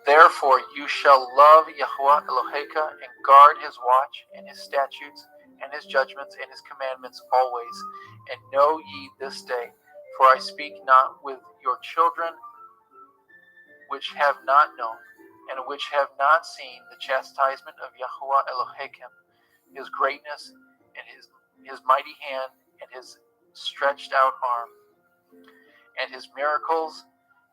Therefore you shall love Yahuwah Eloheka and guard his watch and his statutes and his judgments and his commandments always. And know ye this day, for I speak not with your children which have not known, and which have not seen the chastisement of Yahuwah Elohim, his greatness and his mighty hand and his stretched out arm, and his miracles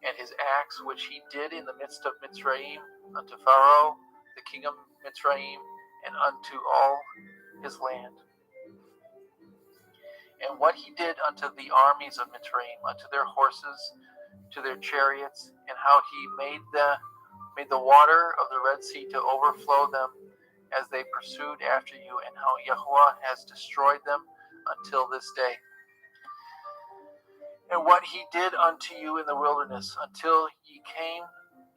and his acts which he did in the midst of Mitzrayim unto Pharaoh, the king of Mitzrayim, and unto all his land. And what he did unto the armies of Mitzrayim, unto their horses, to their chariots, and how he made the water of the Red Sea to overflow them as they pursued after you, and how Yahuwah has destroyed them until this day. And what he did unto you in the wilderness until ye came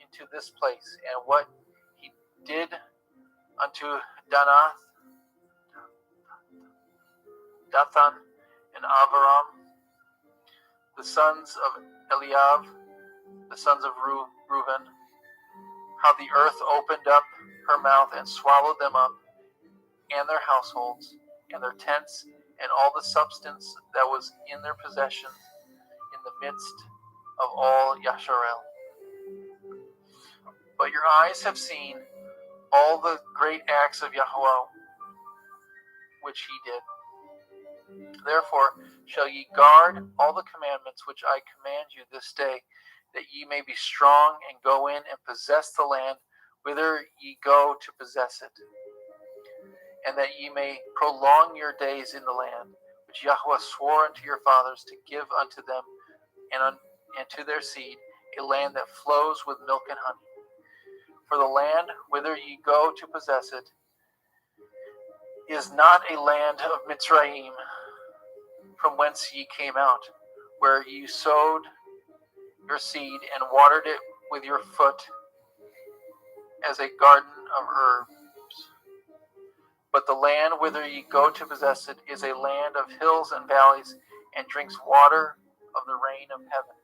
into this place, and what he did unto Dathan, and Aviram, the sons of Eliab, the sons of Reuben, how the earth opened up her mouth and swallowed them up, and their households, and their tents, and all the substance that was in their possession, in the midst of all Yasharel. But your eyes have seen all the great acts of Yahuwah which he did. Therefore shall ye guard all the commandments which I command you this day, that ye may be strong and go in and possess the land whither ye go to possess it, and that ye may prolong your days in the land which Yahuwah swore unto your fathers to give unto them and to their seed, a land that flows with milk and honey. For the land whither ye go to possess it is not a land of Mitzrayim, from whence ye came out, where ye sowed your seed and watered it with your foot as a garden of herbs. But the land whither ye go to possess it is a land of hills and valleys, and drinks water of the rain of heaven.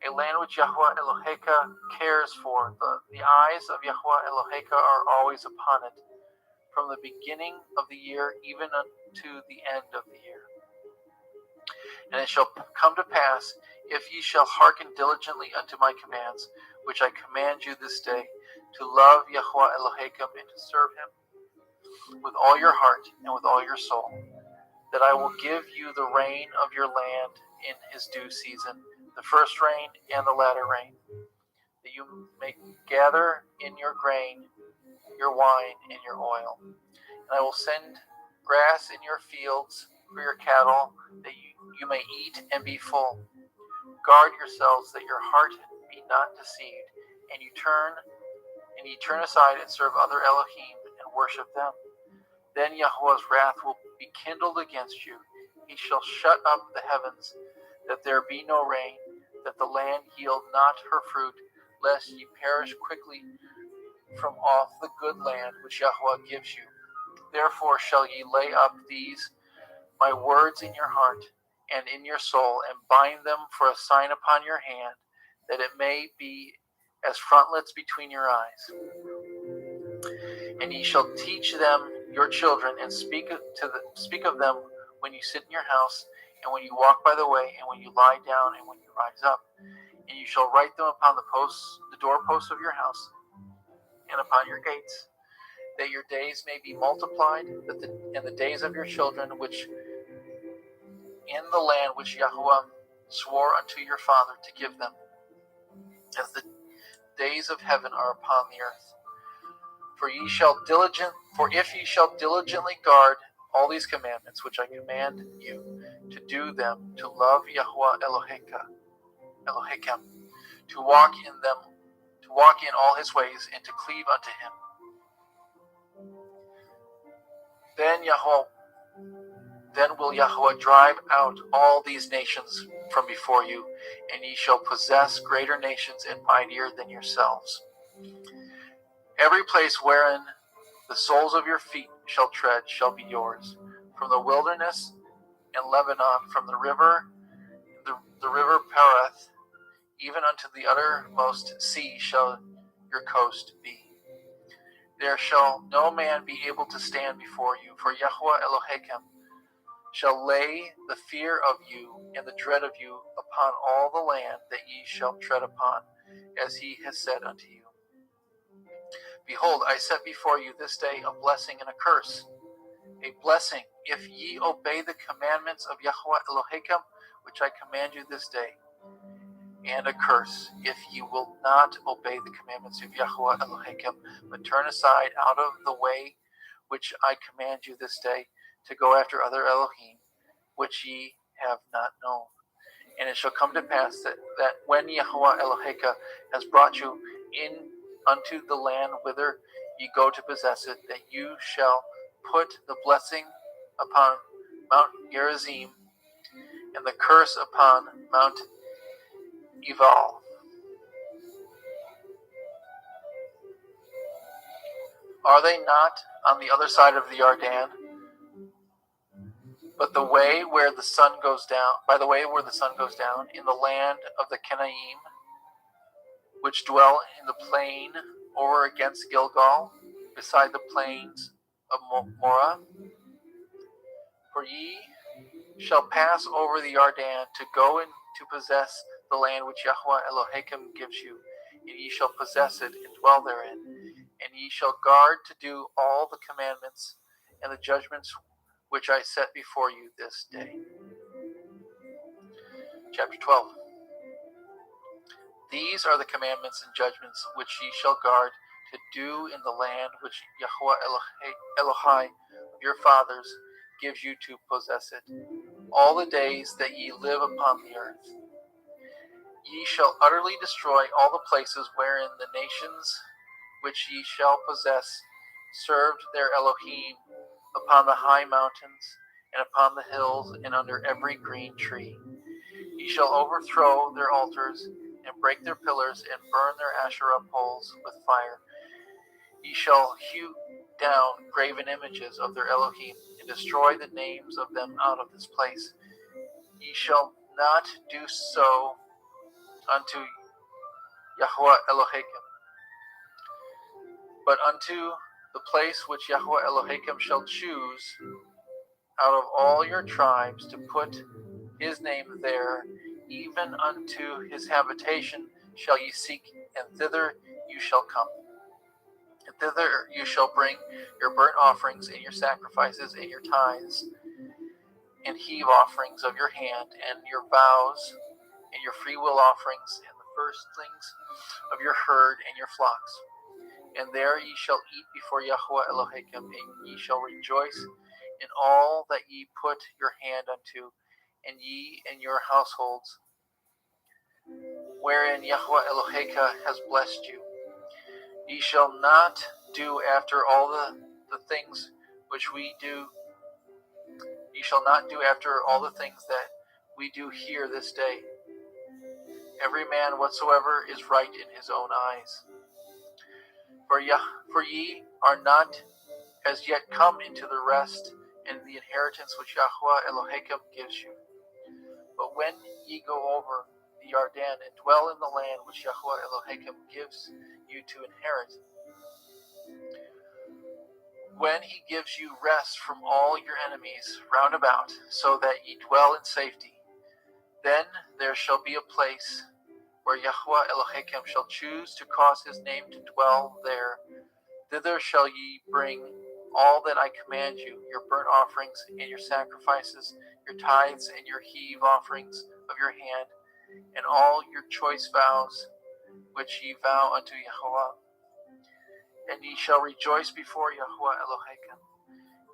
a land which Yahweh Eloheka cares for. The eyes of Yahweh Eloheka are always upon it, from the beginning of the year even unto the end of the year. And it shall come to pass, if ye shall hearken diligently unto my commands, which I command you this day, to love Yahweh Eloheka and to serve him with all your heart and with all your soul, that I will give you the rain of your land in his due season, the first rain and the latter rain, that you may gather in your grain, your wine, and your oil. And I will send grass in your fields for your cattle, that you may eat and be full. Guard yourselves that your heart be not deceived, and ye turn aside and serve other Elohim and worship them. Then Yahweh's wrath will be kindled against you. He shall shut up the heavens, that there be no rain, that the land yield not her fruit, lest ye perish quickly from off the good land which Yahweh gives you. Therefore shall ye lay up these my words in your heart and in your soul, and bind them for a sign upon your hand, that it may be as frontlets between your eyes. And ye shall teach them your children, and speak of them when you sit in your house, and when you walk by the way, and when you lie down, and when you rise up. And you shall write them upon the doorposts of your house, and upon your gates, that your days may be multiplied, and the days of your children, which in the land which Yahweh swore unto your father to give them, as the days of heaven are upon the earth. For if ye shall diligently guard all these commandments which I command you to do them, to love Yahweh Elohechem, to walk in all his ways, and to cleave unto him, then will Yahweh drive out all these nations from before you, and ye shall possess greater nations and mightier than yourselves. Every place wherein the soles of your feet shall tread shall be yours. From the wilderness and Lebanon, from the river Pereth, even unto the uttermost sea shall your coast be. There shall no man be able to stand before you, for Yahweh Elohechem shall lay the fear of you and the dread of you upon all the land that ye shall tread upon, as he has said unto you. Behold, I set before you this day a blessing and a curse. A blessing, if ye obey the commandments of Yahweh Elohechem, which I command you this day, and a curse, if ye will not obey the commandments of Yahweh Elohechem, but turn aside out of the way which I command you this day, to go after other Elohim, which ye have not known. And it shall come to pass that when Yahweh Eloheka has brought you in unto the land whither ye go to possess it, that you shall put the blessing upon Mount Gerizim, and the curse upon Mount Ebal. Are they not on the other side of the Jordan? But the way where the sun goes down, by the way where the sun goes down, in the land of the Canaim, which dwell in the plain over against Gilgal, beside the plains of Morah. For ye shall pass over the Jordan to go in to possess the land which Yahweh Elohechem gives you, and ye shall possess it and dwell therein. And ye shall guard to do all the commandments and the judgments which I set before you this day. Chapter 12. These are the commandments and judgments which ye shall guard to do in the land which Yahweh Elohai of your fathers gives you to possess it, all the days that ye live upon the earth. Ye shall utterly destroy all the places wherein the nations which ye shall possess served their Elohim, upon the high mountains, and upon the hills, and under every green tree. Ye shall overthrow their altars, and break their pillars, and burn their Asherah poles with fire. Ye shall hew down graven images of their Elohim, and destroy the names of them out of this place. Ye shall not do so unto Yahweh Elohim, but unto the place which Yahweh Elohim shall choose out of all your tribes to put his name there, even unto his habitation shall ye seek, and thither you shall come. And thither you shall bring your burnt offerings and your sacrifices and your tithes and heave offerings of your hand and your vows and your freewill offerings and the firstlings of your herd and your flocks. And there ye shall eat before Yahweh Elohim, and ye shall rejoice in all that ye put your hand unto, and ye and your households, wherein Yahweh Elohim has blessed you. Ye shall not do after all the things which we do. Ye shall not do after all the things that we do here this day. Every man whatsoever is right in his own eyes. For ye are not as yet come into the rest and the inheritance which Yahweh Elohim gives you. But when ye go over the Jordan and dwell in the land which Yahweh Elohim gives you to inherit, when he gives you rest from all your enemies round about, so that ye dwell in safety, then there shall be a place where Yahweh Elohim shall choose to cause his name to dwell there. Thither shall ye bring all that I command you, your burnt offerings and your sacrifices, your tithes and your heave offerings of your hand, and all your choice vows which ye vow unto Yahweh. And ye shall rejoice before Yahweh Elohim,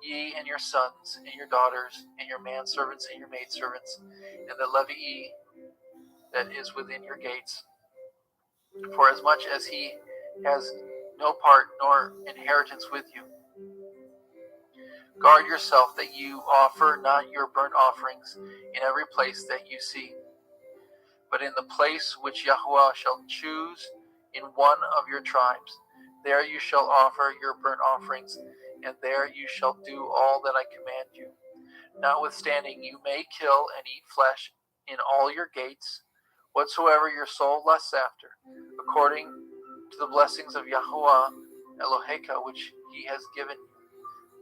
ye and your sons and your daughters and your manservants and your maidservants, and the Levii that is within your gates, for as much as he has no part nor inheritance with you. Guard yourself that you offer not your burnt offerings in every place that you see, but in the place which Yahweh shall choose in one of your tribes. There you shall offer your burnt offerings, and there you shall do all that I command you. Notwithstanding, you may kill and eat flesh in all your gates, whatsoever your soul lusts after, according to the blessings of Yahweh Elohim which he has given you.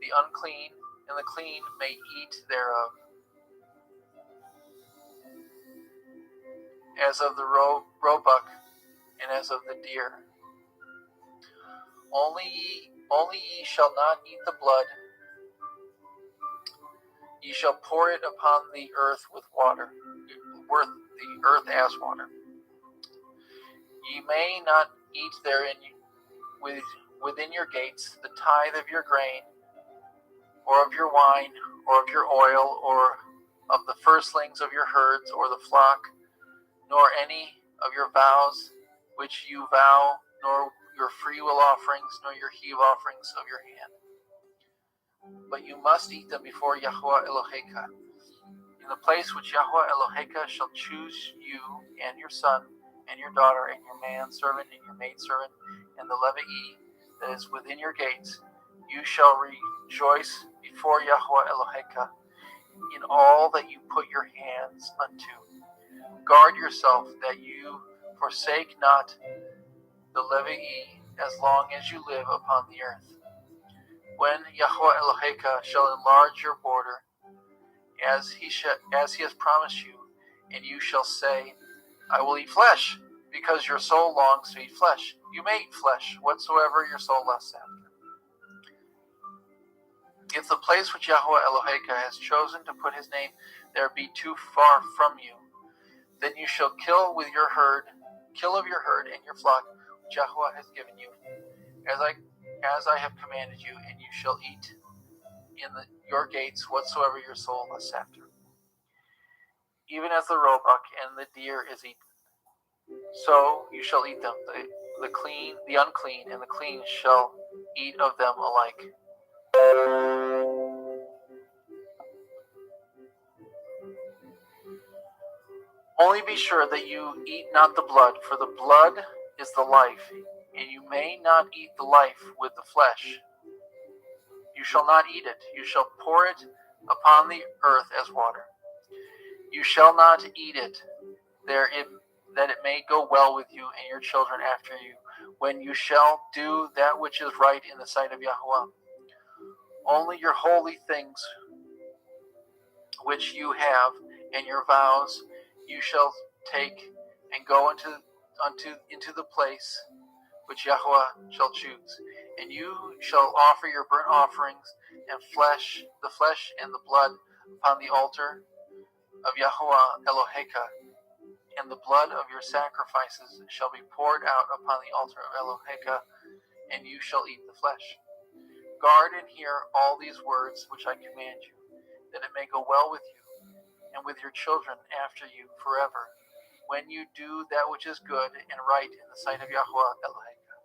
The unclean and the clean may eat thereof, as of the roebuck and as of the deer. Only ye shall not eat the blood. Ye shall pour it upon the earth with water, the earth as water. Ye may not eat therein within your gates the tithe of your grain, or of your wine, or of your oil, or of the firstlings of your herds, or the flock, nor any of your vows which you vow, nor your freewill offerings, nor your heave offerings of your hand. But you must eat them before Yahweh Elohim, in the place which Yahweh Elohim shall choose you, and your son, and your daughter, and your manservant, and your maidservant, and the Levii that is within your gates. You shall rejoice before Yahweh Elohim in all that you put your hands unto. Guard yourself that you forsake not the Levii as long as you live upon the earth. When Yahweh Elohim shall enlarge your border, as he has promised you, and you shall say, I will eat flesh, because your soul longs to eat flesh. You may eat flesh, whatsoever your soul lusts after. If the place which Yahweh Elohim has chosen to put his name there be too far from you, then you shall kill of your herd and your flock, which Yahweh has given you, as I have commanded you, and you shall eat in your gates whatsoever your soul lusts after. Even as the roebuck and the deer is eaten, so you shall eat them. The unclean and the clean shall eat of them alike. Only be sure that you eat not the blood, for the blood is the life, and you may not eat the life with the flesh. You shall not eat it. You shall pour it upon the earth as water. You shall not eat it. that it may go well with you and your children after you, when you shall do that which is right in the sight of Yahweh. Only your holy things which you have, and your vows you shall take, and go into the place which Yahweh shall choose. And you shall offer your burnt offerings and the flesh and the blood upon the altar of Yahweh Eloheka, and the blood of your sacrifices shall be poured out upon the altar of Eloheka, and you shall eat the flesh. Guard and hear all these words which I command you, that it may go well with you and with your children after you forever, when you do that which is good and right in the sight of Yahweh Eloheka.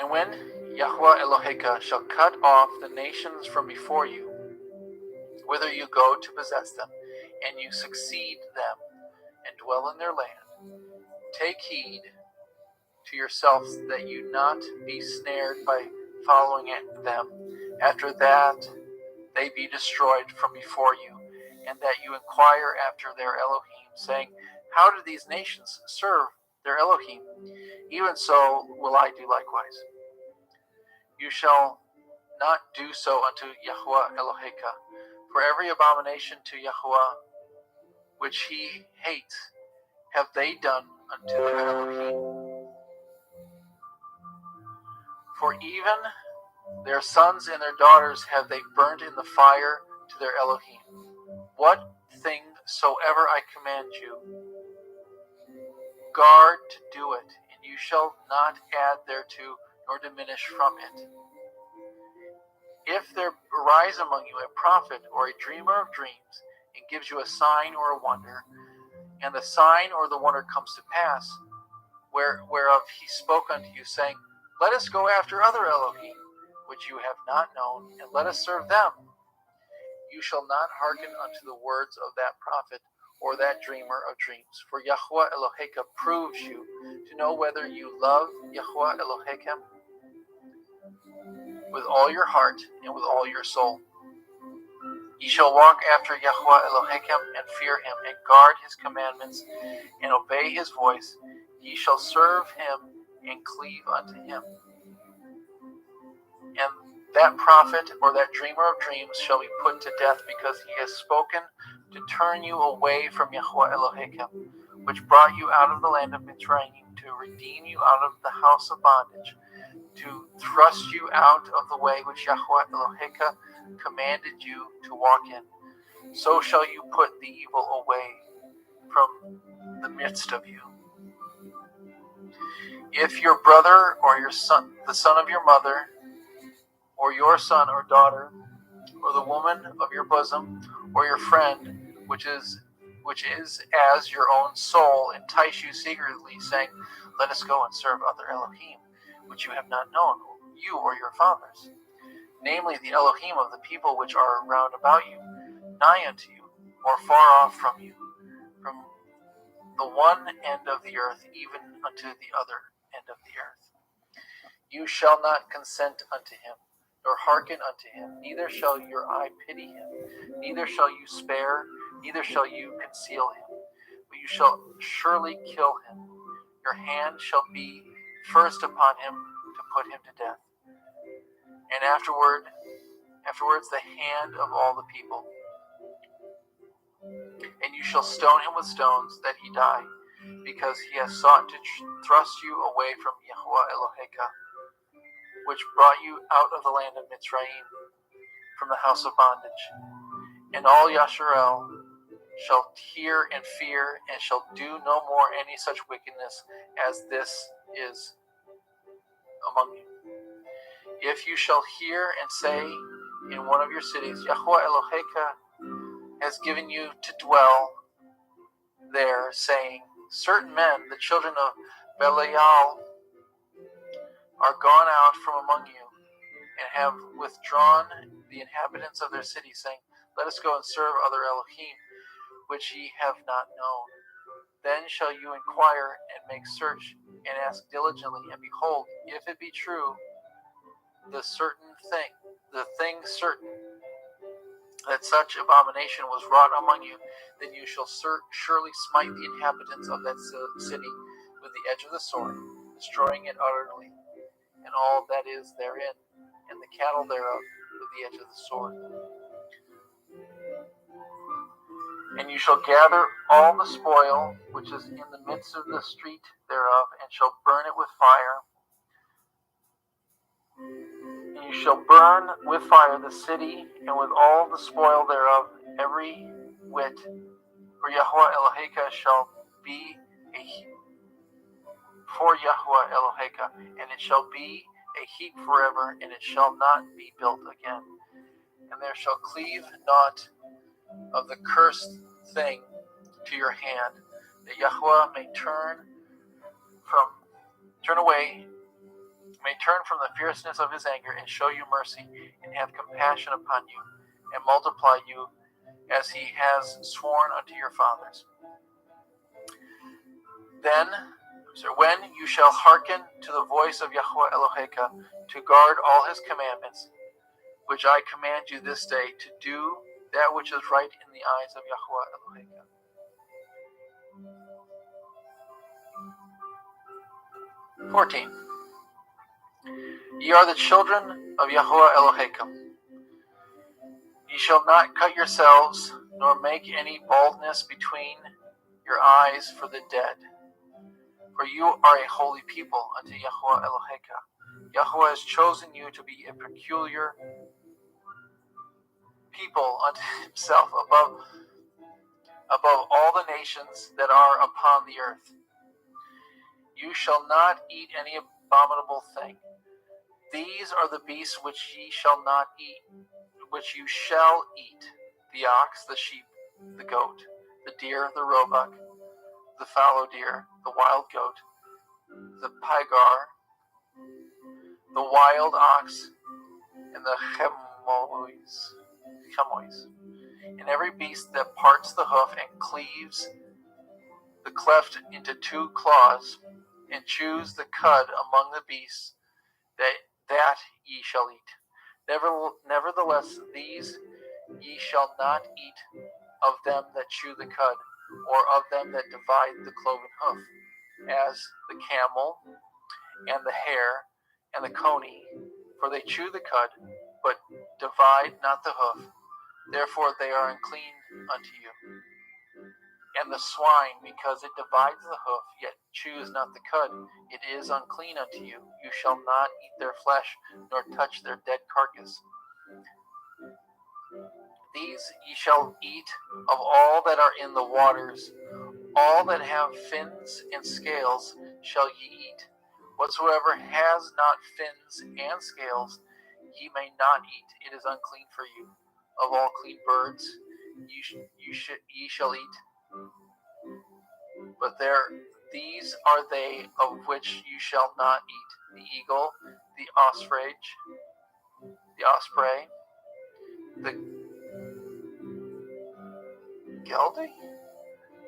And when Yahweh Eloheka shall cut off the nations from before you, whither you go to possess them, and you succeed them, and dwell in their land, take heed to yourselves that you not be snared by following them, after that they be destroyed from before you, and that you inquire after their Elohim, saying, how do these nations serve their Elohim? Even so will I do likewise. You shall not do so unto Yahweh Eloheka, for every abomination to Yahweh which he hates have they done unto their Elohim. For even their sons and their daughters have they burnt in the fire to their Elohim. What thing soever I command you, guard to do it, and you shall not add thereto nor diminish from it. If there arise among you a prophet or a dreamer of dreams, and gives you a sign or a wonder, and the sign or the wonder comes to pass, whereof he spoke unto you, saying, let us go after other Elohim, which you have not known, and let us serve them, you shall not hearken unto the words of that prophet or that dreamer of dreams. For Yahweh Eloheka proves you to know whether you love Yahweh Eloheka with all your heart and with all your soul. Ye shall walk after Yahweh Eloheka and fear him, and guard his commandments, and obey his voice. Ye shall serve him and cleave unto him. And that prophet or that dreamer of dreams shall be put to death, because he has spoken to turn you away from Yahweh Eloheka, which brought you out of the land of Mitzrayim, to redeem you out of the house of bondage, to thrust you out of the way which Yahweh Eloheka commanded you to walk in. So shall you put the evil away from the midst of you. If your brother or your son, the son of your mother, or your son or daughter, or the woman of your bosom, or your friend, which is as your own soul, entice you secretly, saying, let us go and serve other Elohim, which you have not known, you or your fathers, namely the Elohim of the people which are round about you, nigh unto you, or far off from you, from the one end of the earth even unto the other end of the earth. You shall not consent unto him, nor hearken unto him, neither shall your eye pity him, neither shall you spare, neither shall you conceal him, but you shall surely kill him. Your hand shall be first upon him to put him to death, and afterwards the hand of all the people. And you shall stone him with stones, that he die, because he has sought to thrust you away from Yahweh Eloheka, which brought you out of the land of Mitzrayim, from the house of bondage. And all Yasharel shall hear and fear, and shall do no more any such wickedness as this is among you. If you shall hear and say in one of your cities, Yahweh Eloheka has given you to dwell there, saying, certain men, the children of Belial, are gone out from among you, and have withdrawn the inhabitants of their city, saying, let us go and serve other Elohim, which ye have not known. Then shall you inquire and make search, and ask diligently, and behold, if it be true, the certain thing the thing certain that such abomination was wrought among you, then you shall surely smite the inhabitants of that city with the edge of the sword, destroying it utterly, and all that is therein, and the cattle thereof with the edge of the sword. And you shall gather all the spoil which is in the midst of the street thereof, and shall burn it with fire. And you shall burn with fire the city, and with all the spoil thereof, every whit. For Yahweh Eloheka shall be for Yahweh Eloheka, and it shall be a heap forever, and it shall not be built again. And there shall cleave not of the cursed thing to your hand, that Yahweh may turn from the fierceness of his anger, and show you mercy, and have compassion upon you, and multiply you as he has sworn unto your fathers. When you shall hearken to the voice of Yahweh Eloheka, to guard all his commandments, which I command you this day, to do that which is right in the eyes of Yahweh Eloheka. (14) Ye are the children of Yahweh Eloheka. Ye shall not cut yourselves, nor make any baldness between your eyes for the dead. For you are a holy people unto Yahweh Eloheka. Yahweh has chosen you to be a peculiar people unto himself above all the nations that are upon the earth. You shall not eat any abominable thing. These are the beasts which ye shall not eat, which you shall eat: the ox, the sheep, the goat, the deer, the roebuck, the fallow deer, the wild goat, the pygar, the wild ox, and the chamois, and every beast that parts the hoof and cleaves the cleft into two claws, and chews the cud among the beasts, that ye shall eat. Nevertheless, these ye shall not eat of them that chew the cud, or of them that divide the cloven hoof, as the camel, and the hare, and the coney, for they chew the cud, but divide not the hoof, therefore they are unclean unto you. And the swine, because it divides the hoof, yet chews not the cud, it is unclean unto you. You shall not eat their flesh, nor touch their dead carcass. These ye shall eat of all that are in the waters. All that have fins and scales shall ye eat. Whatsoever has not fins and scales, ye may not eat. It is unclean for you. Of all clean birds ye shall eat. But these are they of which you shall not eat: the eagle, the osprey, the gelding,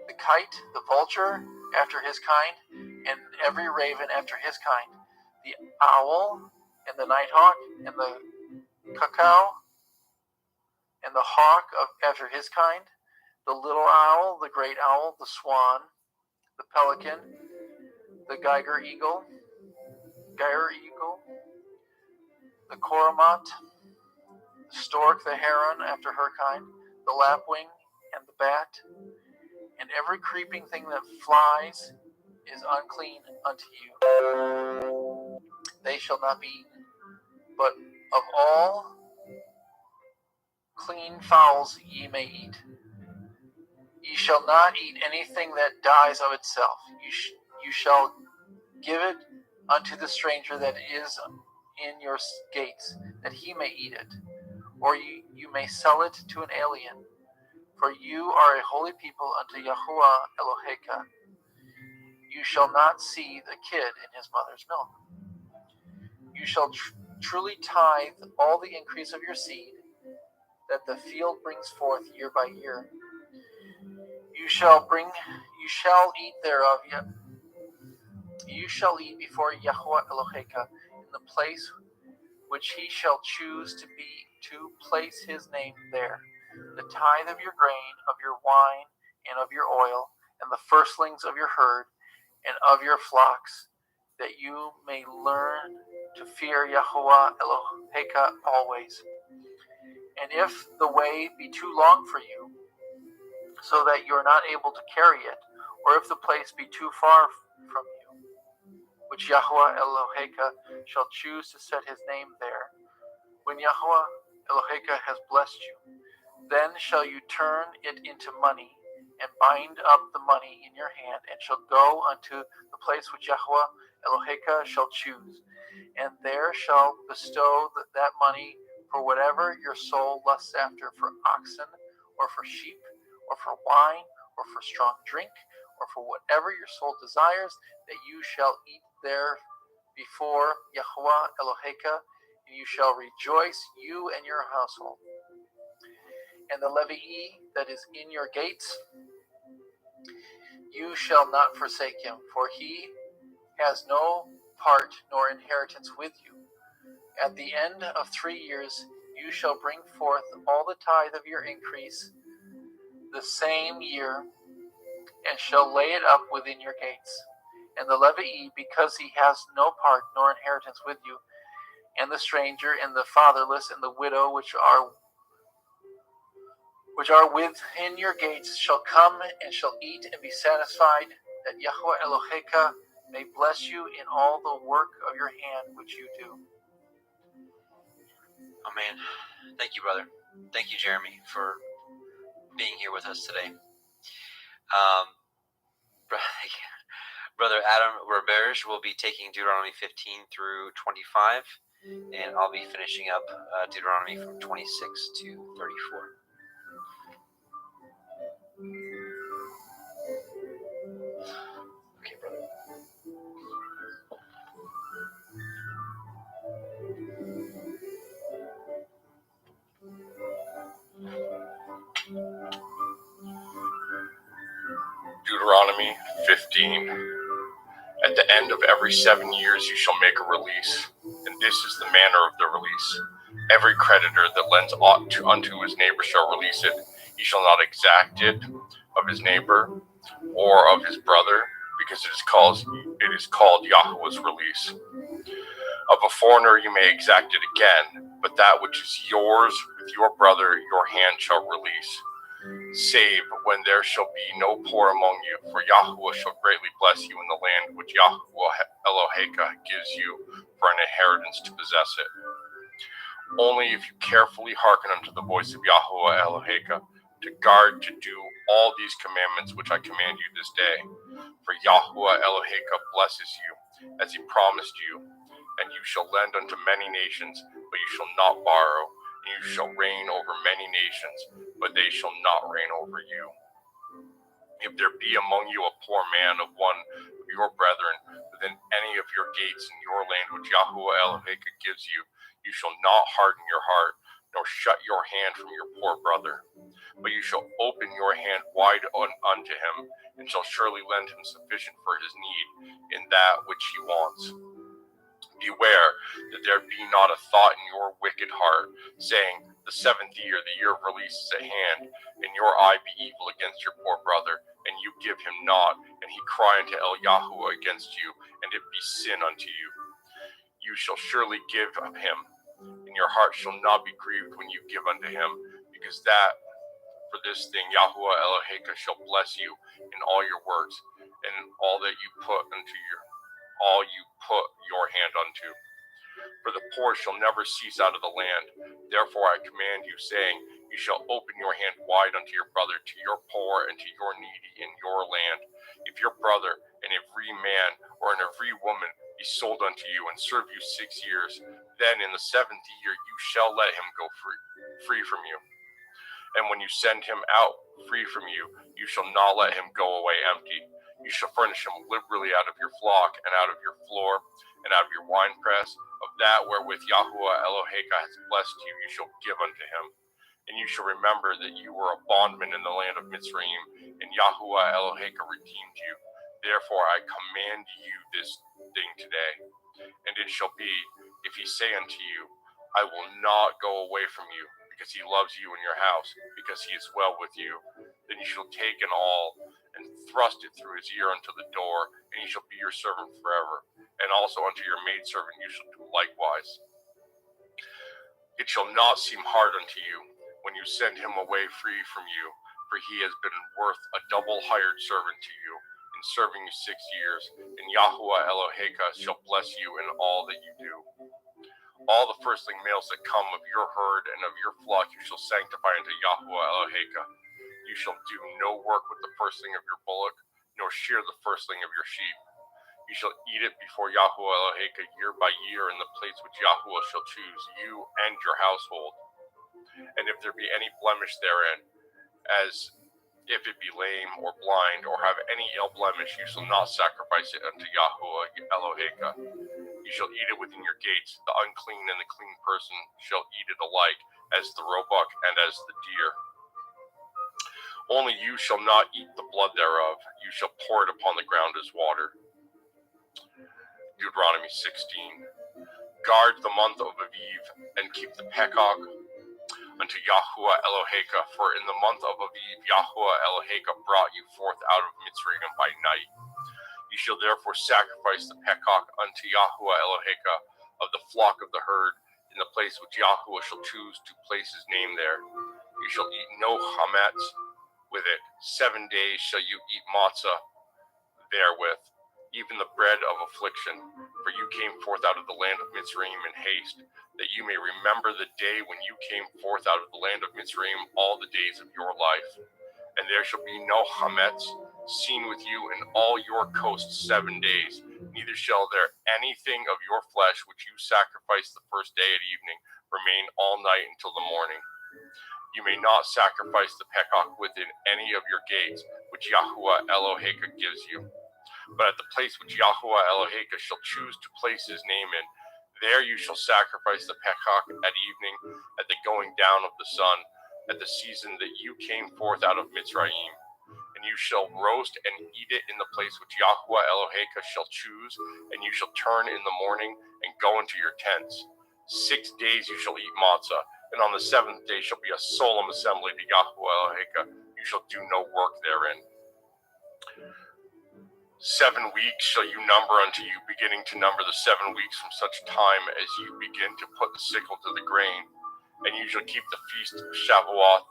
the kite, the vulture after his kind, and every raven after his kind, the owl, and the nighthawk, and the cuckoo, and the hawk after his kind, the little owl, the great owl, the swan, the pelican, the gyre eagle, the cormorant, the stork, the heron after her kind, the lapwing, and the bat, and every creeping thing that flies is unclean unto you. They shall not be eaten. But of all clean fowls ye may eat. Ye shall not eat anything that dies of itself. You shall give it unto the stranger that is in your gates, that he may eat it. Or you may sell it to an alien. For you are a holy people unto Yahweh Eloheka. You shall not see the kid in his mother's milk. You shall truly tithe all the increase of your seed, that the field brings forth year by year. You shall eat thereof, yet you shall eat before Yahweh Eloheka in the place which he shall choose to place his name there. The tithe of your grain, of your wine, and of your oil, and the firstlings of your herd, and of your flocks, that you may learn to fear Yahuwah Eloheka always. And if the way be too long for you, so that you are not able to carry it, or if the place be too far from you, which Yahuwah Eloheka shall choose to set his name there, when Yahuwah Eloheka has blessed you, then shall you turn it into money, and bind up the money in your hand, and shall go unto the place which Yahuwah Eloheka shall choose, and there shall bestow that money for whatever your soul lusts after, for oxen, or for sheep, or for wine, or for strong drink, or for whatever your soul desires, that you shall eat there before Yahuwah Eloheka, and you shall rejoice, you and your household. And the Levii that is in your gates, you shall not forsake him, for he has no part nor inheritance with you. At the end of 3 years you shall bring forth all the tithe of your increase the same year, and shall lay it up within your gates. And the Levii, because he has no part nor inheritance with you, and the stranger, and the fatherless, and the widow, which are within your gates, shall come and shall eat and be satisfied, that Yahuwah Eloheka may bless you in all the work of your hand which you do. Amen. Thank you, brother. Thank you, Jeremy, for being here with us today. Brother Adam Roberge will be taking Deuteronomy 15 through 25, and I'll be finishing up Deuteronomy from 26 to 34. Okay, brother. Deuteronomy 15. At the end of every 7 years you shall make a release, and this is the manner of the release. Every creditor that lends aught unto his neighbor shall release it. He shall not exact it of his neighbor or of his brother, because it is called Yahweh's release. Of a foreigner you may exact it again, but that which is yours with your brother your hand shall release. Save when there shall be no poor among you, for Yahuwah shall greatly bless you in the land which Yahuwah Eloheka gives you for an inheritance to possess it. Only if you carefully hearken unto the voice of Yahuwah Eloheka, to guard to do all these commandments which I command you this day. For Yahuwah Eloheka blesses you, as he promised you, and you shall lend unto many nations, but you shall not borrow, and you shall reign over many nations, but they shall not reign over you. If there be among you a poor man of one of your brethren within any of your gates in your land which Yahuwah Eloheka gives you, you shall not harden your heart, nor shut your hand from your poor brother. But you shall open your hand wide unto him, and shall surely lend him sufficient for his need in that which he wants. Beware that there be not a thought in your wicked heart, saying, the 7th year, the year of release is at hand, and your eye be evil against your poor brother, and you give him not, and he cry unto El Yahuwah against you, and it be sin unto you. You shall surely give of him, and your heart shall not be grieved when you give unto him, because that for this thing Yahuwah Eloheka shall bless you in all your works, and in all that you put your hand unto. For the poor shall never cease out of the land. Therefore I command you, saying, you shall open your hand wide unto your brother, to your poor and to your needy in your land. If your brother, and every man or and every woman, be sold unto you, and serve you 6 years, then in the 7th year you shall let him go free from you. And when you send him out free from you, you shall not let him go away empty. You shall furnish him liberally out of your flock, and out of your floor, and out of your winepress. Of that wherewith Yahuwah Eloheka has blessed you, you shall give unto him. And you shall remember that you were a bondman in the land of Mitzrayim, and Yahuwah Eloheka redeemed you. Therefore I command you this thing today. And it shall be, if he say unto you, I will not go away from you, because he loves you in your house, because he is well with you. Then you shall take an awl, and thrust it through his ear unto the door, and he shall be your servant forever. And also unto your maidservant you shall do likewise. It shall not seem hard unto you, when you send him away free from you, for he has been worth a double hired servant to you, in serving you 6 years, and Yahuwah Eloheka shall bless you in all that you do. All the firstling males that come of your herd and of your flock you shall sanctify unto Yahuwah Eloheka. You shall do no work with the firstling of your bullock, nor shear the firstling of your sheep. You shall eat it before Yahuwah Eloheka year by year in the place which Yahuwah shall choose, you and your household. And if there be any blemish therein, as if it be lame or blind, or have any ill blemish, you shall not sacrifice it unto Yahuwah Eloheka. You shall eat it within your gates. The unclean and the clean person shall eat it alike, as the roebuck and as the deer. Only you shall not eat the blood thereof. You shall pour it upon the ground as water. Deuteronomy 16. Guard the month of Aviv, and keep the Pekach unto Yahuwah Eloheka, for in the month of Aviv Yahuwah Eloheka brought you forth out of Mitzrayim by night. You shall therefore sacrifice the Pekach unto Yahuwah Eloheka of the flock of the herd, in the place which Yahuwah shall choose to place his name there. You shall eat no chametz with it. 7 days shall you eat matzah therewith, even the bread of affliction. For you came forth out of the land of Mitzrayim in haste, that you may remember the day when you came forth out of the land of Mitzrayim all the days of your life. And there shall be no chametz seen with you in all your coasts 7 days, neither shall there anything of your flesh which you sacrifice the first day at evening remain all night until the morning. You may not sacrifice the Pekach within any of your gates, which Yahuwah Eloheka gives you. But at the place which Yahuwah Eloheka shall choose to place his name in, there you shall sacrifice the Pekach at evening, at the going down of the sun, at the season that you came forth out of Mitzrayim. And you shall roast and eat it in the place which Yahuwah Eloheka shall choose, and you shall turn in the morning and go into your tents. 6 days you shall eat matzah, and on the 7th day shall be a solemn assembly to Yahuwah Eloheka. You shall do no work therein. 7 weeks shall you number unto you, beginning to number the 7 weeks from such time as you begin to put the sickle to the grain. And you shall keep the feast of Shavuot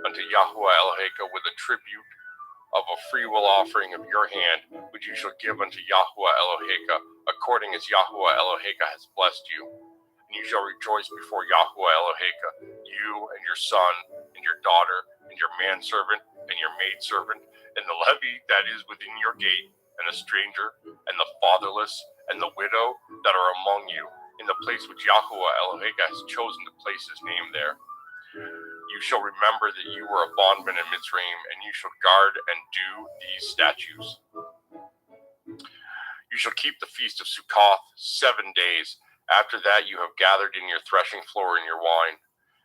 unto Yahuwah Eloheka with a tribute of a freewill offering of your hand, which you shall give unto Yahuwah Eloheka, according as Yahuwah Eloheka has blessed you. And you shall rejoice before Yahuwah Eloheka, you and your son, and your daughter, and your manservant, and your maidservant, and the levy that is within your gate, and the stranger, and the fatherless, and the widow that are among you, in the place which Yahuwah Eloheka has chosen to place his name there. You shall remember that you were a bondman in Mitzrayim, and you shall guard and do these statutes. You shall keep the feast of Sukkoth 7 days. After that you have gathered in your threshing floor and your wine.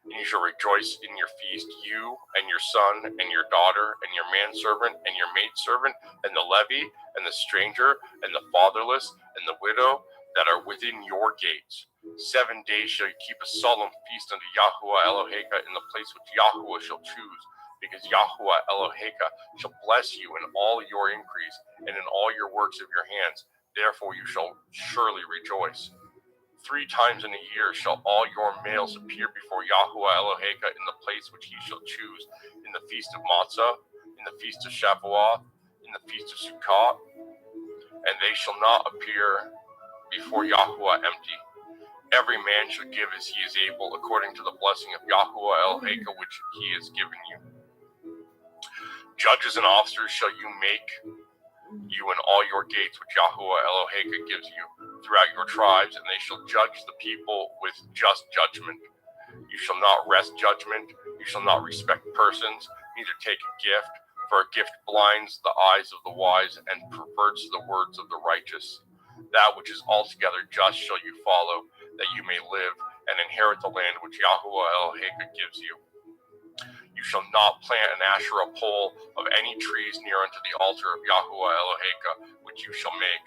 And you shall rejoice in your feast, you and your son and your daughter and your manservant and your maidservant and the levy and the stranger and the fatherless and the widow that are within your gates. 7 days shall you keep a solemn feast unto Yahuwah Eloheka in the place which Yahuwah shall choose, because Yahuwah Eloheka shall bless you in all your increase and in all your works of your hands. Therefore you shall surely rejoice. 3 times in a year shall all your males appear before Yahuwah Eloheka in the place which he shall choose, in the feast of Matzah, in the feast of Shavuot, in the feast of Sukkot, and they shall not appear before Yahuwah empty. Every man shall give as he is able, according to the blessing of Yahuwah Eloheka which he has given you. Judges and officers shall you make you in all your gates which Yahuwah Eloheka gives you throughout your tribes, and they shall judge the people with just judgment. You shall not wrest judgment, you shall not respect persons, neither take a gift, for a gift blinds the eyes of the wise and perverts the words of the righteous. That which is altogether just shall you follow, that you may live and inherit the land which Yahuwah Eloheka gives you. You shall not plant an Asherah pole of any trees near unto the altar of Yahuwah Eloheka, which you shall make.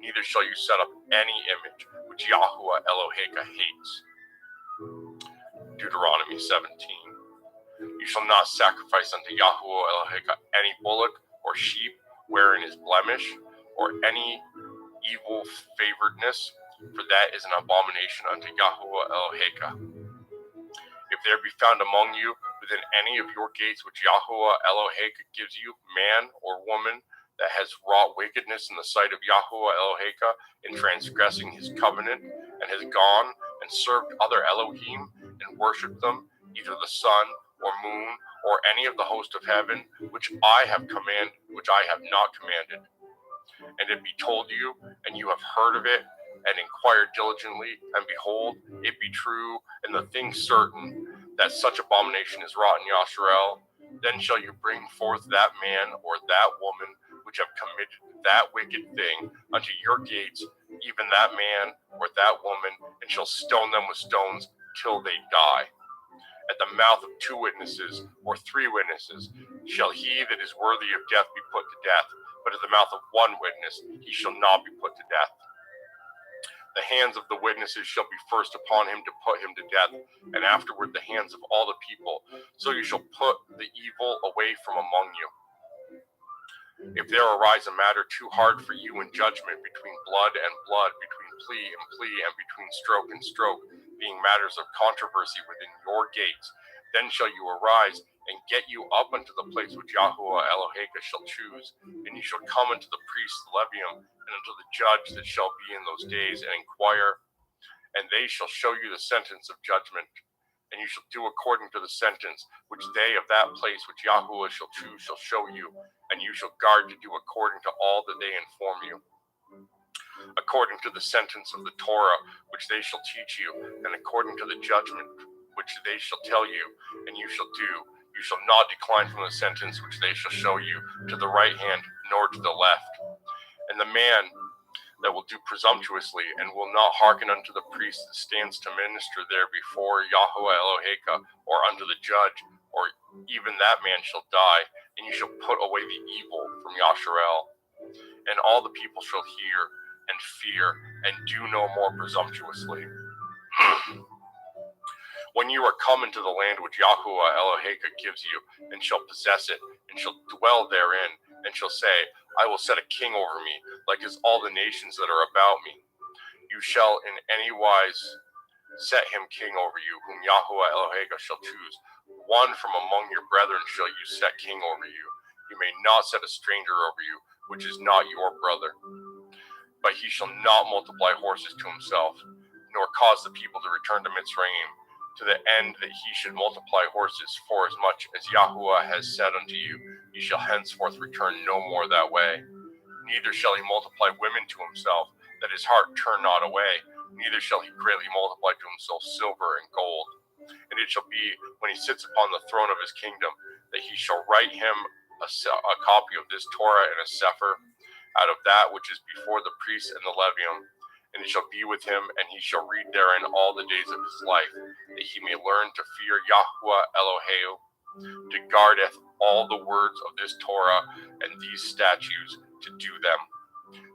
Neither shall you set up any image which Yahuwah Eloheka hates. Deuteronomy 17. You shall not sacrifice unto Yahuwah Eloheka any bullock or sheep wherein is blemish, or any evil favoredness, for that is an abomination unto Yahuwah Eloheka. If there be found among you within any of your gates which Yahuwah Eloheka gives you, man or woman that has wrought wickedness in the sight of Yahuwah Eloheka in transgressing his covenant, and has gone and served other Elohim and worshipped them, either the sun or moon or any of the host of heaven, which I have not commanded, and it be told you, and you have heard of it, and inquired diligently, and behold, it be true, and the thing certain, that such abomination is wrought in Yasharel, then shall you bring forth that man or that woman which have committed that wicked thing unto your gates, even that man or that woman, and shall stone them with stones till they die. At the mouth of 2 witnesses or 3 witnesses shall he that is worthy of death be put to death, but at the mouth of 1 witness he shall not be put to death. The hands of the witnesses shall be first upon him to put him to death, and afterward the hands of all the people. So you shall put the evil away from among you. If there arise a matter too hard for you in judgment, between blood and blood, between plea and plea, and between stroke and stroke, being matters of controversy within your gates, then shall you arise and get you up unto the place which Yahuwah Eloheka shall choose, and you shall come unto the priest Levium, and unto the judge that shall be in those days, and inquire, and they shall show you the sentence of judgment. And you shall do according to the sentence which they of that place which Yahuwah shall choose shall show you, and you shall guard to do according to all that they inform you, according to the sentence of the Torah which they shall teach you, and according to the judgment which they shall tell you, and you shall do. You shall not decline from the sentence which they shall show you, to the right hand nor to the left. And the man that will do presumptuously, and will not hearken unto the priest that stands to minister there before Yahuwah Eloheka, or unto the judge, or even that man shall die, and you shall put away the evil from Yasharel. And all the people shall hear and fear, and do no more presumptuously. When you are come into the land which Yahuwah Eloheka gives you, and shall possess it, and shall dwell therein, and shall say, I will set a king over me, like as all the nations that are about me. You shall in any wise set him king over you, whom Yahuwah Eloheka shall choose. One from among your brethren shall you set king over you. You may not set a stranger over you, which is not your brother. But he shall not multiply horses to himself, nor cause the people to return to Mitzrayim, to the end that he should multiply horses, for as much as Yahuwah has said unto you, ye shall henceforth return no more that way. Neither shall he multiply women to himself, that his heart turn not away, neither shall he greatly multiply to himself silver and gold. And it shall be, when he sits upon the throne of his kingdom, that he shall write him a copy of this Torah and a sefer, out of that which is before the priests and the Levium. And it shall be with him, and he shall read therein all the days of his life, that he may learn to fear Yahuwah Eloheu, to guardeth all the words of this Torah and these statutes, to do them,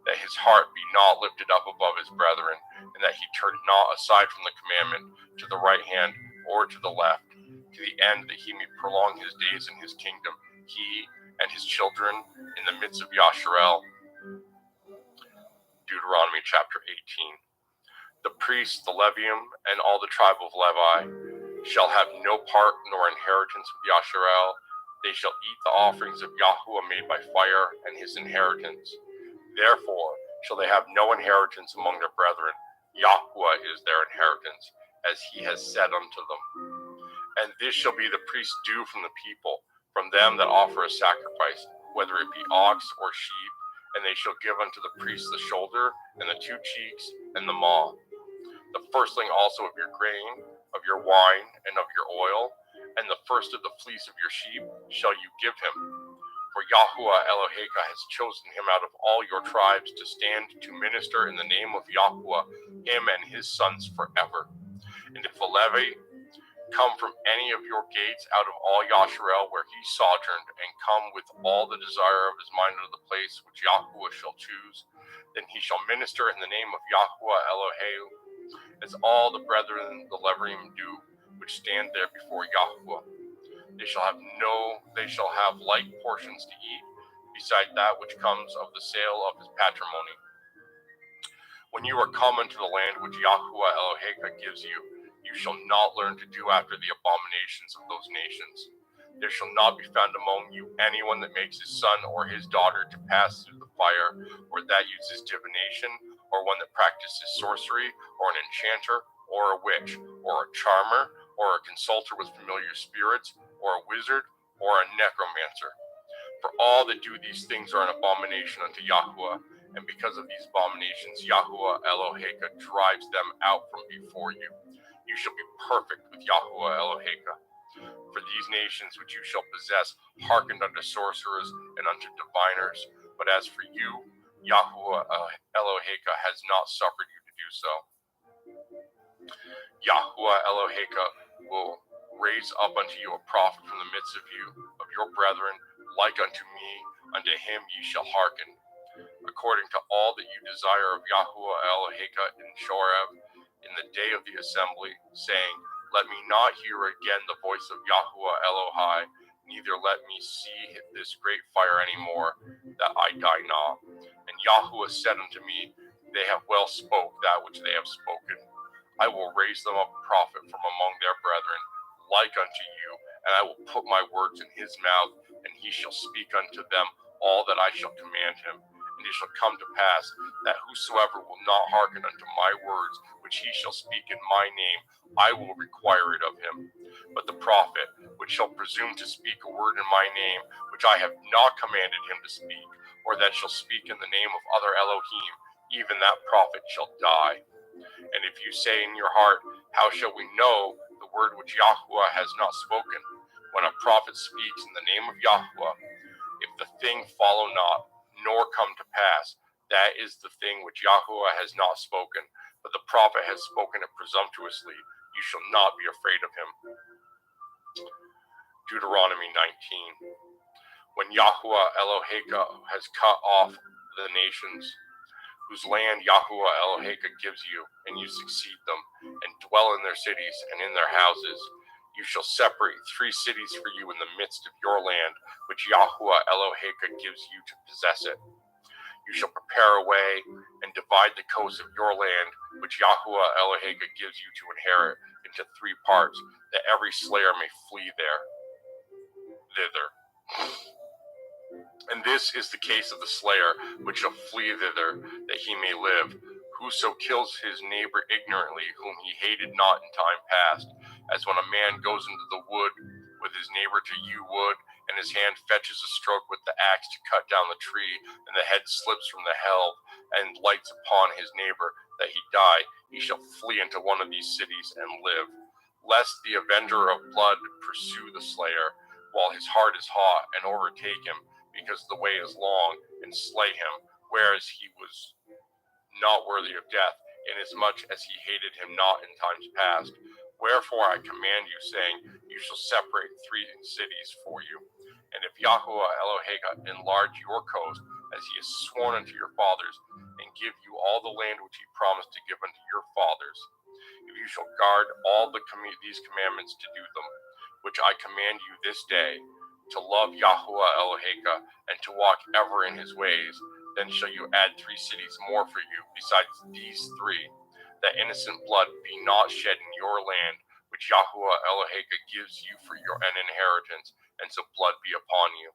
that his heart be not lifted up above his brethren, and that he turn not aside from the commandment to the right hand or to the left, to the end that he may prolong his days in his kingdom, he and his children in the midst of Yasharel. Deuteronomy chapter 18. The priests, the Levium, and all the tribe of Levi shall have no part nor inheritance with Yasharel. They shall eat the offerings of Yahuwah made by fire, and his inheritance. Therefore shall they have no inheritance among their brethren. Yahuwah is their inheritance, as he has said unto them. And this shall be the priest's due from the people, from them that offer a sacrifice, whether it be ox or sheep, and they shall give unto the priest the shoulder, and the 2 cheeks, and the maw. The firstling also of your grain, of your wine, and of your oil, and the first of the fleece of your sheep shall you give him. For Yahuwah Eloheka has chosen him out of all your tribes to stand to minister in the name of Yahuwah, him and his sons forever. And if a Levi come from any of your gates out of all Yasharel where he sojourned, and come with all the desire of his mind unto the place which Yahuwah shall choose, then he shall minister in the name of Yahuwah Eloheu, as all the brethren the Levium do, which stand there before Yahweh. They shall have like portions to eat, beside that which comes of the sale of his patrimony. When you are come into the land which Yahweh Eloheka gives you, you shall not learn to do after the abominations of those nations. There shall not be found among you anyone that makes his son or his daughter to pass through the fire, or that uses divination, or one that practices sorcery, or an enchanter, or a witch, or a charmer, or a consulter with familiar spirits, or a wizard, or a necromancer. For all that do these things are an abomination unto Yahweh, and because of these abominations Yahweh Eloheka drives them out from before you. You shall be perfect with Yahweh Eloheka. For these nations which you shall possess hearkened unto sorcerers and unto diviners, but as for you, Yahweh Eloheka has not suffered you to do so. Yahweh Eloheka will raise up unto you a prophet from the midst of you, of your brethren, like unto me, unto him ye shall hearken, according to all that you desire of Yahweh Eloheka in Shoreb, in the day of the assembly, saying, Let me not hear again the voice of Yahweh Elohai, neither let me see this great fire any more, that I die not. And Yahweh said unto me, They have well spoke that which they have spoken. I will raise them up a prophet from among their brethren, like unto you, and I will put my words in his mouth, and he shall speak unto them all that I shall command him. And it shall come to pass that whosoever will not hearken unto my words, which he shall speak in my name, I will require it of him. But the prophet, which shall presume to speak a word in my name, which I have not commanded him to speak, or that shall speak in the name of other Elohim, even that prophet shall die. And if you say in your heart, How shall we know the word which Yahweh has not spoken? When a prophet speaks in the name of Yahweh, if the thing follow not, nor come to pass, that is the thing which Yahweh has not spoken, but the prophet has spoken it presumptuously. You shall not be afraid of him. Deuteronomy 19. When Yahweh Eloheka has cut off the nations, whose land Yahweh Eloheka gives you, and you succeed them, and dwell in their cities and in their houses, you shall separate 3 cities for you in the midst of your land, which Yahweh Eloheka gives you to possess it. You shall prepare a way and divide the coast of your land, which Yahweh Eloheka gives you to inherit, into 3 parts, that every slayer may flee thither. And this is the case of the slayer, which shall flee thither, that he may live. Whoso kills his neighbor ignorantly, whom he hated not in time past, as when a man goes into the wood with his neighbor to hew wood, and his hand fetches a stroke with the axe to cut down the tree, and the head slips from the helve, and lights upon his neighbor, that he die, he shall flee into one of these cities and live, lest the avenger of blood pursue the slayer, while his heart is hot, and overtake him, because the way is long, and slay him, whereas he was not worthy of death, inasmuch as he hated him not in times past. Wherefore I command you, saying, You shall separate 3 cities for you. And if Yahweh Eloheka enlarge your coast, as he has sworn unto your fathers, and give you all the land which he promised to give unto your fathers, if you shall guard all these commandments to do them, which I command you this day, to love Yahweh Eloheka, and to walk ever in his ways, then shall you add 3 cities more for you, besides these 3, that innocent blood be not shed in your land, which Yahweh Eloheka gives you for an inheritance, and so blood be upon you.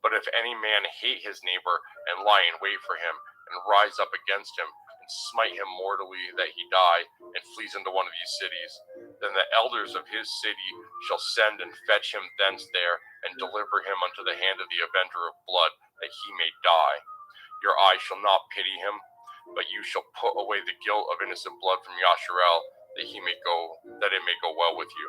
But if any man hate his neighbor, and lie in wait for him, and rise up against him, and smite him mortally that he die, and flees into one of these cities, then the elders of his city shall send and fetch him thence there, and deliver him unto the hand of the avenger of blood, that he may die. Your eye shall not pity him, but you shall put away the guilt of innocent blood from Yasharel, that it may go well with you.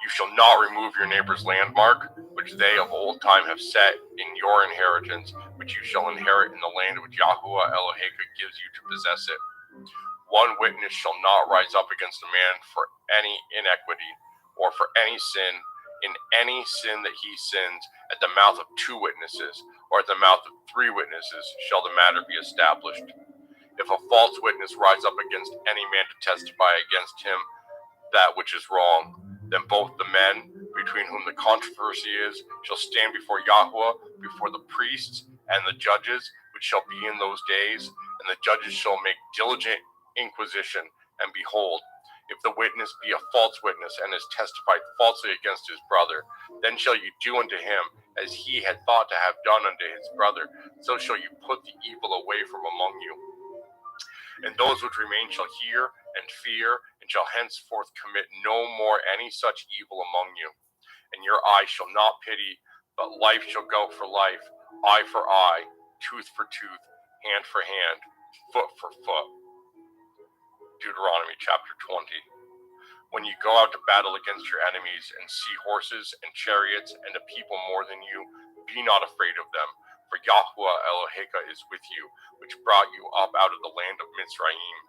You shall not remove your neighbor's landmark, which they of old time have set in your inheritance, which you shall inherit in the land which Yahweh Eloheka gives you to possess it. 1 witness shall not rise up against a man for any iniquity, or for any sin. In any sin that he sins, at the mouth of 2 witnesses, or at the mouth of 3 witnesses, shall the matter be established. If a false witness rise up against any man to testify against him that which is wrong, then both the men between whom the controversy is shall stand before Yahweh, before the priests and the judges, which shall be in those days, and the judges shall make diligent inquisition. And behold, if the witness be a false witness and has testified falsely against his brother, then shall you do unto him as he had thought to have done unto his brother. So shall you put the evil away from among you. And those which remain shall hear and fear, and shall henceforth commit no more any such evil among you. And your eye shall not pity, but life shall go for life, eye for eye, tooth for tooth, hand for hand, foot for foot. Deuteronomy chapter 20. When you go out to battle against your enemies and see horses and chariots and a people more than you, be not afraid of them, for Yahweh Eloheka is with you, which brought you up out of the land of Mitzrayim.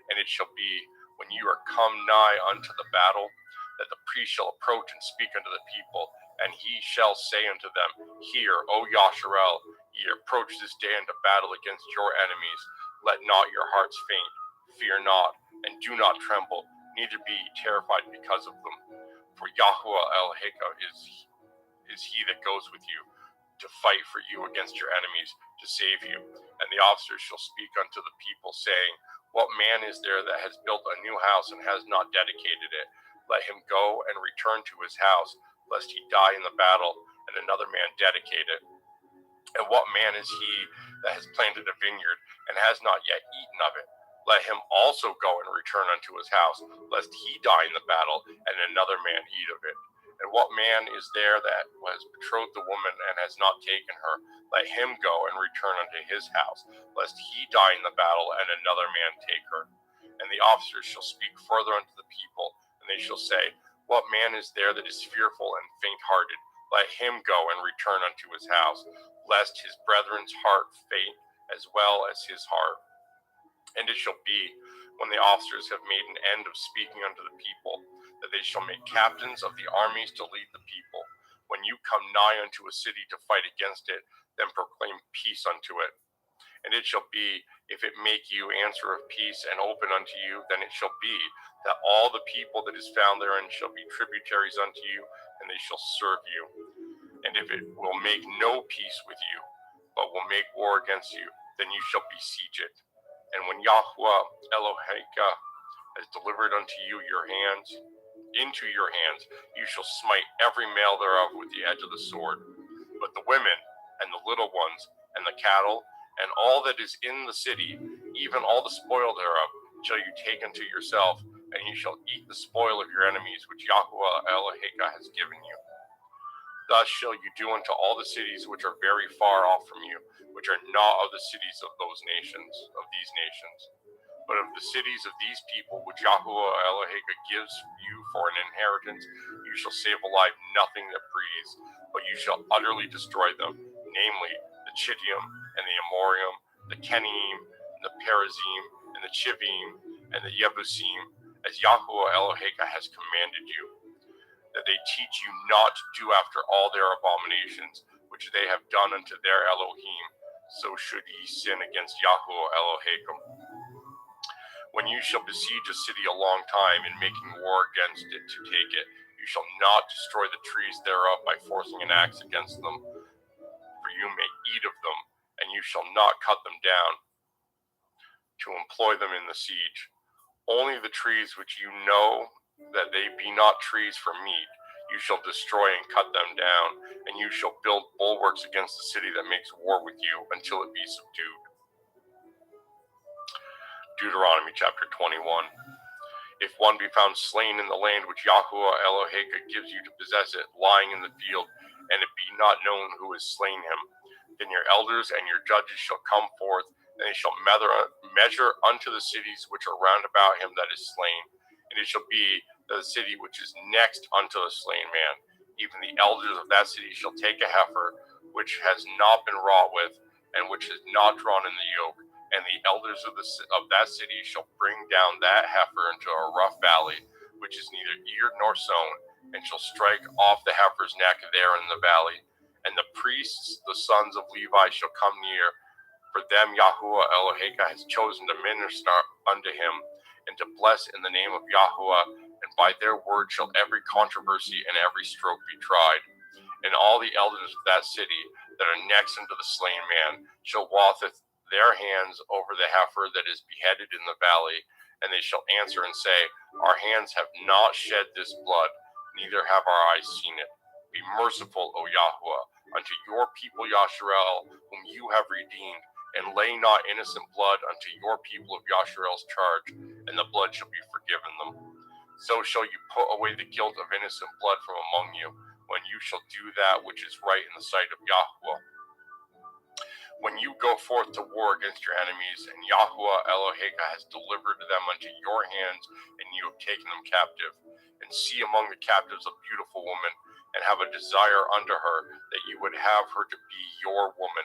And it shall be, when you are come nigh unto the battle, that the priest shall approach and speak unto the people, and he shall say unto them, Hear, O Yasharel, ye approach this day unto battle against your enemies. Let not your hearts faint, fear not, and do not tremble, neither be ye terrified because of them. For Yahweh Eloheka is he that goes with you, to fight for you against your enemies, to save you. And the officers shall speak unto the people, saying, What man is there that has built a new house and has not dedicated it? Let him go and return to his house, lest he die in the battle, and another man dedicate it. And what man is he that has planted a vineyard and has not yet eaten of it? Let him also go and return unto his house, lest he die in the battle, and another man eat of it. And what man is there that has betrothed the woman and has not taken her? Let him go and return unto his house, lest he die in the battle, and another man take her. And the officers shall speak further unto the people, and they shall say, What man is there that is fearful and faint-hearted? Let him go and return unto his house, lest his brethren's heart faint as well as his heart. And it shall be, when the officers have made an end of speaking unto the people, that they shall make captains of the armies to lead the people. When you come nigh unto a city to fight against it, then proclaim peace unto it. And it shall be, if it make you answer of peace and open unto you, then it shall be, that all the people that is found therein shall be tributaries unto you, and they shall serve you. And if it will make no peace with you, but will make war against you, then you shall besiege it. And when Yahweh Eloheka has delivered unto you into your hands, you shall smite every male thereof with the edge of the sword. But the women, and the little ones, and the cattle, and all that is in the city, even all the spoil thereof, shall you take unto yourself, and you shall eat the spoil of your enemies, which Yahweh Eloheka has given you. Thus shall you do unto all the cities which are very far off from you, which are not of the cities of these nations. But of the cities of these people, which Yahweh Eloheka gives you for an inheritance, you shall save alive nothing that breathes, but you shall utterly destroy them, namely the Chittim, and the Amorim, the Kenim, and the Perizim, and the Chivim, and the Yebusim, as Yahweh Eloheka has commanded you, that they teach you not to do after all their abominations, which they have done unto their Elohim, so should ye sin against Yahweh Eloheka. When you shall besiege a city a long time in making war against it to take it, you shall not destroy the trees thereof by forcing an axe against them, for you may eat of them, and you shall not cut them down to employ them in the siege. Only the trees which you know that they be not trees for meat, you shall destroy and cut them down, and you shall build bulwarks against the city that makes war with you until it be subdued. Deuteronomy chapter 21. If one be found slain in the land which Yahweh Eloheka gives you to possess it, lying in the field, and it be not known who has slain him, then your elders and your judges shall come forth, and they shall measure unto the cities which are round about him that is slain. And it shall be that the city which is next unto the slain man, even the elders of that city shall take a heifer, which has not been wrought with, and which is not drawn in the yoke, and the elders of that city shall bring down that heifer into a rough valley, which is neither eared nor sown, and shall strike off the heifer's neck there in the valley. And the priests, the sons of Levi, shall come near For them Yahuwah Eloheka has chosen to minister unto him, and to bless in the name of Yahuwah, and by their word shall every controversy and every stroke be tried. And all the elders of that city that are next unto the slain man shall watheth their hands over the heifer that is beheaded in the valley, and they shall answer and say, Our hands have not shed this blood, neither have our eyes seen it. Be merciful, O Yahuwah, unto your people Yasharel, whom you have redeemed, and lay not innocent blood unto your people of Yasharel's charge, and the blood shall be forgiven them. So shall you put away the guilt of innocent blood from among you, when you shall do that which is right in the sight of Yahuwah. When you go forth to war against your enemies, and Yahuwah Eloheka has delivered them unto your hands, and you have taken them captive, and see among the captives a beautiful woman, and have a desire unto her, that you would have her to be your woman,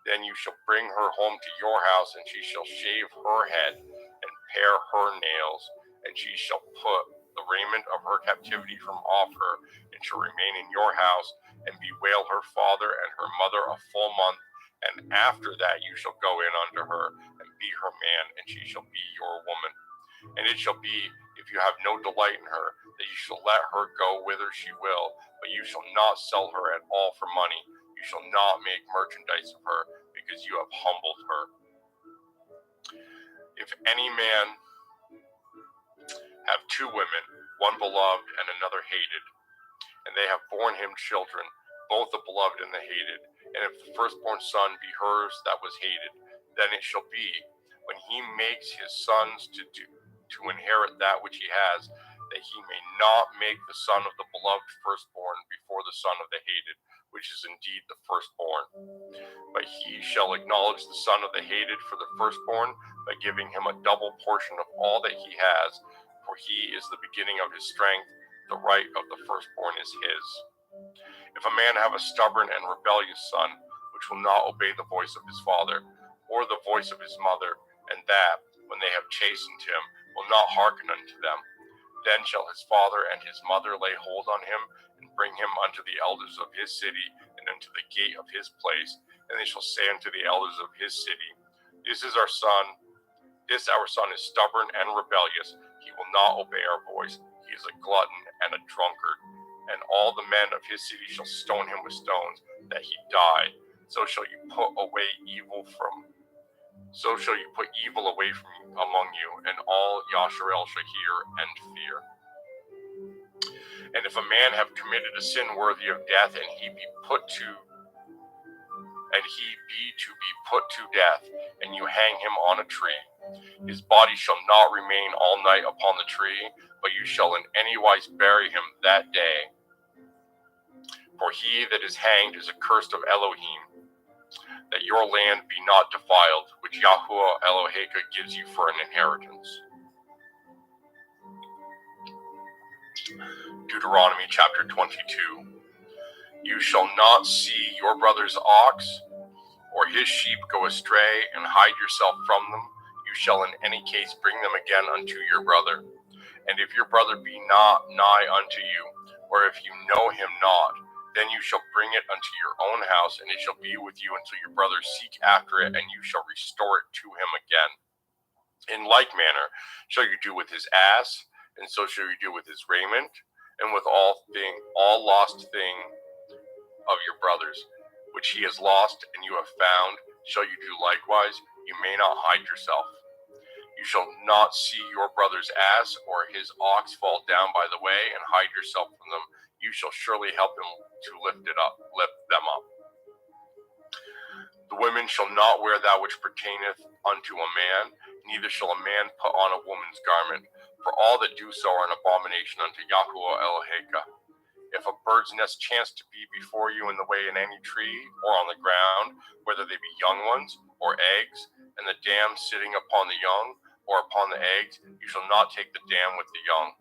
then you shall bring her home to your house, and she shall shave her head, and pare her nails, and she shall put the raiment of her captivity from off her, and shall remain in your house, and bewail her father and her mother a full month, and after that you shall go in unto her, and be her man, and she shall be your woman. And it shall be, if you have no delight in her, that you shall let her go whither she will, but you shall not sell her at all for money. You shall not make merchandise of her, because you have humbled her. If any man have two women, one beloved and another hated, and they have borne him children, both the beloved and the hated, and if the firstborn son be hers that was hated, then it shall be, when he makes his sons to inherit that which he has, that he may not make the son of the beloved firstborn before the son of the hated, which is indeed the firstborn. But he shall acknowledge the son of the hated for the firstborn, by giving him a double portion of all that he has, for he is the beginning of his strength, the right of the firstborn is his. If a man have a stubborn and rebellious son, which will not obey the voice of his father, or the voice of his mother, and that, when they have chastened him, will not hearken unto them, then shall his father and his mother lay hold on him, and bring him unto the elders of his city, and unto the gate of his place, and they shall say unto the elders of his city, This our son is stubborn and rebellious, he will not obey our voice, he is a glutton and a drunkard. And all the men of his city shall stone him with stones, that he die. So shall you put evil away from among you, and all Yasharel shall hear and fear. And if a man have committed a sin worthy of death, and he be to be put to death, and you hang him on a tree, his body shall not remain all night upon the tree, but you shall in any wise bury him that day. For he that is hanged is accursed of Elohim, that your land be not defiled, which Yahuwah Eloheka gives you for an inheritance. Deuteronomy chapter 22. You shall not see your brother's ox or his sheep go astray, and hide yourself from them. You shall in any case bring them again unto your brother. And if your brother be not nigh unto you, or if you know him not, then you shall bring it unto your own house, and it shall be with you until your brother seek after it, and you shall restore it to him again. In like manner shall you do with his ass, and so shall you do with his raiment, and with all lost thing of your brother's, which he has lost and you have found, shall you do likewise. You may not hide yourself. You shall not see your brother's ass or his ox fall down by the way, and hide yourself from them. You shall surely help him to lift them up. The women shall not wear that which pertaineth unto a man, neither shall a man put on a woman's garment, for all that do so are an abomination unto Yahuwah Eloheka. If a bird's nest chance to be before you in the way in any tree, or on the ground, whether they be young ones, or eggs, and the dam sitting upon the young, or upon the eggs, you shall not take the dam with the young.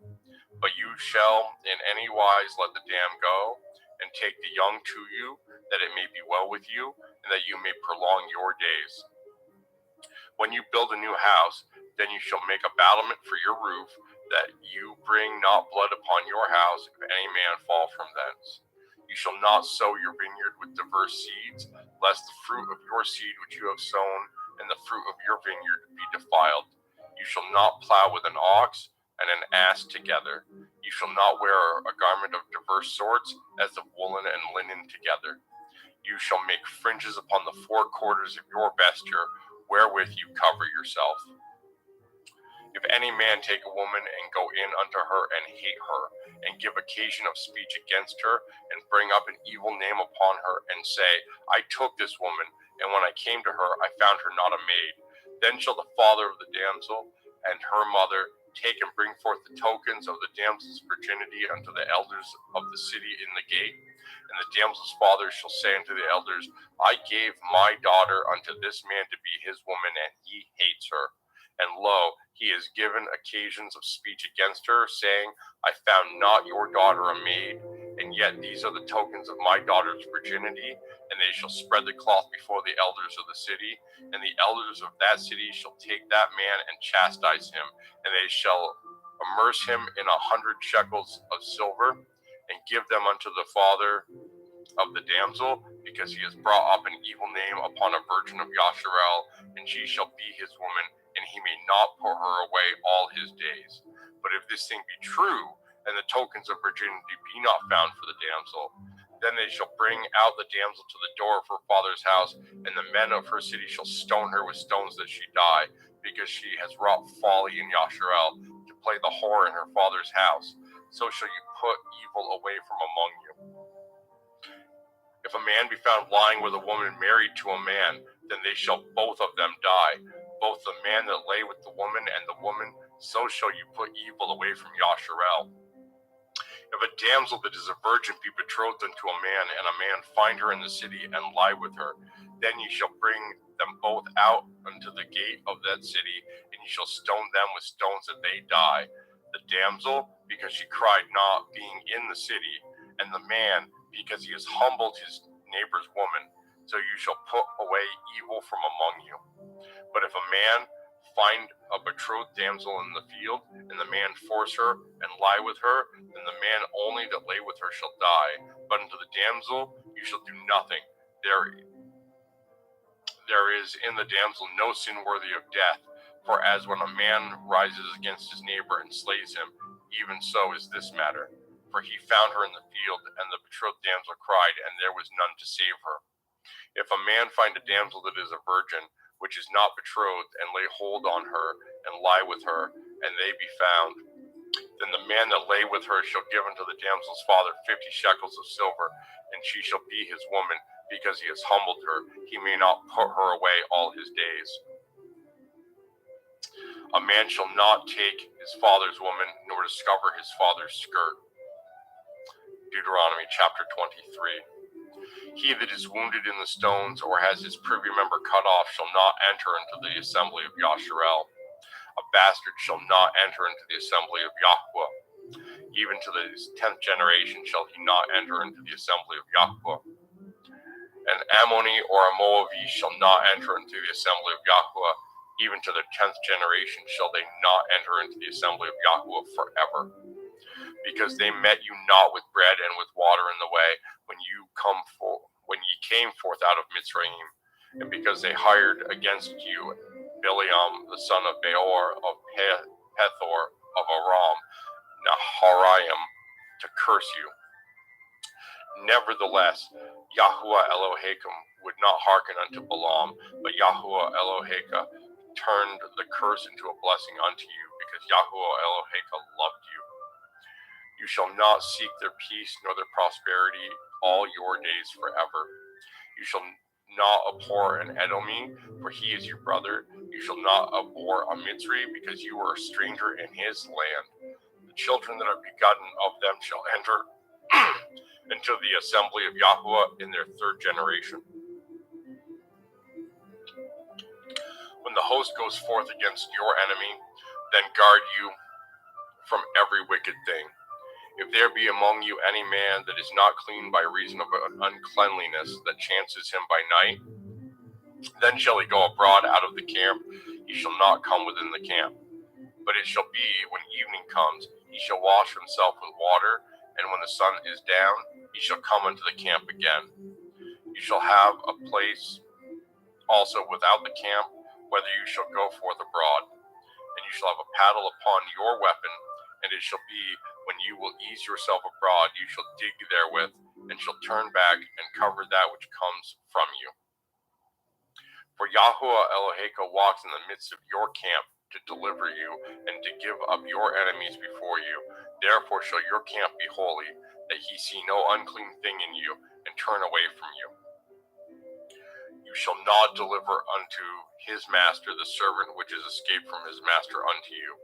But you shall in any wise let the dam go, and take the young to you, that it may be well with you, and that you may prolong your days. When you build a new house, then you shall make a battlement for your roof, that you bring not blood upon your house, if any man fall from thence. You shall not sow your vineyard with diverse seeds, lest the fruit of your seed which you have sown and the fruit of your vineyard be defiled. You shall not plow with an ox and an ass together. You shall not wear a garment of diverse sorts, as of woolen and linen together. You shall make fringes upon the four quarters of your vesture, wherewith you cover yourself. If any man take a woman and go in unto her and hate her, and give occasion of speech against her, and bring up an evil name upon her, and say, I took this woman, and when I came to her, I found her not a maid, then shall the father of the damsel and her mother take and bring forth the tokens of the damsel's virginity unto the elders of the city in the gate. And the damsel's father shall say unto the elders, I gave my daughter unto this man to be his woman, and he hates her. And lo, he has given occasions of speech against her, saying, I found not your daughter a maid, and yet these are the tokens of my daughter's virginity, and they shall spread the cloth before the elders of the city, and the elders of that city shall take that man and chastise him, and they shall immerse him in 100 shekels of silver, and give them unto the father of the damsel, because he has brought up an evil name upon a virgin of Yasharel, and she shall be his woman, and he may not put her away all his days. But if this thing be true, and the tokens of virginity be not found for the damsel, then they shall bring out the damsel to the door of her father's house, and the men of her city shall stone her with stones that she die, because she has wrought folly in Yasharel, to play the whore in her father's house. So shall you put evil away from among you. If a man be found lying with a woman married to a man, then they shall both of them die, both the man that lay with the woman and the woman. So shall you put evil away from Yasharel. If a damsel that is a virgin be betrothed unto a man, and a man find her in the city and lie with her, then ye shall bring them both out unto the gate of that city, and ye shall stone them with stones that they die. The damsel, because she cried not, being in the city, and the man, because he has humbled his neighbor's woman. So you shall put away evil from among you. But if a man find a betrothed damsel in the field, and the man force her and lie with her, then the man only that lay with her shall die. But unto the damsel you shall do nothing. There is in the damsel no sin worthy of death. For as when a man rises against his neighbor and slays him, even so is this matter. For he found her in the field, and the betrothed damsel cried, and there was none to save her. If a man find a damsel that is a virgin, which is not betrothed, and lay hold on her, and lie with her, and they be found, then the man that lay with her shall give unto the damsel's father 50 shekels of silver, and she shall be his woman, because he has humbled her. He may not put her away all his days. A man shall not take his father's woman, nor discover his father's skirt. Deuteronomy chapter 23. He that is wounded in the stones, or has his privy member cut off, shall not enter into the assembly of Yasharel. A bastard shall not enter into the assembly of Yahweh. Even to the 10th generation shall he not enter into the assembly of Yahweh. An Ammoni or a Moabite shall not enter into the assembly of Yahweh. Even to the 10th generation shall they not enter into the assembly of Yahweh forever. Because they met you not with bread and with water in the way when ye came forth out of Mitzrayim, and because they hired against you Bileam the son of Beor of Pethor of Aram Naharaim to curse you. Nevertheless, Yahuwah Elohim would not hearken unto Balaam, but Yahuwah Elohim turned the curse into a blessing unto you, because Yahuwah Elohim loved you. You shall not seek their peace nor their prosperity all your days forever. You shall not abhor an Edomi, for he is your brother. You shall not abhor a Mitzri, because you are a stranger in his land. The children that are begotten of them shall enter into the assembly of Yahuwah in their 3rd generation. When the host goes forth against your enemy, then guard you from every wicked thing. If there be among you any man that is not clean by reason of an uncleanliness that chances him by night, then shall he go abroad out of the camp. He shall not come within the camp. But it shall be, when evening comes, he shall wash himself with water, and when the sun is down, ye shall come unto the camp again. You shall have a place also without the camp, whether you shall go forth abroad. And you shall have a paddle upon your weapon, and it shall be, when you will ease yourself abroad, you shall dig therewith, and shall turn back and cover that which comes from you. For Yahuwah Eloheka walks in the midst of your camp to deliver you, and to give up your enemies before you. Therefore shall your camp be holy, that he see no unclean thing in you, and turn away from you. You shall not deliver unto his master the servant which is escaped from his master unto you.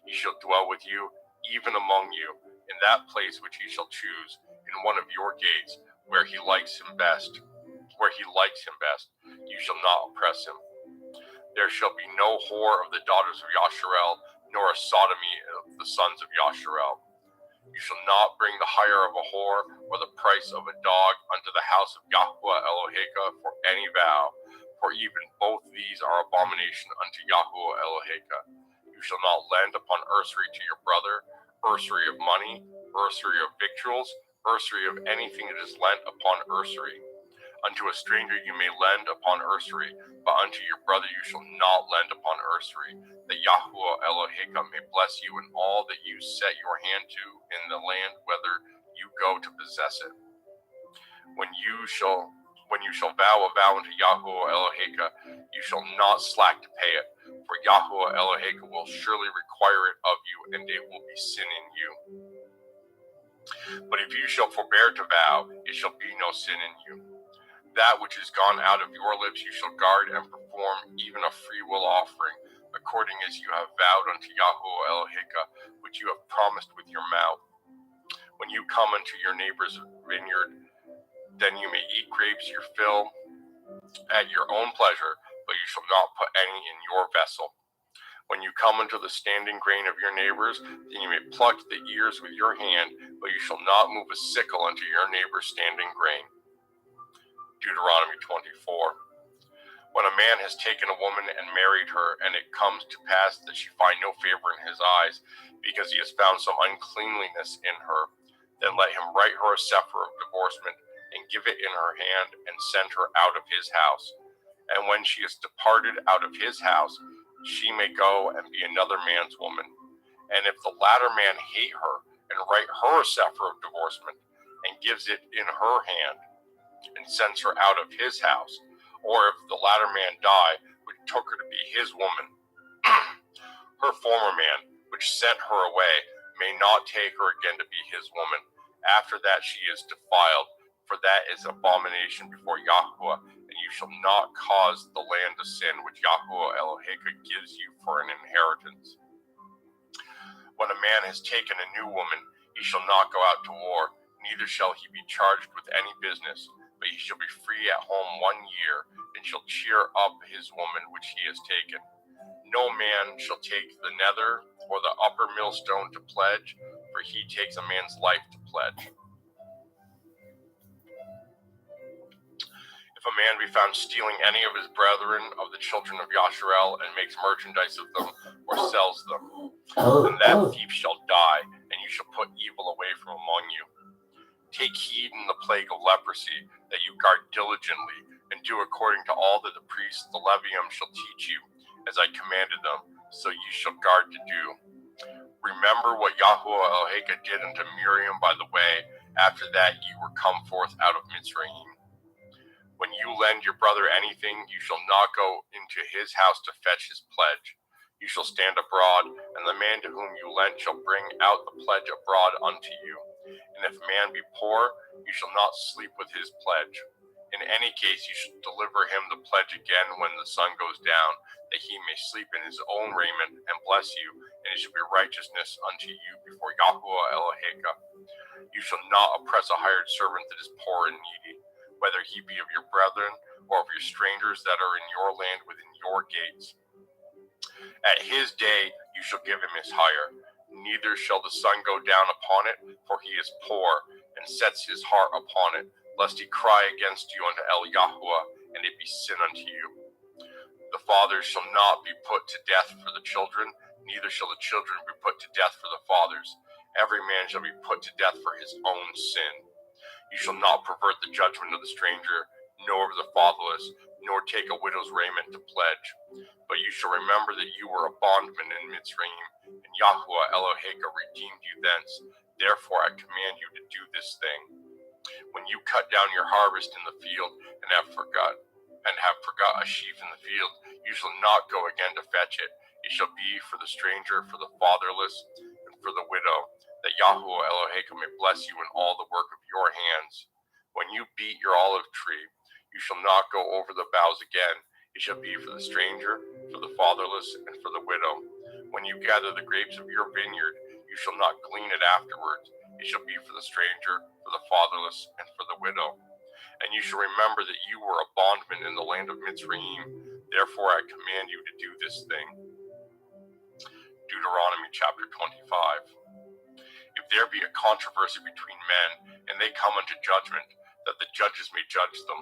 He shall dwell with you, even among you, in that place which he shall choose, in one of your gates, where he likes him best. You shall not oppress him. There shall be no whore of the daughters of Yasharel, nor a sodomy of the sons of Yasharel. You shall not bring the hire of a whore, or the price of a dog, unto the house of Yahuwah Eloheka for any vow, for even both these are abomination unto Yahuwah Eloheka. You shall not lend upon usury to your brother, usury of money, usury of victuals, usury of anything that is lent upon usury. Unto a stranger you may lend upon usury, but unto your brother you shall not lend upon usury, that Yahuwah Eloheka may bless you in all that you set your hand to in the land, whether you go to possess it. When you shall vow a vow unto Yahuwah Eloheka, you shall not slack to pay it, for Yahuwah Eloheka will surely require it of you, and it will be sin in you. But if you shall forbear to vow, it shall be no sin in you. That which is gone out of your lips you shall guard and perform, even a freewill offering, according as you have vowed unto Yahuwah Eloheka, which you have promised with your mouth. When you come unto your neighbor's vineyard, then you may eat grapes your fill at your own pleasure, but you shall not put any in your vessel. When you come unto the standing grain of your neighbors, then you may pluck the ears with your hand, but you shall not move a sickle unto your neighbor's standing grain. Deuteronomy 24. When a man has taken a woman and married her, and it comes to pass that she find no favor in his eyes, because he has found some uncleanliness in her, then let him write her a sefer of divorcement, and give it in her hand, and send her out of his house. And when she is departed out of his house, she may go and be another man's woman. And if the latter man hate her, and write her a sefer of divorcement, and gives it in her hand, and sends her out of his house, or if the latter man die, which took her to be his woman, her former man, which sent her away, may not take her again to be his woman. After that she is defiled, for that is abomination before Yahuwah, and you shall not cause the land to sin which Yahuwah Eloheka gives you for an inheritance. When a man has taken a new woman, he shall not go out to war, neither shall he be charged with any business, but he shall be free at home 1 year, and shall cheer up his woman which he has taken. No man shall take the nether or the upper millstone to pledge, for he takes a man's life to pledge. If a man be found stealing any of his brethren of the children of Yasharel, and makes merchandise of them, or sells them, then that thief shall die, and you shall put evil away from among you. Take heed in the plague of leprosy, that you guard diligently, and do according to all that the priests, the Levium, shall teach you, as I commanded them, so you shall guard to do. Remember what Yahuwah Eloheka did unto Miriam by the way, after that ye were come forth out of Mitzrayim. When you lend your brother anything, you shall not go into his house to fetch his pledge. You shall stand abroad, and the man to whom you lent shall bring out the pledge abroad unto you. And if a man be poor, you shall not sleep with his pledge. In any case, you shall deliver him the pledge again when the sun goes down, that he may sleep in his own raiment, and bless you, and it shall be righteousness unto you before Yahuwah Eloheka. You shall not oppress a hired servant that is poor and needy, whether he be of your brethren, or of your strangers that are in your land within your gates. At his day you shall give him his hire. Neither shall the sun go down upon it, for he is poor, and sets his heart upon it, lest he cry against you unto El Yahuwah, and it be sin unto you. The fathers shall not be put to death for the children, neither shall the children be put to death for the fathers. Every man shall be put to death for his own sin. You shall not pervert the judgment of the stranger, nor of the fatherless, nor take a widow's raiment to pledge. But you shall remember that you were a bondman in Mitzrayim, and Yahuwah Eloheka redeemed you thence. Therefore I command you to do this thing. When you cut down your harvest in the field and have forgot a sheaf in the field, you shall not go again to fetch it. It shall be for the stranger, for the fatherless, and for the widow, that Yahuwah Eloheka may bless you in all the work of your hands. When you beat your olive tree, you shall not go over the boughs again. It shall be for the stranger, for the fatherless, and for the widow. When you gather the grapes of your vineyard, you shall not glean it afterwards. It shall be for the stranger, for the fatherless, and for the widow. And you shall remember that you were a bondman in the land of Mitzrayim. Therefore I command you to do this thing. Deuteronomy chapter 25. If there be a controversy between men, and they come unto judgment, that the judges may judge them,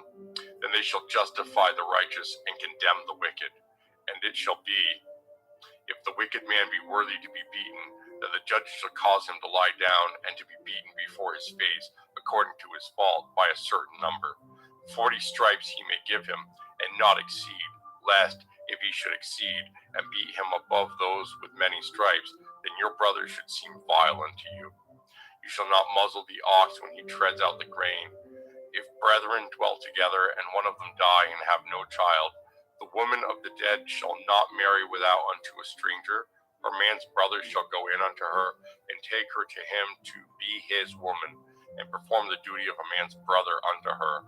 then they shall justify the righteous and condemn the wicked. And it shall be, if the wicked man be worthy to be beaten, that the judge shall cause him to lie down and to be beaten before his face, according to his fault, by a certain number. 40 stripes he may give him, and not exceed, lest, if he should exceed, and beat him above those with many stripes, then your brother should seem vile unto you. You shall not muzzle the ox when he treads out the grain. If brethren dwell together, and one of them die and have no child, the woman of the dead shall not marry without unto a stranger, or man's brother shall go in unto her, and take her to him to be his woman, and perform the duty of a man's brother unto her.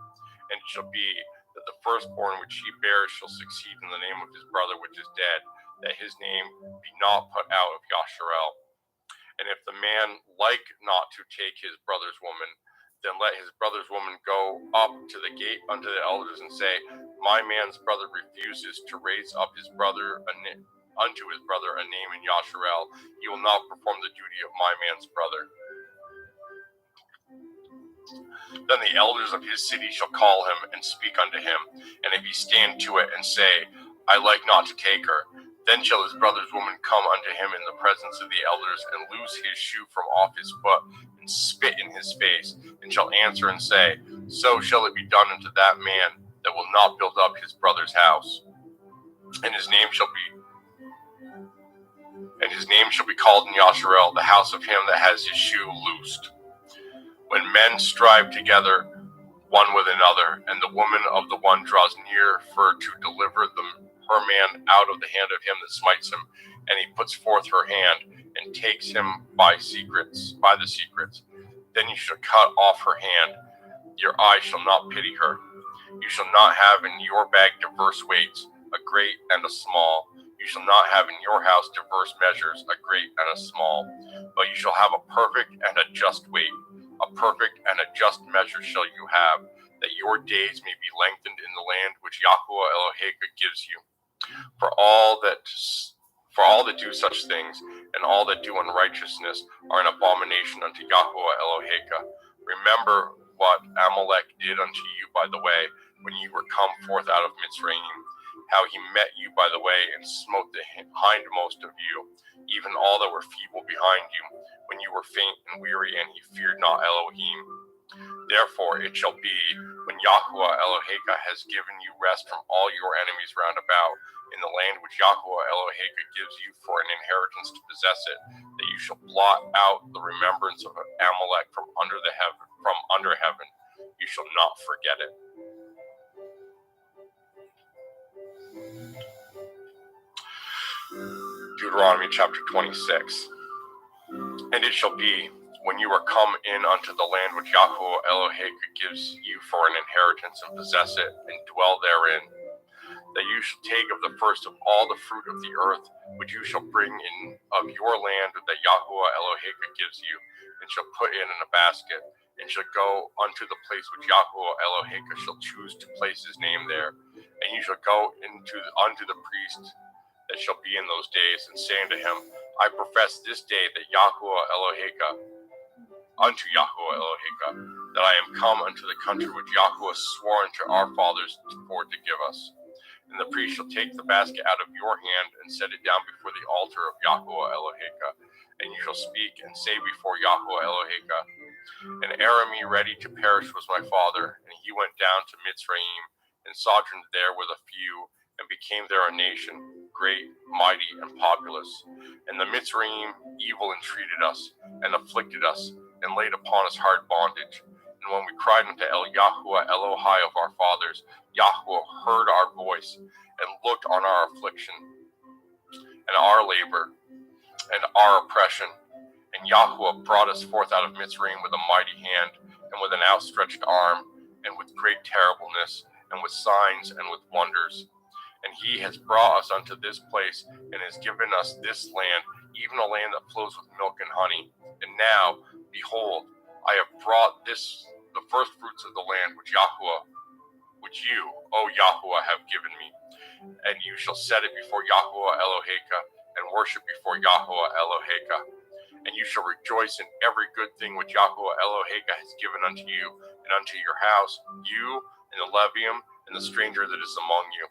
And it shall be that the firstborn which he bears shall succeed in the name of his brother which is dead, that his name be not put out of Yasharel. And if the man like not to take his brother's woman, then let his brother's woman go up to the gate unto the elders and say, My man's brother refuses to raise up his brother unto his brother a name in Yasharel. He will not perform the duty of my man's brother. Then the elders of his city shall call him and speak unto him. And if he stand to it and say, I like not to take her, then shall his brother's woman come unto him in the presence of the elders, and loose his shoe from off his foot, and spit in his face, and shall answer and say, So shall it be done unto that man that will not build up his brother's house. And his name shall be called in Yasharel, the house of him that has his shoe loosed. When men strive together one with another, and the woman of the one draws near for to deliver her man out of the hand of him that smites him, and he puts forth her hand, and takes him by the secrets, then you shall cut off her hand. Your eye shall not pity her. You shall not have in your bag diverse weights, a great and a small. You shall not have in your house diverse measures, a great and a small. But you shall have a perfect and a just weight. A perfect and a just measure shall you have, that your days may be lengthened in the land which Yahuwah Eloheka gives you. For all that do such things, and all that do unrighteousness, are an abomination unto Yahuwah Eloheka. Remember what Amalek did unto you by the way, when you were come forth out of Mitzrayim, how he met you by the way, and smote the hindmost of you, even all that were feeble behind you, when you were faint and weary, and he feared not Elohim. Therefore it shall be, when Yahuwah Eloheka has given you rest from all your enemies round about, in the land which Yahuwah Eloheka gives you for an inheritance to possess it, that you shall blot out the remembrance of Amalek from under heaven. You shall not forget it. Deuteronomy chapter 26. And it shall be, when you are come in unto the land which Yahuwah Eloheka gives you for an inheritance, and possess it, and dwell therein, that you shall take of the first of all the fruit of the earth, which you shall bring in of your land that Yahuwah Eloheka gives you, and shall put in a basket, and shall go unto the place which Yahuwah Eloheka shall choose to place his name there. And you shall go unto the priest that shall be in those days, and say unto him, I profess this day that unto Yahuwah Eloheka, that I am come unto the country which Yahuwah swore unto our fathers for to give us. And the priest shall take the basket out of your hand and set it down before the altar of Yahuwah Eloheka. And you shall speak and say before Yahuwah Eloheka, and Arami ready to perish was my father, and he went down to Mitzrayim, and sojourned there with a few, and became there a nation, great, mighty, and populous. And the Mitzrayim evil entreated us, and afflicted us, and laid upon us hard bondage. And when we cried unto Yahuwah Elohai of our fathers, Yahuwah heard our voice, and looked on our affliction, and our labor, and our oppression. And Yahuwah brought us forth out of Mitzrayim with a mighty hand, and with an outstretched arm, and with great terribleness, and with signs, and with wonders. And he has brought us unto this place, and has given us this land, even a land that flows with milk and honey. And now, behold, I have brought this, the first fruits of the land, which you, O Yahuwah, have given me. And you shall set it before Yahuwah Eloheka, and worship before Yahuwah Eloheka. And you shall rejoice in every good thing which Yahuwah Eloheka has given unto you, and unto your house, you, and the Levium, and the stranger that is among you.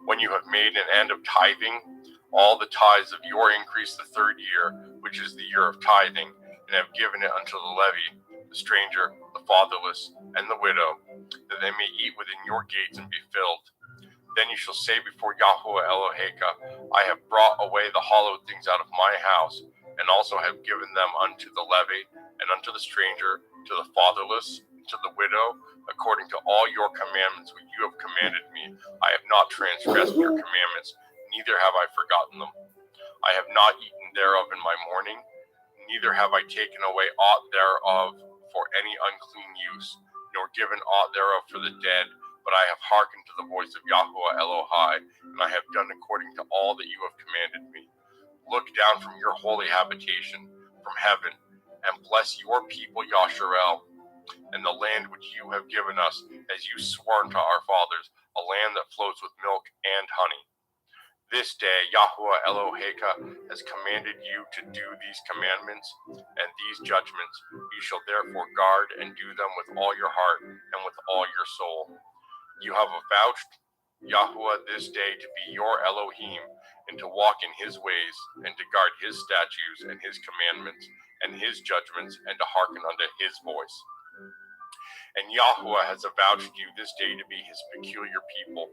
When you have made an end of tithing, all the tithes of your increase the third year, which is the year of tithing, and have given it unto the levy, the stranger, the fatherless, and the widow, that they may eat within your gates and be filled. Then you shall say before Yahuwah Eloheka, I have brought away the hallowed things out of my house, and also have given them unto the levy, and unto the stranger, to the fatherless, to the widow, according to all your commandments which you have commanded me. I have not transgressed your commandments, neither have I forgotten them. I have not eaten thereof in my mourning, neither have I taken away aught thereof for any unclean use, nor given aught thereof for the dead, but I have hearkened to the voice of Yahuwah Elohai, and I have done according to all that you have commanded me. Look down from your holy habitation, from heaven, and bless your people Yasharel, and the land which you have given us, as you swore unto our fathers, a land that flows with milk and honey. This day Yahuwah Eloheka has commanded you to do these commandments and these judgments. You shall therefore guard and do them with all your heart and with all your soul. You have avouched Yahuwah this day to be your Elohim, and to walk in his ways, and to guard his statutes and his commandments and his judgments, and to hearken unto his voice. And Yahuwah has avouched you this day to be his peculiar people,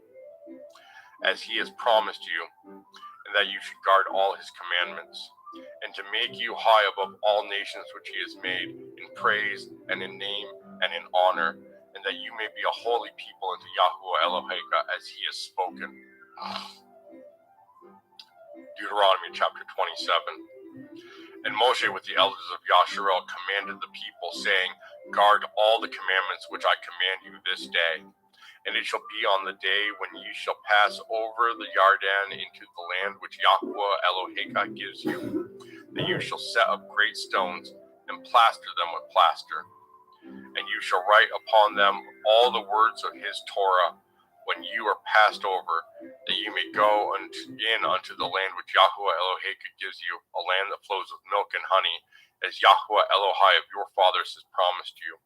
as he has promised you, and that you should guard all his commandments, and to make you high above all nations which he has made, in praise and in name and in honor, and that you may be a holy people unto Yahuwah Eloheka, as he has spoken. Deuteronomy chapter 27. And Moshe with the elders of Yasharel commanded the people, saying, Guard all the commandments which I command you this day. And it shall be on the day when ye shall pass over the Yarden into the land which Yahuwah Eloheka gives you, that you shall set up great stones, and plaster them with plaster. And you shall write upon them all the words of his Torah, when you are passed over, that you may go unto the land which Yahuwah Eloheka gives you, a land that flows with milk and honey, as Yahuwah Elohai of your fathers has promised you.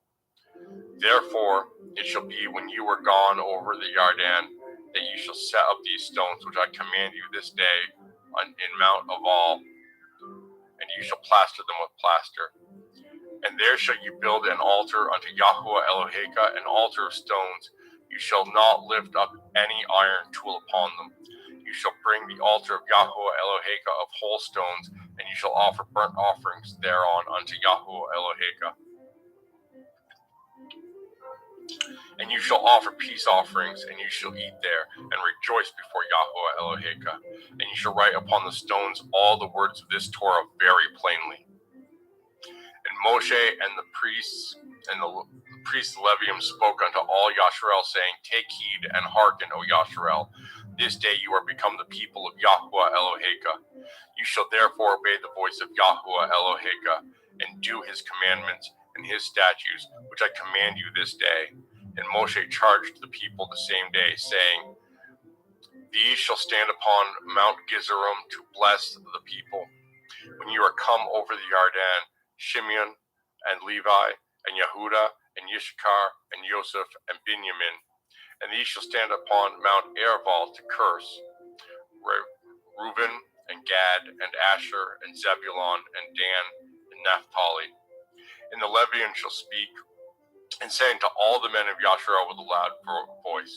Therefore it shall be when you are gone over the Yarden, that you shall set up these stones which I command you this day in Mount Aval, and you shall plaster them with plaster. And there shall you build an altar unto Yahuwah Eloheka, an altar of stones. You shall not lift up any iron tool upon them. You shall bring the altar of Yahuwah Eloheka of whole stones, and you shall offer burnt offerings thereon unto Yahuwah Eloheka. And you shall offer peace offerings, and you shall eat there, and rejoice before Yahuwah Eloheka. And you shall write upon the stones all the words of this Torah very plainly. And Moshe and the priests Levium spoke unto all Yasharel, saying, Take heed and hearken, O Yasharel. This day you are become the people of Yahuwah Eloheka. You shall therefore obey the voice of Yahuwah Eloheka, and do his commandments and his statutes, which I command you this day. And Moshe charged the people the same day, saying, These shall stand upon Mount Gezerim to bless the people. When you are come over the Yarden, Shimeon and Levi and Yehuda and Yishkar and Yosef and Binyamin And ye shall stand upon Mount Erival to curse Reuben and Gad and Asher and Zebulun and Dan and Naphtali. And the Levian shall speak, and say unto all the men of Yasharel with a loud voice,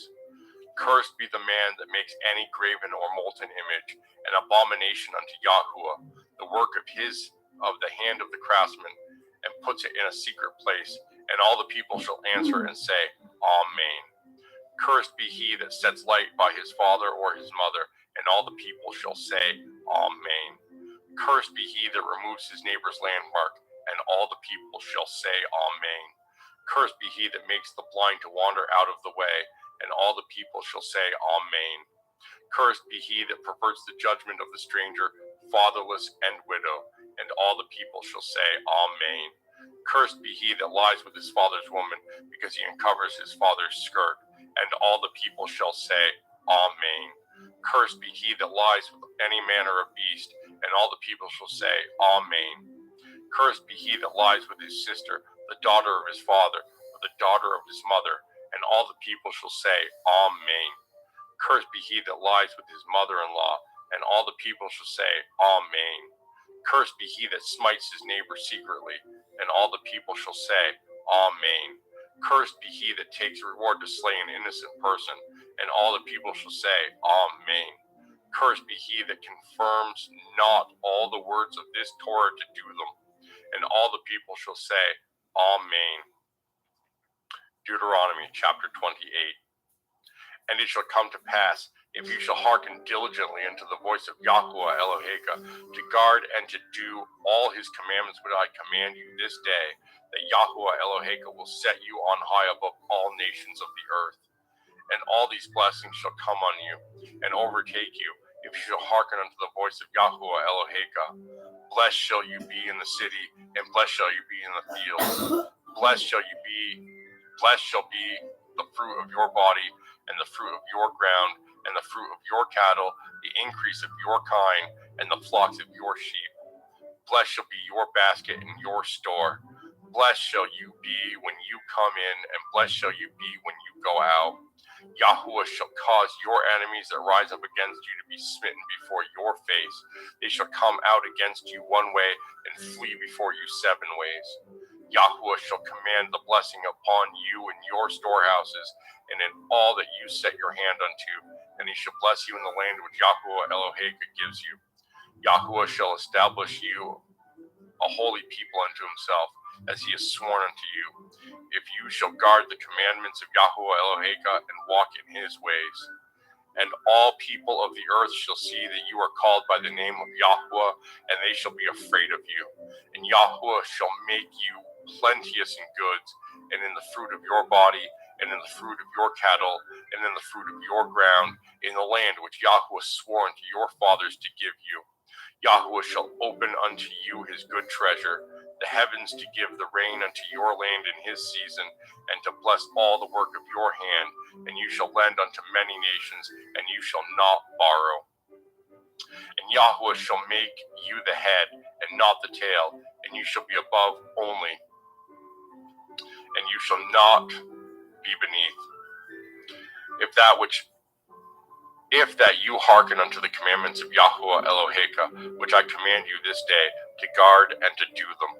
Cursed be the man that makes any graven or molten image, an abomination unto Yahuwah, the work of the hand of the craftsman, and puts it in a secret place. And all the people shall answer and say, Amen. Cursed be he that sets light by his father or his mother, and all the people shall say, Amen. Cursed be he that removes his neighbor's landmark, and all the people shall say, Amen. Cursed be he that makes the blind to wander out of the way, and all the people shall say, Amen. Cursed be he that perverts the judgment of the stranger, fatherless and widow, and all the people shall say, Amen. Cursed be he that lies with his father's woman, because he uncovers his father's skirt, and all the people shall say, Amen. Cursed be he that lies with any manner of beast, and all the people shall say, Amen. Cursed be he that lies with his sister, the daughter of his father, or the daughter of his mother, and all the people shall say, Amen. Cursed be he that lies with his mother-in-law, and all the people shall say, Amen. Cursed be he that smites his neighbor secretly, and all the people shall say, Amen. Cursed be he that takes reward to slay an innocent person, and all the people shall say, Amen. Cursed be he that confirms not all the words of this Torah to do them, and all the people shall say, Amen. Deuteronomy chapter 28. And it shall come to pass, if you shall hearken diligently unto the voice of Yahuwah Eloheka, to guard and to do all his commandments which I command you this day, that Yahuwah Eloheka will set you on high above all nations of the earth. And all these blessings shall come on you, and overtake you, if you shall hearken unto the voice of Yahuwah Eloheka. Blessed shall you be in the city, and blessed shall you be in the field. Blessed shall be the fruit of your body, and the fruit of your ground, and the fruit of your cattle, the increase of your kind, and the flocks of your sheep. Blessed shall be your basket and your store. Blessed shall you be when you come in, and blessed shall you be when you go out. Yahuwah shall cause your enemies that rise up against you to be smitten before your face. They shall come out against you one way, and flee before you 7 ways. Yahuwah shall command the blessing upon you in your storehouses, and in all that you set your hand unto, and he shall bless you in the land which Yahuwah Eloheka gives you. Yahuwah shall establish you a holy people unto himself, as he has sworn unto you, if you shall guard the commandments of Yahuwah Eloheka and walk in his ways. And all people of the earth shall see that you are called by the name of Yahuwah, and they shall be afraid of you. And Yahuwah shall make you plenteous in goods, and in the fruit of your body, and in the fruit of your cattle, and in the fruit of your ground, in the land which Yahuwah swore unto your fathers to give you. Yahuwah shall open unto you his good treasure, the heavens to give the rain unto your land in his season, and to bless all the work of your hand, and you shall lend unto many nations, and you shall not borrow. And Yahuwah shall make you the head, and not the tail, and you shall be above only, and you shall not be beneath. If that you hearken unto the commandments of Yahuwah Eloheka, which I command you this day, to guard and to do them.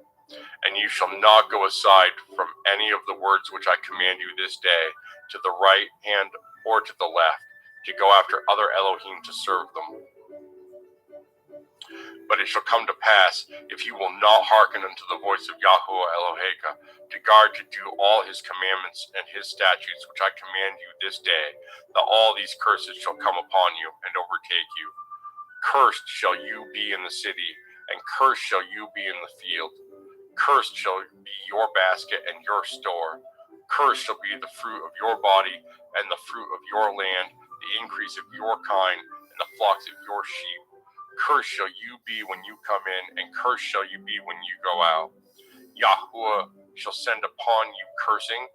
And you shall not go aside from any of the words which I command you this day, to the right hand or to the left, to go after other Elohim to serve them. But it shall come to pass, if you will not hearken unto the voice of Yahuwah Eloheka, to guard to do all his commandments and his statutes which I command you this day, that all these curses shall come upon you and overtake you. Cursed shall you be in the city, and cursed shall you be in the field. Cursed shall be your basket and your store. Cursed shall be the fruit of your body, and the fruit of your land, the increase of your kind, and the flocks of your sheep. Cursed shall you be when you come in, and cursed shall you be when you go out. Yahuwah shall send upon you cursing,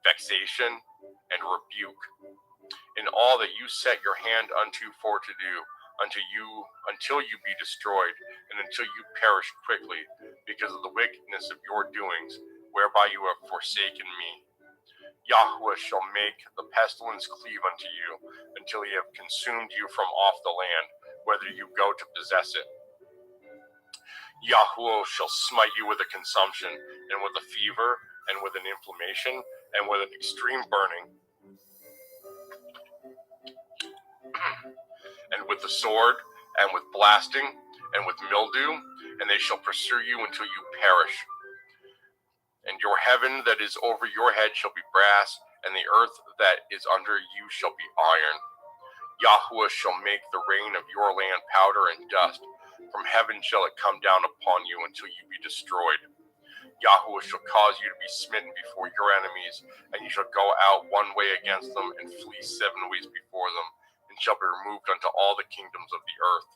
vexation, and rebuke, in all that you set your hand unto for to do, until you be destroyed, and until you perish quickly, because of the wickedness of your doings, whereby you have forsaken me. Yahweh shall make the pestilence cleave unto you, until he have consumed you from off the land, whether you go to possess it. Yahweh shall smite you with a consumption, and with a fever, and with an inflammation, and with an extreme burning, and with the sword, and with blasting, and with mildew, and they shall pursue you until you perish. And your heaven that is over your head shall be brass, and the earth that is under you shall be iron. Yahweh shall make the rain of your land powder and dust. From heaven shall it come down upon you until you be destroyed. Yahweh shall cause you to be smitten before your enemies, and you shall go out one way against them, and flee 7 ways before them, and shall be removed unto all the kingdoms of the earth.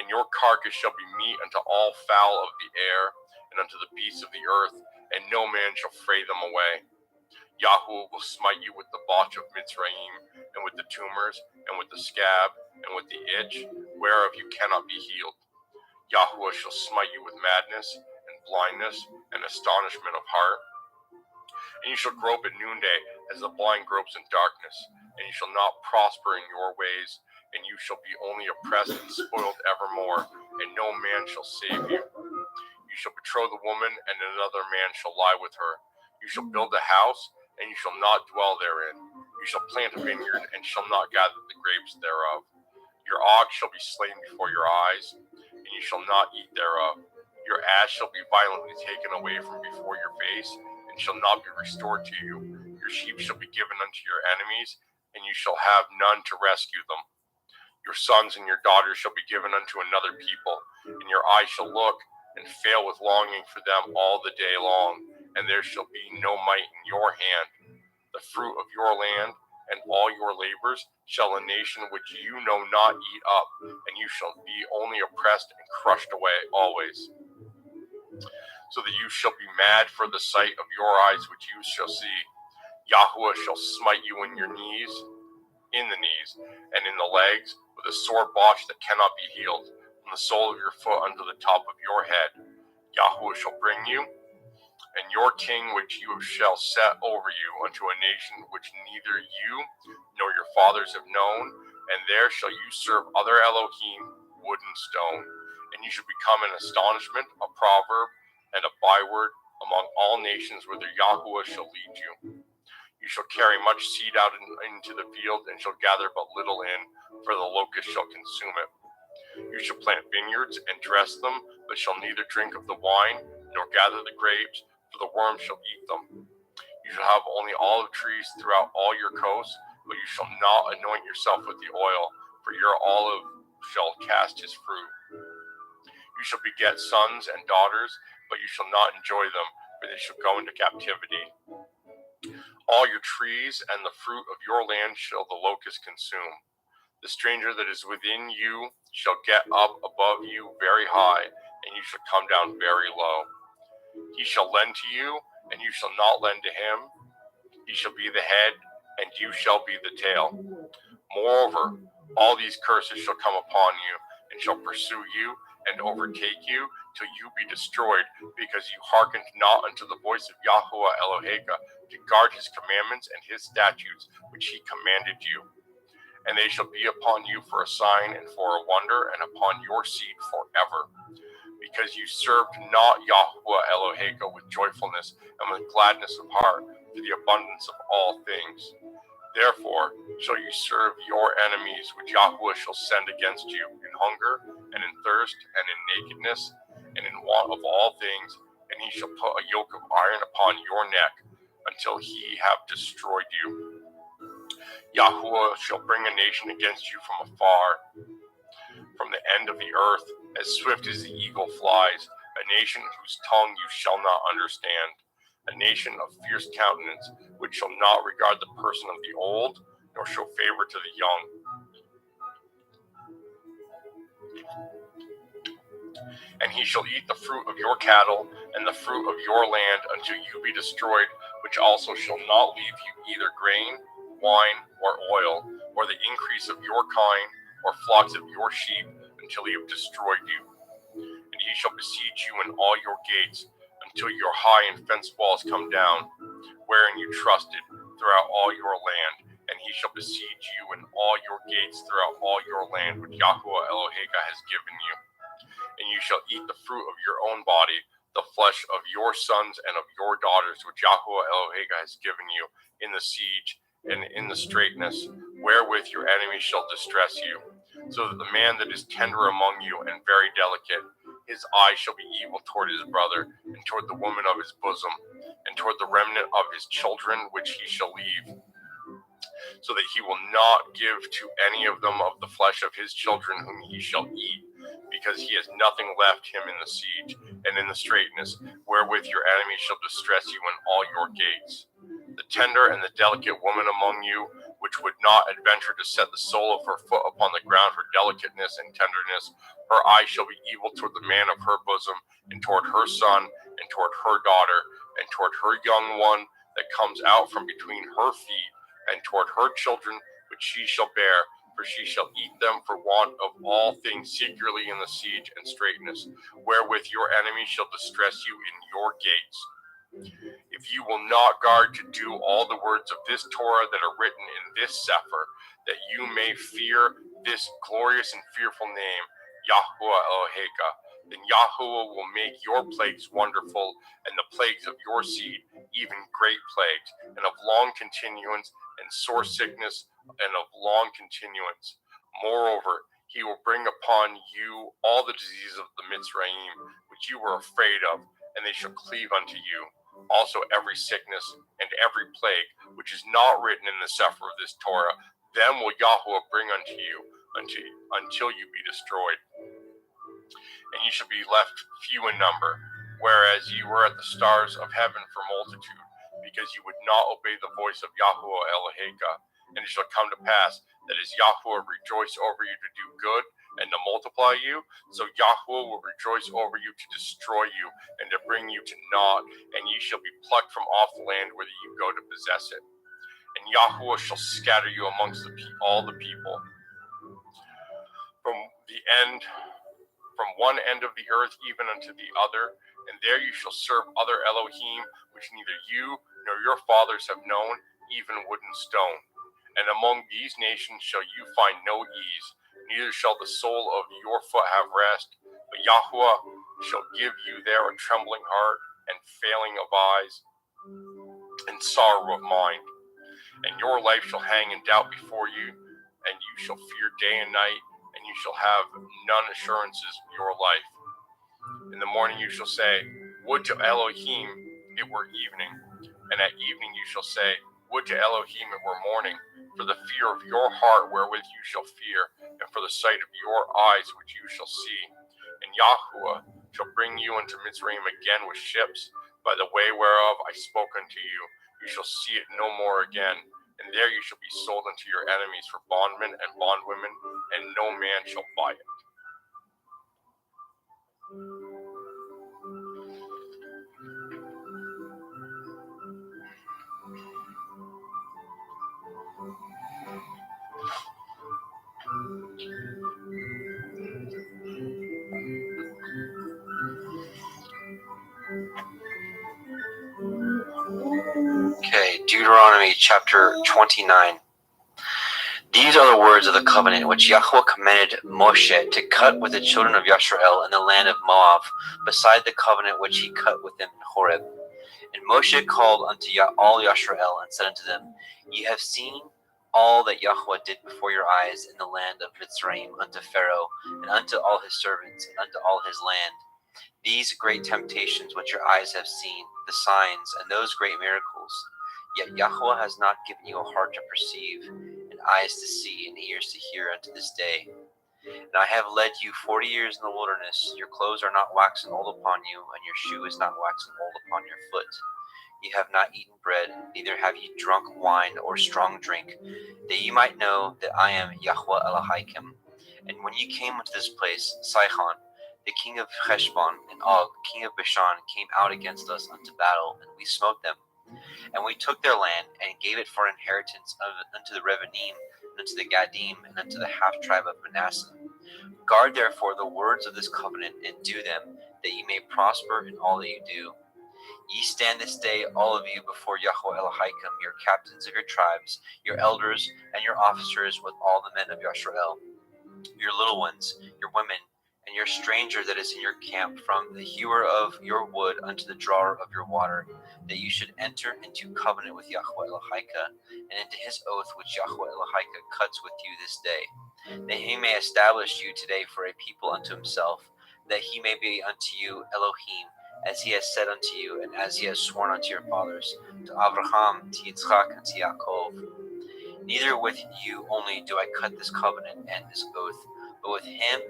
And your carcass shall be meat unto all fowl of the air, and unto the beasts of the earth, and no man shall fray them away. Yahweh will smite you with the botch of Mitzrayim, and with the tumors, and with the scab, and with the itch, whereof you cannot be healed. Yahweh shall smite you with madness, and blindness, and astonishment of heart. And you shall grope at noonday, as the blind gropes in darkness, and you shall not prosper in your ways, and you shall be only oppressed and spoiled evermore, and no man shall save you. You shall betroth a woman, and another man shall lie with her. You shall build a house, and you shall not dwell therein. You shall plant a vineyard, and shall not gather the grapes thereof. Your ox shall be slain before your eyes, and you shall not eat thereof. Your ass shall be violently taken away from before your face, and shall not be restored to you. Your sheep shall be given unto your enemies, and you shall have none to rescue them. Your sons and your daughters shall be given unto another people, and your eyes shall look, and fail with longing for them all the day long, and there shall be no might in your hand. The fruit of your land and all your labors shall a nation which you know not eat up, and you shall be only oppressed and crushed away always. So that you shall be mad for the sight of your eyes which you shall see. Yahweh shall smite you in your knees, in the knees, and in the legs, with a sore botch that cannot be healed, from the sole of your foot unto the top of your head. Yahweh shall bring you, and your king which you shall set over you, unto a nation which neither you nor your fathers have known, and there shall you serve other Elohim, wood and stone. And you shall become an astonishment, a proverb, and a byword among all nations whither Yahweh shall lead you. You shall carry much seed out into the field, and shall gather but little in, for the locust shall consume it. You shall plant vineyards and dress them, but shall neither drink of the wine, nor gather the grapes, for the worm shall eat them. You shall have only olive trees throughout all your coasts, but you shall not anoint yourself with the oil, for your olive shall cast his fruit. You shall beget sons and daughters, but you shall not enjoy them, for they shall go into captivity. All your trees and the fruit of your land shall the locust consume. The stranger that is within you shall get up above you very high, and you shall come down very low. He shall lend to you, and you shall not lend to him. He shall be the head, and you shall be the tail. Moreover, all these curses shall come upon you, and shall pursue you, and overtake you, till you be destroyed, because you hearkened not unto the voice of Yahweh Eloheka, to guard his commandments and his statutes, which he commanded you. And they shall be upon you for a sign and for a wonder, and upon your seed forever. Because you served not Yahweh Eloheka with joyfulness and with gladness of heart, to the abundance of all things. Therefore shall you serve your enemies, which Yahweh shall send against you, in hunger, and in thirst, and in nakedness, and in want of all things, and he shall put a yoke of iron upon your neck, until he have destroyed you. Yahweh shall bring a nation against you from afar, from the end of the earth, as swift as the eagle flies, a nation whose tongue you shall not understand, a nation of fierce countenance, which shall not regard the person of the old, nor show favor to the young. And he shall eat the fruit of your cattle, and the fruit of your land, until you be destroyed, which also shall not leave you either grain, wine, or oil, or the increase of your kine, or flocks of your sheep, until he have destroyed you. And he shall besiege you in all your gates, until your high and fenced walls come down, wherein you trusted, throughout all your land, and he shall besiege you in all your gates throughout all your land which Yahuwah Eloheka has given you. And you shall eat the fruit of your own body, the flesh of your sons and of your daughters which Yahuwah Eloheka has given you in the siege and in the straitness, wherewith your enemies shall distress you. So that the man that is tender among you and very delicate, his eye shall be evil toward his brother, and toward the woman of his bosom, and toward the remnant of his children which he shall leave, so that he will not give to any of them of the flesh of his children whom he shall eat, because he has nothing left him in the siege and in the straitness, wherewith your enemies shall distress you in all your gates. The tender and the delicate woman among you, which would not adventure to set the sole of her foot upon the ground for delicateness and tenderness, her eye shall be evil toward the man of her bosom, and toward her son, and toward her daughter, and toward her young one that comes out from between her feet, and toward her children which she shall bear, for she shall eat them for want of all things secretly in the siege and straitness, wherewith your enemies shall distress you in your gates. If you will not guard to do all the words of this Torah that are written in this Sefer, that you may fear this glorious and fearful name, Yahuwah Eloheka, then Yahuwah will make your plagues wonderful, and the plagues of your seed even great plagues, and of long continuance, and sore sickness, and of long continuance. Moreover, he will bring upon you all the diseases of the Mitzrayim, which you were afraid of, and they shall cleave unto you. Also every sickness and every plague which is not written in the Sefer of this Torah, them will Yahuwah bring unto you until you be destroyed. And you shall be left few in number, whereas you were at the stars of heaven for multitude, because you would not obey the voice of Yahuwah Eloheka. And it shall come to pass that as Yahuwah rejoice over you to do good and to multiply you, so Yahuwah will rejoice over you to destroy you and to bring you to naught, and ye shall be plucked from off the land whither you go to possess it. And Yahuwah shall scatter you amongst all the people, from one end of the earth even unto the other, and there you shall serve other Elohim, which neither you nor your fathers have known, even wood and stone. And among these nations shall you find no ease, neither shall the sole of your foot have rest, but Yahuwah shall give you there a trembling heart, and failing of eyes, and sorrow of mind. And your life shall hang in doubt before you, and you shall fear day and night, and you shall have none assurances of your life. In the morning you shall say, would to Elohim it were evening, and at evening you shall say, would to Elohim it were morning, for the fear of your heart wherewith you shall fear, and for the sight of your eyes which you shall see. And Yahuwah shall bring you into Mitzrayim again with ships, by the way whereof I spoke unto you. You shall see it no more again, and there you shall be sold unto your enemies for bondmen and bondwomen, and no man shall buy it. Okay, Deuteronomy chapter 29. These are the words of the covenant which Yahweh commanded Moshe to cut with the children of Yisrael in the land of Moab, beside the covenant which he cut with them in Horeb. And Moshe called unto all Yisrael, and said unto them, Ye have seen all that Yahweh did before your eyes in the land of Mitzrayim unto Pharaoh, and unto all his servants, and unto all his land. These great temptations which your eyes have seen, the signs, and those great miracles. Yet Yahweh has not given you a heart to perceive, and eyes to see, and ears to hear unto this day. And I have led you 40 years in the wilderness. Your clothes are not waxen old upon you, and your shoe is not waxen old upon your foot. Ye have not eaten bread, neither have ye drunk wine or strong drink, that ye might know that I am Yahweh Elohim. And when ye came unto this place, Sihon, the king of Heshbon, and Og, king of Bashan, came out against us unto battle, and we smote them. And we took their land, and gave it for inheritance unto the Revanim, and unto the Gadim, and unto the half-tribe of Manasseh. Guard therefore the words of this covenant, and do them, that ye may prosper in all that you do. Ye stand this day, all of you, before Yahweh Elohim, your captains of your tribes, your elders, and your officers, with all the men of Yashrael, your little ones, your women, and your stranger that is in your camp, from the hewer of your wood unto the drawer of your water, that you should enter into covenant with Yahweh Elohim, and into his oath which Yahweh Elohim cuts with you this day, that he may establish you today for a people unto himself, that he may be unto you Elohim, as he has said unto you, and as he has sworn unto your fathers, to Abraham, to Yitzchak, and to Yaakov. Neither with you only do I cut this covenant and this oath, but with him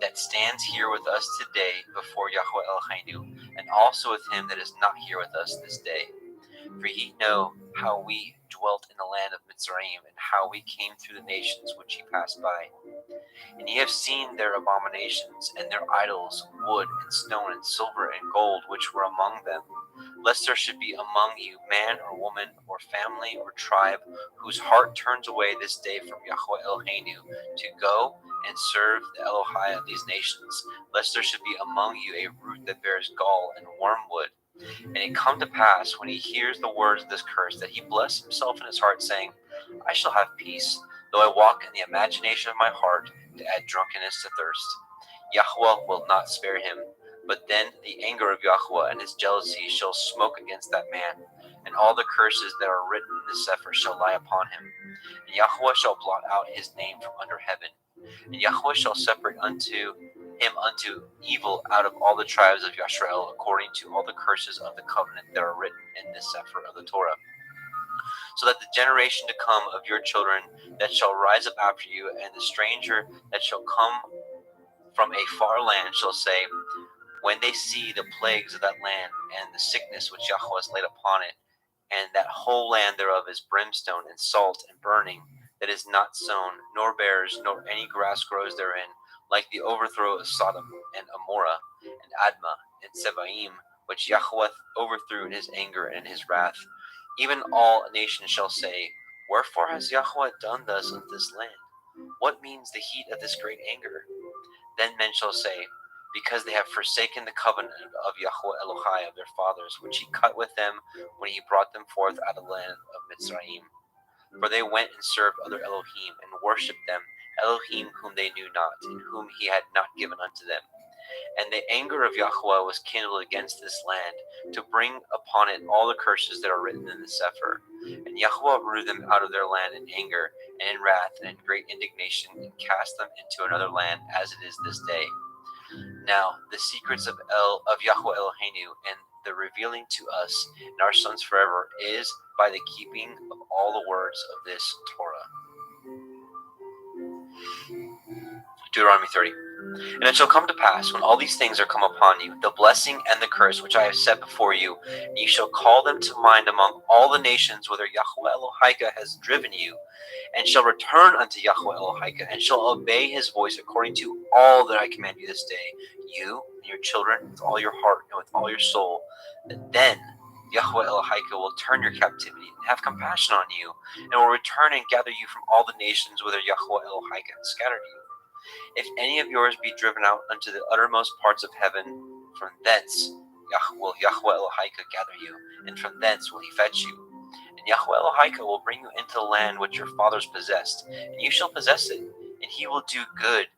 that stands here with us today before Yahweh Eloheinu, and also with him that is not here with us this day. For ye know how we dwelt in the land of Mitzrayim, and how we came through the nations which ye passed by. And ye have seen their abominations, and their idols, wood, and stone, and silver, and gold, which were among them. Lest there should be among you man or woman, or family, or tribe, whose heart turns away this day from Yahweh Eloheinu, to go and serve the Elohai of these nations. Lest there should be among you a root that bears gall and wormwood. And it come to pass, when he hears the words of this curse, that he bless himself in his heart, saying, I shall have peace, though I walk in the imagination of my heart, to add drunkenness to thirst. Yahweh will not spare him, but then the anger of Yahweh and his jealousy shall smoke against that man, and all the curses that are written in the Sefer shall lie upon him. And Yahweh shall blot out his name from under heaven, and Yahweh shall separate unto him unto evil out of all the tribes of Yashrael, according to all the curses of the covenant that are written in the Sefer of the Torah. So that the generation to come of your children that shall rise up after you, and the stranger that shall come from a far land shall say, when they see the plagues of that land, and the sickness which Yahweh has laid upon it, and that whole land thereof is brimstone and salt and burning, that is not sown, nor bears, nor any grass grows therein, like the overthrow of Sodom and Amorah and Admah and Sebaim, which Yahweh overthrew in his anger and in his wrath. Even all nations shall say, wherefore has Yahweh done thus unto this land? What means the heat of this great anger? Then men shall say, because they have forsaken the covenant of Yahweh Elohai of their fathers, which he cut with them when he brought them forth out of the land of Mitzrayim. For they went and served other Elohim, and worshipped them, Elohim whom they knew not, and whom he had not given unto them. And the anger of Yahweh was kindled against this land, to bring upon it all the curses that are written in the Sefer. And Yahweh rooted them out of their land in anger, and in wrath, and in great indignation, and cast them into another land, as it is this day. Now the secrets of Yahweh Eloheinu, and the revealing to us and our sons forever, is by the keeping of all the words of this Torah. Deuteronomy 30. And it shall come to pass, when all these things are come upon you, the blessing and the curse which I have set before you, and ye shall call them to mind among all the nations whither Yahweh Elohim has driven you, and shall return unto Yahweh Elohim, and shall obey his voice according to all that I command you this day, you and your children with all your heart and with all your soul, that then Yahweh Elohim will turn your captivity and have compassion on you, and will return and gather you from all the nations whither Yahweh Elohim has scattered you. If any of yours be driven out unto the uttermost parts of heaven, from thence will Yahweh Elohim gather you, and from thence will he fetch you. And Yahweh Elohim will bring you into the land which your fathers possessed, and you shall possess it, and he will do good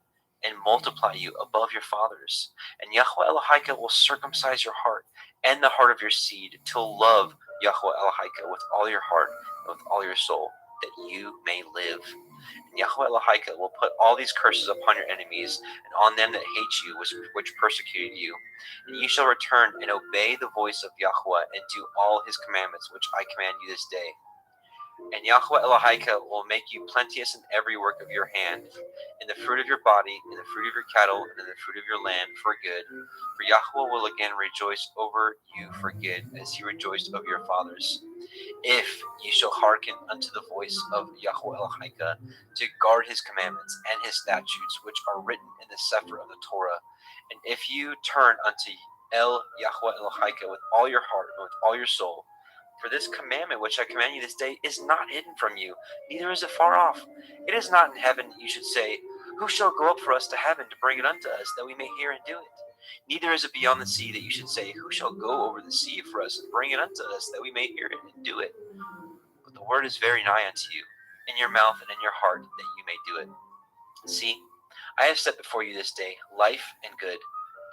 and multiply you above your fathers. And Yahweh Elohim will circumcise your heart and the heart of your seed, to love Yahweh Elohim with all your heart and with all your soul, that you may live. And Yahweh Elohim will put all these curses upon your enemies, and on them that hate you, which persecuted you. And ye shall return and obey the voice of Yahweh, and do all his commandments which I command you this day. And Yahweh Elohim will make you plenteous in every work of your hand, in the fruit of your body, in the fruit of your cattle, and in the fruit of your land, for good. For Yahweh will again rejoice over you for good, as he rejoiced over your fathers. If ye shall hearken unto the voice of Yahweh Elohim, to guard his commandments and his statutes, which are written in the Sefer of the Torah, and if you turn unto Yahweh Elohim with all your heart and with all your soul, for this commandment which I command you this day is not hidden from you, neither is it far off. It is not in heaven that you should say, who shall go up for us to heaven to bring it unto us, that we may hear and do it? Neither is it beyond the sea that you should say, Who shall go over the sea for us and bring it unto us, that we may hear it and do it? But the word is very nigh unto you, in your mouth and in your heart, that you may do it. See, I have set before you this day life and good,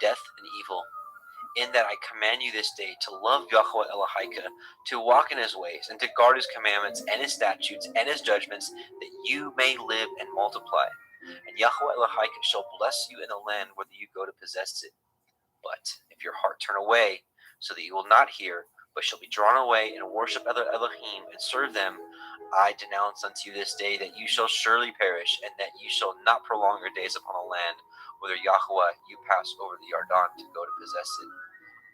death and evil. In that I command you this day to love Yahweh Elohika, to walk in his ways, and to guard his commandments and his statutes and his judgments, that you may live and multiply. And Yahweh Elohika shall bless you in the land whither you go to possess it. But if your heart turn away, so that you will not hear, but shall be drawn away and worship other Elohim and serve them, I denounce unto you this day that you shall surely perish, and that you shall not prolong your days upon the land whither Yahweh you pass over the Yarden to go to possess it.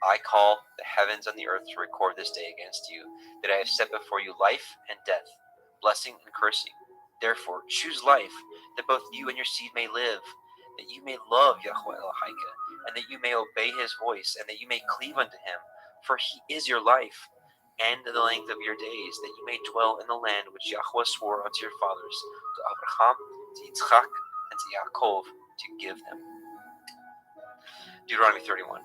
I call the heavens and the earth to record this day against you, that I have set before you life and death, blessing and cursing. Therefore choose life, that both you and your seed may live, that you may love Yahweh Elohika, and that you may obey his voice, and that you may cleave unto him, for he is your life, and the length of your days, that you may dwell in the land which Yahweh swore unto your fathers, to Abraham, to Yitzchak, and to Yaakov, to give them. Deuteronomy 31.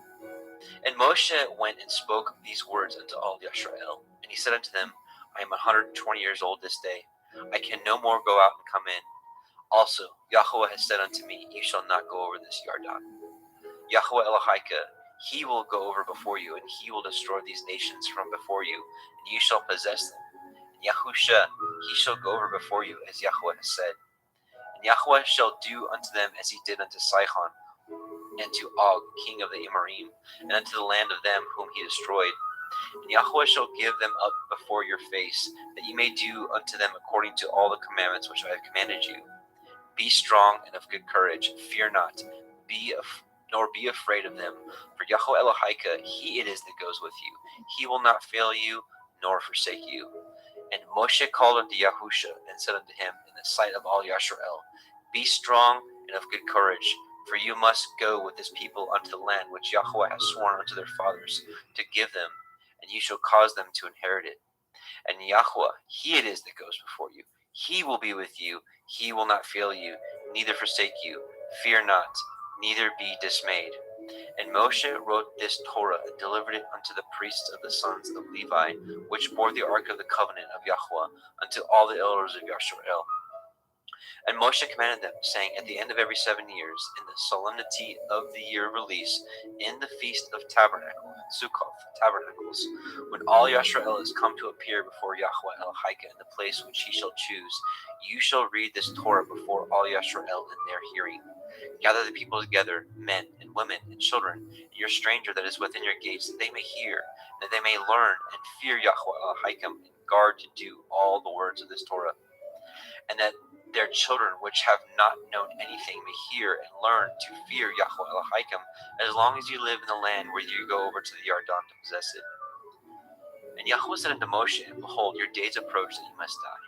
And Moshe went and spoke these words unto all Yisrael, and he said unto them, I am 120 years old this day. I can no more go out and come in. Also, Yahweh has said unto me, You shall not go over this Yarden. Yahweh Elohika, he will go over before you, and he will destroy these nations from before you, and you shall possess them. And Yahusha, he shall go over before you, as Yahweh has said. And Yahweh shall do unto them as he did unto Sihon, and to Og, king of the Amorim, and unto the land of them whom he destroyed. And Yahweh shall give them up before your face, that ye may do unto them according to all the commandments which I have commanded you. Be strong and of good courage, fear not, nor be afraid of them. For Yahweh Elohika, he it is that goes with you. He will not fail you, nor forsake you. And Moshe called unto Yahusha, and said unto him in the sight of all Yisrael, Be strong and of good courage, for you must go with this people unto the land which Yahweh has sworn unto their fathers to give them, and you shall cause them to inherit it. And Yahweh, he it is that goes before you. He will be with you. He will not fail you, neither forsake you. Fear not, neither be dismayed. And Moshe wrote this Torah and delivered it unto the priests of the sons of Levi, which bore the ark of the covenant of Yahweh, unto all the elders of Yisrael. And Moshe commanded them, saying, At the end of every 7 years, in the solemnity of the year of release, in the feast of tabernacle, Sukkoth, tabernacles, when all Yisrael is come to appear before Yahweh Elohika in the place which he shall choose, you shall read this Torah before all Yisrael in their hearing. Gather the people together, men and women and children, and your stranger that is within your gates, that they may hear, that they may learn and fear Yahweh Elohika, and guard to do all the words of this Torah, and that their children which have not known anything may hear and learn to fear Yahweh Elohika, as long as you live in the land where you go over to the Yarden to possess it. And Yahweh said unto Moshe, Behold, your days approach that you must die.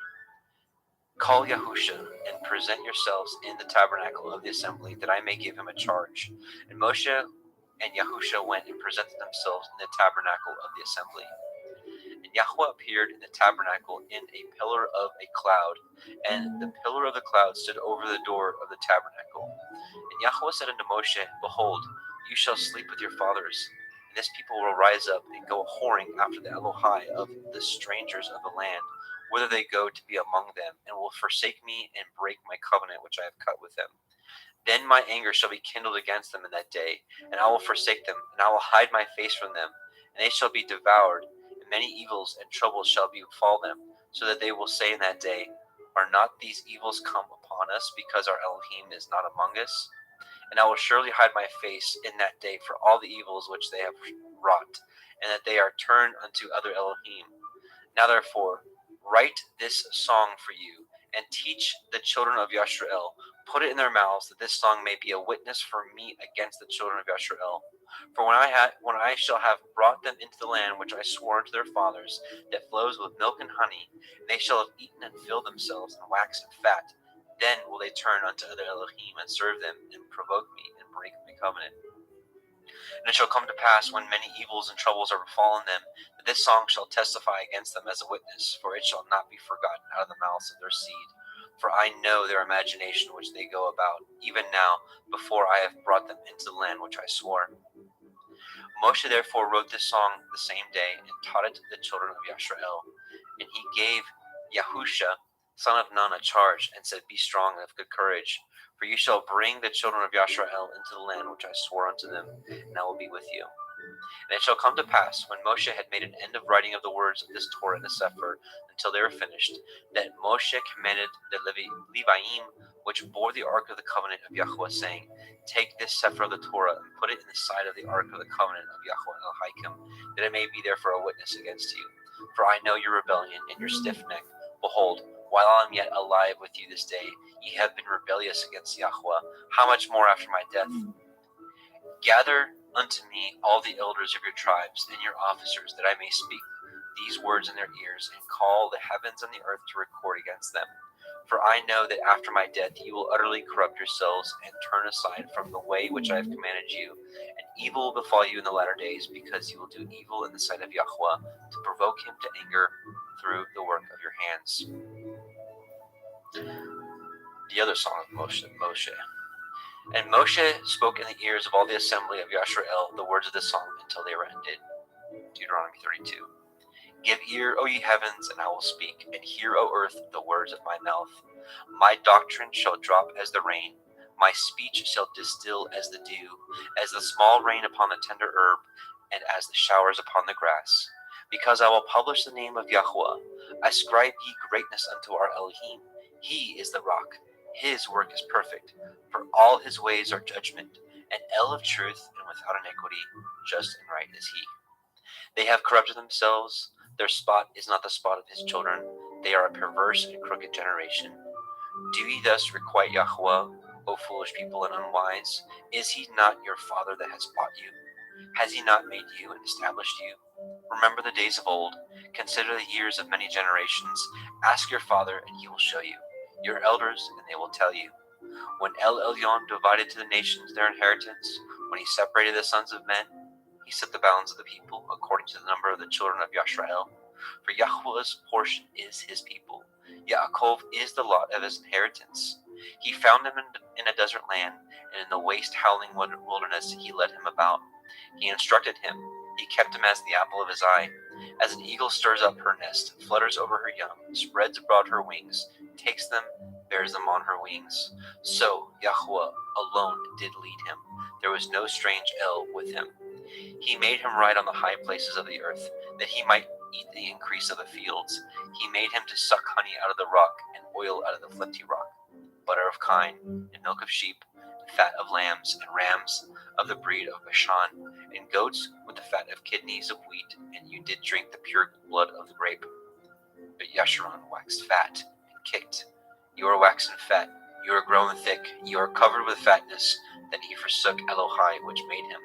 Call Yahusha, and present yourselves in the tabernacle of the assembly, that I may give him a charge. And Moshe and Yahusha went and presented themselves in the tabernacle of the assembly. And Yahweh appeared in the tabernacle in a pillar of a cloud, and the pillar of the cloud stood over the door of the tabernacle. And Yahweh said unto Moshe, Behold, you shall sleep with your fathers, and this people will rise up and go whoring after the Elohai of the strangers of the land, whither they go to be among them, and will forsake me and break my covenant which I have cut with them. Then my anger shall be kindled against them in that day, and I will forsake them, and I will hide my face from them, and they shall be devoured, and many evils and troubles shall befall them, so that they will say in that day, Are not these evils come upon us, because our Elohim is not among us? And I will surely hide my face in that day for all the evils which they have wrought, and that they are turned unto other Elohim. Now therefore, write this song for you, and teach the children of Yisrael. Put it in their mouths, that this song may be a witness for me against the children of Yisrael. For when I shall have brought them into the land which I swore unto their fathers, that flows with milk and honey, and they shall have eaten and filled themselves, and waxed fat, then will they turn unto other Elohim, and serve them, and provoke me, and break my covenant. And it shall come to pass, when many evils and troubles are befallen them, that this song shall testify against them as a witness, for it shall not be forgotten out of the mouths of their seed. for I know their imagination which they go about, even now, before I have brought them into the land which I swore. Moshe therefore wrote this song the same day, and taught it to the children of Yashrael. And he gave Yahusha, son of Nun, a charge, and said, Be strong and of good courage, for you shall bring the children of Yashrael into the land which I swore unto them, and I will be with you. And it shall come to pass, when Moshe had made an end of writing of the words of this Torah in the Sefer, until they were finished, that Moshe commanded the Leviim, which bore the ark of the covenant of Yahweh, saying, Take this Sefer of the Torah, and put it in the side of the ark of the covenant of Yahweh El-Hakim, that it may be there for a witness against you. For I know your rebellion and your stiff neck. Behold, while I am yet alive with you this day, ye have been rebellious against Yahweh. How much more after my death? Gather unto me all the elders of your tribes and your officers, that I may speak these words in their ears, and call the heavens and the earth to record against them. For I know that after my death you will utterly corrupt yourselves, and turn aside from the way which I have commanded you, and evil will befall you in the latter days, because you will do evil in the sight of Yahweh, to provoke him to anger through the work of your hands. The other song of Moshe. And Moshe spoke in the ears of all the assembly of Yashrael the words of this song until they were ended. Deuteronomy 32. Give ear, O ye heavens, and I will speak, and hear, O earth, the words of my mouth. My doctrine shall drop as the rain, my speech shall distill as the dew, as the small rain upon the tender herb, and as the showers upon the grass. Because I will publish the name of Yahweh. Ascribe ye greatness unto our Elohim. He is the rock. His work is perfect, for all his ways are judgment, an El of truth and without iniquity, just and right is he. They have corrupted themselves, their spot is not the spot of his children, they are a perverse and crooked generation. Do ye thus requite Yahweh, O foolish people and unwise? Is he not your father that has bought you? Has he not made you and established you? Remember the days of old, consider the years of many generations, ask your father and he will show you, your elders and they will tell you. When El Elyon divided to the nations their inheritance, when he separated the sons of men, he set the bounds of the people according to the number of the children of Yashrael. For Yahweh's portion is his people. Yaakov is the lot of his inheritance. He found him in a desert land, and in the waste howling wilderness he led him about. He instructed him, he kept him as the apple of his eye. As an eagle stirs up her nest, flutters over her young, spreads abroad her wings, takes them, bears them on her wings. So Yahweh alone did lead him. There was no strange El with him. He made him ride on the high places of the earth, that he might eat the increase of the fields. He made him to suck honey out of the rock, and oil out of the flinty rock, butter of kine, and milk of sheep, and fat of lambs, and rams of the breed of Bashan, and goats with the fat of kidneys of wheat, and you did drink the pure blood of the grape. But Yeshurun waxed fat, and kicked. You are waxen fat, you are grown thick, you are covered with fatness. Then he forsook Elohai, which made him,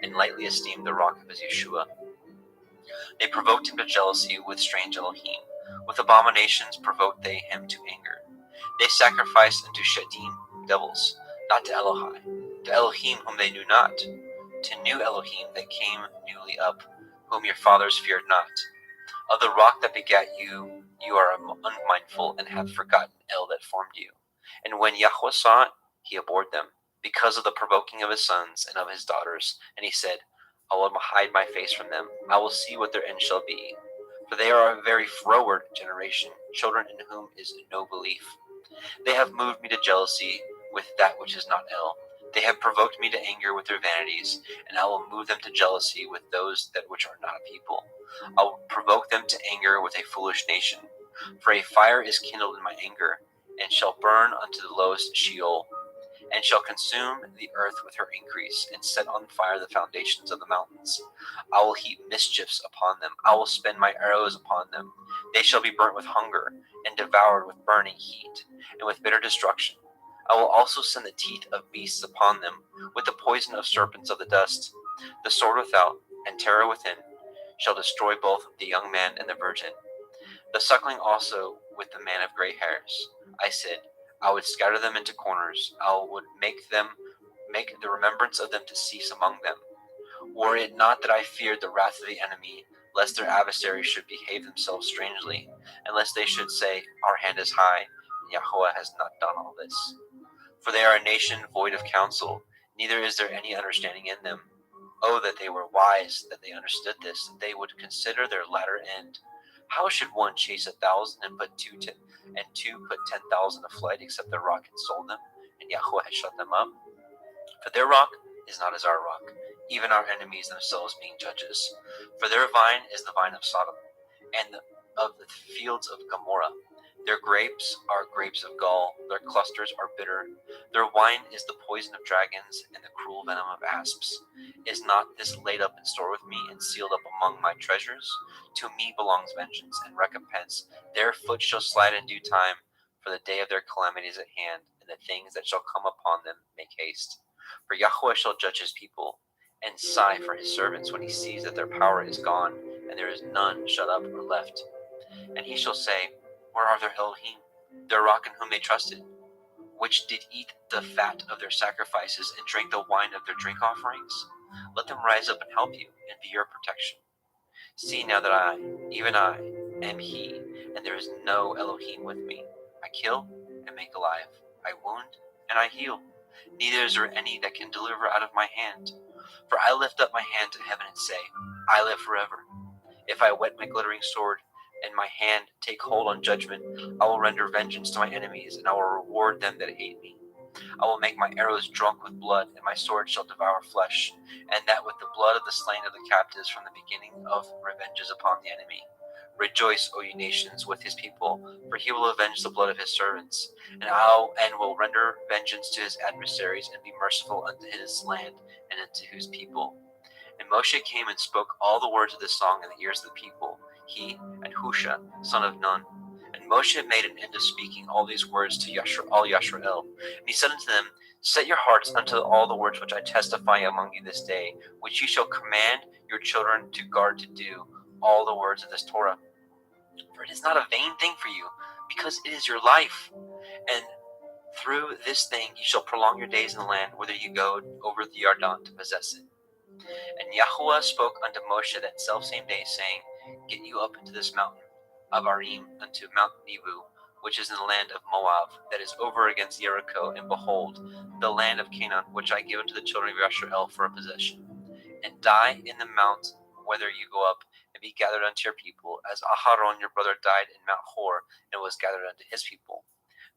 and lightly esteemed the rock of his Yeshua. They provoked him to jealousy with strange Elohim. With abominations provoked they him to anger. They sacrificed unto Shedim, devils, not to Elohai, to Elohim whom they knew not, to new Elohim that came newly up, whom your fathers feared not. Of the rock that begat you, you are unmindful, and have forgotten El that formed you. And when Yahweh saw it, he abhorred them, because of the provoking of his sons and of his daughters. And he said, I will hide my face from them. I will see what their end shall be. For they are a very froward generation, children in whom is no belief. They have moved me to jealousy with that which is not El. They have provoked me to anger with their vanities, and I will move them to jealousy with those that which are not a people. I will provoke them to anger with a foolish nation. For a fire is kindled in my anger, and shall burn unto the lowest Sheol, and shall consume the earth with her increase, and set on fire the foundations of the mountains. I will heap mischiefs upon them. I will spend my arrows upon them. They shall be burnt with hunger, and devoured with burning heat, and with bitter destruction. I will also send the teeth of beasts upon them, with the poison of serpents of the dust. The sword without, and terror within, shall destroy both the young man and the virgin. The suckling also with the man of gray hairs. I said, I would scatter them into corners. I would make the remembrance of them to cease among them. Were it not that I feared the wrath of the enemy, lest their adversaries should behave themselves strangely, and lest they should say, Our hand is high, and Yahweh has not done all this. For they are a nation void of counsel, neither is there any understanding in them. Oh, that they were wise, that they understood this, that they would consider their latter end. How should one chase 1,000 and two put 10,000 to flight, except the rock had sold them, and Yahweh had shut them up? For their rock is not as our rock, even our enemies themselves being judges. For their vine is the vine of Sodom, and of the fields of Gomorrah. Their grapes are grapes of gall, their clusters are bitter. Their wine is the poison of dragons, and the cruel venom of asps. Is not this laid up in store with me, and sealed up among my treasures? To me belongs vengeance and recompense. Their foot shall slide in due time, for the day of their calamity is at hand, and the things that shall come upon them make haste. For Yahweh shall judge his people, and sigh for his servants when he sees that their power is gone, and there is none shut up or left. And he shall say, Where are their Elohim, their rock in whom they trusted, which did eat the fat of their sacrifices and drink the wine of their drink offerings? Let them rise up and help you, and be your protection. See now that I, even I, am he, and there is no Elohim with me. I kill and make alive. I wound and I heal. Neither is there any that can deliver out of my hand. For I lift up my hand to heaven and say, I live forever. If I whet my glittering sword, and my hand take hold on judgment, I will render vengeance to my enemies, and I will reward them that hate me. I will make my arrows drunk with blood, and my sword shall devour flesh, and that with the blood of the slain of the captives from the beginning of revenges upon the enemy. Rejoice, O ye nations, with his people, for he will avenge the blood of his servants, and will render vengeance to his adversaries, and be merciful unto his land and unto his people. And Moshe came and spoke all the words of this song in the ears of the people, he and Husha, son of Nun. And Moshe made an end of speaking all these words to all Yashrael. And he said unto them, Set your hearts unto all the words which I testify among you this day, which ye shall command your children to guard to do all the words of this Torah. For it is not a vain thing for you, because it is your life. And through this thing ye shall prolong your days in the land, whither you go over the Yarden to possess it. And Yahuwah spoke unto Moshe that selfsame day, saying, Get you up into this mountain of Arim, unto Mount Nebo, which is in the land of Moab, that is over against Jericho, and behold, the land of Canaan, which I give unto the children of Yashrael for a possession. And die in the mount, whither you go up, and be gathered unto your people, as Aharon your brother died in Mount Hor, and was gathered unto his people.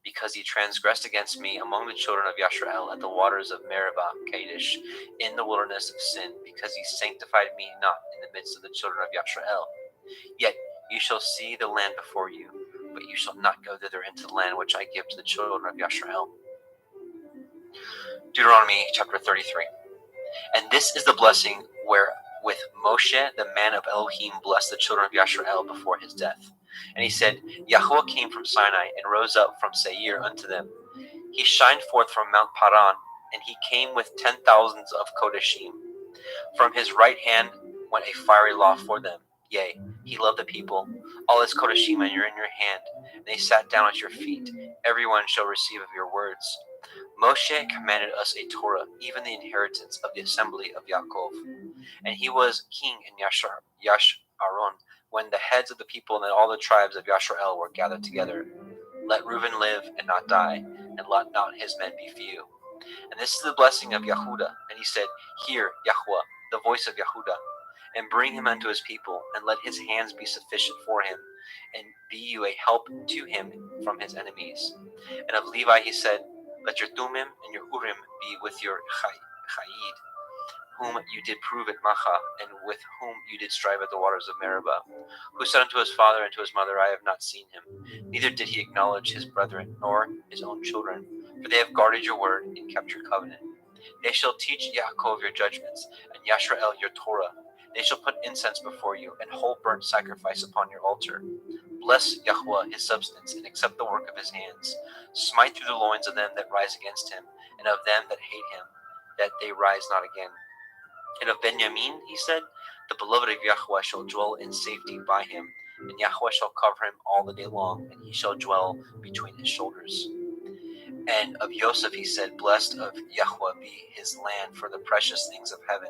Because he transgressed against me among the children of Yashrael at the waters of Meribah, Kadesh, in the wilderness of sin, because he sanctified me not in the midst of the children of Yashrael. Yet you shall see the land before you, but you shall not go thither into the land which I give to the children of Yashrael. Deuteronomy chapter 33. And this is the blessing wherewith Moshe, the man of Elohim, blessed the children of Yashrael before his death. And he said, Yahuwah came from Sinai, and rose up from Seir unto them. He shined forth from Mount Paran, and he came with 10,000s of Kodeshim. From his right hand went a fiery law for them. Yea, he loved the people. All his Kodeshim are in your hand, and they sat down at your feet. Everyone shall receive of your words. Moshe commanded us a Torah, even the inheritance of the assembly of Yaakov. And he was king in Yasharon, when the heads of the people and all the tribes of Yashrael were gathered together. Let Reuben live and not die, and let not his men be few. And this is the blessing of Yehuda. And he said, Hear, Yahuwah, the voice of Yehuda, and bring him unto his people, and let his hands be sufficient for him, and be you a help to him from his enemies. And of Levi he said, Let your Thummim and your Urim be with your Chayid, whom you did prove at Macha, and with whom you did strive at the waters of Meribah, who said unto his father and to his mother, I have not seen him, neither did he acknowledge his brethren, nor his own children, for they have guarded your word and kept your covenant. They shall teach Yaakov your judgments, and Yashrael your Torah. They shall put incense before you, and whole burnt sacrifice upon your altar. Bless Yahuwah his substance, and accept the work of his hands. Smite through the loins of them that rise against him, and of them that hate him, that they rise not again. And of Benjamin, he said, the beloved of Yahweh shall dwell in safety by him, and Yahweh shall cover him all the day long, and he shall dwell between his shoulders. And of Joseph he said, Blessed of Yahweh be his land for the precious things of heaven,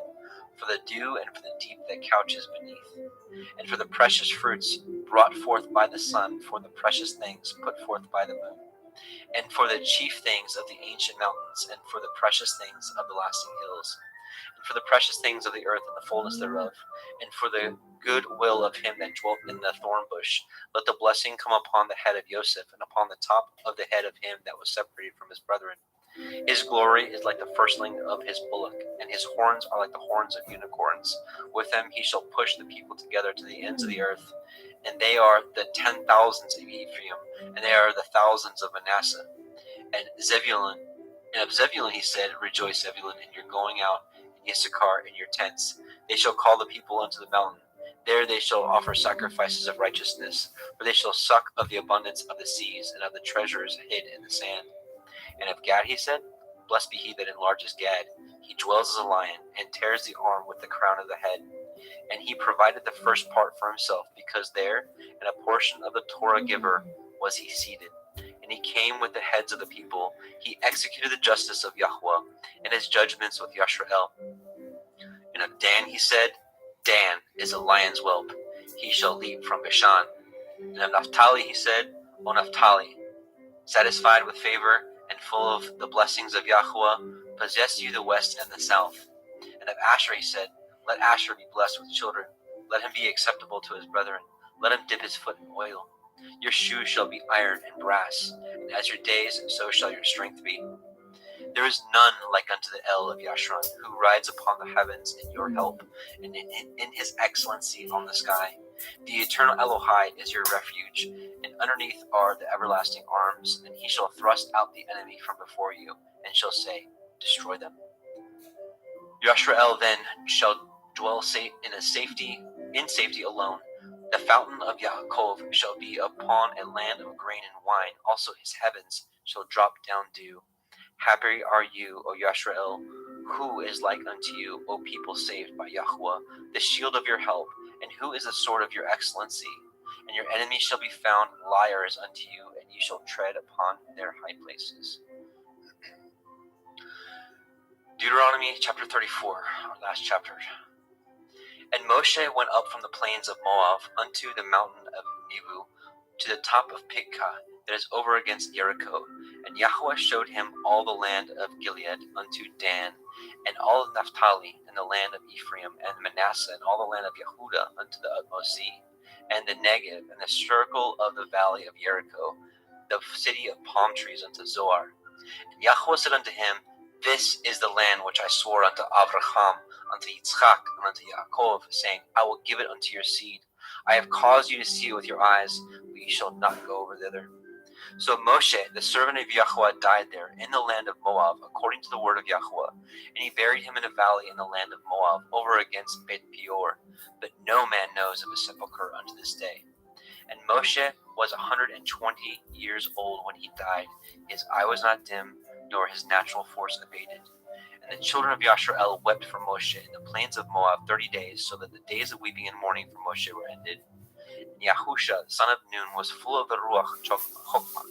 for the dew and for the deep that couches beneath, and for the precious fruits brought forth by the sun, for the precious things put forth by the moon. and for the chief things of the ancient mountains, and for the precious things of the lasting hills, and for the precious things of the earth and the fullness thereof, and for the good will of him that dwelt in the thorn bush. Let the blessing come upon the head of Joseph, and upon the top of the head of him that was separated from his brethren. His glory is like the firstling of his bullock, and his horns are like the horns of unicorns. With them he shall push the people together to the ends of the earth. And they are the 10,000s of Ephraim, and they are the thousands of Manasseh. And Zebulun, and of Zebulun he said, Rejoice, Zebulun, in your going out, and Issachar in your tents. They shall call the people unto the mountain. There they shall offer sacrifices of righteousness, for they shall suck of the abundance of the seas, and of the treasures hid in the sand. And of Gad he said, Blessed be he that enlarges Gad. He dwells as a lion, and tears the arm with the crown of the head. And he provided the first part for himself, because there, in a portion of the Torah giver, was he seated. And he came with the heads of the people. He executed the justice of Yahweh, and his judgments with Yashrael. And of Dan he said, Dan is a lion's whelp. He shall leap from Bashan. And of Naphtali he said, O Naphtali, satisfied with favor, and full of the blessings of Yahweh, possess you the west and the south. And of Asher he said, Let Asher be blessed with children. Let him be acceptable to his brethren. Let him dip his foot in oil. Your shoes shall be iron and brass, and as your days, so shall your strength be. There is none like unto the El of Yashran, who rides upon the heavens in your help, and in his excellency on the sky. The eternal Elohai is your refuge, and underneath are the everlasting arms, and he shall thrust out the enemy from before you, and shall say, Destroy them. Yashrael then shall dwell in safety alone. The fountain of Yaakov shall be upon a land of grain and wine. Also his heavens shall drop down dew. Happy are you, O Yashrael, who is like unto you, O people saved by Yahweh, the shield of your help, and who is the sword of your excellency. And your enemies shall be found liars unto you, and you shall tread upon their high places. Deuteronomy chapter 34, our last chapter. And Moshe went up from the plains of Moab unto the mountain of Nebu, to the top of Pisgah, that is over against Jericho. And Yahweh showed him all the land of Gilead unto Dan, and all of Naphtali, and the land of Ephraim, and Manasseh, and all the land of Yehuda unto the utmost sea, and the Negev, and the circle of the valley of Jericho, the city of palm trees unto Zoar. And Yahweh said unto him, This is the land which I swore unto Abraham, unto Yitzchak, and unto Yaakov, saying, I will give it unto your seed. I have caused you to see it with your eyes, but ye shall not go over thither. So Moshe, the servant of Yahweh, died there in the land of Moab, according to the word of Yahweh. And he buried him in a valley in the land of Moab, over against Bet Peor. But no man knows of his sepulchre unto this day. And Moshe was 120 years old when he died. His eye was not dim, nor his natural force abated. And the children of Yashrael wept for Moshe in the plains of Moab 30 days, so that the days of weeping and mourning for Moshe were ended. And Yahusha, the son of Nun, was full of the Ruach Chokmah,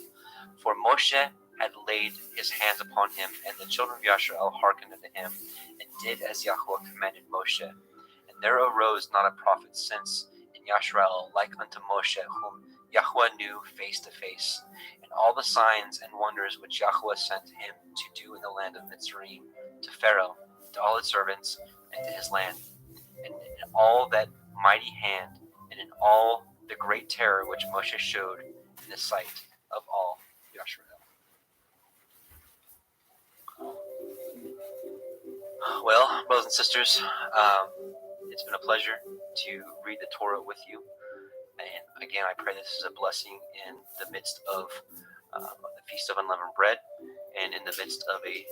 for Moshe had laid his hands upon him, and the children of Yashrael hearkened unto him, and did as Yahweh commanded Moshe. And there arose not a prophet since in Yashrael like unto Moshe, whom Yahweh knew face to face, and all the signs and wonders which Yahweh sent him to do in the land of Mitzrayim, to Pharaoh, to all his servants, and to his land, and in all that mighty hand, and in all the great terror which Moshe showed in the sight of all Yashrael. Well, brothers and sisters, it's been a pleasure to read the Torah with you. And again, I pray this is a blessing in the midst of the Feast of Unleavened Bread and in the midst of a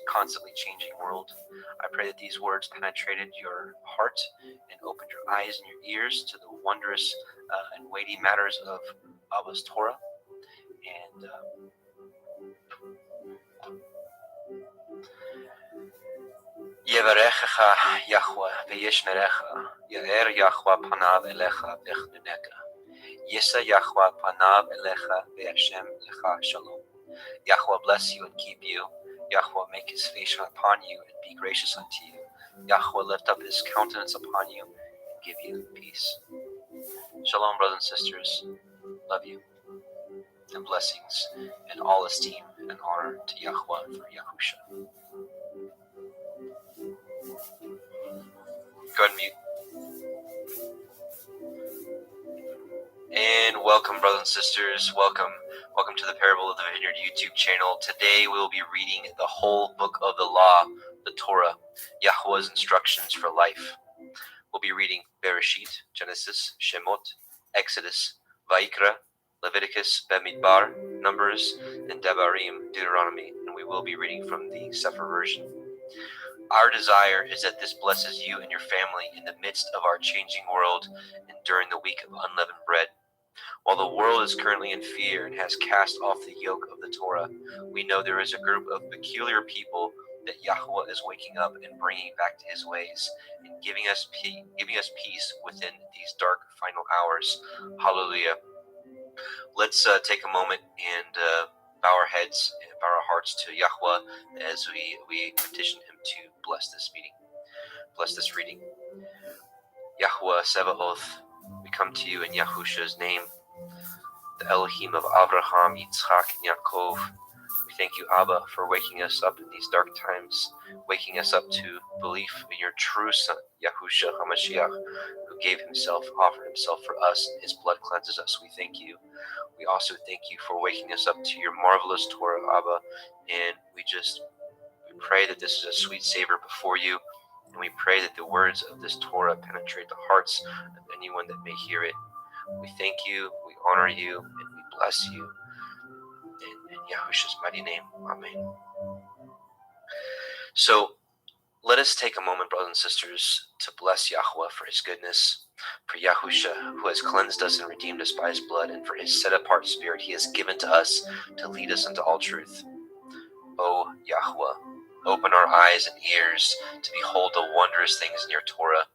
constantly changing world. I pray that these words penetrated your heart and opened your eyes and your ears to the wondrous and weighty matters of Abba's Torah. And Yevarechecha Yahweh v'yishmerecha, Yair Yahweh panav elecha v'chnuneka. Yisa Yahweh panav elecha v'yashem lecha shalom. Yahweh bless you and keep you. Yahweh make his face shine upon you and be gracious unto you. Yahweh lift up his countenance upon you and give you peace. Shalom, brothers and sisters. Love you. and blessings, and all esteem and honor to Yahweh for Yahusha. Go ahead and mute. And welcome, brothers and sisters. Welcome to the Parable of the Vineyard YouTube channel. Today we will be reading the whole book of the law, the Torah, Yahweh's instructions for life. We'll be reading Bereshit, Genesis, Shemot, Exodus, Vayikra, Leviticus, Bamidbar, Numbers, and Devarim, Deuteronomy, and we will be reading from the Sefer version. Our desire is that this blesses you and your family in the midst of our changing world and during the week of unleavened bread. While the world is currently in fear and has cast off the yoke of the Torah, we know there is a group of peculiar people that Yahweh is waking up and bringing back to his ways and giving us peace within these dark final hours. Hallelujah. Let's take a moment and bow our heads and bow our hearts to Yahweh as we petition him to bless this meeting, bless this reading. Yahweh Sebaoth, we come to you in Yahusha's name, the Elohim of Abraham, Yitzchak, and Yaakov. We thank you, Abba, for waking us up in these dark times, waking us up to belief in your true Son, Yahusha HaMashiach, who gave himself, offered himself for us, and his blood cleanses us. We thank you. We also thank you for waking us up to your marvelous Torah, Abba, and we pray that this is a sweet savor before you, and we pray that the words of this Torah penetrate the hearts of anyone that may hear it. We thank you, we honor you, and we bless you. In Yahusha's mighty name, amen. So let us take a moment, brothers and sisters, to bless Yahweh for his goodness, for Yahusha, who has cleansed us and redeemed us by his blood, and for his set-apart spirit he has given to us to lead us into all truth. O Yahweh, open our eyes and ears to behold the wondrous things in your Torah,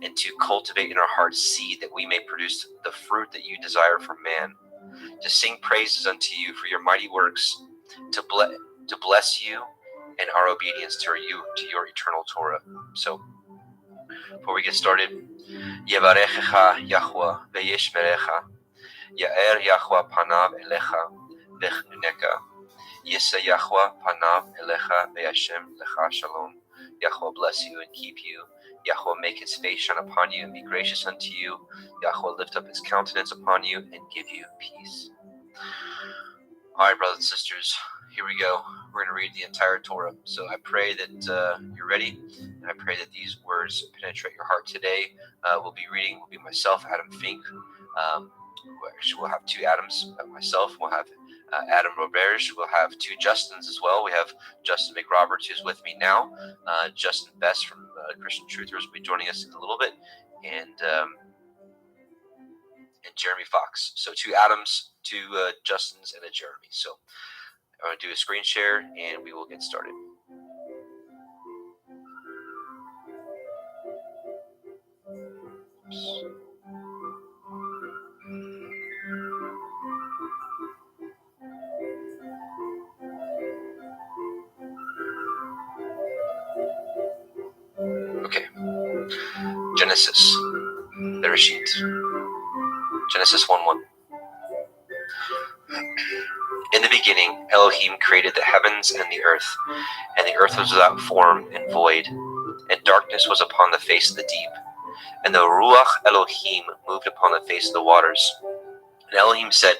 and to cultivate in our hearts seed that we may produce the fruit that you desire for man, to sing praises unto you for your mighty works, to bless you and our obedience to your eternal Torah. So, before we get started, Yevarechecha Yahweh ve'yishmerecha, Ya'er Yahweh panav elecha ve'chnuneka, Yisa Yahweh panav elecha ve'yashem lecha shalom. Yahweh bless you and keep you. Yahweh make his face shine upon you and be gracious unto you. Yahweh lift up his countenance upon you and give you peace. All right, brothers and sisters, here we go. We're going to read the entire Torah. So I pray that you're ready, and I pray that these words penetrate your heart today. We'll be myself, Adam Fink. Actually, we'll have two Adams. Myself, we'll have Adam Roberge. We'll have two Justins as well. We have Justin McRoberts, who's with me now. Justin Best from Christian Truthers will be joining us in a little bit, and Jeremy Fox. So two Adams, two Justins, and a Jeremy. So I'm going to do a screen share, and we will get started. Okay. Genesis. Bereshit. Genesis 1:1. In the beginning, Elohim created the heavens and the earth was without form and void, and darkness was upon the face of the deep, and the Ruach Elohim moved upon the face of the waters. And Elohim said,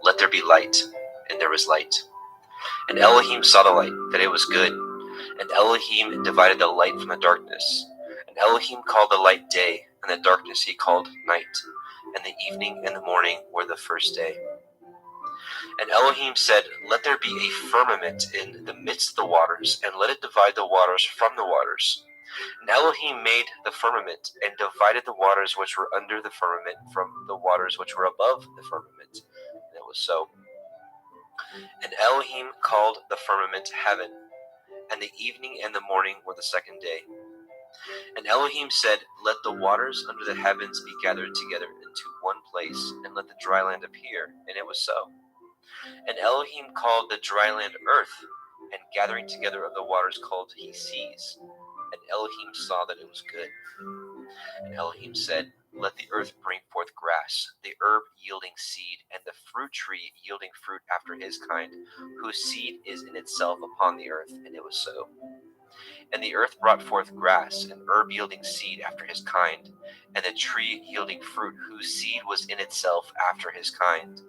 "Let there be light," and there was light. And Elohim saw the light, that it was good, and Elohim divided the light from the darkness. And Elohim called the light day, and the darkness he called night, and the evening and the morning were the first day. And Elohim said, "Let there be a firmament in the midst of the waters, and let it divide the waters from the waters." And Elohim made the firmament, and divided the waters which were under the firmament from the waters which were above the firmament. And it was so. And Elohim called the firmament heaven, and the evening and the morning were the second day. And Elohim said, "Let the waters under the heavens be gathered together into one place, and let the dry land appear." And it was so. And Elohim called the dry land earth, and gathering together of the waters called he seas. And Elohim saw that it was good. And Elohim said, let the earth bring forth grass, the herb yielding seed, and the fruit tree yielding fruit after his kind, whose seed is in itself upon the earth. And it was so. And the earth brought forth grass, and herb yielding seed after his kind, and the tree yielding fruit, whose seed was in itself after his kind.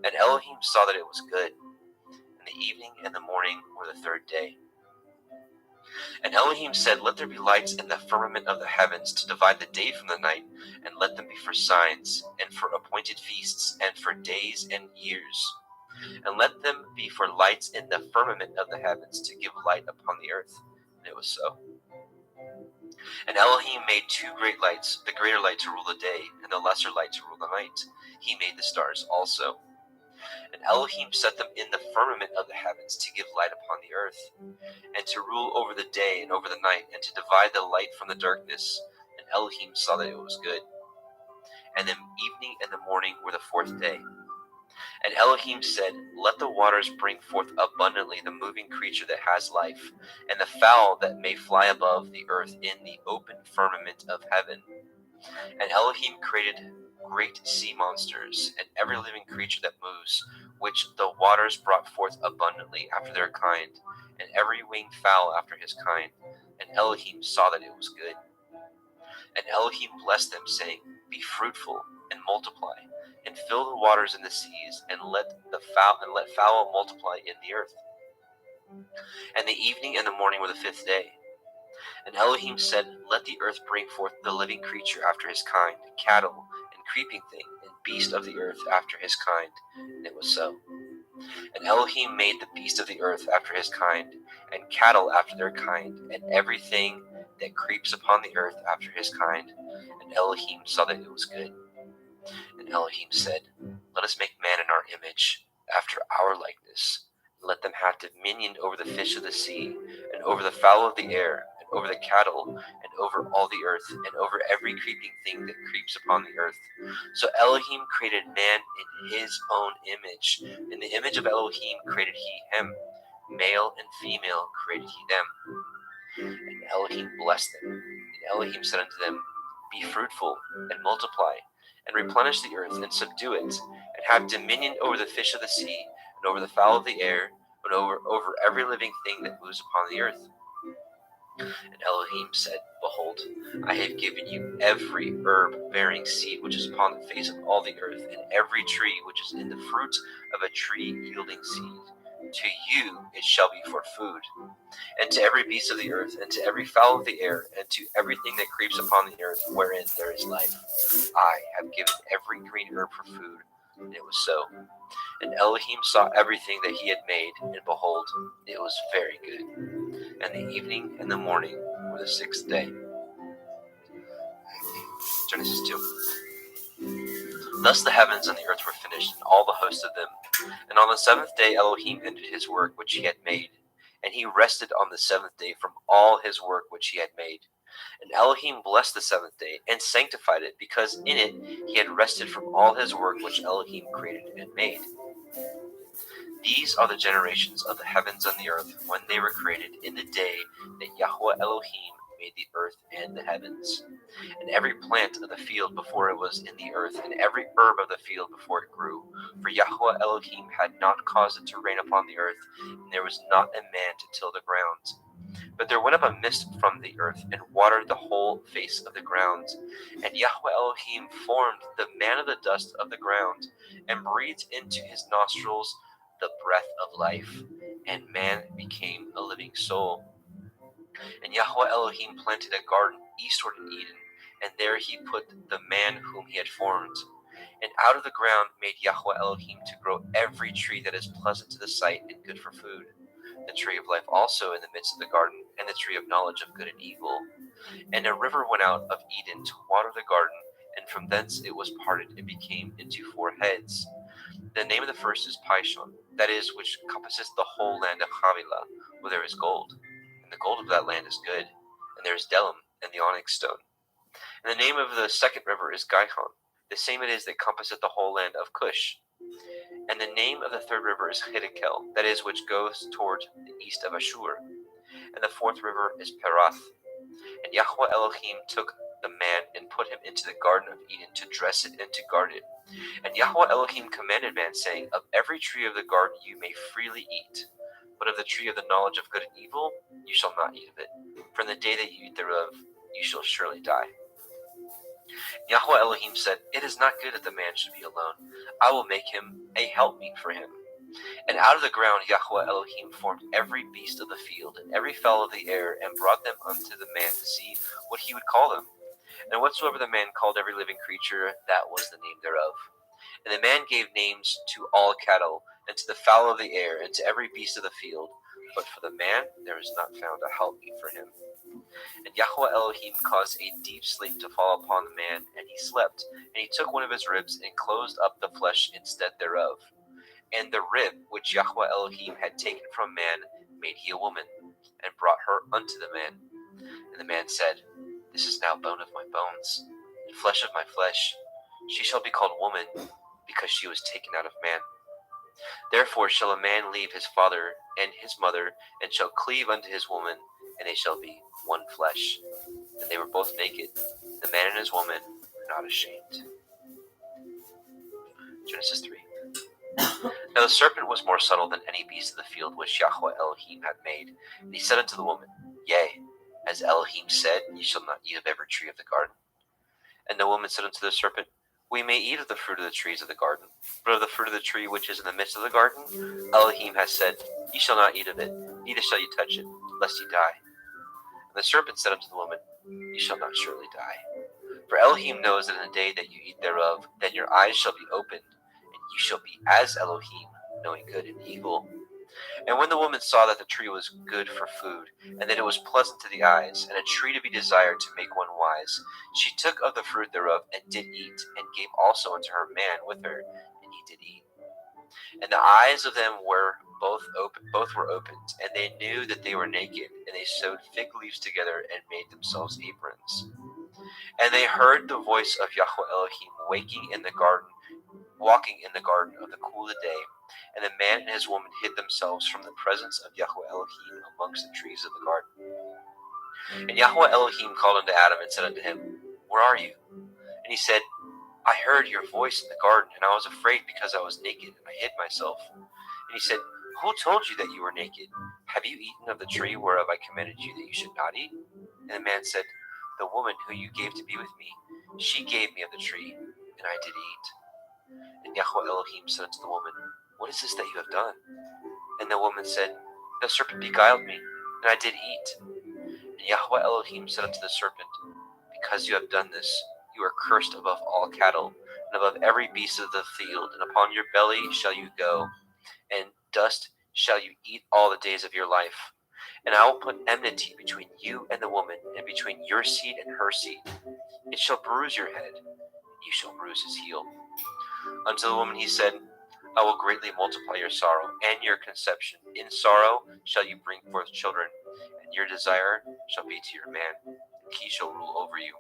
And Elohim saw that it was good. And the evening and the morning were the third day. And Elohim said, let there be lights in the firmament of the heavens to divide the day from the night, and let them be for signs, and for appointed feasts, and for days and years. And let them be for lights in the firmament of the heavens to give light upon the earth. And it was so. And Elohim made two great lights, the greater light to rule the day, and the lesser light to rule the night. He made the stars also. And Elohim set them in the firmament of the heavens to give light upon the earth, and to rule over the day and over the night, and to divide the light from the darkness. And Elohim saw that it was good. And the evening and the morning were the fourth day. And Elohim said, let the waters bring forth abundantly the moving creature that has life, and the fowl that may fly above the earth in the open firmament of heaven. And Elohim created great sea monsters, and every living creature that moves, which the waters brought forth abundantly after their kind, and every winged fowl after his kind. And Elohim saw that it was good. And Elohim blessed them, saying, be fruitful and multiply, and fill the waters in the seas, and let fowl multiply in the earth. And the evening and the morning were the fifth day. And Elohim said, let the earth bring forth the living creature after his kind, cattle, and creeping thing, and beast of the earth after his kind. And it was so. And Elohim made the beast of the earth after his kind, and cattle after their kind, and everything that creeps upon the earth after his kind. And Elohim saw that it was good. And Elohim said, let us make man in our image, after our likeness. Let them have dominion over the fish of the sea, and over the fowl of the air, and over the cattle, and over all the earth, and over every creeping thing that creeps upon the earth. So Elohim created man in his own image. In the image of Elohim created he him. Male and female created he them. And Elohim blessed them. And Elohim said unto them, be fruitful, and multiply, and replenish the earth, and subdue it, and have dominion over the fish of the sea, and over the fowl of the air, and over every living thing that moves upon the earth. And Elohim said, behold, I have given you every herb bearing seed which is upon the face of all the earth, and every tree which is in the fruit of a tree yielding seed. To you it shall be for food, and to every beast of the earth, and to every fowl of the air, and to everything that creeps upon the earth wherein there is life. I have given every green herb for food. And it was so. And Elohim saw everything that he had made, and behold, it was very good. And the evening and the morning were the sixth day. Genesis 2. Thus the heavens and the earth were finished, and all the host of them. And on the seventh day Elohim ended his work which he had made, and he rested on the seventh day from all his work which he had made. And Elohim blessed the seventh day, and sanctified it, because in it he had rested from all his work which Elohim created and made. These are the generations of the heavens and the earth when they were created, in the day that Yahweh Elohim made the earth and the heavens. And every plant of the field before it was in the earth, and every herb of the field before it grew. For Yahweh Elohim had not caused it to rain upon the earth, and there was not a man to till the ground. But there went up a mist from the earth, and watered the whole face of the ground. And Yahweh Elohim formed the man of the dust of the ground, and breathed into his nostrils the breath of life, and man became a living soul. And Yahweh Elohim planted a garden eastward in Eden, and there he put the man whom he had formed. And out of the ground made Yahweh Elohim to grow every tree that is pleasant to the sight and good for food, the tree of life also in the midst of the garden, and the tree of knowledge of good and evil. And a river went out of Eden to water the garden, and from thence it was parted and became into four heads. The name of the first is Pishon, that is, which compasseth the whole land of Havilah, where there is gold. And the gold of that land is good, and there is Delim and the onyx stone. And the name of the second river is Gihon, the same it is that compasseth the whole land of Cush. And the name of the third river is Hiddekel, that is, which goes toward the east of Ashur. And the fourth river is Perath. And Yahweh Elohim took the man and put him into the Garden of Eden to dress it and to guard it. And Yahweh Elohim commanded man, saying, Of every tree of the garden you may freely eat, but of the tree of the knowledge of good and evil you shall not eat of it. For in the day that you eat thereof you shall surely die. Yahweh Elohim said, It is not good that the man should be alone. I will make him a helpmeet for him. And out of the ground Yahweh Elohim formed every beast of the field and every fowl of the air, and brought them unto the man to see what he would call them. And whatsoever the man called every living creature, that was the name thereof. And the man gave names to all cattle, and to the fowl of the air, and to every beast of the field. But for the man there is not found a helpmeet for him. And Yahweh Elohim caused a deep sleep to fall upon the man, and he slept. And he took one of his ribs, and closed up the flesh instead thereof. And the rib which Yahweh Elohim had taken from man made he a woman, and brought her unto the man. And the man said, This is now bone of my bones, and flesh of my flesh. She shall be called woman, because she was taken out of man. Therefore shall a man leave his father and his mother, and shall cleave unto his woman, and they shall be one flesh. And they were both naked, the man and his woman were not ashamed. Genesis 3. Now the serpent was more subtle than any beast of the field which Yahweh Elohim had made. And he said unto the woman, Yea, as Elohim said, Ye shall not eat of every tree of the garden. And the woman said unto the serpent, We may eat of the fruit of the trees of the garden, but of the fruit of the tree which is in the midst of the garden, Elohim has said, Ye shall not eat of it, neither shall ye touch it, lest ye die. And the serpent said unto the woman, Ye shall not surely die. For Elohim knows that in the day that you eat thereof, then your eyes shall be opened, and ye shall be as Elohim, knowing good and evil. And when the woman saw that the tree was good for food, and that it was pleasant to the eyes, and a tree to be desired to make one wise, she took of the fruit thereof, and did eat, and gave also unto her man with her, and he did eat. And the eyes of them were both were opened, and they knew that they were naked, and they sewed fig leaves together, and made themselves aprons. And they heard the voice of Yahweh Elohim walking in the garden of the cool of the day. And the man and his woman hid themselves from the presence of Yahweh Elohim amongst the trees of the garden. And Yahweh Elohim called unto Adam and said unto him, Where are you? And he said, I heard your voice in the garden, and I was afraid because I was naked, and I hid myself. And he said, Who told you that you were naked? Have you eaten of the tree whereof I commanded you that you should not eat? And the man said, The woman who you gave to be with me, she gave me of the tree, and I did eat. And Yahweh Elohim said unto the woman, What is this that you have done? And the woman said, The serpent beguiled me, and I did eat. And Yahweh Elohim said unto the serpent, Because you have done this, you are cursed above all cattle, and above every beast of the field, and upon your belly shall you go, and dust shall you eat all the days of your life. And I will put enmity between you and the woman, and between your seed and her seed. It shall bruise your head, and you shall bruise his heel. Unto the woman he said, I will greatly multiply your sorrow and your conception. In sorrow shall you bring forth children, and your desire shall be to your man, and he shall rule over you.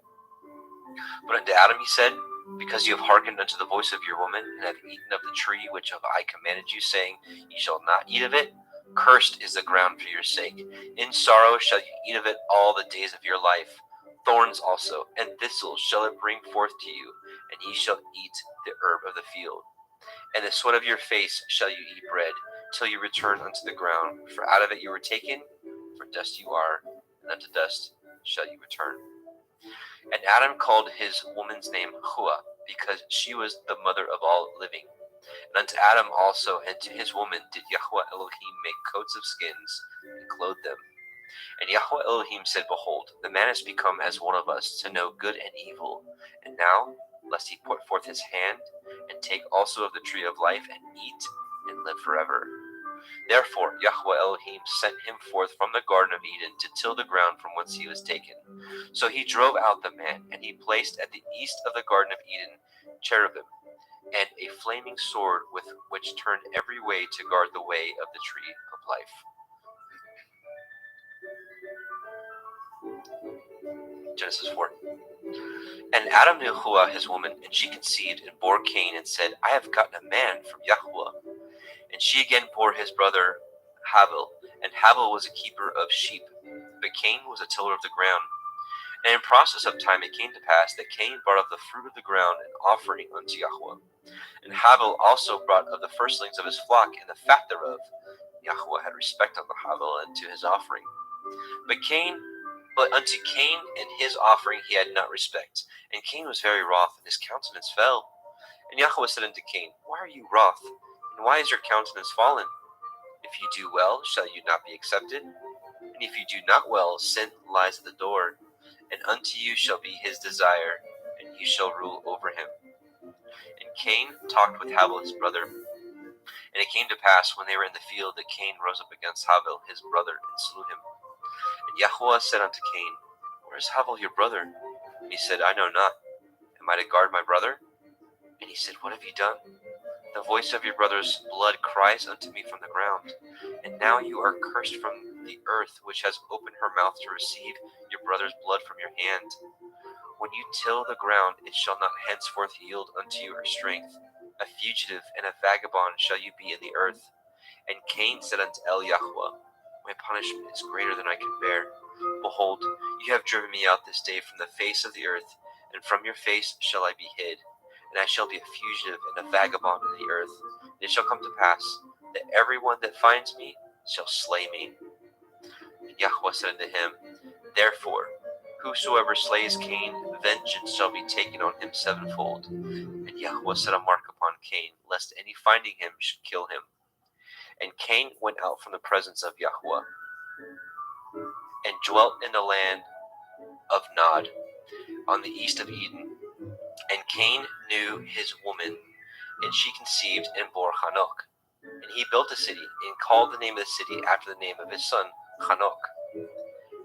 But unto Adam he said, Because you have hearkened unto the voice of your woman, and have eaten of the tree which I commanded you, saying, Ye shall not eat of it, cursed is the ground for your sake. In sorrow shall you eat of it all the days of your life. Thorns also and thistles shall it bring forth to you, and ye shall eat the herb of the field. And the sweat of your face shall you eat bread, till you return unto the ground. For out of it you were taken, for dust you are, and unto dust shall you return. And Adam called his woman's name Hua, because she was the mother of all living. And unto Adam also and to his woman did Yahweh Elohim make coats of skins, and clothe them. And Yahweh Elohim said, Behold, the man is become as one of us, to know good and evil. And now, lest he put forth his hand, and take also of the tree of life, and eat, and live forever. Therefore Yahweh Elohim sent him forth from the Garden of Eden to till the ground from whence he was taken. So he drove out the man, and he placed at the east of the Garden of Eden cherubim, and a flaming sword with which turned every way to guard the way of the tree of life. Genesis 4. And Adam knew Hua his woman, and she conceived and bore Cain, and said, I have gotten a man from Yahweh. And she again bore his brother Havel, and Havel was a keeper of sheep, but Cain was a tiller of the ground. And in process of time it came to pass that Cain brought of the fruit of the ground an offering unto Yahweh. And Havel also brought of the firstlings of his flock and the fat thereof. Yahweh had respect unto Havel and to his offering. But unto Cain and his offering he had not respect. And Cain was very wroth, and his countenance fell. And Yahweh said unto Cain, Why are you wroth? And why is your countenance fallen? If you do well, shall you not be accepted? And if you do not well, sin lies at the door. And unto you shall be his desire, and you shall rule over him. And Cain talked with Havel his brother. And it came to pass, when they were in the field, that Cain rose up against Havel his brother, and slew him. And Yahweh said unto Cain, Where is Havel your brother? And he said, I know not. Am I to guard my brother? And he said, What have you done? The voice of your brother's blood cries unto me from the ground. And now you are cursed from the earth, which has opened her mouth to receive your brother's blood from your hand. When you till the ground, it shall not henceforth yield unto you her strength. A fugitive and a vagabond shall you be in the earth. And Cain said unto Yahweh, My punishment is greater than I can bear. Behold, you have driven me out this day from the face of the earth, and from your face shall I be hid. And I shall be a fugitive and a vagabond in the earth. And it shall come to pass that every one that finds me shall slay me. And Yahweh said unto him, Therefore, whosoever slays Cain, vengeance shall be taken on him sevenfold. And Yahweh set a mark upon Cain, lest any finding him should kill him. And Cain went out from the presence of Yahweh, and dwelt in the land of Nod, on the east of Eden. And Cain knew his woman, and she conceived and bore Hanok. And he built a city, and called the name of the city after the name of his son, Hanok.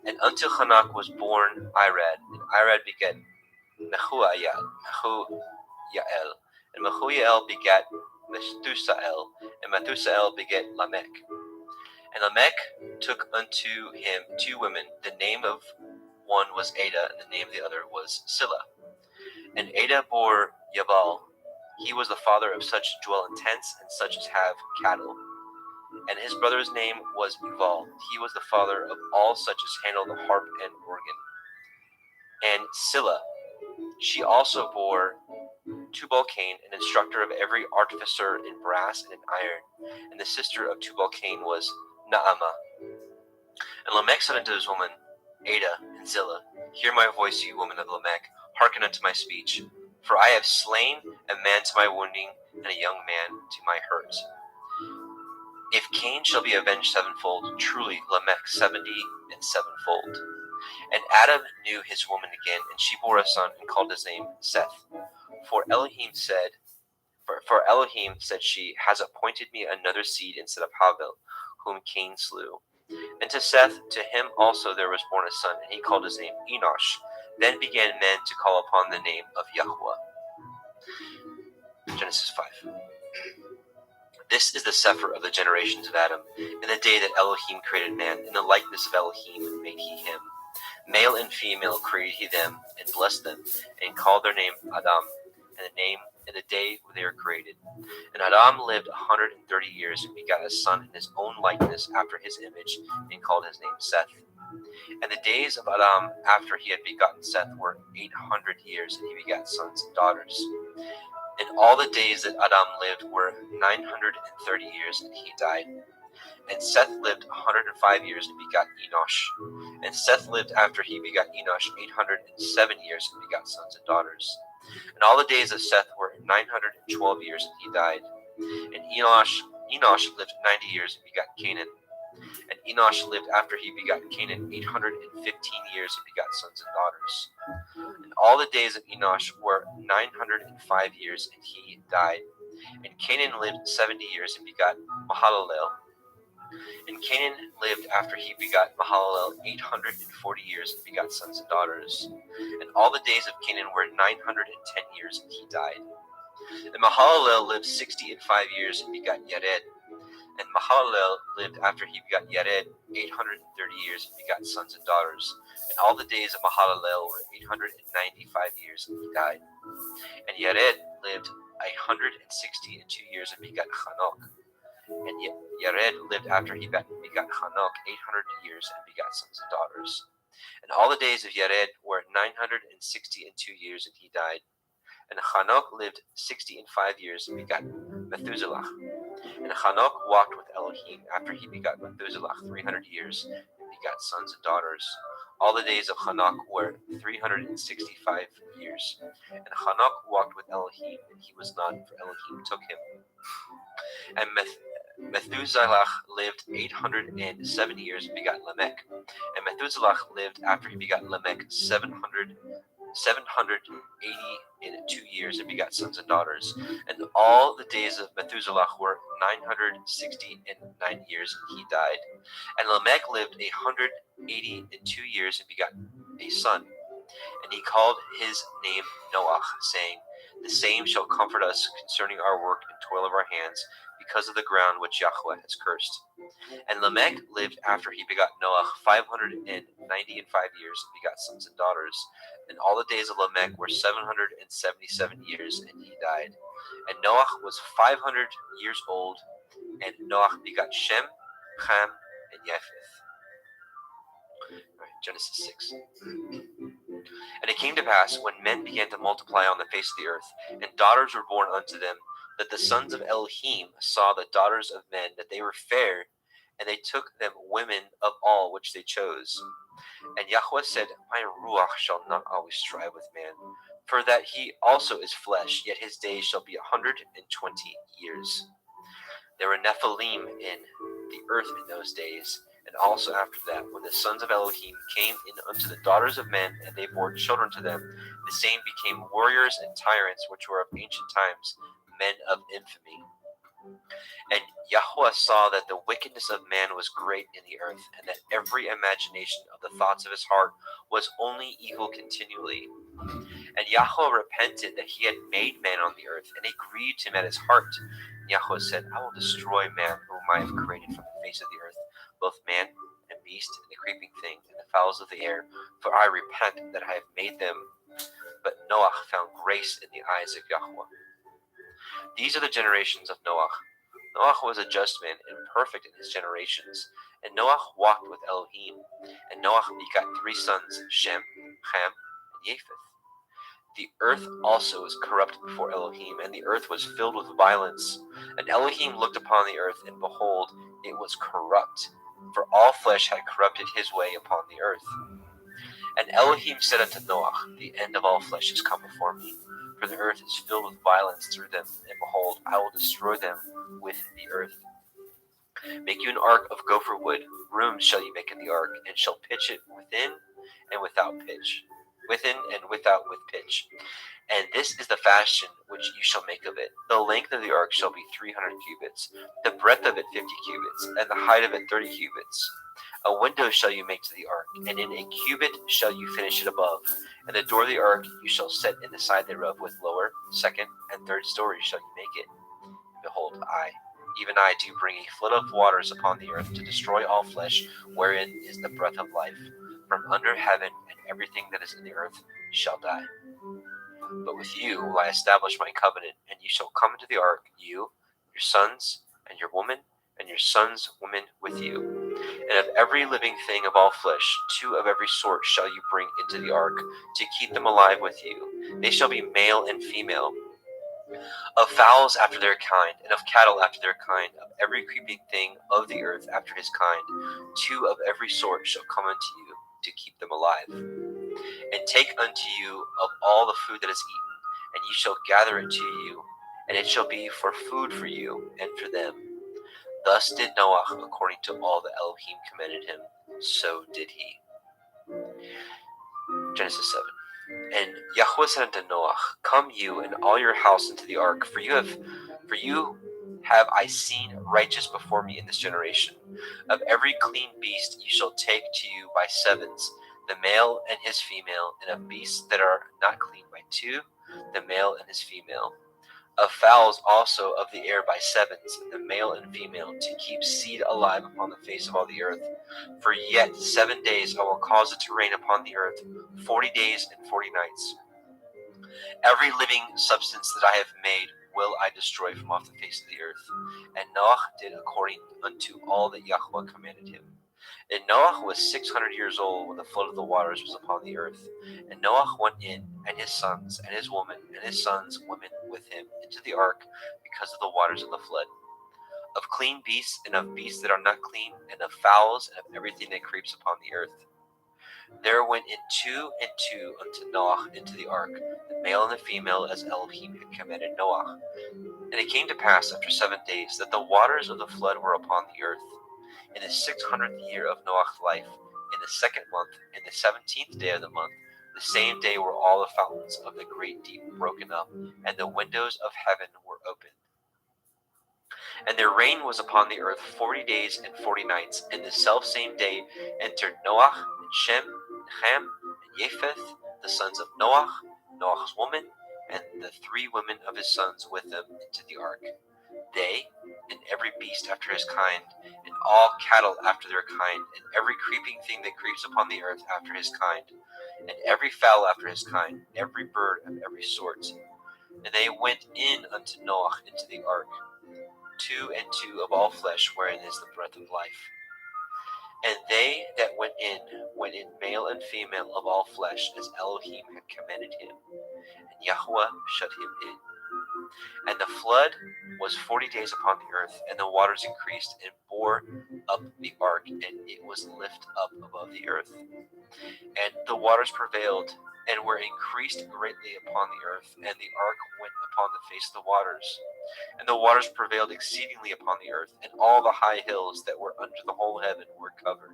And unto Hanok was born Irad, and Irad begat Mehujael, and Mehujael begat Methusael, and Methusael begat Lamech. And Lamech took unto him 2 women. The name of one was Ada, and the name of the other was Silla. And Ada bore Yabal. He was the father of such as dwell in tents, and such as have cattle. And his brother's name was Uval. He was the father of all such as handle the harp and organ. And Silla, she also bore Tubal-Cain, an instructor of every artificer in brass and in iron. And the sister of Tubal-Cain was Naamah. And Lamech said unto his woman, Ada and Zillah, Hear my voice, you woman of Lamech, hearken unto my speech. For I have slain a man to my wounding, and a young man to my hurt. If Cain shall be avenged sevenfold, truly Lamech 70 and sevenfold. And Adam knew his woman again, and she bore a son, and called his name Seth. For Elohim said she, has appointed me another seed instead of Havel, whom Cain slew. And to Seth, to him also there was born a son, and he called his name Enosh. Then began men to call upon the name of Yahweh. Genesis 5. This is the Sefer of the generations of Adam. In the day that Elohim created man, in the likeness of Elohim made he him. Male and female created he them, and blessed them, and called their name Adam, and the name in the day when they were created. And Adam lived 130 years, and begat a son in his own likeness after his image, and called his name Seth. And the days of Adam after he had begotten Seth were 800 years, and he begat sons and daughters. And all the days that Adam lived were 930 years, and he died. And Seth lived 105 years, and begot Enosh. And Seth lived after he begot Enosh 807 years, and begot sons and daughters. And all the days of Seth were 912 years, and he died. And Enosh lived 90 years, and begot Canaan. And Enosh lived after he begot Canaan 815 years, and begot sons and daughters. And all the days of Enosh were 905 years, and he died. And Canaan lived 70 years, and begot Mahalalel. And Canaan lived after he begot Mahalalel 840 years, and begot sons and daughters. And all the days of Canaan were 910 years, and he died. And Mahalalel lived 65 years, and begot Yared. And Mahalalel lived after he begot Yared 830 years, and begot sons and daughters. And all the days of Mahalalel were 895 years, and he died. And Yared lived 162 years, and begot Hanok. And Yared lived after he begot Hanok 800 years, and begot sons and daughters. And all the days of Yared were 962 years, and he died. And Hanok lived 65 years and begot Methuselah. And Hanok walked with Elohim after he begot Methuselah 300 years and begot sons and daughters. All the days of Hanok were 365 years. And Hanok walked with Elohim, and he was not, for Elohim took him. And Methuselah lived 807 years and begot Lamech. And Methuselah lived after he begot Lamech 782 years and begot sons and daughters. And all the days of Methuselah were 969 years, and he died. And Lamech lived 182 years and begot a son. And he called his name Noah, saying, "The same shall comfort us concerning our work and toil of our hands, because of the ground which Yahweh has cursed." And Lamech lived after he begot Noah 595 years and begot sons and daughters. And all the days of Lamech were 777 years, and he died. And Noah was 500 years old, and Noah begot Shem, Ham, and Japheth. Right, Genesis 6. And it came to pass, when men began to multiply on the face of the earth, and daughters were born unto them, that the sons of Elohim saw the daughters of men, that they were fair, and they took them women of all which they chose. And Yahweh said, "My ruach shall not always strive with man, for that he also is flesh, yet his days shall be 120 years. There were Nephilim in the earth in those days, and also after that, when the sons of Elohim came in unto the daughters of men, and they bore children to them, the same became warriors and tyrants, which were of ancient times, men of infamy. And Yahweh saw that the wickedness of man was great in the earth, and that every imagination of the thoughts of his heart was only evil continually. And Yahweh repented that he had made man on the earth, and it grieved him at his heart. And Yahweh said, "I will destroy man whom I have created from the face of the earth, both man and beast, and the creeping thing, and the fowls of the air, for I repent that I have made them." But Noah found grace in the eyes of Yahweh. These are the generations of Noah. Noah was a just man and perfect in his generations. And Noah walked with Elohim. And Noah begot 3 sons, Shem, Ham, and Japheth. The earth also was corrupt before Elohim, and the earth was filled with violence. And Elohim looked upon the earth, and behold, it was corrupt, for all flesh had corrupted his way upon the earth. And Elohim said unto Noah, "The end of all flesh is come before me, for the earth is filled with violence through them, and behold, I will destroy them with the earth. Make you an ark of gopher wood. Rooms shall you make in the ark, and shall pitch it within and without pitch. Within and without with pitch. And this is the fashion which you shall make of it. The length of the ark shall be 300 cubits, the breadth of it 50 cubits, and the height of it 30 cubits. A window shall you make to the ark, and in a cubit shall you finish it above. And the door of the ark you shall set in the side thereof, with lower, second, and third stories shall you make it. And behold, I, even I, do bring a flood of waters upon the earth, to destroy all flesh, wherein is the breath of life. From under heaven, and everything that is in the earth shall die. But with you will I establish my covenant, and you shall come into the ark, you, your sons, and your woman, and your sons' women with you. And of every living thing of all flesh, 2 of every sort shall you bring into the ark, to keep them alive with you. They shall be male and female. Of fowls after their kind, and of cattle after their kind, of every creeping thing of the earth after his kind, 2 of every sort shall come unto you, to keep them alive. And take unto you of all the food that is eaten, and ye shall gather it to you, and it shall be for food for you and for them. Thus did Noah according to all that Elohim commanded him, so did he. Genesis 7. And Yahweh said unto Noah, "Come you and all your house into the ark, for you have I seen righteous before me in this generation. Of every clean beast you shall take to you by 7s, the male and his female, and of beasts that are not clean by 2, the male and his female. Of fowls also of the air by 7s, the male and female, to keep seed alive upon the face of all the earth. For yet 7 days I will cause it to rain upon the earth, 40 days and 40 nights. Every living substance that I have made will I destroy from off the face of the earth." And Noah did according unto all that Yahweh commanded him. And Noah was 600 years old when the flood of the waters was upon the earth. And Noah went in, and his sons, and his woman, and his sons' women with him into the ark because of the waters of the flood. Of clean beasts, and of beasts that are not clean, and of fowls, and of everything that creeps upon the earth. There went in 2 and 2 unto Noah into the ark, the male and the female, as Elohim had commanded Noah. And it came to pass after 7 days that the waters of the flood were upon the earth. In the 600th year of Noah's life, in the 2nd month, in the 17th day of the month, the same day were all the fountains of the great deep broken up, and the windows of heaven were opened. And there rain was upon the earth 40 days and 40 nights. And the selfsame day entered Noah, and Shem, and Ham, and Japheth, the sons of Noah, Noah's woman, and the 3 women of his sons with them into the ark. They, and every beast after his kind, and all cattle after their kind, and every creeping thing that creeps upon the earth after his kind, and every fowl after his kind, every bird of every sort. And they went in unto Noah into the ark, 2 and 2 of all flesh, wherein is the breath of life. And they that went in male and female of all flesh, as Elohim had commanded him. And Yahweh shut him in. And the flood was 40 days upon the earth, and the waters increased and bore up the ark, and it was lifted up above the earth. And the waters prevailed, and were increased greatly upon the earth, and the ark went upon the face of the waters. And the waters prevailed exceedingly upon the earth, and all the high hills that were under the whole heaven were covered.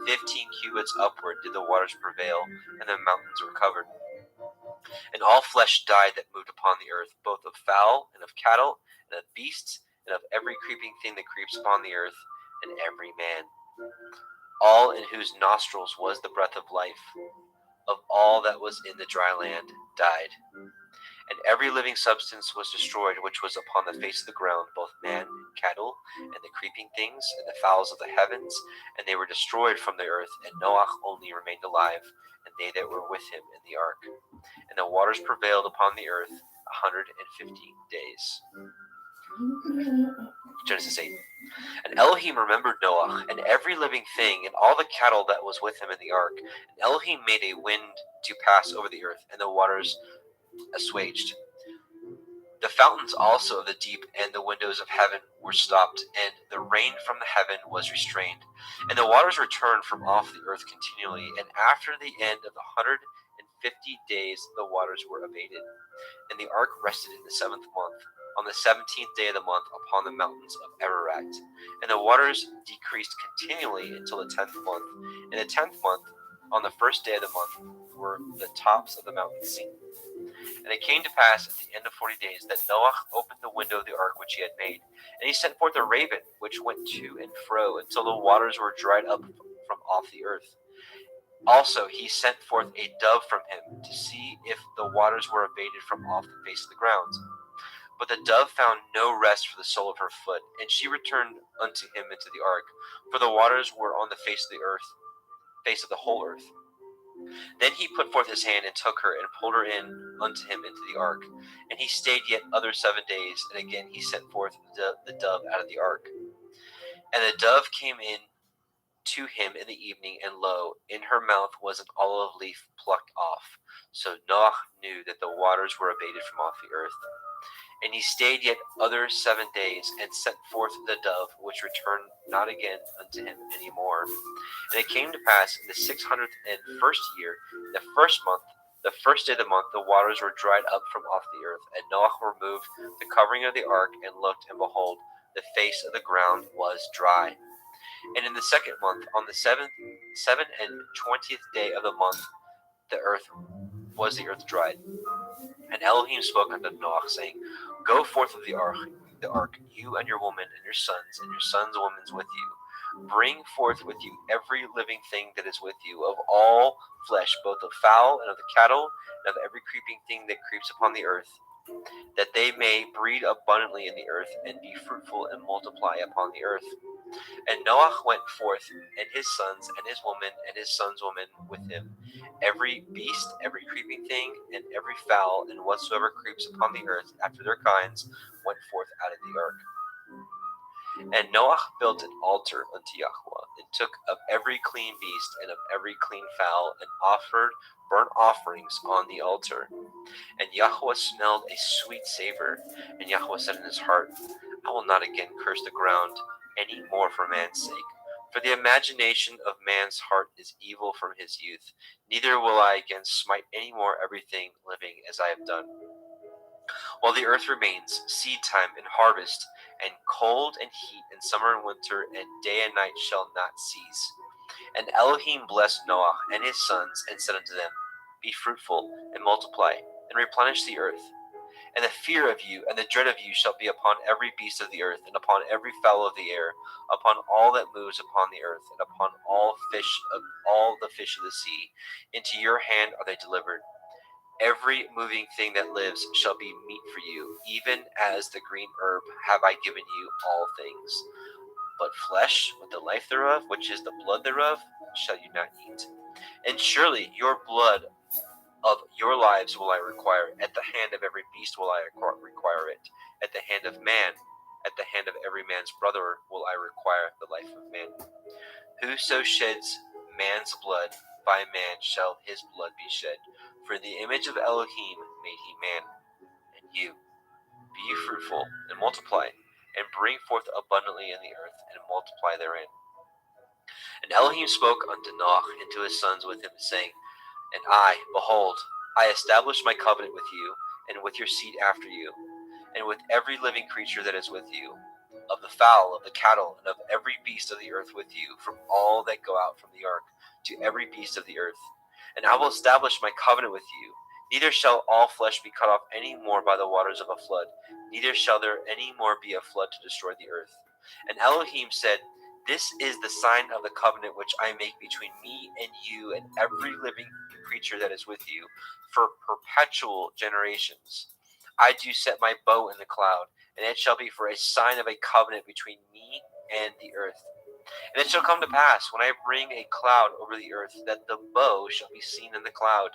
15 cubits upward did the waters prevail, and the mountains were covered. And all flesh died that moved upon the earth, both of fowl, and of cattle, and of beasts, and of every creeping thing that creeps upon the earth, and every man. All in whose nostrils was the breath of life, of all that was in the dry land, died. And every living substance was destroyed which was upon the face of the ground, both man, and cattle, and the creeping things, and the fowls of the heavens, and they were destroyed from the earth, and Noah only remained alive, and they that were with him in the ark. And the waters prevailed upon the earth 150 days. Genesis 8. And Elohim remembered Noah, and every living thing, and all the cattle that was with him in the ark. And Elohim made a wind to pass over the earth, and the waters assuaged. The fountains also of the deep and the windows of heaven were stopped, and the rain from the heaven was restrained. And the waters returned from off the earth continually, and after the end of the 150 days the waters were abated. And the ark rested in the 7th month, on the 17th day of the month, upon the mountains of Ararat. And the waters decreased continually until the 10th month. In the 10th month, on the 1st day of the month, were the tops of the mountains seen. And it came to pass at the end of 40 days that Noah opened the window of the ark which he had made, and he sent forth a raven which went to and fro until the waters were dried up from off the earth. Also he sent forth a dove from him to see if the waters were abated from off the face of the ground. But the dove found no rest for the sole of her foot, and she returned unto him into the ark, for the waters were on the face of the earth, face of the whole earth. Then he put forth his hand and took her and pulled her in unto him into the ark. And he stayed yet other 7 days, and again he sent forth the dove out of the ark. And the dove came in to him in the evening, and lo, in her mouth was an olive leaf plucked off. So Noah knew that the waters were abated from off the earth. And he stayed yet other 7 days, and sent forth the dove, which returned not again unto him any more. And it came to pass in the 601st year, the 1st month, the 1st day of the month, the waters were dried up from off the earth. And Noah removed the covering of the ark, and looked, and behold, the face of the ground was dry. And in the 2nd month, on the 27th day of the month, the earth dried. And Elohim spoke unto Noah, saying, Go forth of the ark, you and your woman, and your sons women with you. Bring forth with you every living thing that is with you, of all flesh, both of fowl and of the cattle, and of every creeping thing that creeps upon the earth, that they may breed abundantly in the earth, and be fruitful and multiply upon the earth. And Noah went forth, and his sons, and his woman, and his sons' women with him. Every beast, every creeping thing, and every fowl, and whatsoever creeps upon the earth after their kinds, went forth out of the ark. And Noah built an altar unto Yahweh, and took of every clean beast and of every clean fowl, and offered burnt offerings on the altar. And Yahweh smelled a sweet savor. And Yahweh said in his heart, I will not again curse the ground any more for man's sake. For the imagination of man's heart is evil from his youth. Neither will I again smite any more everything living as I have done. While the earth remains, seed time and harvest, and cold and heat, and summer and winter, and day and night shall not cease. And Elohim blessed Noah and his sons, and said unto them, Be fruitful, and multiply, and replenish the earth. And the fear of you and the dread of you shall be upon every beast of the earth, and upon every fowl of the air, upon all that moves upon the earth, and upon all the fish of the sea. Into your hand are they delivered. Every moving thing that lives shall be meat for you, even as the green herb have I given you all things. But flesh with the life thereof, which is the blood thereof, shall you not eat. And surely your blood of your lives will I require. At the hand of every beast will I require it. At the hand of man, at the hand of every man's brother will I require the life of man. Whoso sheds man's blood, by man shall his blood be shed. For in the image of Elohim made he man. And you, be ye fruitful, and multiply, and bring forth abundantly in the earth, and multiply therein. And Elohim spoke unto Noah and to his sons with him, saying, And I, behold, I establish my covenant with you, and with your seed after you, and with every living creature that is with you, of the fowl, of the cattle, and of every beast of the earth with you, from all that go out from the ark, to every beast of the earth. And I will establish my covenant with you. Neither shall all flesh be cut off any more by the waters of a flood, neither shall there any more be a flood to destroy the earth. And Elohim said, This is the sign of the covenant which I make between me and you and every living creature that is with you, for perpetual generations. I do set my bow in the cloud, and it shall be for a sign of a covenant between me and the earth. And it shall come to pass, when I bring a cloud over the earth, that the bow shall be seen in the cloud.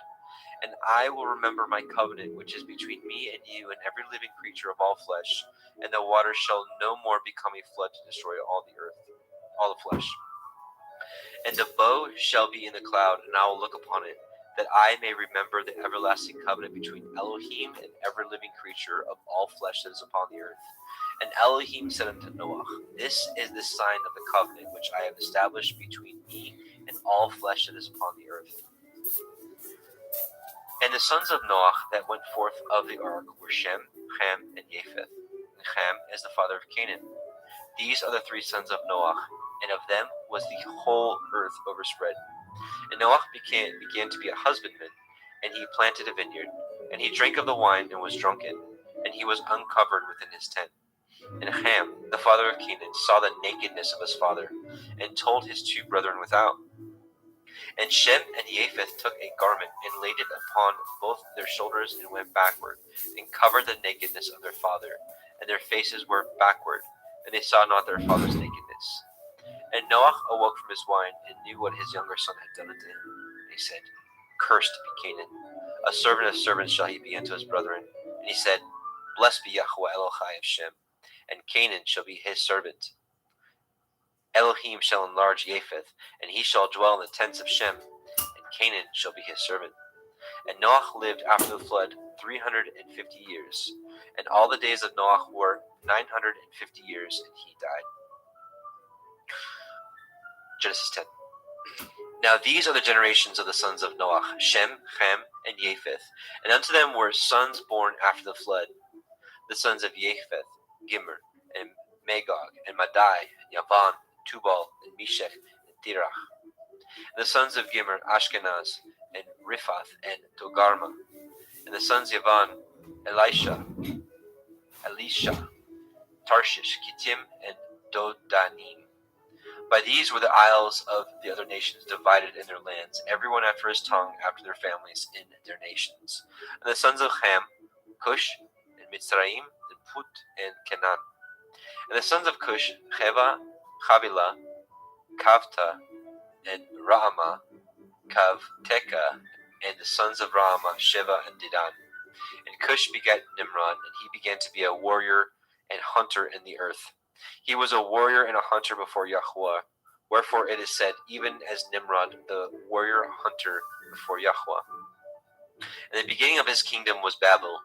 And I will remember my covenant, which is between me and you and every living creature of all flesh. And the waters shall no more become a flood to destroy all the earth, all the flesh. And the bow shall be in the cloud, and I will look upon it, that I may remember the everlasting covenant between Elohim and every living creature of all flesh that is upon the earth. And Elohim said unto Noah, This is the sign of the covenant which I have established between me and all flesh that is upon the earth. And the sons of Noah that went forth of the ark were Shem, Ham, and Japheth. And Ham is the father of Canaan. These are the three sons of Noah, and of them was the whole earth overspread. And Noah began to be a husbandman, and he planted a vineyard, and he drank of the wine and was drunken, and he was uncovered within his tent. And Ham, the father of Canaan, saw the nakedness of his father, and told his two brethren without. And Shem and Japheth took a garment, and laid it upon both their shoulders, and went backward, and covered the nakedness of their father, and their faces were backward, and they saw not their father's nakedness. And Noah awoke from his wine, and knew what his younger son had done unto him. And he said, Cursed be Canaan, a servant of servants shall he be unto his brethren. And he said, Blessed be Yahweh Elohai of Shem, and Canaan shall be his servant. Elohim shall enlarge Japheth, and he shall dwell in the tents of Shem, and Canaan shall be his servant. And Noah lived after the flood 350 years, and all the days of Noah were 950 years, and he died. Genesis 10. Now these are the generations of the sons of Noah, Shem, Ham, and Japheth. And unto them were sons born after the flood. The sons of Japheth, Gimmer, and Magog, and Madai, and Yavan, Tubal, and Meshech, and Tirach. And the sons of Gimmer, Ashkenaz, and Riphath, and Togarmah. And the sons of Yavan, Elisha, Tarshish, Kittim, and Dodanim. By these were the isles of the other nations divided in their lands, everyone after his tongue, after their families, in their nations. And the sons of Ham, Cush, and Mitzrayim, and Put, and Canaan. And the sons of Cush, Cheva, Chavila, Kavta, and Raama, Kavteka. And the sons of Raama, Sheva, and Dedan. And Cush begat Nimrod, and he began to be a warrior and hunter in the earth. He was a warrior and a hunter before Yahweh, Wherefore it is said, even as Nimrod, the warrior hunter before Yahweh. And the beginning of his kingdom was Babel,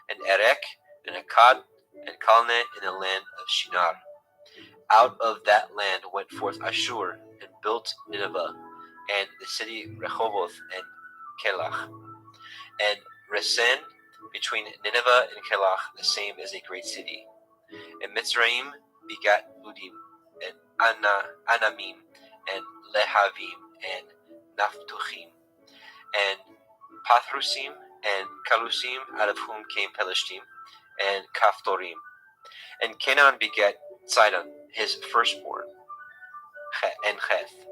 and Erech, and Akkad, and Calneh in the land of Shinar. Out of that land went forth Ashur, and built Nineveh, and the city Rehoboth, and Kelach. And Resen, between Nineveh and Kelach, the same as a great city. And Mitzrayim begat Ludim, and Anamim, and Lehavim, and Naphtuchim, and Pathrusim, and Kalusim, out of whom came Pelishtim, and Kaphtorim. And Canaan begat Sidon, his firstborn, and Heth,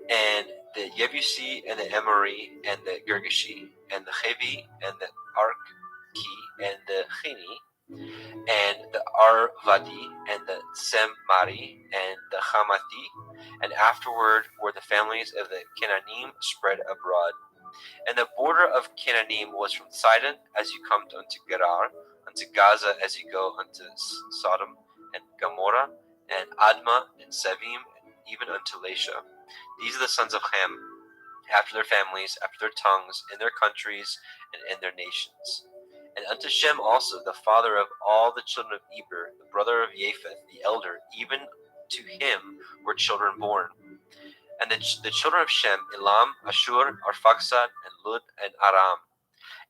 and the Yebusi, and the Amori, and the Girgashi, and the Hevi, and the Arki, and the Chini, and the Arvadi, and the Semari, and the Hamathi, and afterward were the families of the Canaanim spread abroad. And the border of Canaanim was from Sidon as you come unto Gerar, unto Gaza as you go unto Sodom and Gomorrah, and Admah, and Sevim, and even unto Lasha. These are the sons of Ham, after their families, after their tongues, in their countries, and in their nations. And unto Shem also, the father of all the children of Eber, the brother of Japheth, the elder, even to him were children born. And the children of Shem, Elam, Ashur, Arphaxad, and Lud, and Aram.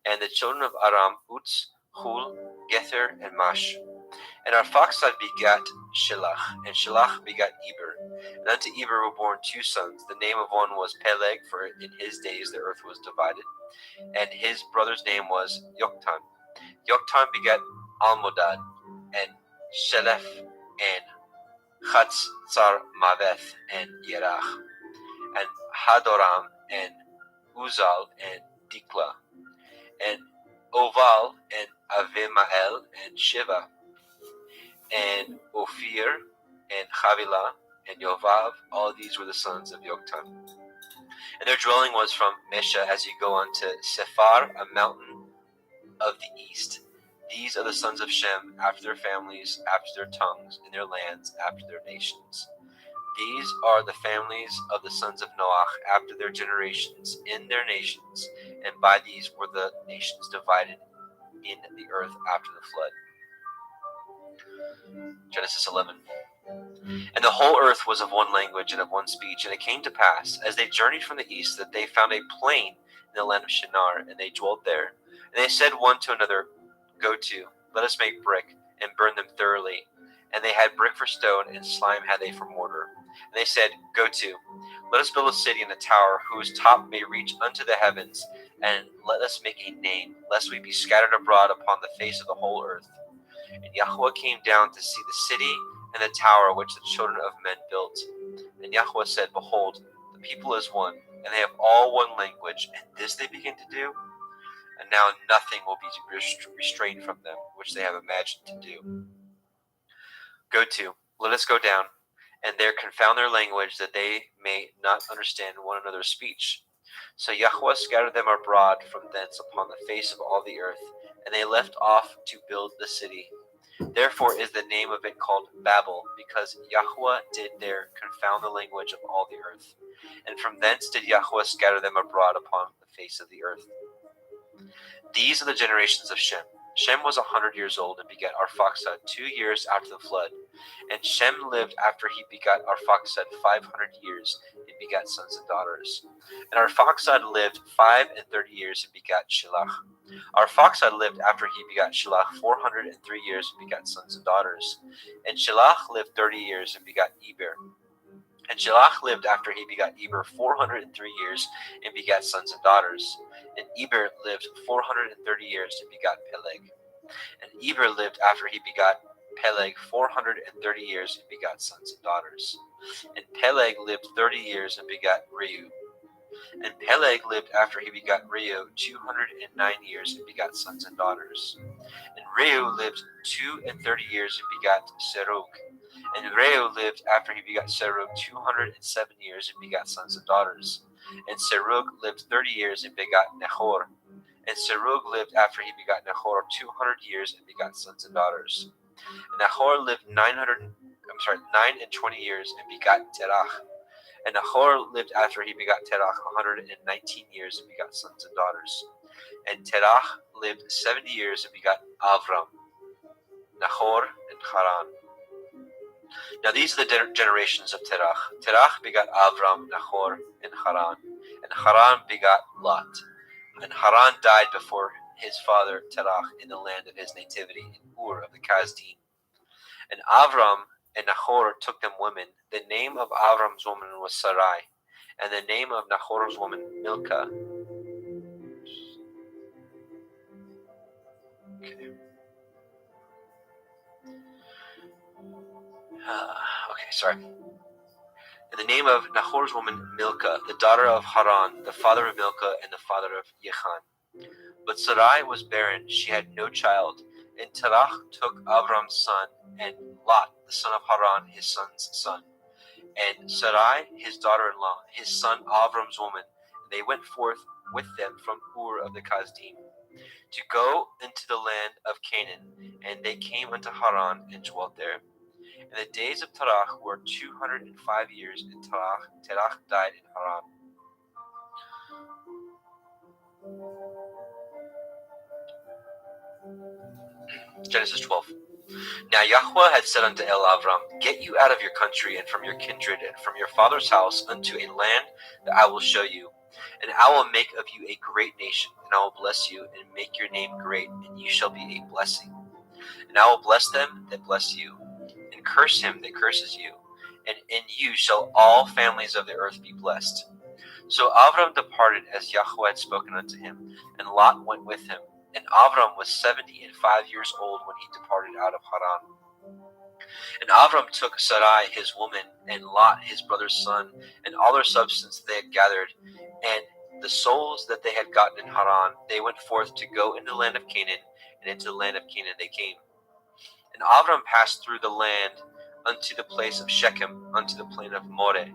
And the children of Aram, Uz, Hul, Gether, and Mash. And Arphaxad begat Shelach, and Shelach begat Eber. And unto Eber were born two sons. The name of one was Peleg, for in his days the earth was divided. And his brother's name was Yoktan. Yoktan begat Almodad, and Shelef, and Chatzar Maveth, and Yerach, and Hadoram, and Uzal, and Dikla, and Oval, and Avimael, and Shiva, and Ophir, and Havilah, and Yovav. All these were the sons of Yoktan. And their dwelling was from Mesha as you go unto Sephar, a mountain of the east. These are the sons of Shem, after their families, after their tongues, in their lands, after their nations. These are the families of the sons of Noach, after their generations, in their nations, and by these were the nations divided in the earth after the flood. Genesis 11. And the whole earth was of one language and of one speech. And it came to pass, as they journeyed from the east, that they found a plain in the land of Shinar, and they dwelt there. And they said one to another, Go to, let us make brick, and burn them thoroughly. And they had brick for stone, and slime had they for mortar. And they said, Go to, let us build a city and a tower, whose top may reach unto the heavens, and let us make a name, lest we be scattered abroad upon the face of the whole earth. And Yahweh came down to see the city and the tower which the children of men built. And Yahweh said, Behold, the people is one, and they have all one language, and this they begin to do. And now nothing will be restrained from them, which they have imagined to do. Go to, let us go down, and there confound their language, that they may not understand one another's speech. So Yahweh scattered them abroad from thence upon the face of all the earth, and they left off to build the city. Therefore is the name of it called Babel, because Yahweh did there confound the language of all the earth. And from thence did Yahweh scatter them abroad upon the face of the earth. These are the generations of Shem. Shem was 100 years old and begat Arphaxad 2 years after the flood. And Shem lived after he begat Arphaxad 500 years and begat sons and daughters. And Arphaxad lived 35 years and begat Shelach. Arphaxad lived after he begat Shelach 403 years and begat sons and daughters. And Shelach lived 30 years and begat Eber. And Shelach lived after he begat Eber 403 years and begat sons and daughters. And Eber lived 430 years and begat Peleg. And Eber lived after he begat Peleg 430 years and begat sons and daughters. And Peleg lived 30 years and begat Reu. And Peleg lived after he begat Reu 209 years and begat sons and daughters. And Reu lived 32 years and begat Serug. And Reu lived after he begat Serug 207 years and begat sons and daughters. And Serug lived 30 years and begat Nahor. And Serug lived after he begat Nahor 200 years and begat sons and daughters. And Nahor lived 9 and 20 years and begot Terach. And Nahor lived after he begot Terach 119 years and begot sons and daughters. And Terach lived 70 years and begot Avram, Nahor, and Haran. Now these are the generations of Terach. Terach begot Avram, Nahor, and Haran. And Haran begot Lot. And Haran died before his father Terach in the land of his nativity in Ur of the Kasdim. And Avram and Nahor took them women. The name of Avram's woman was Sarai, and the name of Nahor's woman Milcah. Sorry. And the name of Nahor's woman Milcah, the daughter of Haran, the father of Milcah and the father of Yechan. But Sarai was barren; she had no child. And Terach took Avram's son, and Lot, the son of Haran, his son's son, and Sarai, his daughter-in-law, his son Avram's woman. And they went forth with them from Ur of the Kasdim to go into the land of Canaan. And they came unto Haran and dwelt there. And the days of Terach were 205 years, and Terach died in Haran. Genesis 12. Now Yahweh had said unto Avram, Get you out of your country, and from your kindred, and from your father's house, unto a land that I will show you. And I will make of you a great nation, and I will bless you, and make your name great, and you shall be a blessing. And I will bless them that bless you, and curse him that curses you. And in you shall all families of the earth be blessed. So Avram departed as Yahweh had spoken unto him, and Lot went with him. And Avram was 75 years old when he departed out of Haran. And Avram took Sarai his woman, and Lot his brother's son, and all their substance they had gathered, and the souls that they had gotten in Haran. They went forth to go into the land of Canaan, and into the land of Canaan they came. And Avram passed through the land unto the place of Shechem, unto the plain of Moreh,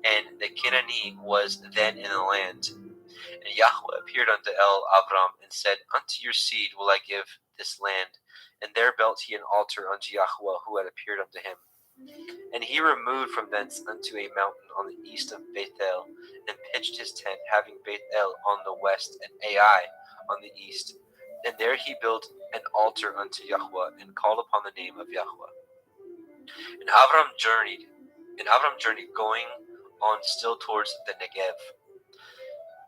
and the Canaanite was then in the land. And Yahweh appeared unto Avram, and said, Unto your seed will I give this land. And there built he an altar unto Yahweh, who had appeared unto him. And he removed from thence unto a mountain on the east of Bethel, and pitched his tent, having Bethel on the west, and Ai on the east. And there he built an altar unto Yahweh, and called upon the name of Yahweh. And Avram journeyed, going on still towards the Negev.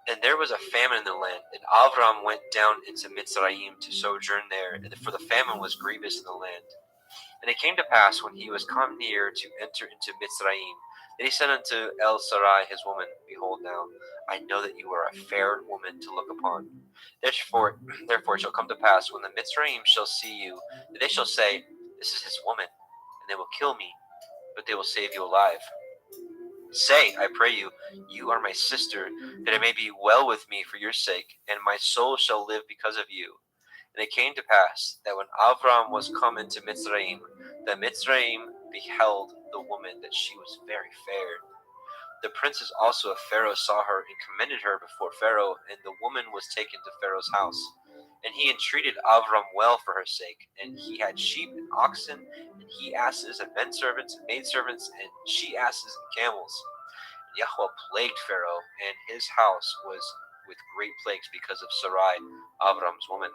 And there was a famine in the land, and Avram went down into Mitzrayim to sojourn there, for the famine was grievous in the land. And it came to pass, when he was come near to enter into Mitzrayim, that he said unto Sarai his woman, Behold now, I know that you are a fair woman to look upon. Therefore it shall come to pass, when the Mitzrayim shall see you, that they shall say, This is his woman, and they will kill me, but they will save you alive. Say, I pray you, you are my sister, that it may be well with me for your sake, and my soul shall live because of you. And it came to pass, that when Avram was come into Mitzrayim, that Mitzrayim beheld the woman, that she was very fair. The princes also of Pharaoh saw her, and commended her before Pharaoh, and the woman was taken to Pharaoh's house. And he entreated Avram well for her sake, and he had sheep and oxen, and he asses, and men servants, and maid servants, and she asses, and camels. And Yahweh plagued Pharaoh, and his house was with great plagues because of Sarai, Avram's woman.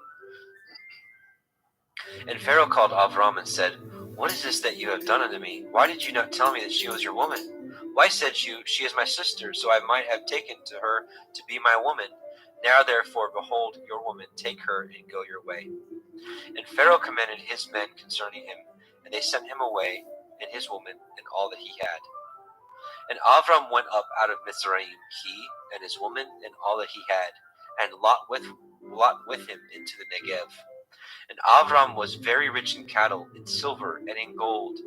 And Pharaoh called Avram and said, What is this that you have done unto me? Why did you not tell me that she was your woman? Why said you, She is my sister, so I might have taken to her to be my woman? Now therefore, behold, your woman, take her and go your way. And Pharaoh commanded his men concerning him, and they sent him away, and his woman, and all that he had. And Avram went up out of Mitzrayim, he and his woman, and all that he had, and Lot with him into the Negev. And Avram was very rich in cattle, in silver, and in gold.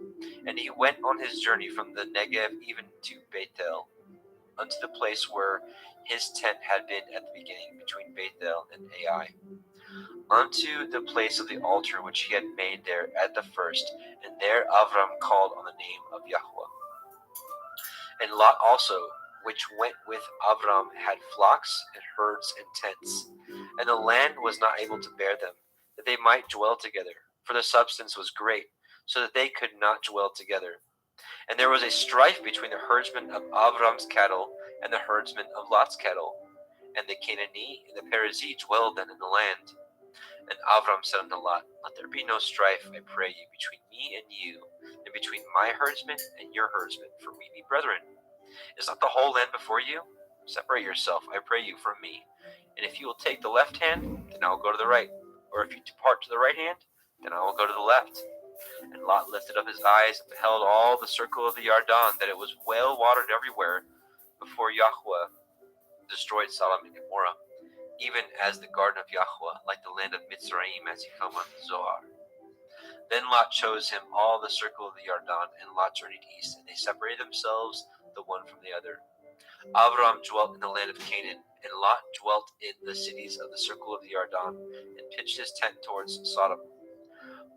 And he went on his journey from the Negev even to Bethel, unto the place where his tent had been at the beginning, between Bethel and Ai, unto the place of the altar which he had made there at the first. And there Avram called on the name of Yahweh. And Lot also, which went with Avram, had flocks and herds and tents, and the land was not able to bear them, that they might dwell together, for the substance was great, so that they could not dwell together. And there was a strife between the herdsmen of Avram's cattle and the herdsmen of Lot's cattle. And the Canaanite and the Perizzite dwelled then in the land. And Avram said unto Lot, Let there be no strife, I pray you, between me and you, and between my herdsmen and your herdsmen, for we be brethren. Is not the whole land before you? Separate yourself, I pray you, from me. And if you will take the left hand, then I will go to the right. Or if you depart to the right hand, then I will go to the left. And Lot lifted up his eyes and beheld all the circle of the Yarden, that it was well watered everywhere, before Yahweh destroyed Sodom and Gomorrah, even as the garden of Yahweh, like the land of Mitzrayim, as he come on Zoar. Then Lot chose him all the circle of the Yarden, and Lot journeyed east, and they separated themselves the one from the other. Avram dwelt in the land of Canaan, and Lot dwelt in the cities of the circle of the Yarden, and pitched his tent towards Sodom.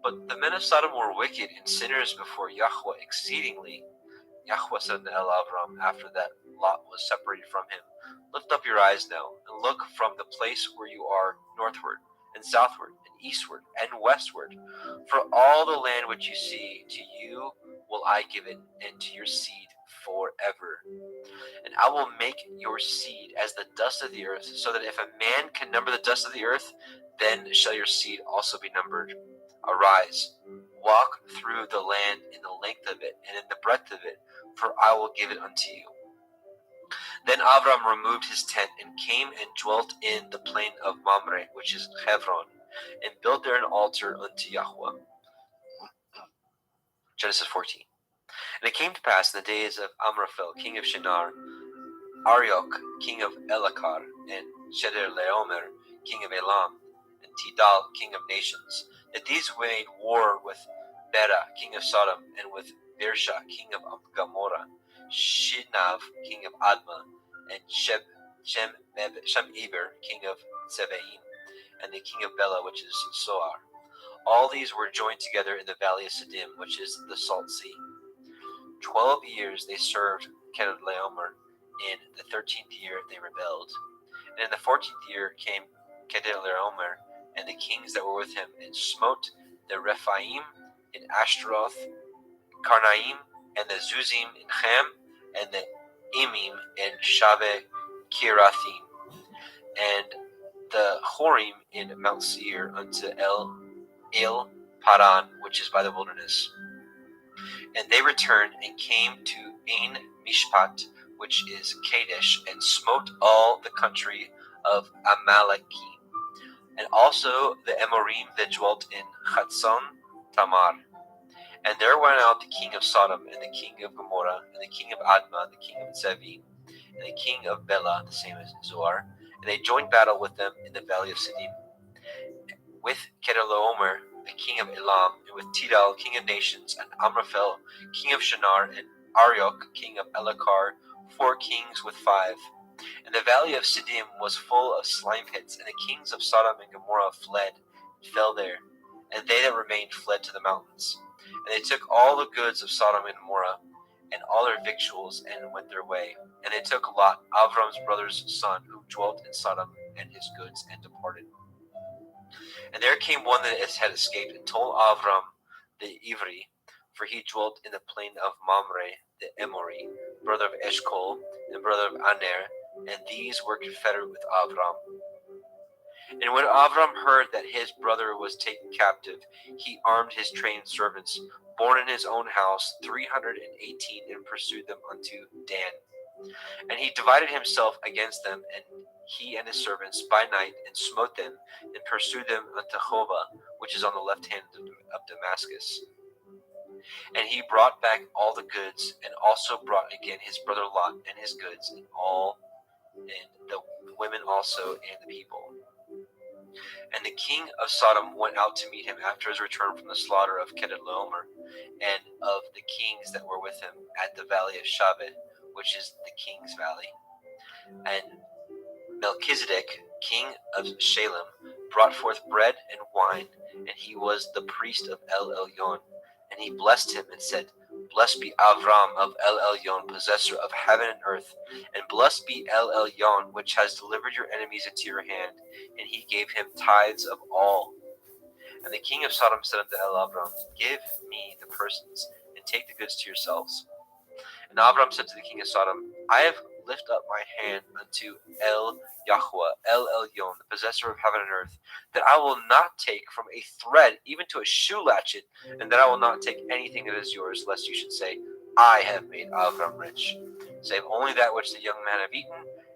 But the men of Sodom were wicked and sinners before Yahweh exceedingly. Yahweh said to Avram, after that Lot was separated from him, Lift up your eyes now, and look from the place where you are northward, and southward, and eastward, and westward. For all the land which you see, to you will I give it, and to your seed forever. And I will make your seed as the dust of the earth, so that if a man can number the dust of the earth, then shall your seed also be numbered. Arise, walk through the land in the length of it, and in the breadth of it, for I will give it unto you. Then Avram removed his tent, and came and dwelt in the plain of Mamre, which is Hebron, and built there an altar unto Yahweh. Genesis 14. And it came to pass in the days of Amraphel, king of Shinar, Arioch, king of Elakar, and Chedorlaomer, king of Elam, and Tidal, king of nations, that these made war with Bera, king of Sodom, and with Bersha, king of Gomorrah, Shinav, king of Admah, and Shemeber, king of Zebaim, and the king of Bela, which is Soar. All these were joined together in the valley of Siddim, which is the Salt Sea. 12 years they served Chedorlaomer. In the 13th year they rebelled. And in the 14th year came Chedorlaomer and the kings that were with him, and smote the Rephaim in Ashtaroth, Karnaim, and the Zuzim in Ham, and the Emim in Shaveh Kirathim, and the Horim in Mount Seir unto El Paran, which is by the wilderness. And they returned and came to Ein Mishpat, which is Kadesh, and smote all the country of Amaleki, and also the Amorim that dwelt in Chatzon Tamar. And there went out the king of Sodom, and the king of Gomorrah, and the king of Admah, the king of Zevim, and the king of Bela, the same as Zoar, and they joined battle with them in the valley of Siddim, with Chedorlaomer, the king of Elam, and with Tidal, king of nations, and Amraphel, king of Shinar, and Arioch, king of Elakar, 4 kings with 5. And the valley of Siddim was full of slime pits, and the kings of Sodom and Gomorrah fled, and fell there, and they that remained fled to the mountains. And they took all the goods of Sodom and Gomorrah, and all their victuals, and went their way. And they took Lot, Avram's brother's son, who dwelt in Sodom, and his goods, and departed. And there came one that had escaped, and told Avram the Ivri, for he dwelt in the plain of Mamre, the Emori, brother of Eshcol, and brother of Aner, and these were confederate with Avram. And when Avram heard that his brother was taken captive, he armed his trained servants, born in his own house, 318, and pursued them unto Dan. And he divided himself against them, and he and his servants, by night, and smote them, and pursued them unto Hobah, which is on the left hand of Damascus. And he brought back all the goods, and also brought again his brother Lot and his goods, and the women also, and the people. And the king of Sodom went out to meet him after his return from the slaughter of Chedorlaomer, and of the kings that were with him at the valley of Shaveh, which is the king's valley. And Melchizedek, king of Shalem, brought forth bread and wine, and he was the priest of El Elyon. And he blessed him and said, Blessed be Avram of El Elyon, possessor of heaven and earth, and blessed be El Elyon, which has delivered your enemies into your hand. And he gave him tithes of all. And the king of Sodom said unto El Avram, Give me the persons, and take the goods to yourselves. And Avram said to the king of Sodom, I have lifted up my hand unto El Yahweh, El Elyon, the possessor of heaven and earth, that I will not take from a thread even to a shoe latchet, and that I will not take anything that is yours, lest you should say, I have made Avram rich, save only that which the young men have eaten,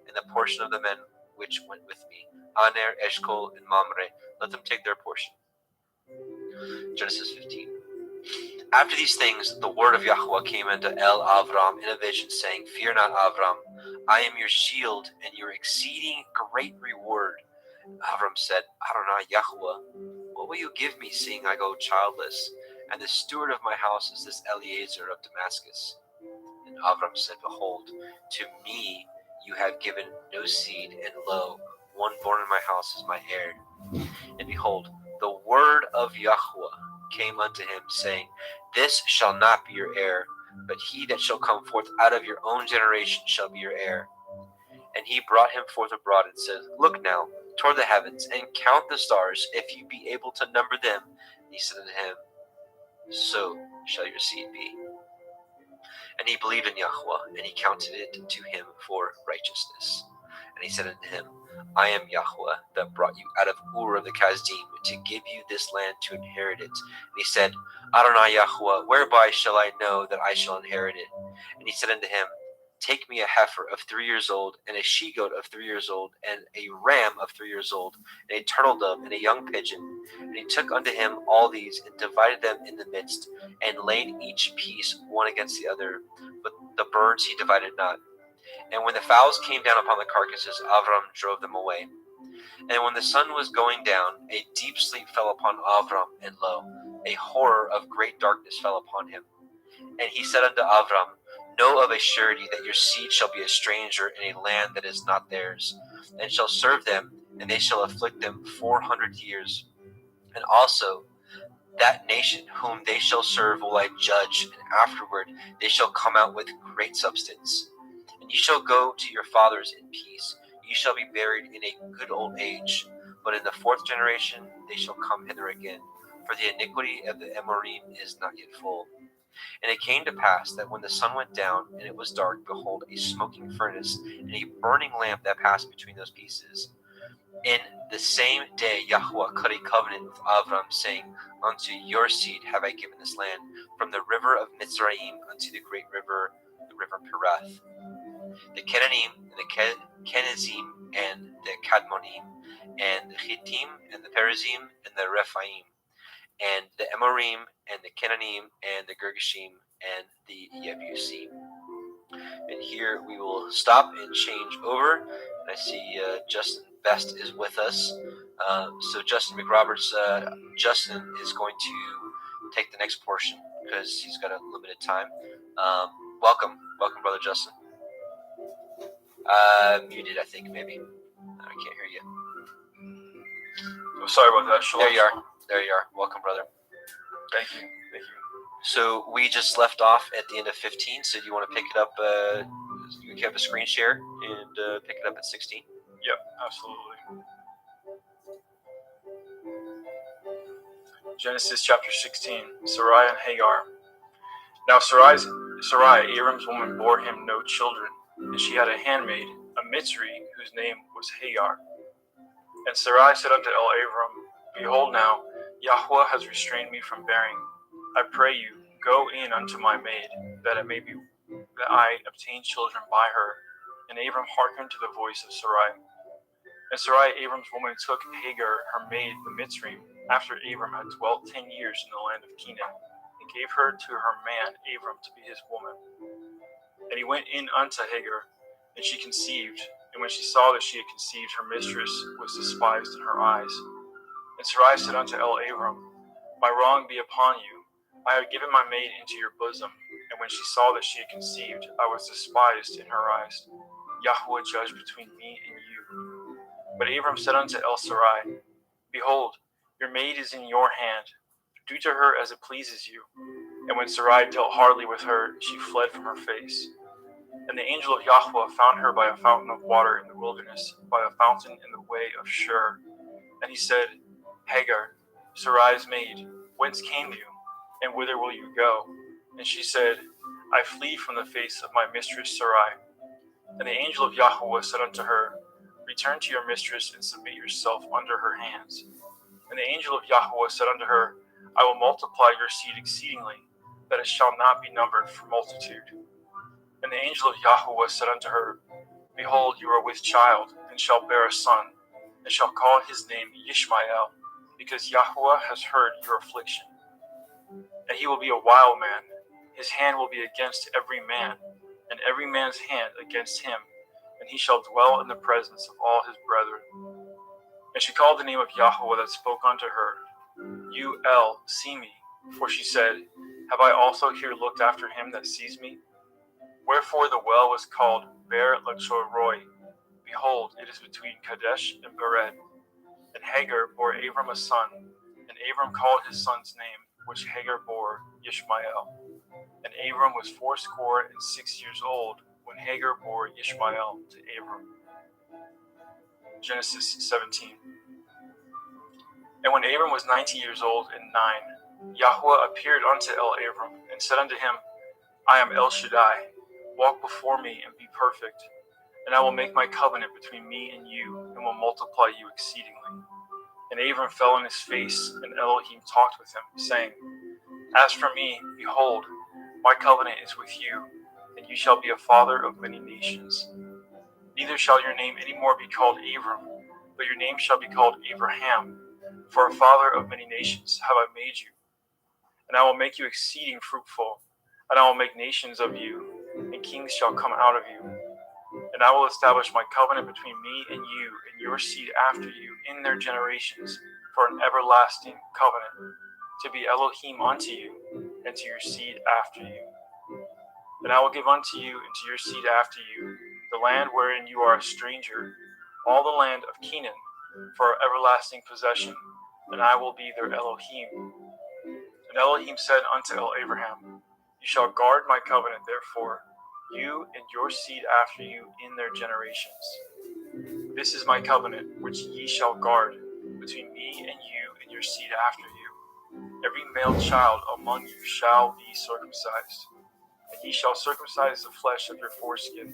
and the portion of the men which went with me, Aner, Eshcol, and Mamre, let them take their portion. Genesis 15. After these things, the word of Yahweh came unto El Avram in a vision, saying, Fear not, Avram, I am your shield and your exceeding great reward. Avram said, Adonai Yahweh, what will you give me, seeing I go childless? And the steward of my house is this Eliezer of Damascus. And Avram said, Behold, to me you have given no seed, and lo, one born in my house is my heir. And behold, the word of Yahweh came unto him, saying, This shall not be your heir, but he that shall come forth out of your own generation shall be your heir. And he brought him forth abroad and said, Look now toward the heavens, and count the stars, if you be able to number them. And he said unto him, So shall your seed be. And he believed in Yahweh, and he counted it to him for righteousness. And he said unto him, I am Yahweh, that brought you out of Ur of the Kasdim, to give you this land to inherit it. And he said, Adonai Yahweh, whereby shall I know that I shall inherit it? And he said unto him, Take me a heifer of 3 years old, and a she-goat of 3 years old, and a ram of 3 years old, and a turtle dove, and a young pigeon. And he took unto him all these, and divided them in the midst, and laid each piece one against the other. But the birds he divided not. And when the fowls came down upon the carcasses, Avram drove them away. And when the sun was going down, a deep sleep fell upon Avram, and lo, a horror of great darkness fell upon him. And he said unto Avram, Know of a surety that your seed shall be a stranger in a land that is not theirs, and shall serve them, and they shall afflict them 400 years. And also that nation whom they shall serve will I judge, and afterward they shall come out with great substance. And ye shall go to your fathers in peace. Ye shall be buried in a good old age. But in the 4th generation they shall come hither again, for the iniquity of the Amorim is not yet full. And it came to pass that when the sun went down, and it was dark, behold, a smoking furnace, and a burning lamp that passed between those pieces. In the same day Yahweh cut a covenant with Avram, saying, Unto your seed have I given this land, from the river of Mitzrayim unto the great river, the river Perath. The Kenanim, and the Kenizim, and the Kadmonim, and the Hittim, and the Perizim, and the Rephaim, and the Amorim, and the Kenanim, and the Girgashim, and the Yebusim. And here we will stop and change over. And I see Justin Best is with us. So Justin McRoberts, Justin is going to take the next portion because he's got a limited time. Welcome, Brother Justin. Muted, I think, maybe. I can't hear you. Oh, sorry about that. Shalom. There you are. Welcome, brother. Thank you. So we just left off at the end of 15. So do you want to pick it up? You have a screen share and pick it up at 16. Yep, absolutely. Genesis chapter 16, Sarai and Hagar. Now Sarai, Abram's woman, bore him no children, and she had a handmaid, a Mitzri, whose name was Hagar. And Sarai said unto Abram, Behold now, Yahweh has restrained me from bearing. I pray you, go in unto my maid, that it may be that I obtain children by her. And Abram hearkened to the voice of Sarai. And Sarai, Abram's woman, took Hagar, her maid, the Mitzrayim, after Abram had dwelt 10 years in the land of Canaan, and gave her to her man Abram to be his woman. And he went in unto Hagar, and she conceived. And when she saw that she had conceived, her mistress was despised in her eyes. And Sarai said unto Abram, My wrong be upon you. I have given my maid into your bosom. And when she saw that she had conceived, I was despised in her eyes. Yahweh judge between me and you. But Abram said unto Sarai, Behold, your maid is in your hand. Do to her as it pleases you. And when Sarai dealt hardly with her, she fled from her face. And the angel of Yahweh found her by a fountain of water in the wilderness, by a fountain in the way of Shur. And he said, Hagar, Sarai's maid, whence came you, and whither will you go? And she said, I flee from the face of my mistress Sarai. And the angel of Yahweh said unto her, Return to your mistress and submit yourself under her hands. And the angel of Yahweh said unto her, I will multiply your seed exceedingly, that it shall not be numbered for multitude. And the angel of Yahweh said unto her, Behold, you are with child, and shall bear a son, and shall call his name Ishmael, because Yahweh has heard your affliction. And he will be a wild man, his hand will be against every man, and every man's hand against him, and he shall dwell in the presence of all his brethren. And she called the name of Yahweh that spoke unto her, You El, see me. For she said, Have I also here looked after him that sees me? Wherefore the well was called Ber Lachoroi. Behold, it is between Kadesh and Bered. And Hagar bore Abram a son, and Abram called his son's name, which Hagar bore, Ishmael. And Abram was 86 years old when Hagar bore Ishmael to Abram. Genesis 17. And when Abram was 90 years old and 9, Yahweh appeared unto Abram, and said unto him, I am El Shaddai. Walk before me and be perfect, and I will make my covenant between me and you, and will multiply you exceedingly. And Abram fell on his face, and Elohim talked with him, saying, As for me, behold, my covenant is with you, and you shall be a father of many nations. Neither shall your name any more be called Abram, but your name shall be called Abraham, for a father of many nations have I made you. And I will make you exceeding fruitful, and I will make nations of you, and kings shall come out of you. And I will establish my covenant between me and you and your seed after you in their generations for an everlasting covenant, to be Elohim unto you and to your seed after you. And I will give unto you and to your seed after you the land wherein you are a stranger, all the land of Canaan, for everlasting possession, and I will be their Elohim. And Elohim said unto Abraham, You shall guard my covenant, therefore, you and your seed after you in their generations. This is my covenant, which ye shall guard, between me and you and your seed after you. Every male child among you shall be circumcised. And ye shall circumcise the flesh of your foreskin,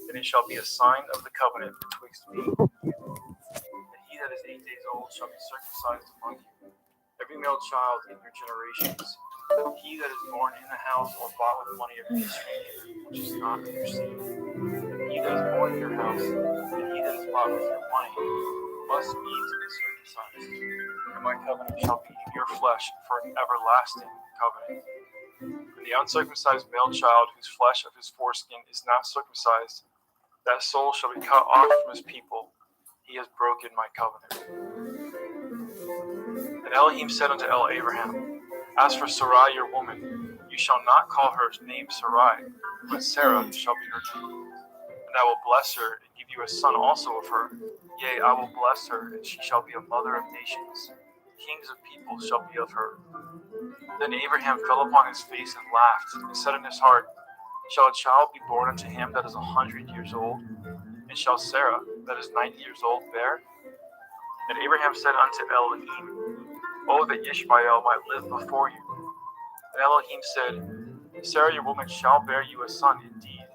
and it shall be a sign of the covenant betwixt me and you. And he that is 8 days old shall be circumcised among you, every male child in your generations. He that is born in the house or bought with money of a stranger, which is not of your seed. And he that is born in your house, and he that is bought with your money, must needs be circumcised. And my covenant shall be in your flesh for an everlasting covenant. And the uncircumcised male child whose flesh of his foreskin is not circumcised, that soul shall be cut off from his people. He has broken my covenant. And Elohim said unto Abraham, As for Sarai your woman, you shall not call her name Sarai, but Sarah shall be her name. And I will bless her and give you a son also of her. Yea, I will bless her, and she shall be a mother of nations. Kings of people shall be of her. Then Abraham fell upon his face and laughed, and said in his heart, Shall a child be born unto him that is 100 years old? And shall Sarah, that is 90 years old, bear? And Abraham said unto Elohim, Oh, that Ishmael might live before you. And Elohim said, Sarah your woman shall bear you a son indeed,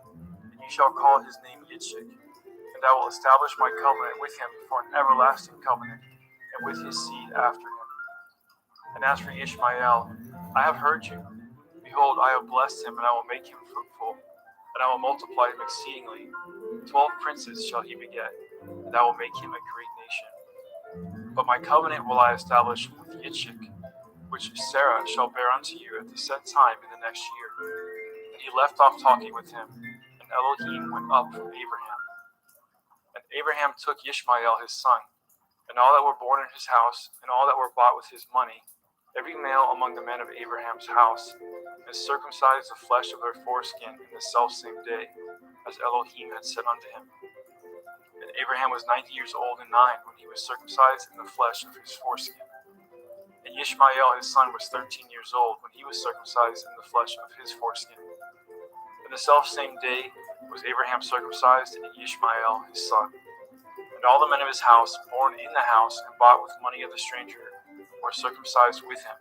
and you shall call his name Yitzchak. And I will establish my covenant with him for an everlasting covenant, and with his seed after him. And as for Ishmael, I have heard you. Behold, I have blessed him, and I will make him fruitful, and I will multiply him exceedingly. 12 princes shall he beget, and I will make him a great nation. But my covenant will I establish with Yitzchak, which Sarah shall bear unto you at the set time in the next year. And he left off talking with him, and Elohim went up from Abraham. And Abraham took Ishmael his son, and all that were born in his house, and all that were bought with his money, every male among the men of Abraham's house, and circumcised the flesh of their foreskin in the selfsame day, as Elohim had said unto him. And Abraham was 90 years old and 9 when he was circumcised in the flesh of his foreskin. And Ishmael his son was 13 years old when he was circumcised in the flesh of his foreskin. In the selfsame day was Abraham circumcised, and Ishmael his son. And all the men of his house, born in the house and bought with money of the stranger, were circumcised with him.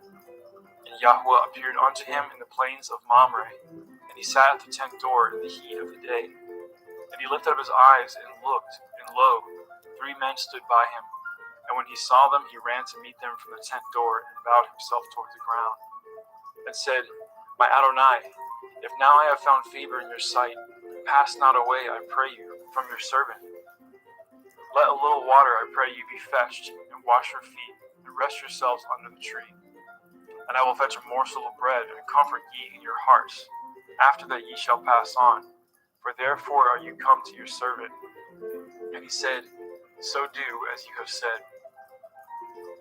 And And Yahweh appeared unto him in the plains of Mamre, and he sat at the tent door in the heat of the day. And he lifted up his eyes and looked, and lo, 3 men stood by him. And when he saw them, he ran to meet them from the tent door, and bowed himself toward the ground, and said, My Adonai, if now I have found favor in your sight, pass not away, I pray you, from your servant. Let a little water, I pray you, be fetched, and wash your feet, and rest yourselves under the tree. And I will fetch a morsel of bread, and comfort ye in your hearts. After that ye shall pass on, for therefore are you come to your servant. And he said, So do as you have said.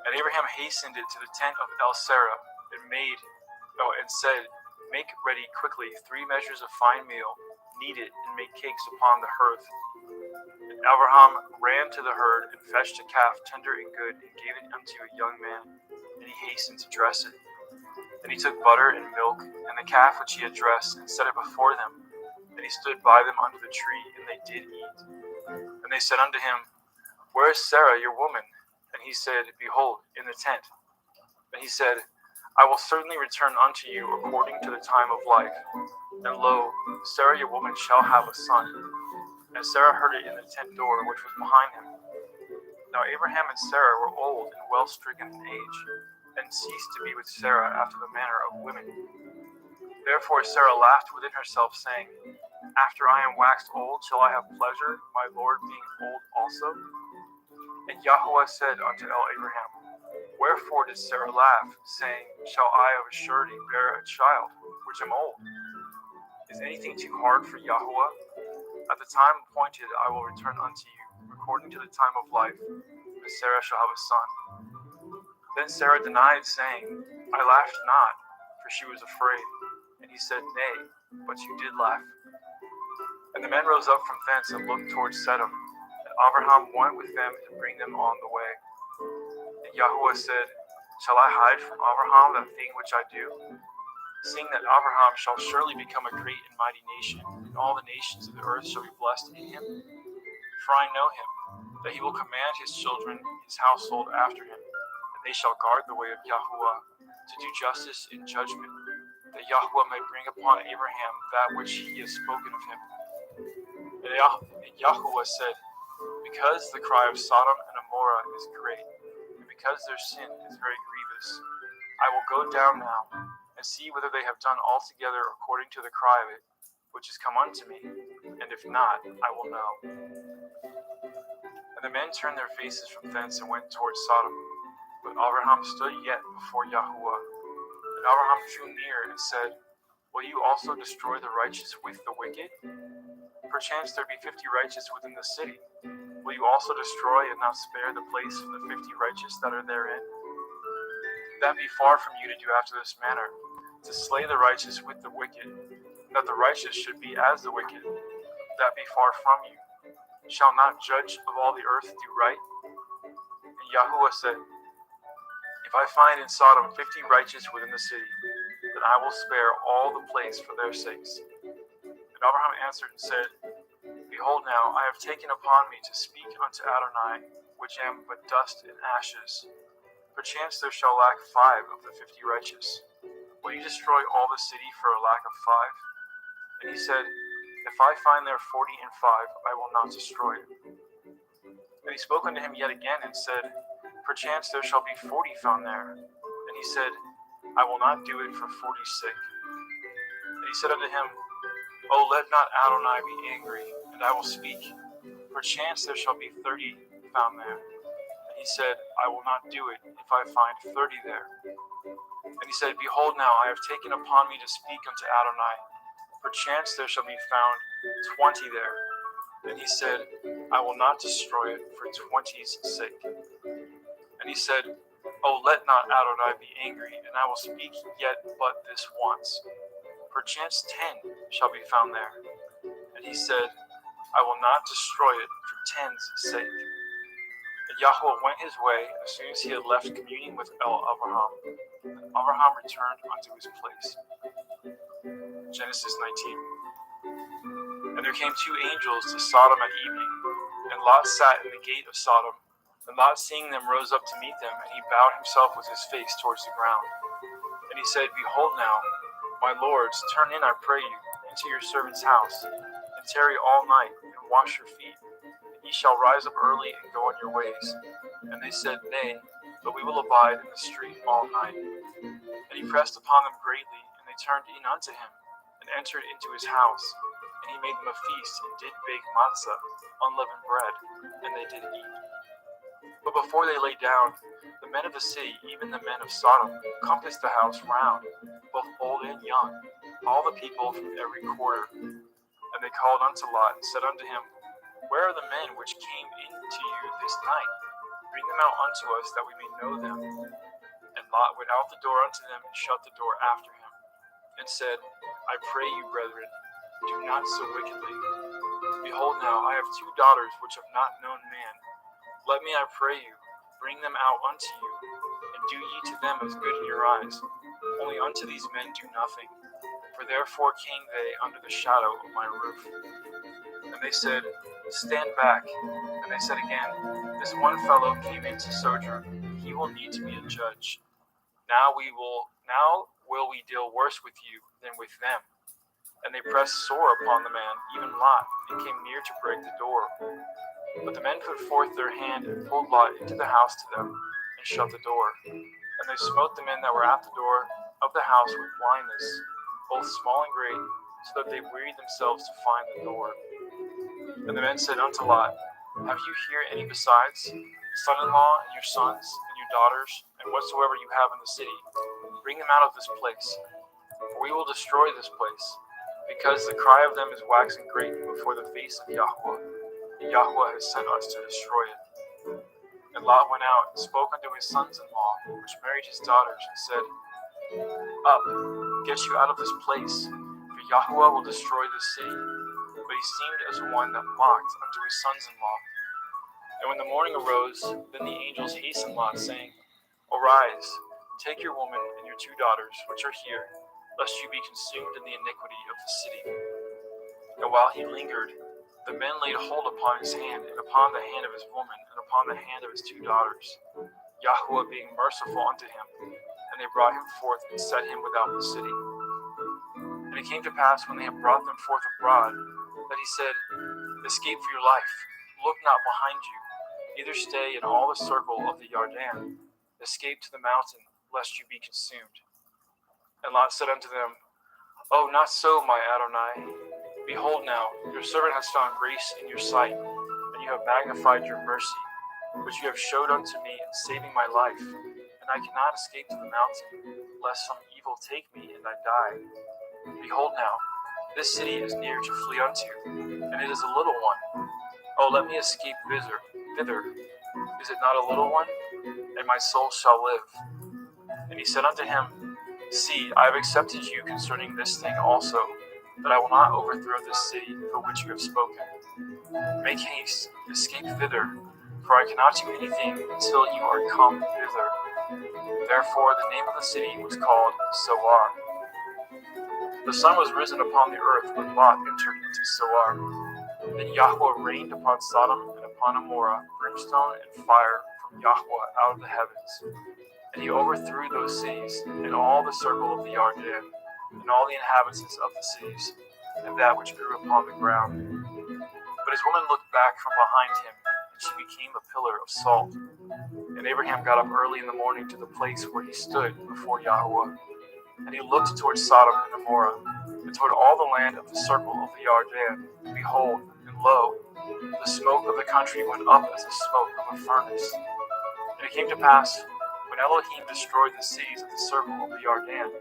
And Abraham hastened it to the tent of El-Sarah, and said, Make ready quickly 3 measures of fine meal, knead it, and make cakes upon the hearth. And Abraham ran to the herd, and fetched a calf tender and good, and gave it unto a young man, and he hastened to dress it. Then he took butter and milk, and the calf which he had dressed, and set it before them. And he stood by them under the tree, and they did eat. And they said unto him, Where is Sarah your woman? And he said, Behold, in the tent. And he said, I will certainly return unto you according to the time of life. And lo, Sarah your woman shall have a son. And Sarah heard it in the tent door which was behind him. Now Abraham and Sarah were old and well stricken in age, and ceased to be with Sarah after the manner of women. Therefore Sarah laughed within herself, saying, After I am waxed old, shall I have pleasure, my Lord being old also? And Yahweh said unto Abraham, Wherefore did Sarah laugh, saying, Shall I of a surety bear a child, which am old? Is anything too hard for Yahweh? At the time appointed I will return unto you, according to the time of life, and Sarah shall have a son. Then Sarah denied, saying, I laughed not, for she was afraid. And he said, Nay, but you did laugh. And the men rose up from thence and looked towards Sedom. And Abraham went with them to bring them on the way. And Yahweh said, Shall I hide from Abraham that thing which I do? Seeing that Abraham shall surely become a great and mighty nation, and all the nations of the earth shall be blessed in him. For I know him, that he will command his children, his household after him, and they shall guard the way of Yahweh, to do justice and judgment, that Yahweh may bring upon Abraham that which he has spoken of him. And Yahweh said, Because the cry of Sodom and Gomorrah is great, and because their sin is very grievous, I will go down now, and see whether they have done altogether according to the cry of it, which is come unto me, and if not, I will know. And the men turned their faces from thence and went towards Sodom. But Abraham stood yet before Yahweh. And Abraham drew near and said, Will you also destroy the righteous with the wicked? Perchance there be 50 righteous within the city. Will you also destroy and not spare the place for the 50 righteous that are therein? That be far from you to do after this manner, to slay the righteous with the wicked, that the righteous should be as the wicked. That be far from you. Shall not judge of all the earth do right? And Yahweh said, If I find in Sodom 50 righteous within the city, then I will spare all the place for their sakes. And Abraham answered and said, Behold now, I have taken upon me to speak unto Adonai, which am but dust and ashes. Perchance there shall lack 5 of the 50 righteous. Will you destroy all the city for a lack of 5? And he said, If I find there 40 and 5, I will not destroy it. And he spoke unto him yet again and said, Perchance there shall be 40 found there. And he said, I will not do it for 40's sake. And he said unto him, O let not Adonai be angry, and I will speak. Perchance there shall be 30 found there. And he said, I will not do it if I find 30 there. And he said, Behold now, I have taken upon me to speak unto Adonai. Perchance there shall be found 20 there. And he said, I will not destroy it for 20's sake. And he said, O let not Adonai be angry, and I will speak yet but this once. Perchance 10 shall be found there. And he said, I will not destroy it for 10's sake. And Yahweh went his way as soon as he had left communing with Abraham. And Abraham returned unto his place. Genesis 19. And there came 2 angels to Sodom at evening, and Lot sat in the gate of Sodom. And Lot, seeing them, rose up to meet them, and he bowed himself with his face towards the ground. And he said, Behold now, my lords, turn in, I pray you, into your servant's house, and tarry all night, and wash your feet. And ye shall rise up early and go on your ways. And they said, Nay, but we will abide in the street all night. And he pressed upon them greatly, and they turned in unto him, and entered into his house. And he made them a feast, and did bake matzah, unleavened bread, and they did eat. But before they lay down, the men of the city, even the men of Sodom, compassed the house round, both old and young, all the people from every quarter. And they called unto Lot, and said unto him, Where are the men which came in to you this night? Bring them out unto us, that we may know them. And Lot went out the door unto them, and shut the door after him, and said, I pray you, brethren, do not so wickedly. Behold now, I have 2 daughters which have not known man. Let me, I pray you, bring them out unto you, and do ye to them as good in your eyes. Only unto these men do nothing, for therefore came they under the shadow of my roof. And they said, Stand back. And they said again, This one fellow came in to sojourn, he will need to be a judge. Now will we deal worse with you than with them. And they pressed sore upon the man, even Lot, and came near to break the door. But the men put forth their hand and pulled Lot into the house to them, and shut the door. And they smote the men that were at the door of the house with blindness, both small and great, so that they wearied themselves to find the door. And the men said unto Lot, Have you here any besides, son-in-law, and your sons, and your daughters, and whatsoever you have in the city? Bring them out of this place, for we will destroy this place, because the cry of them is waxing great before the face of Yahweh, and Yahweh has sent us to destroy it. And Lot went out and spoke unto his sons-in-law, which married his daughters, and said, Up, get you out of this place, for Yahweh will destroy this city. But he seemed as one that mocked unto his sons-in-law. And when the morning arose, then the angels hastened Lot, saying, Arise, take your woman and your 2 daughters, which are here, lest you be consumed in the iniquity of the city. And while he lingered, the men laid hold upon his hand, and upon the hand of his woman, and upon the hand of his 2 daughters, Yahweh being merciful unto him. And they brought him forth, and set him without the city. And it came to pass, when they had brought them forth abroad, that he said, Escape for your life, look not behind you, neither stay in all the circle of the Yarden. Escape to the mountain, lest you be consumed. And Lot said unto them, Oh, not so, my Adonai. Behold now, your servant has found grace in your sight, and you have magnified your mercy, which you have showed unto me in saving my life. And I cannot escape to the mountain, lest some evil take me and I die. Behold now, this city is near to flee unto, and it is a little one. Oh, let me escape thither. Is it not a little one? And my soul shall live. And he said unto him, See, I have accepted you concerning this thing also, that I will not overthrow this city for which you have spoken. Make haste, escape thither, for I cannot do anything until you are come thither. Therefore the name of the city was called Soar. The sun was risen upon the earth when Lot entered into Soar. Then Yahweh rained upon Sodom and upon Amorah brimstone and fire from Yahweh out of the heavens. And he overthrew those cities, and all the circle of the Yarden, and all the inhabitants of the cities, and that which grew upon the ground. But his woman looked back from behind him, and she became a pillar of salt. And Abraham got up early in the morning to the place where he stood before Yahweh. And he looked toward Sodom and Amorah, and toward all the land of the circle of the Yarden. And behold, and lo, the smoke of the country went up as the smoke of a furnace. And it came to pass, when Elohim destroyed the cities of the circle of the Yarden,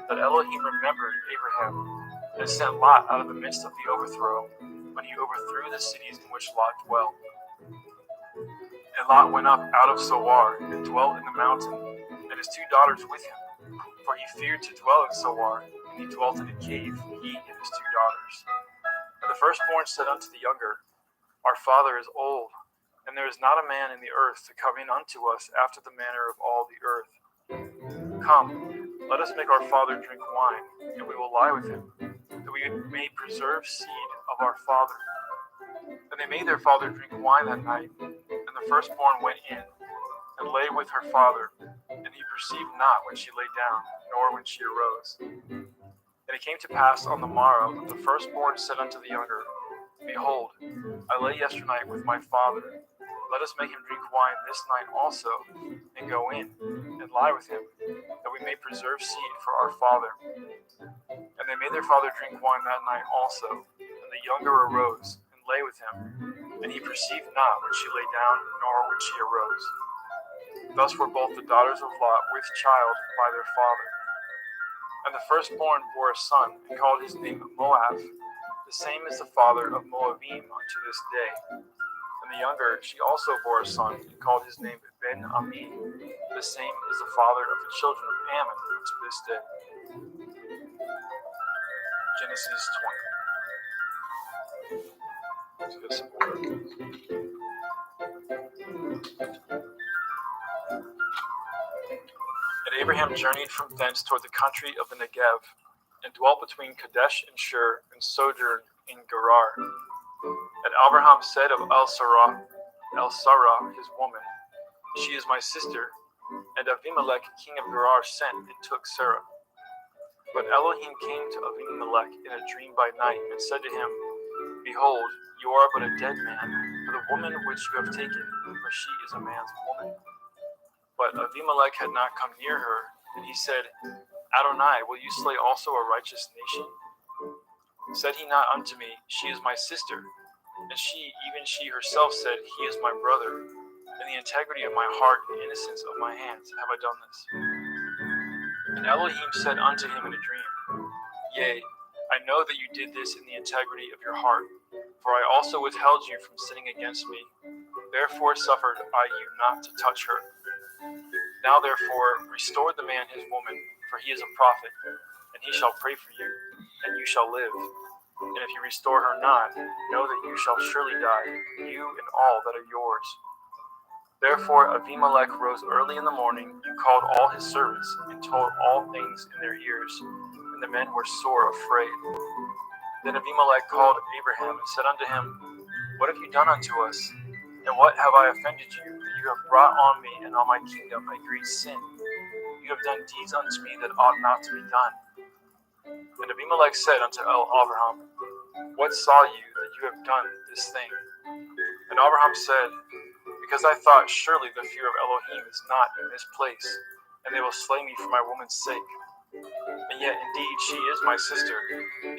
that Elohim remembered Abraham, and sent Lot out of the midst of the overthrow, when he overthrew the cities in which Lot dwelt. And Lot went up out of Soar, and dwelt in the mountain, and his 2 daughters with him. For he feared to dwell in Soar, and he dwelt in a cave, he and his 2 daughters. And the firstborn said unto the younger, Our father is old, and there is not a man in the earth to come in unto us after the manner of all the earth. Come, let us make our father drink wine, and we will lie with him, that we may preserve seed of our father. And they made their father drink wine that night, and the firstborn went in, and lay with her father, and he perceived not when she lay down, nor when she arose. And it came to pass on the morrow that the firstborn said unto the younger, Behold, I lay yesternight with my father. Let us make him drink wine this night also, and go in, and lie with him, that we may preserve seed for our father. And they made their father drink wine that night also. And the younger arose, and lay with him. And he perceived not when she lay down, nor when she arose. Thus were both the daughters of Lot with child by their father. And the firstborn bore a son, and called his name Moab. The same is the father of Moabim unto this day. And the younger, she also bore a son, and called his name Ben-Ami. The same is the father of the children of Ammon unto this day. Genesis 20. Let's get some more. And Abraham journeyed from thence toward the country of the Negev, and dwelt between Kadesh and Shur, and sojourned in Gerar. And Abraham said of El-Sarah, his woman, She is my sister. And Abimelech, king of Gerar, sent and took Sarah. But Elohim came to Abimelech in a dream by night, and said to him, Behold, you are but a dead man, for the woman which you have taken, for she is a man's woman. But Abimelech had not come near her, and he said, Adonai, will you slay also a righteous nation? Said he not unto me, She is my sister? And she, even she herself, said, He is my brother. In the integrity of my heart and innocence of my hands have I done this. And Elohim said unto him in a dream, Yea, I know that you did this in the integrity of your heart, for I also withheld you from sinning against me. Therefore suffered I you not to touch her. Now therefore restore the man his woman, for he is a prophet, and he shall pray for you, and you shall live. And if you restore her not, know that you shall surely die, you and all that are yours. Therefore Abimelech rose early in the morning, and called all his servants, and told all things in their ears, and the men were sore afraid. Then Abimelech called Abraham, and said unto him, What have you done unto us? And what have I offended you, that you have brought on me and on my kingdom a great sin? You have done deeds unto me that ought not to be done. And Abimelech said unto Abraham, What saw you that you have done this thing? And Abraham said, Because I thought, surely the fear of Elohim is not in this place, and they will slay me for my woman's sake. And yet indeed she is my sister.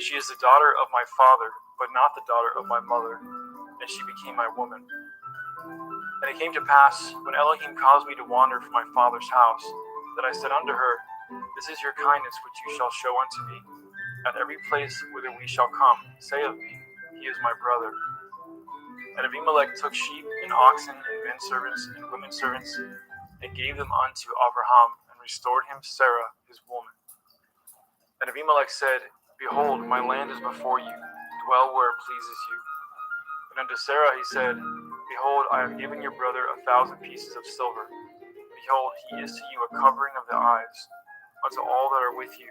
She is the daughter of my father, but not the daughter of my mother, and she became my woman. And it came to pass, when Elohim caused me to wander from my father's house, that I said unto her, This is your kindness which you shall show unto me. At every place whither we shall come, say of me, He is my brother. And Abimelech took sheep and oxen and men servants and women servants, and gave them unto Abraham, and restored him Sarah his woman. And Abimelech said, Behold, my land is before you, dwell where it pleases you. And unto Sarah he said, Behold, I have given your brother 1,000 pieces of silver. Behold, he is to you a covering of the eyes, unto all that are with you.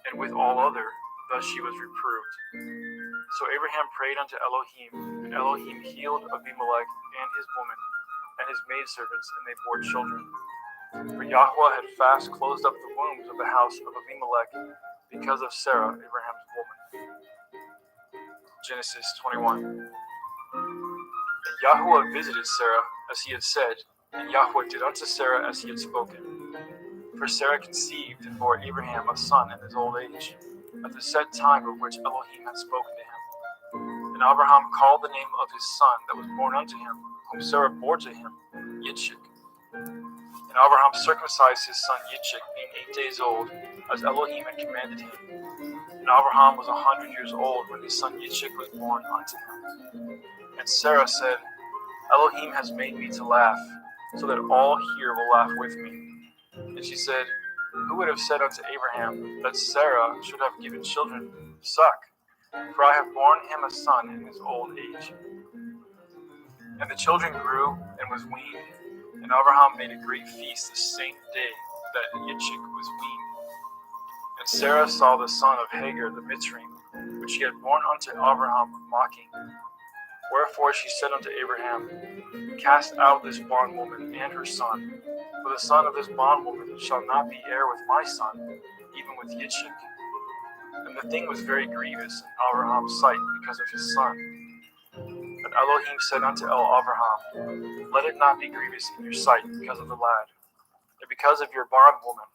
And with all other, thus she was reproved. So Abraham prayed unto Elohim, and Elohim healed Abimelech and his woman, and his maidservants, and they bore children. For Yahweh had fast closed up the wombs of the house of Abimelech, because of Sarah, Abraham's woman. Genesis 21. And Yahweh visited Sarah, as he had said, and Yahweh did unto Sarah as he had spoken. For Sarah conceived and bore Abraham a son in his old age, at the set time of which Elohim had spoken to him. And Abraham called the name of his son that was born unto him, whom Sarah bore to him, Yitzchak. And Abraham circumcised his son Yitzchak, being 8 days old, as Elohim had commanded him. And Abraham was 100 years old when his son Yitzchak was born unto him. And Sarah said, Elohim has made me to laugh, so that all here will laugh with me. And she said, Who would have said unto Abraham that Sarah should have given children suck? For I have borne him a son in his old age. And the children grew and was weaned. And Abraham made a great feast the same day that Yitzchak was weaned. And Sarah saw the son of Hagar the Mitzrayim, which he had borne unto Abraham mocking. Wherefore she said unto Abraham, Cast out this bondwoman and her son, for the son of this bondwoman shall not be heir with my son, even with Yitzchak. And the thing was very grievous in Abraham's sight because of his son. And Elohim said unto Abraham, Let it not be grievous in your sight because of the lad, and because of your bondwoman.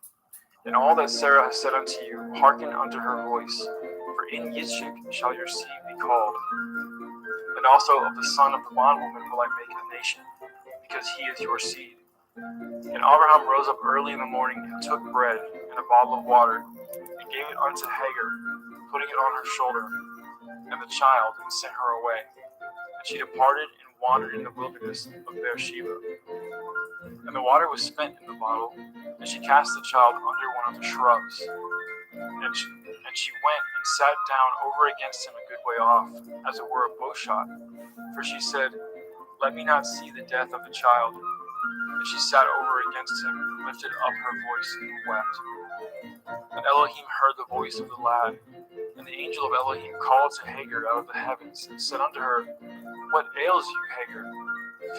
And all that Sarah has said unto you, hearken unto her voice, for in Yitzchak shall your seed be called. And also of the son of the bondwoman will I make a nation, because he is your seed. And Abraham rose up early in the morning, and took bread and a bottle of water, and gave it unto Hagar, putting it on her shoulder, and the child, and sent her away. And she departed and wandered in the wilderness of Beersheba. And the water was spent in the bottle, and she cast the child under one of the shrubs. And she went and sat down over against him a good way off, as it were a bowshot. For she said, Let me not see the death of the child. And she sat over against him, and lifted up her voice, and wept. And Elohim heard the voice of the lad. And the angel of Elohim called to Hagar out of the heavens, and said unto her, What ails you, Hagar?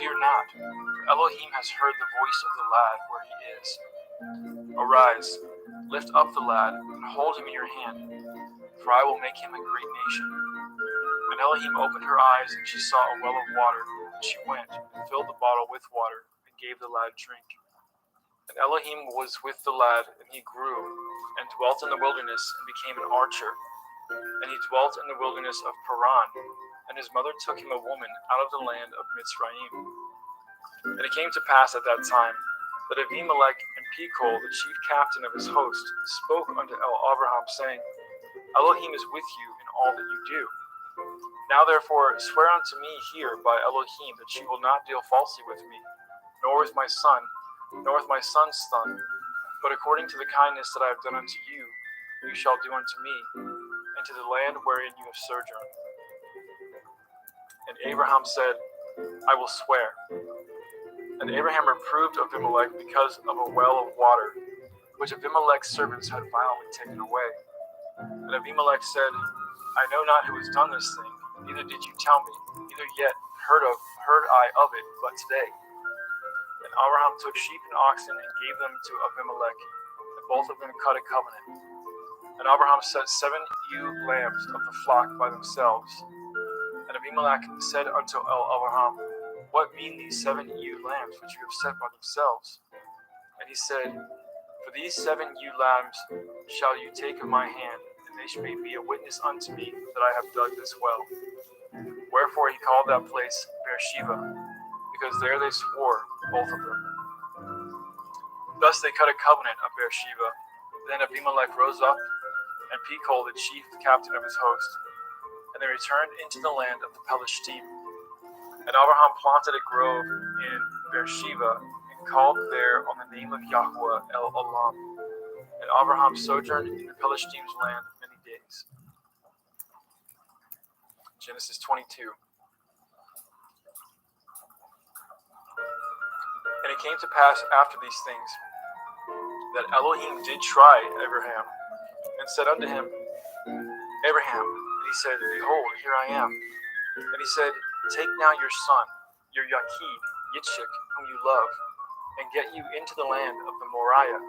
Fear not, for Elohim has heard the voice of the lad where he is. Arise, lift up the lad, and hold him in your hand, for I will make him a great nation. And Elohim opened her eyes, and she saw a well of water. And she went, and filled the bottle with water, and gave the lad drink. And Elohim was with the lad, and he grew, and dwelt in the wilderness, and became an archer. And he dwelt in the wilderness of Paran, and his mother took him a woman out of the land of Mitzrayim. And it came to pass at that time, that Abimelech and Pekol, the chief captain of his host, spoke unto Abraham, saying, Elohim is with you in all that you do. Now therefore swear unto me here by Elohim that you will not deal falsely with me, nor with my son, nor with my son's son, but according to the kindness that I have done unto you, you shall do unto me, and to the land wherein you have sojourned. And Abraham said, I will swear. And Abraham reproved Abimelech because of a well of water, which Abimelech's servants had violently taken away. And Abimelech said, I know not who has done this thing, neither did you tell me, neither yet heard I of it, but today. And Abraham took sheep and oxen and gave them to Abimelech, and both of them cut a covenant. And Abraham set 7 ewe lambs of the flock by themselves. And Abimelech said unto Abraham, What mean these 7 ewe lambs which you have set by themselves? And he said, For these 7 ewe lambs shall you take of my hand, and they may be a witness unto me that I have dug this well. Wherefore he called that place Beersheba, because there they swore, both of them. Thus they cut a covenant of Beersheba. Then Abimelech rose up, and Pekol, the chief captain of his host, and they returned into the land of the Pelishtim. And Abraham planted a grove in Beersheba, and called there on the name of Yahweh El Olam. And Abraham sojourned in the Pelishtim's land many days. Genesis 22. And it came to pass after these things, that Elohim did try Abraham, and said unto him, Abraham. And he said, Behold, here I am. And he said, Take now your son, your Yachid, Yitzchak, whom you love, and get you into the land of the Moriah,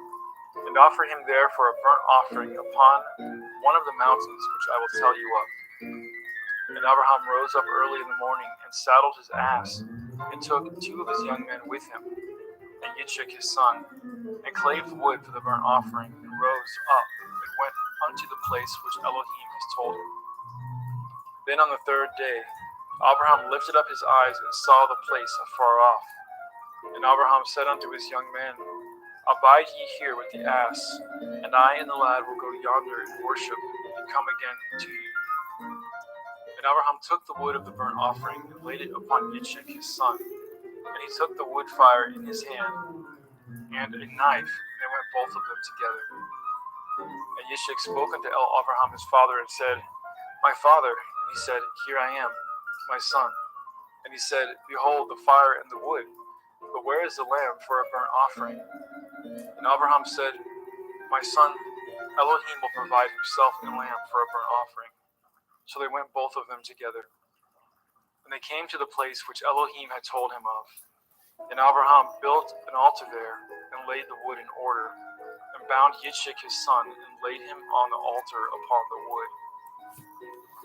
and offer him there for a burnt offering upon one of the mountains which I will tell you of. And Abraham rose up early in the morning, and saddled his ass, and took 2 of his young men with him, and Yitzchak his son, and clave wood for the burnt offering, and rose up, and went unto the place which Elohim has told him. Then on the 3rd day, Abraham lifted up his eyes, and saw the place afar off. And Abraham said unto his young men, Abide ye here with the ass, and I and the lad will go yonder and worship, and come again to you. And Abraham took the wood of the burnt offering, and laid it upon Yitzchak his son. And he took the wood fire in his hand, and a knife, and they went both of them together. And Yitzchak spoke unto Abraham his father, and said, My father. And he said, Here I am, my son. And he said, Behold the fire and the wood, but where is the lamb for a burnt offering? And Abraham said, My son, Elohim will provide himself a lamb for a burnt offering. So they went both of them together. And they came to the place which Elohim had told him of. And Abraham built an altar there, and laid the wood in order, and bound Yitzchak his son, and laid him on the altar upon the wood.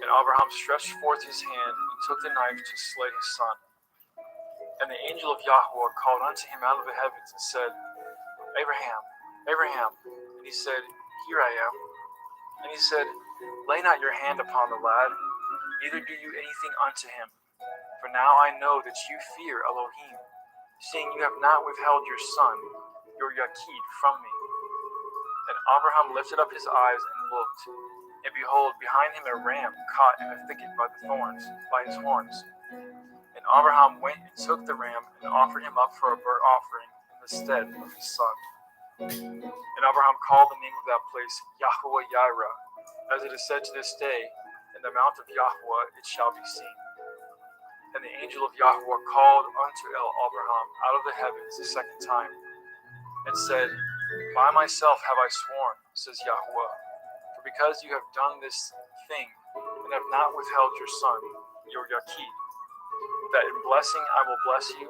And Abraham stretched forth his hand, and took the knife to slay his son. And the angel of Yahweh called unto him out of the heavens, and said, Abraham, Abraham. And he said, Here I am. And he said, Lay not your hand upon the lad, neither do you anything unto him. For now I know that you fear Elohim, seeing you have not withheld your son, your Yachid, from me. And Abraham lifted up his eyes and looked, and behold, behind him a ram caught in a thicket by the thorns, by his horns. And Abraham went and took the ram, and offered him up for a burnt offering in the stead of his son. And Abraham called the name of that place Yahweh Yireh, as it is said to this day, In the mount of Yahweh it shall be seen. And the angel of Yahweh called unto Abraham out of the heavens the second time, and said, By myself have I sworn, says Yahweh, for because you have done this thing, and have not withheld your son, your Yachid, that in blessing I will bless you,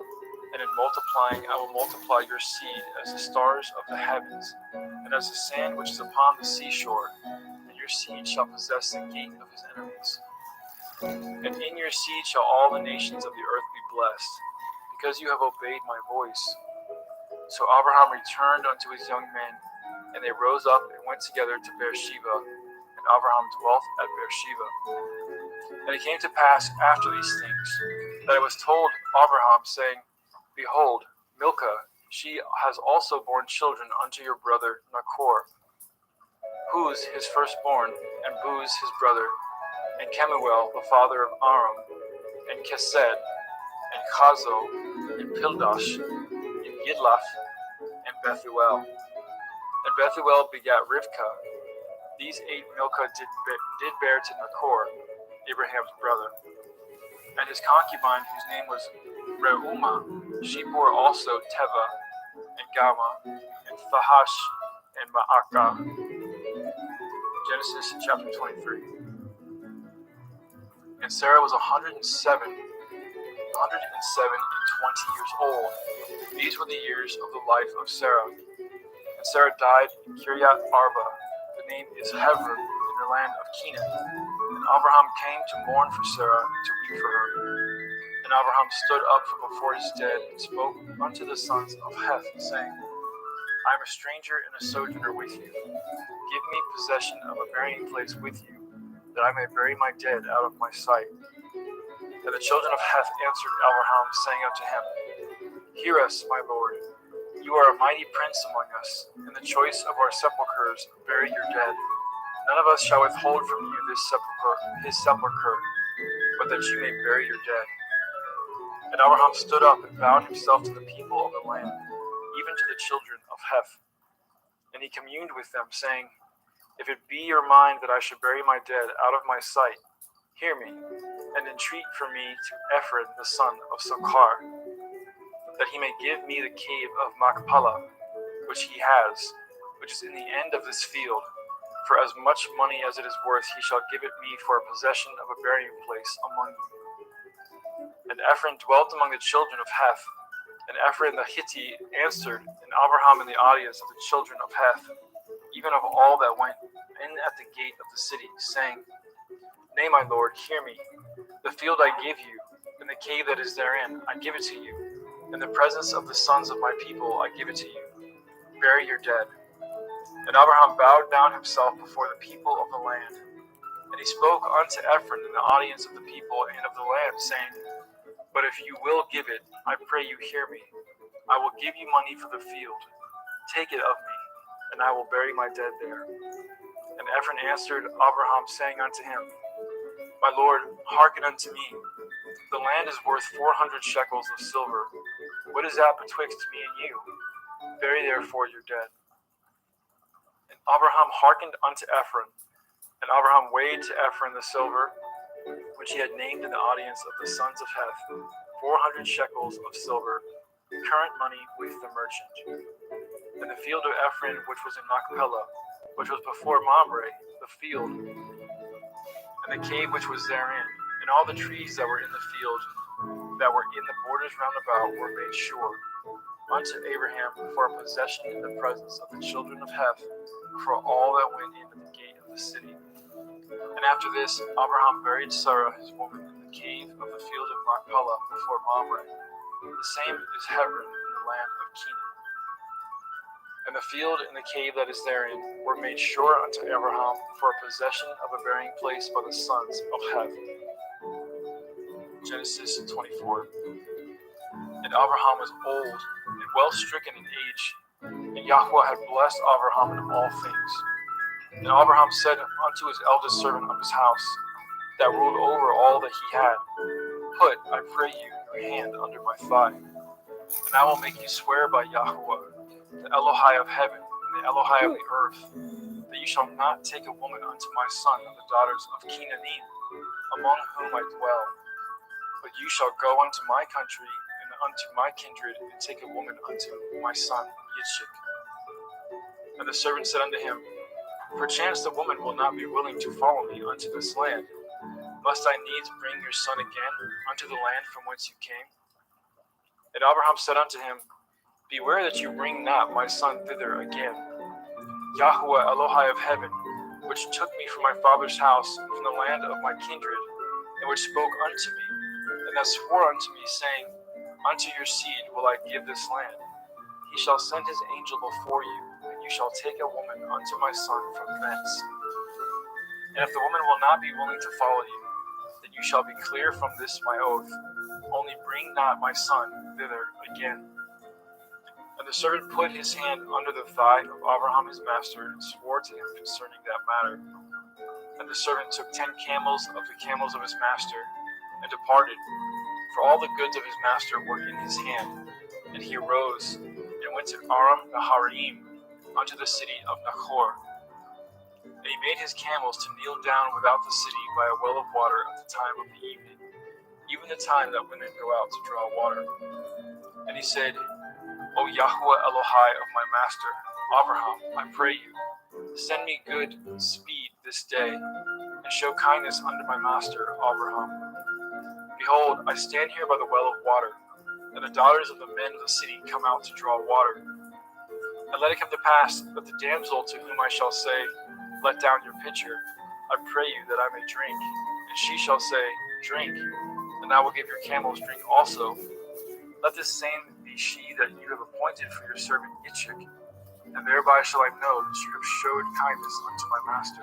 and in multiplying I will multiply your seed as the stars of the heavens, and as the sand which is upon the seashore, and your seed shall possess the gate of his enemies. And in your seed shall all the nations of the earth be blessed, because you have obeyed my voice. So Abraham returned unto his young men, and they rose up and went together to Beersheba, and Abraham dwelt at Beersheba. And it came to pass after these things, that it was told Abraham, saying, Behold, Milcah, she has also borne children unto your brother Nachor, Huz his firstborn, and Buz his brother, and Kemuel the father of Aram, and Kesed, and Chazo, and Pildash, and Yidlaf, and Bethuel. And Bethuel begat Rivkah. These 8 Milcah did bear to Nachor, Abraham's brother. And his concubine, whose name was Reumah, she bore also Teva, and Gama, and Thahash, and Ma'akah. Genesis chapter 23. And Sarah was 107 and 20 years old. These were the years of the life of Sarah. And Sarah died in Kiryat Arba. The name is Hebron, in the land of Canaan. And Abraham came to mourn for Sarah, and to weep for her. And Abraham stood up from before his dead, and spoke unto the sons of Heth, saying, I am a stranger and a sojourner with you. Give me possession of a burying place with you, that I may bury my dead out of my sight. And the children of Heth answered Abraham, saying unto him, Hear us, my lord. You are a mighty prince among us. In the choice of our sepulchres, bury your dead. None of us shall withhold from you his sepulchre, but that you may bury your dead. And Abraham stood up and bowed himself to the people of the land, even to the children of Heth. And he communed with them, saying, If it be your mind that I should bury my dead out of my sight, hear me, and entreat for me to Ephron the son of Sochar, that he may give me the cave of Machpelah, which he has, which is in the end of this field. For as much money as it is worth, he shall give it me for a possession of a burying place among you. And Ephron dwelt among the children of Heth. And Ephron the Hittite answered, and Abraham in the audience of the children of Heth, even of all that went in at the gate of the city, saying, Nay, my lord, hear me. The field I give you, and the cave that is therein, I give it to you. In the presence of the sons of my people, I give it to you. Bury your dead. And Abraham bowed down himself before the people of the land. And he spoke unto Ephron in the audience of the people and of the land, saying, But if you will give it, I pray you hear me. I will give you money for the field. Take it of me, and I will bury my dead there. And Ephron answered Abraham, saying unto him, My lord, hearken unto me. The land is worth 400 shekels of silver. What is that betwixt me and you? Bury therefore your dead. And Abraham hearkened unto Ephron. And Abraham weighed to Ephron the silver, which he had named in the audience of the sons of Heth, 400 shekels of silver, current money with the merchant. And the field of Ephron, which was in Machpelah, which was before Mamre, the field, and the cave which was therein. And all the trees that were in the field, that were in the borders round about, were made sure unto Abraham for a possession in the presence of the children of Heth, for all that went into the gate of the city. And after this, Abraham buried Sarah his woman in the cave of the field of Machpelah before Mamre. The same is Hebron in the land of Canaan. And the field and the cave that is therein were made sure unto Abraham for a possession of a burying place by the sons of Heth. Genesis 24. And Abraham was old and well stricken in age, and Yahweh had blessed Abraham in all things. And Abraham said unto his eldest servant of his house, that ruled over all that he had, Put, I pray you, your hand under my thigh, and I will make you swear by Yahweh, the Elohai of heaven and the Elohai of the earth, that you shall not take a woman unto my son of the daughters of Canaanim, among whom I dwell, but you shall go unto my country and unto my kindred, and take a woman unto my son Yitzchak. And the servant said unto him, Perchance the woman will not be willing to follow me unto this land. Must I needs bring your son again unto the land from whence you came? And Abraham said unto him, Beware that you bring not my son thither again. Yahweh Elohai of heaven, which took me from my father's house, from the land of my kindred, and which spoke unto me, and that swore unto me, saying, Unto your seed will I give this land. He shall send his angel before you, and you shall take a woman unto my son from thence. And if the woman will not be willing to follow you, then you shall be clear from this my oath. Only bring not my son thither again. And the servant put his hand under the thigh of Abraham his master, and swore to him concerning that matter. And the servant took 10 camels of the camels of his master, and departed, for all the goods of his master were in his hand. And he arose, and went to Aram Naharaim, unto the city of Nachor. And he made his camels to kneel down without the city by a well of water at the time of the evening, even the time that women go out to draw water. And he said, O Yahweh Elohai of my master, Abraham, I pray you, send me good speed this day, and show kindness unto my master, Abraham. Behold, I stand here by the well of water, and the daughters of the men of the city come out to draw water. And let it come to pass that the damsel to whom I shall say, Let down your pitcher, I pray you that I may drink. And she shall say, Drink, and I will give your camels drink also. Let this same be she that you have appointed for your servant Yitzchak, and thereby shall I know that you have showed kindness unto my master.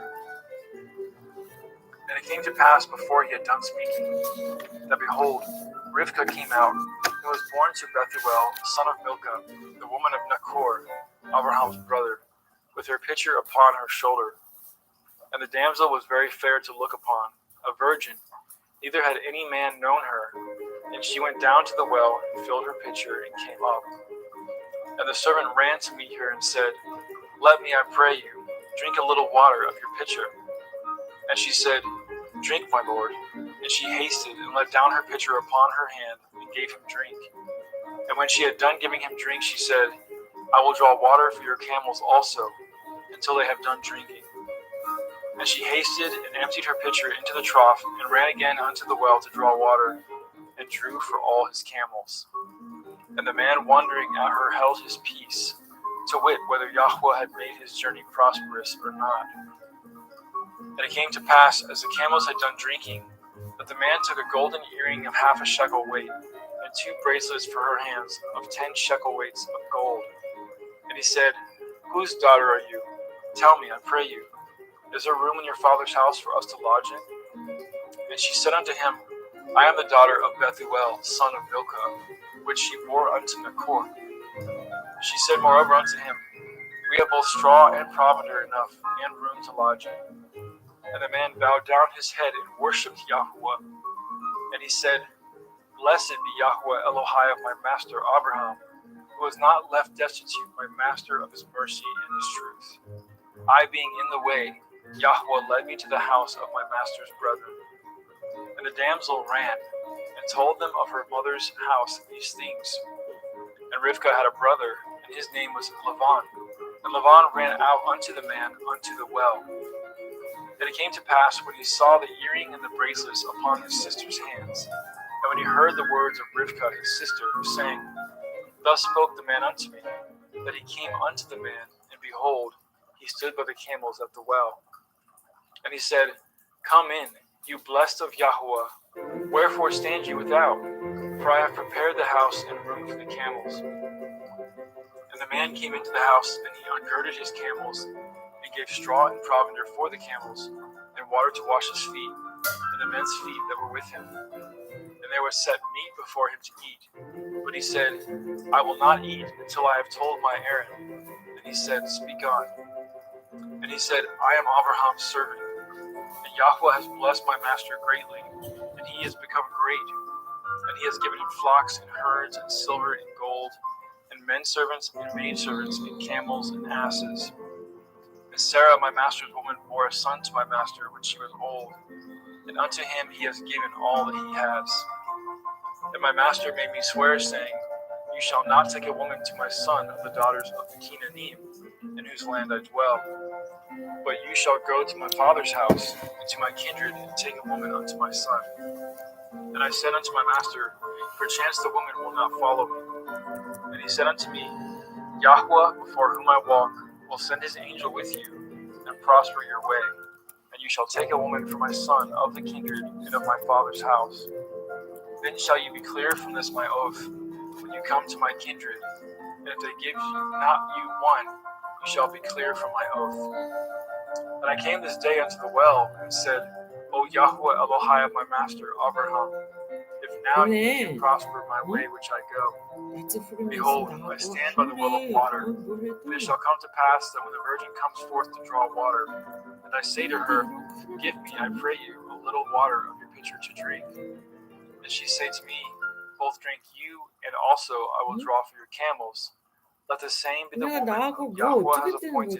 And it came to pass before he had done speaking, that behold, Rivkah came out, and was born to Bethuel, son of Milcah, the woman of Nachor, Abraham's brother, with her pitcher upon her shoulder. And the damsel was very fair to look upon, a virgin, neither had any man known her. And she went down to the well, and filled her pitcher, and came up. And the servant ran to meet her, and said, Let me, I pray you, drink a little water of your pitcher. And she said, Drink, my lord. And she hasted, and let down her pitcher upon her hand, and gave him drink. And when she had done giving him drink, she said, I will draw water for your camels also, until they have done drinking. And she hasted, and emptied her pitcher into the trough, and ran again unto the well to draw water, and drew for all his camels. And the man wondering at her held his peace, to wit whether Yahweh had made his journey prosperous or not. And it came to pass, as the camels had done drinking, that the man took a golden earring of 1/2 shekel weight, and 2 bracelets for her hands of 10 shekel weights of gold. And he said, Whose daughter are you? Tell me, I pray you. Is there room in your father's house for us to lodge in? And she said unto him, I am the daughter of Bethuel, son of Milcah, which she bore unto Nachor. She said moreover unto him, We have both straw and provender enough, and room to lodge in. And the man bowed down his head and worshipped Yahweh. And he said, Blessed be Yahweh Elohai of my master Abraham, who has not left destitute my master of his mercy and his truth. I being in the way, Yahweh led me to the house of my master's brethren. And the damsel ran, and told them of her mother's house these things. And Rivkah had a brother, and his name was Lavan. And Lavan ran out unto the man unto the well. And it came to pass, when he saw the earring and the bracelets upon his sister's hands, and when he heard the words of Rivkah his sister, saying, Thus spoke the man unto me, that he came unto the man, and behold, he stood by the camels at the well. And he said, Come in, you blessed of Yahuwah. Wherefore stand ye without? For I have prepared the house and room for the camels. And the man came into the house, and he ungirded his camels, and gave straw and provender for the camels, and water to wash his feet, and the men's feet that were with him. And there was set meat before him to eat. But he said, I will not eat until I have told my errand. And he said, Speak on. And he said, I am Abraham's servant, and Yahweh has blessed my master greatly, and he has become great. And he has given him flocks and herds and silver and gold, and men servants and maid servants and camels and asses. And Sarah, my master's woman, bore a son to my master when she was old, and unto him he has given all that he has. And my master made me swear, saying, You shall not take a woman to my son of the daughters of the Canaanim, in whose land I dwell. But you shall go to my father's house, and to my kindred, and take a woman unto my son. And I said unto my master, Perchance the woman will not follow me. And he said unto me, Yahweh, before whom I walk, will send his angel with you, and prosper your way. And you shall take a woman for my son of the kindred and of my father's house. Then shall you be clear from this my oath, when you come to my kindred. And if they give not you one, you shall be clear from my oath. And I came this day unto the well, and said, O Yahweh Elohai of my master Abraham, if now you can prosper my way which I go. Behold, I stand by the well of water, and it shall come to pass that when the virgin comes forth to draw water, and I say to her, Give me, I pray you, a little water of your pitcher to drink. And she say to me, Both drink you, and also I will draw for your camels. Let the same be the woman whom Yahweh has appointed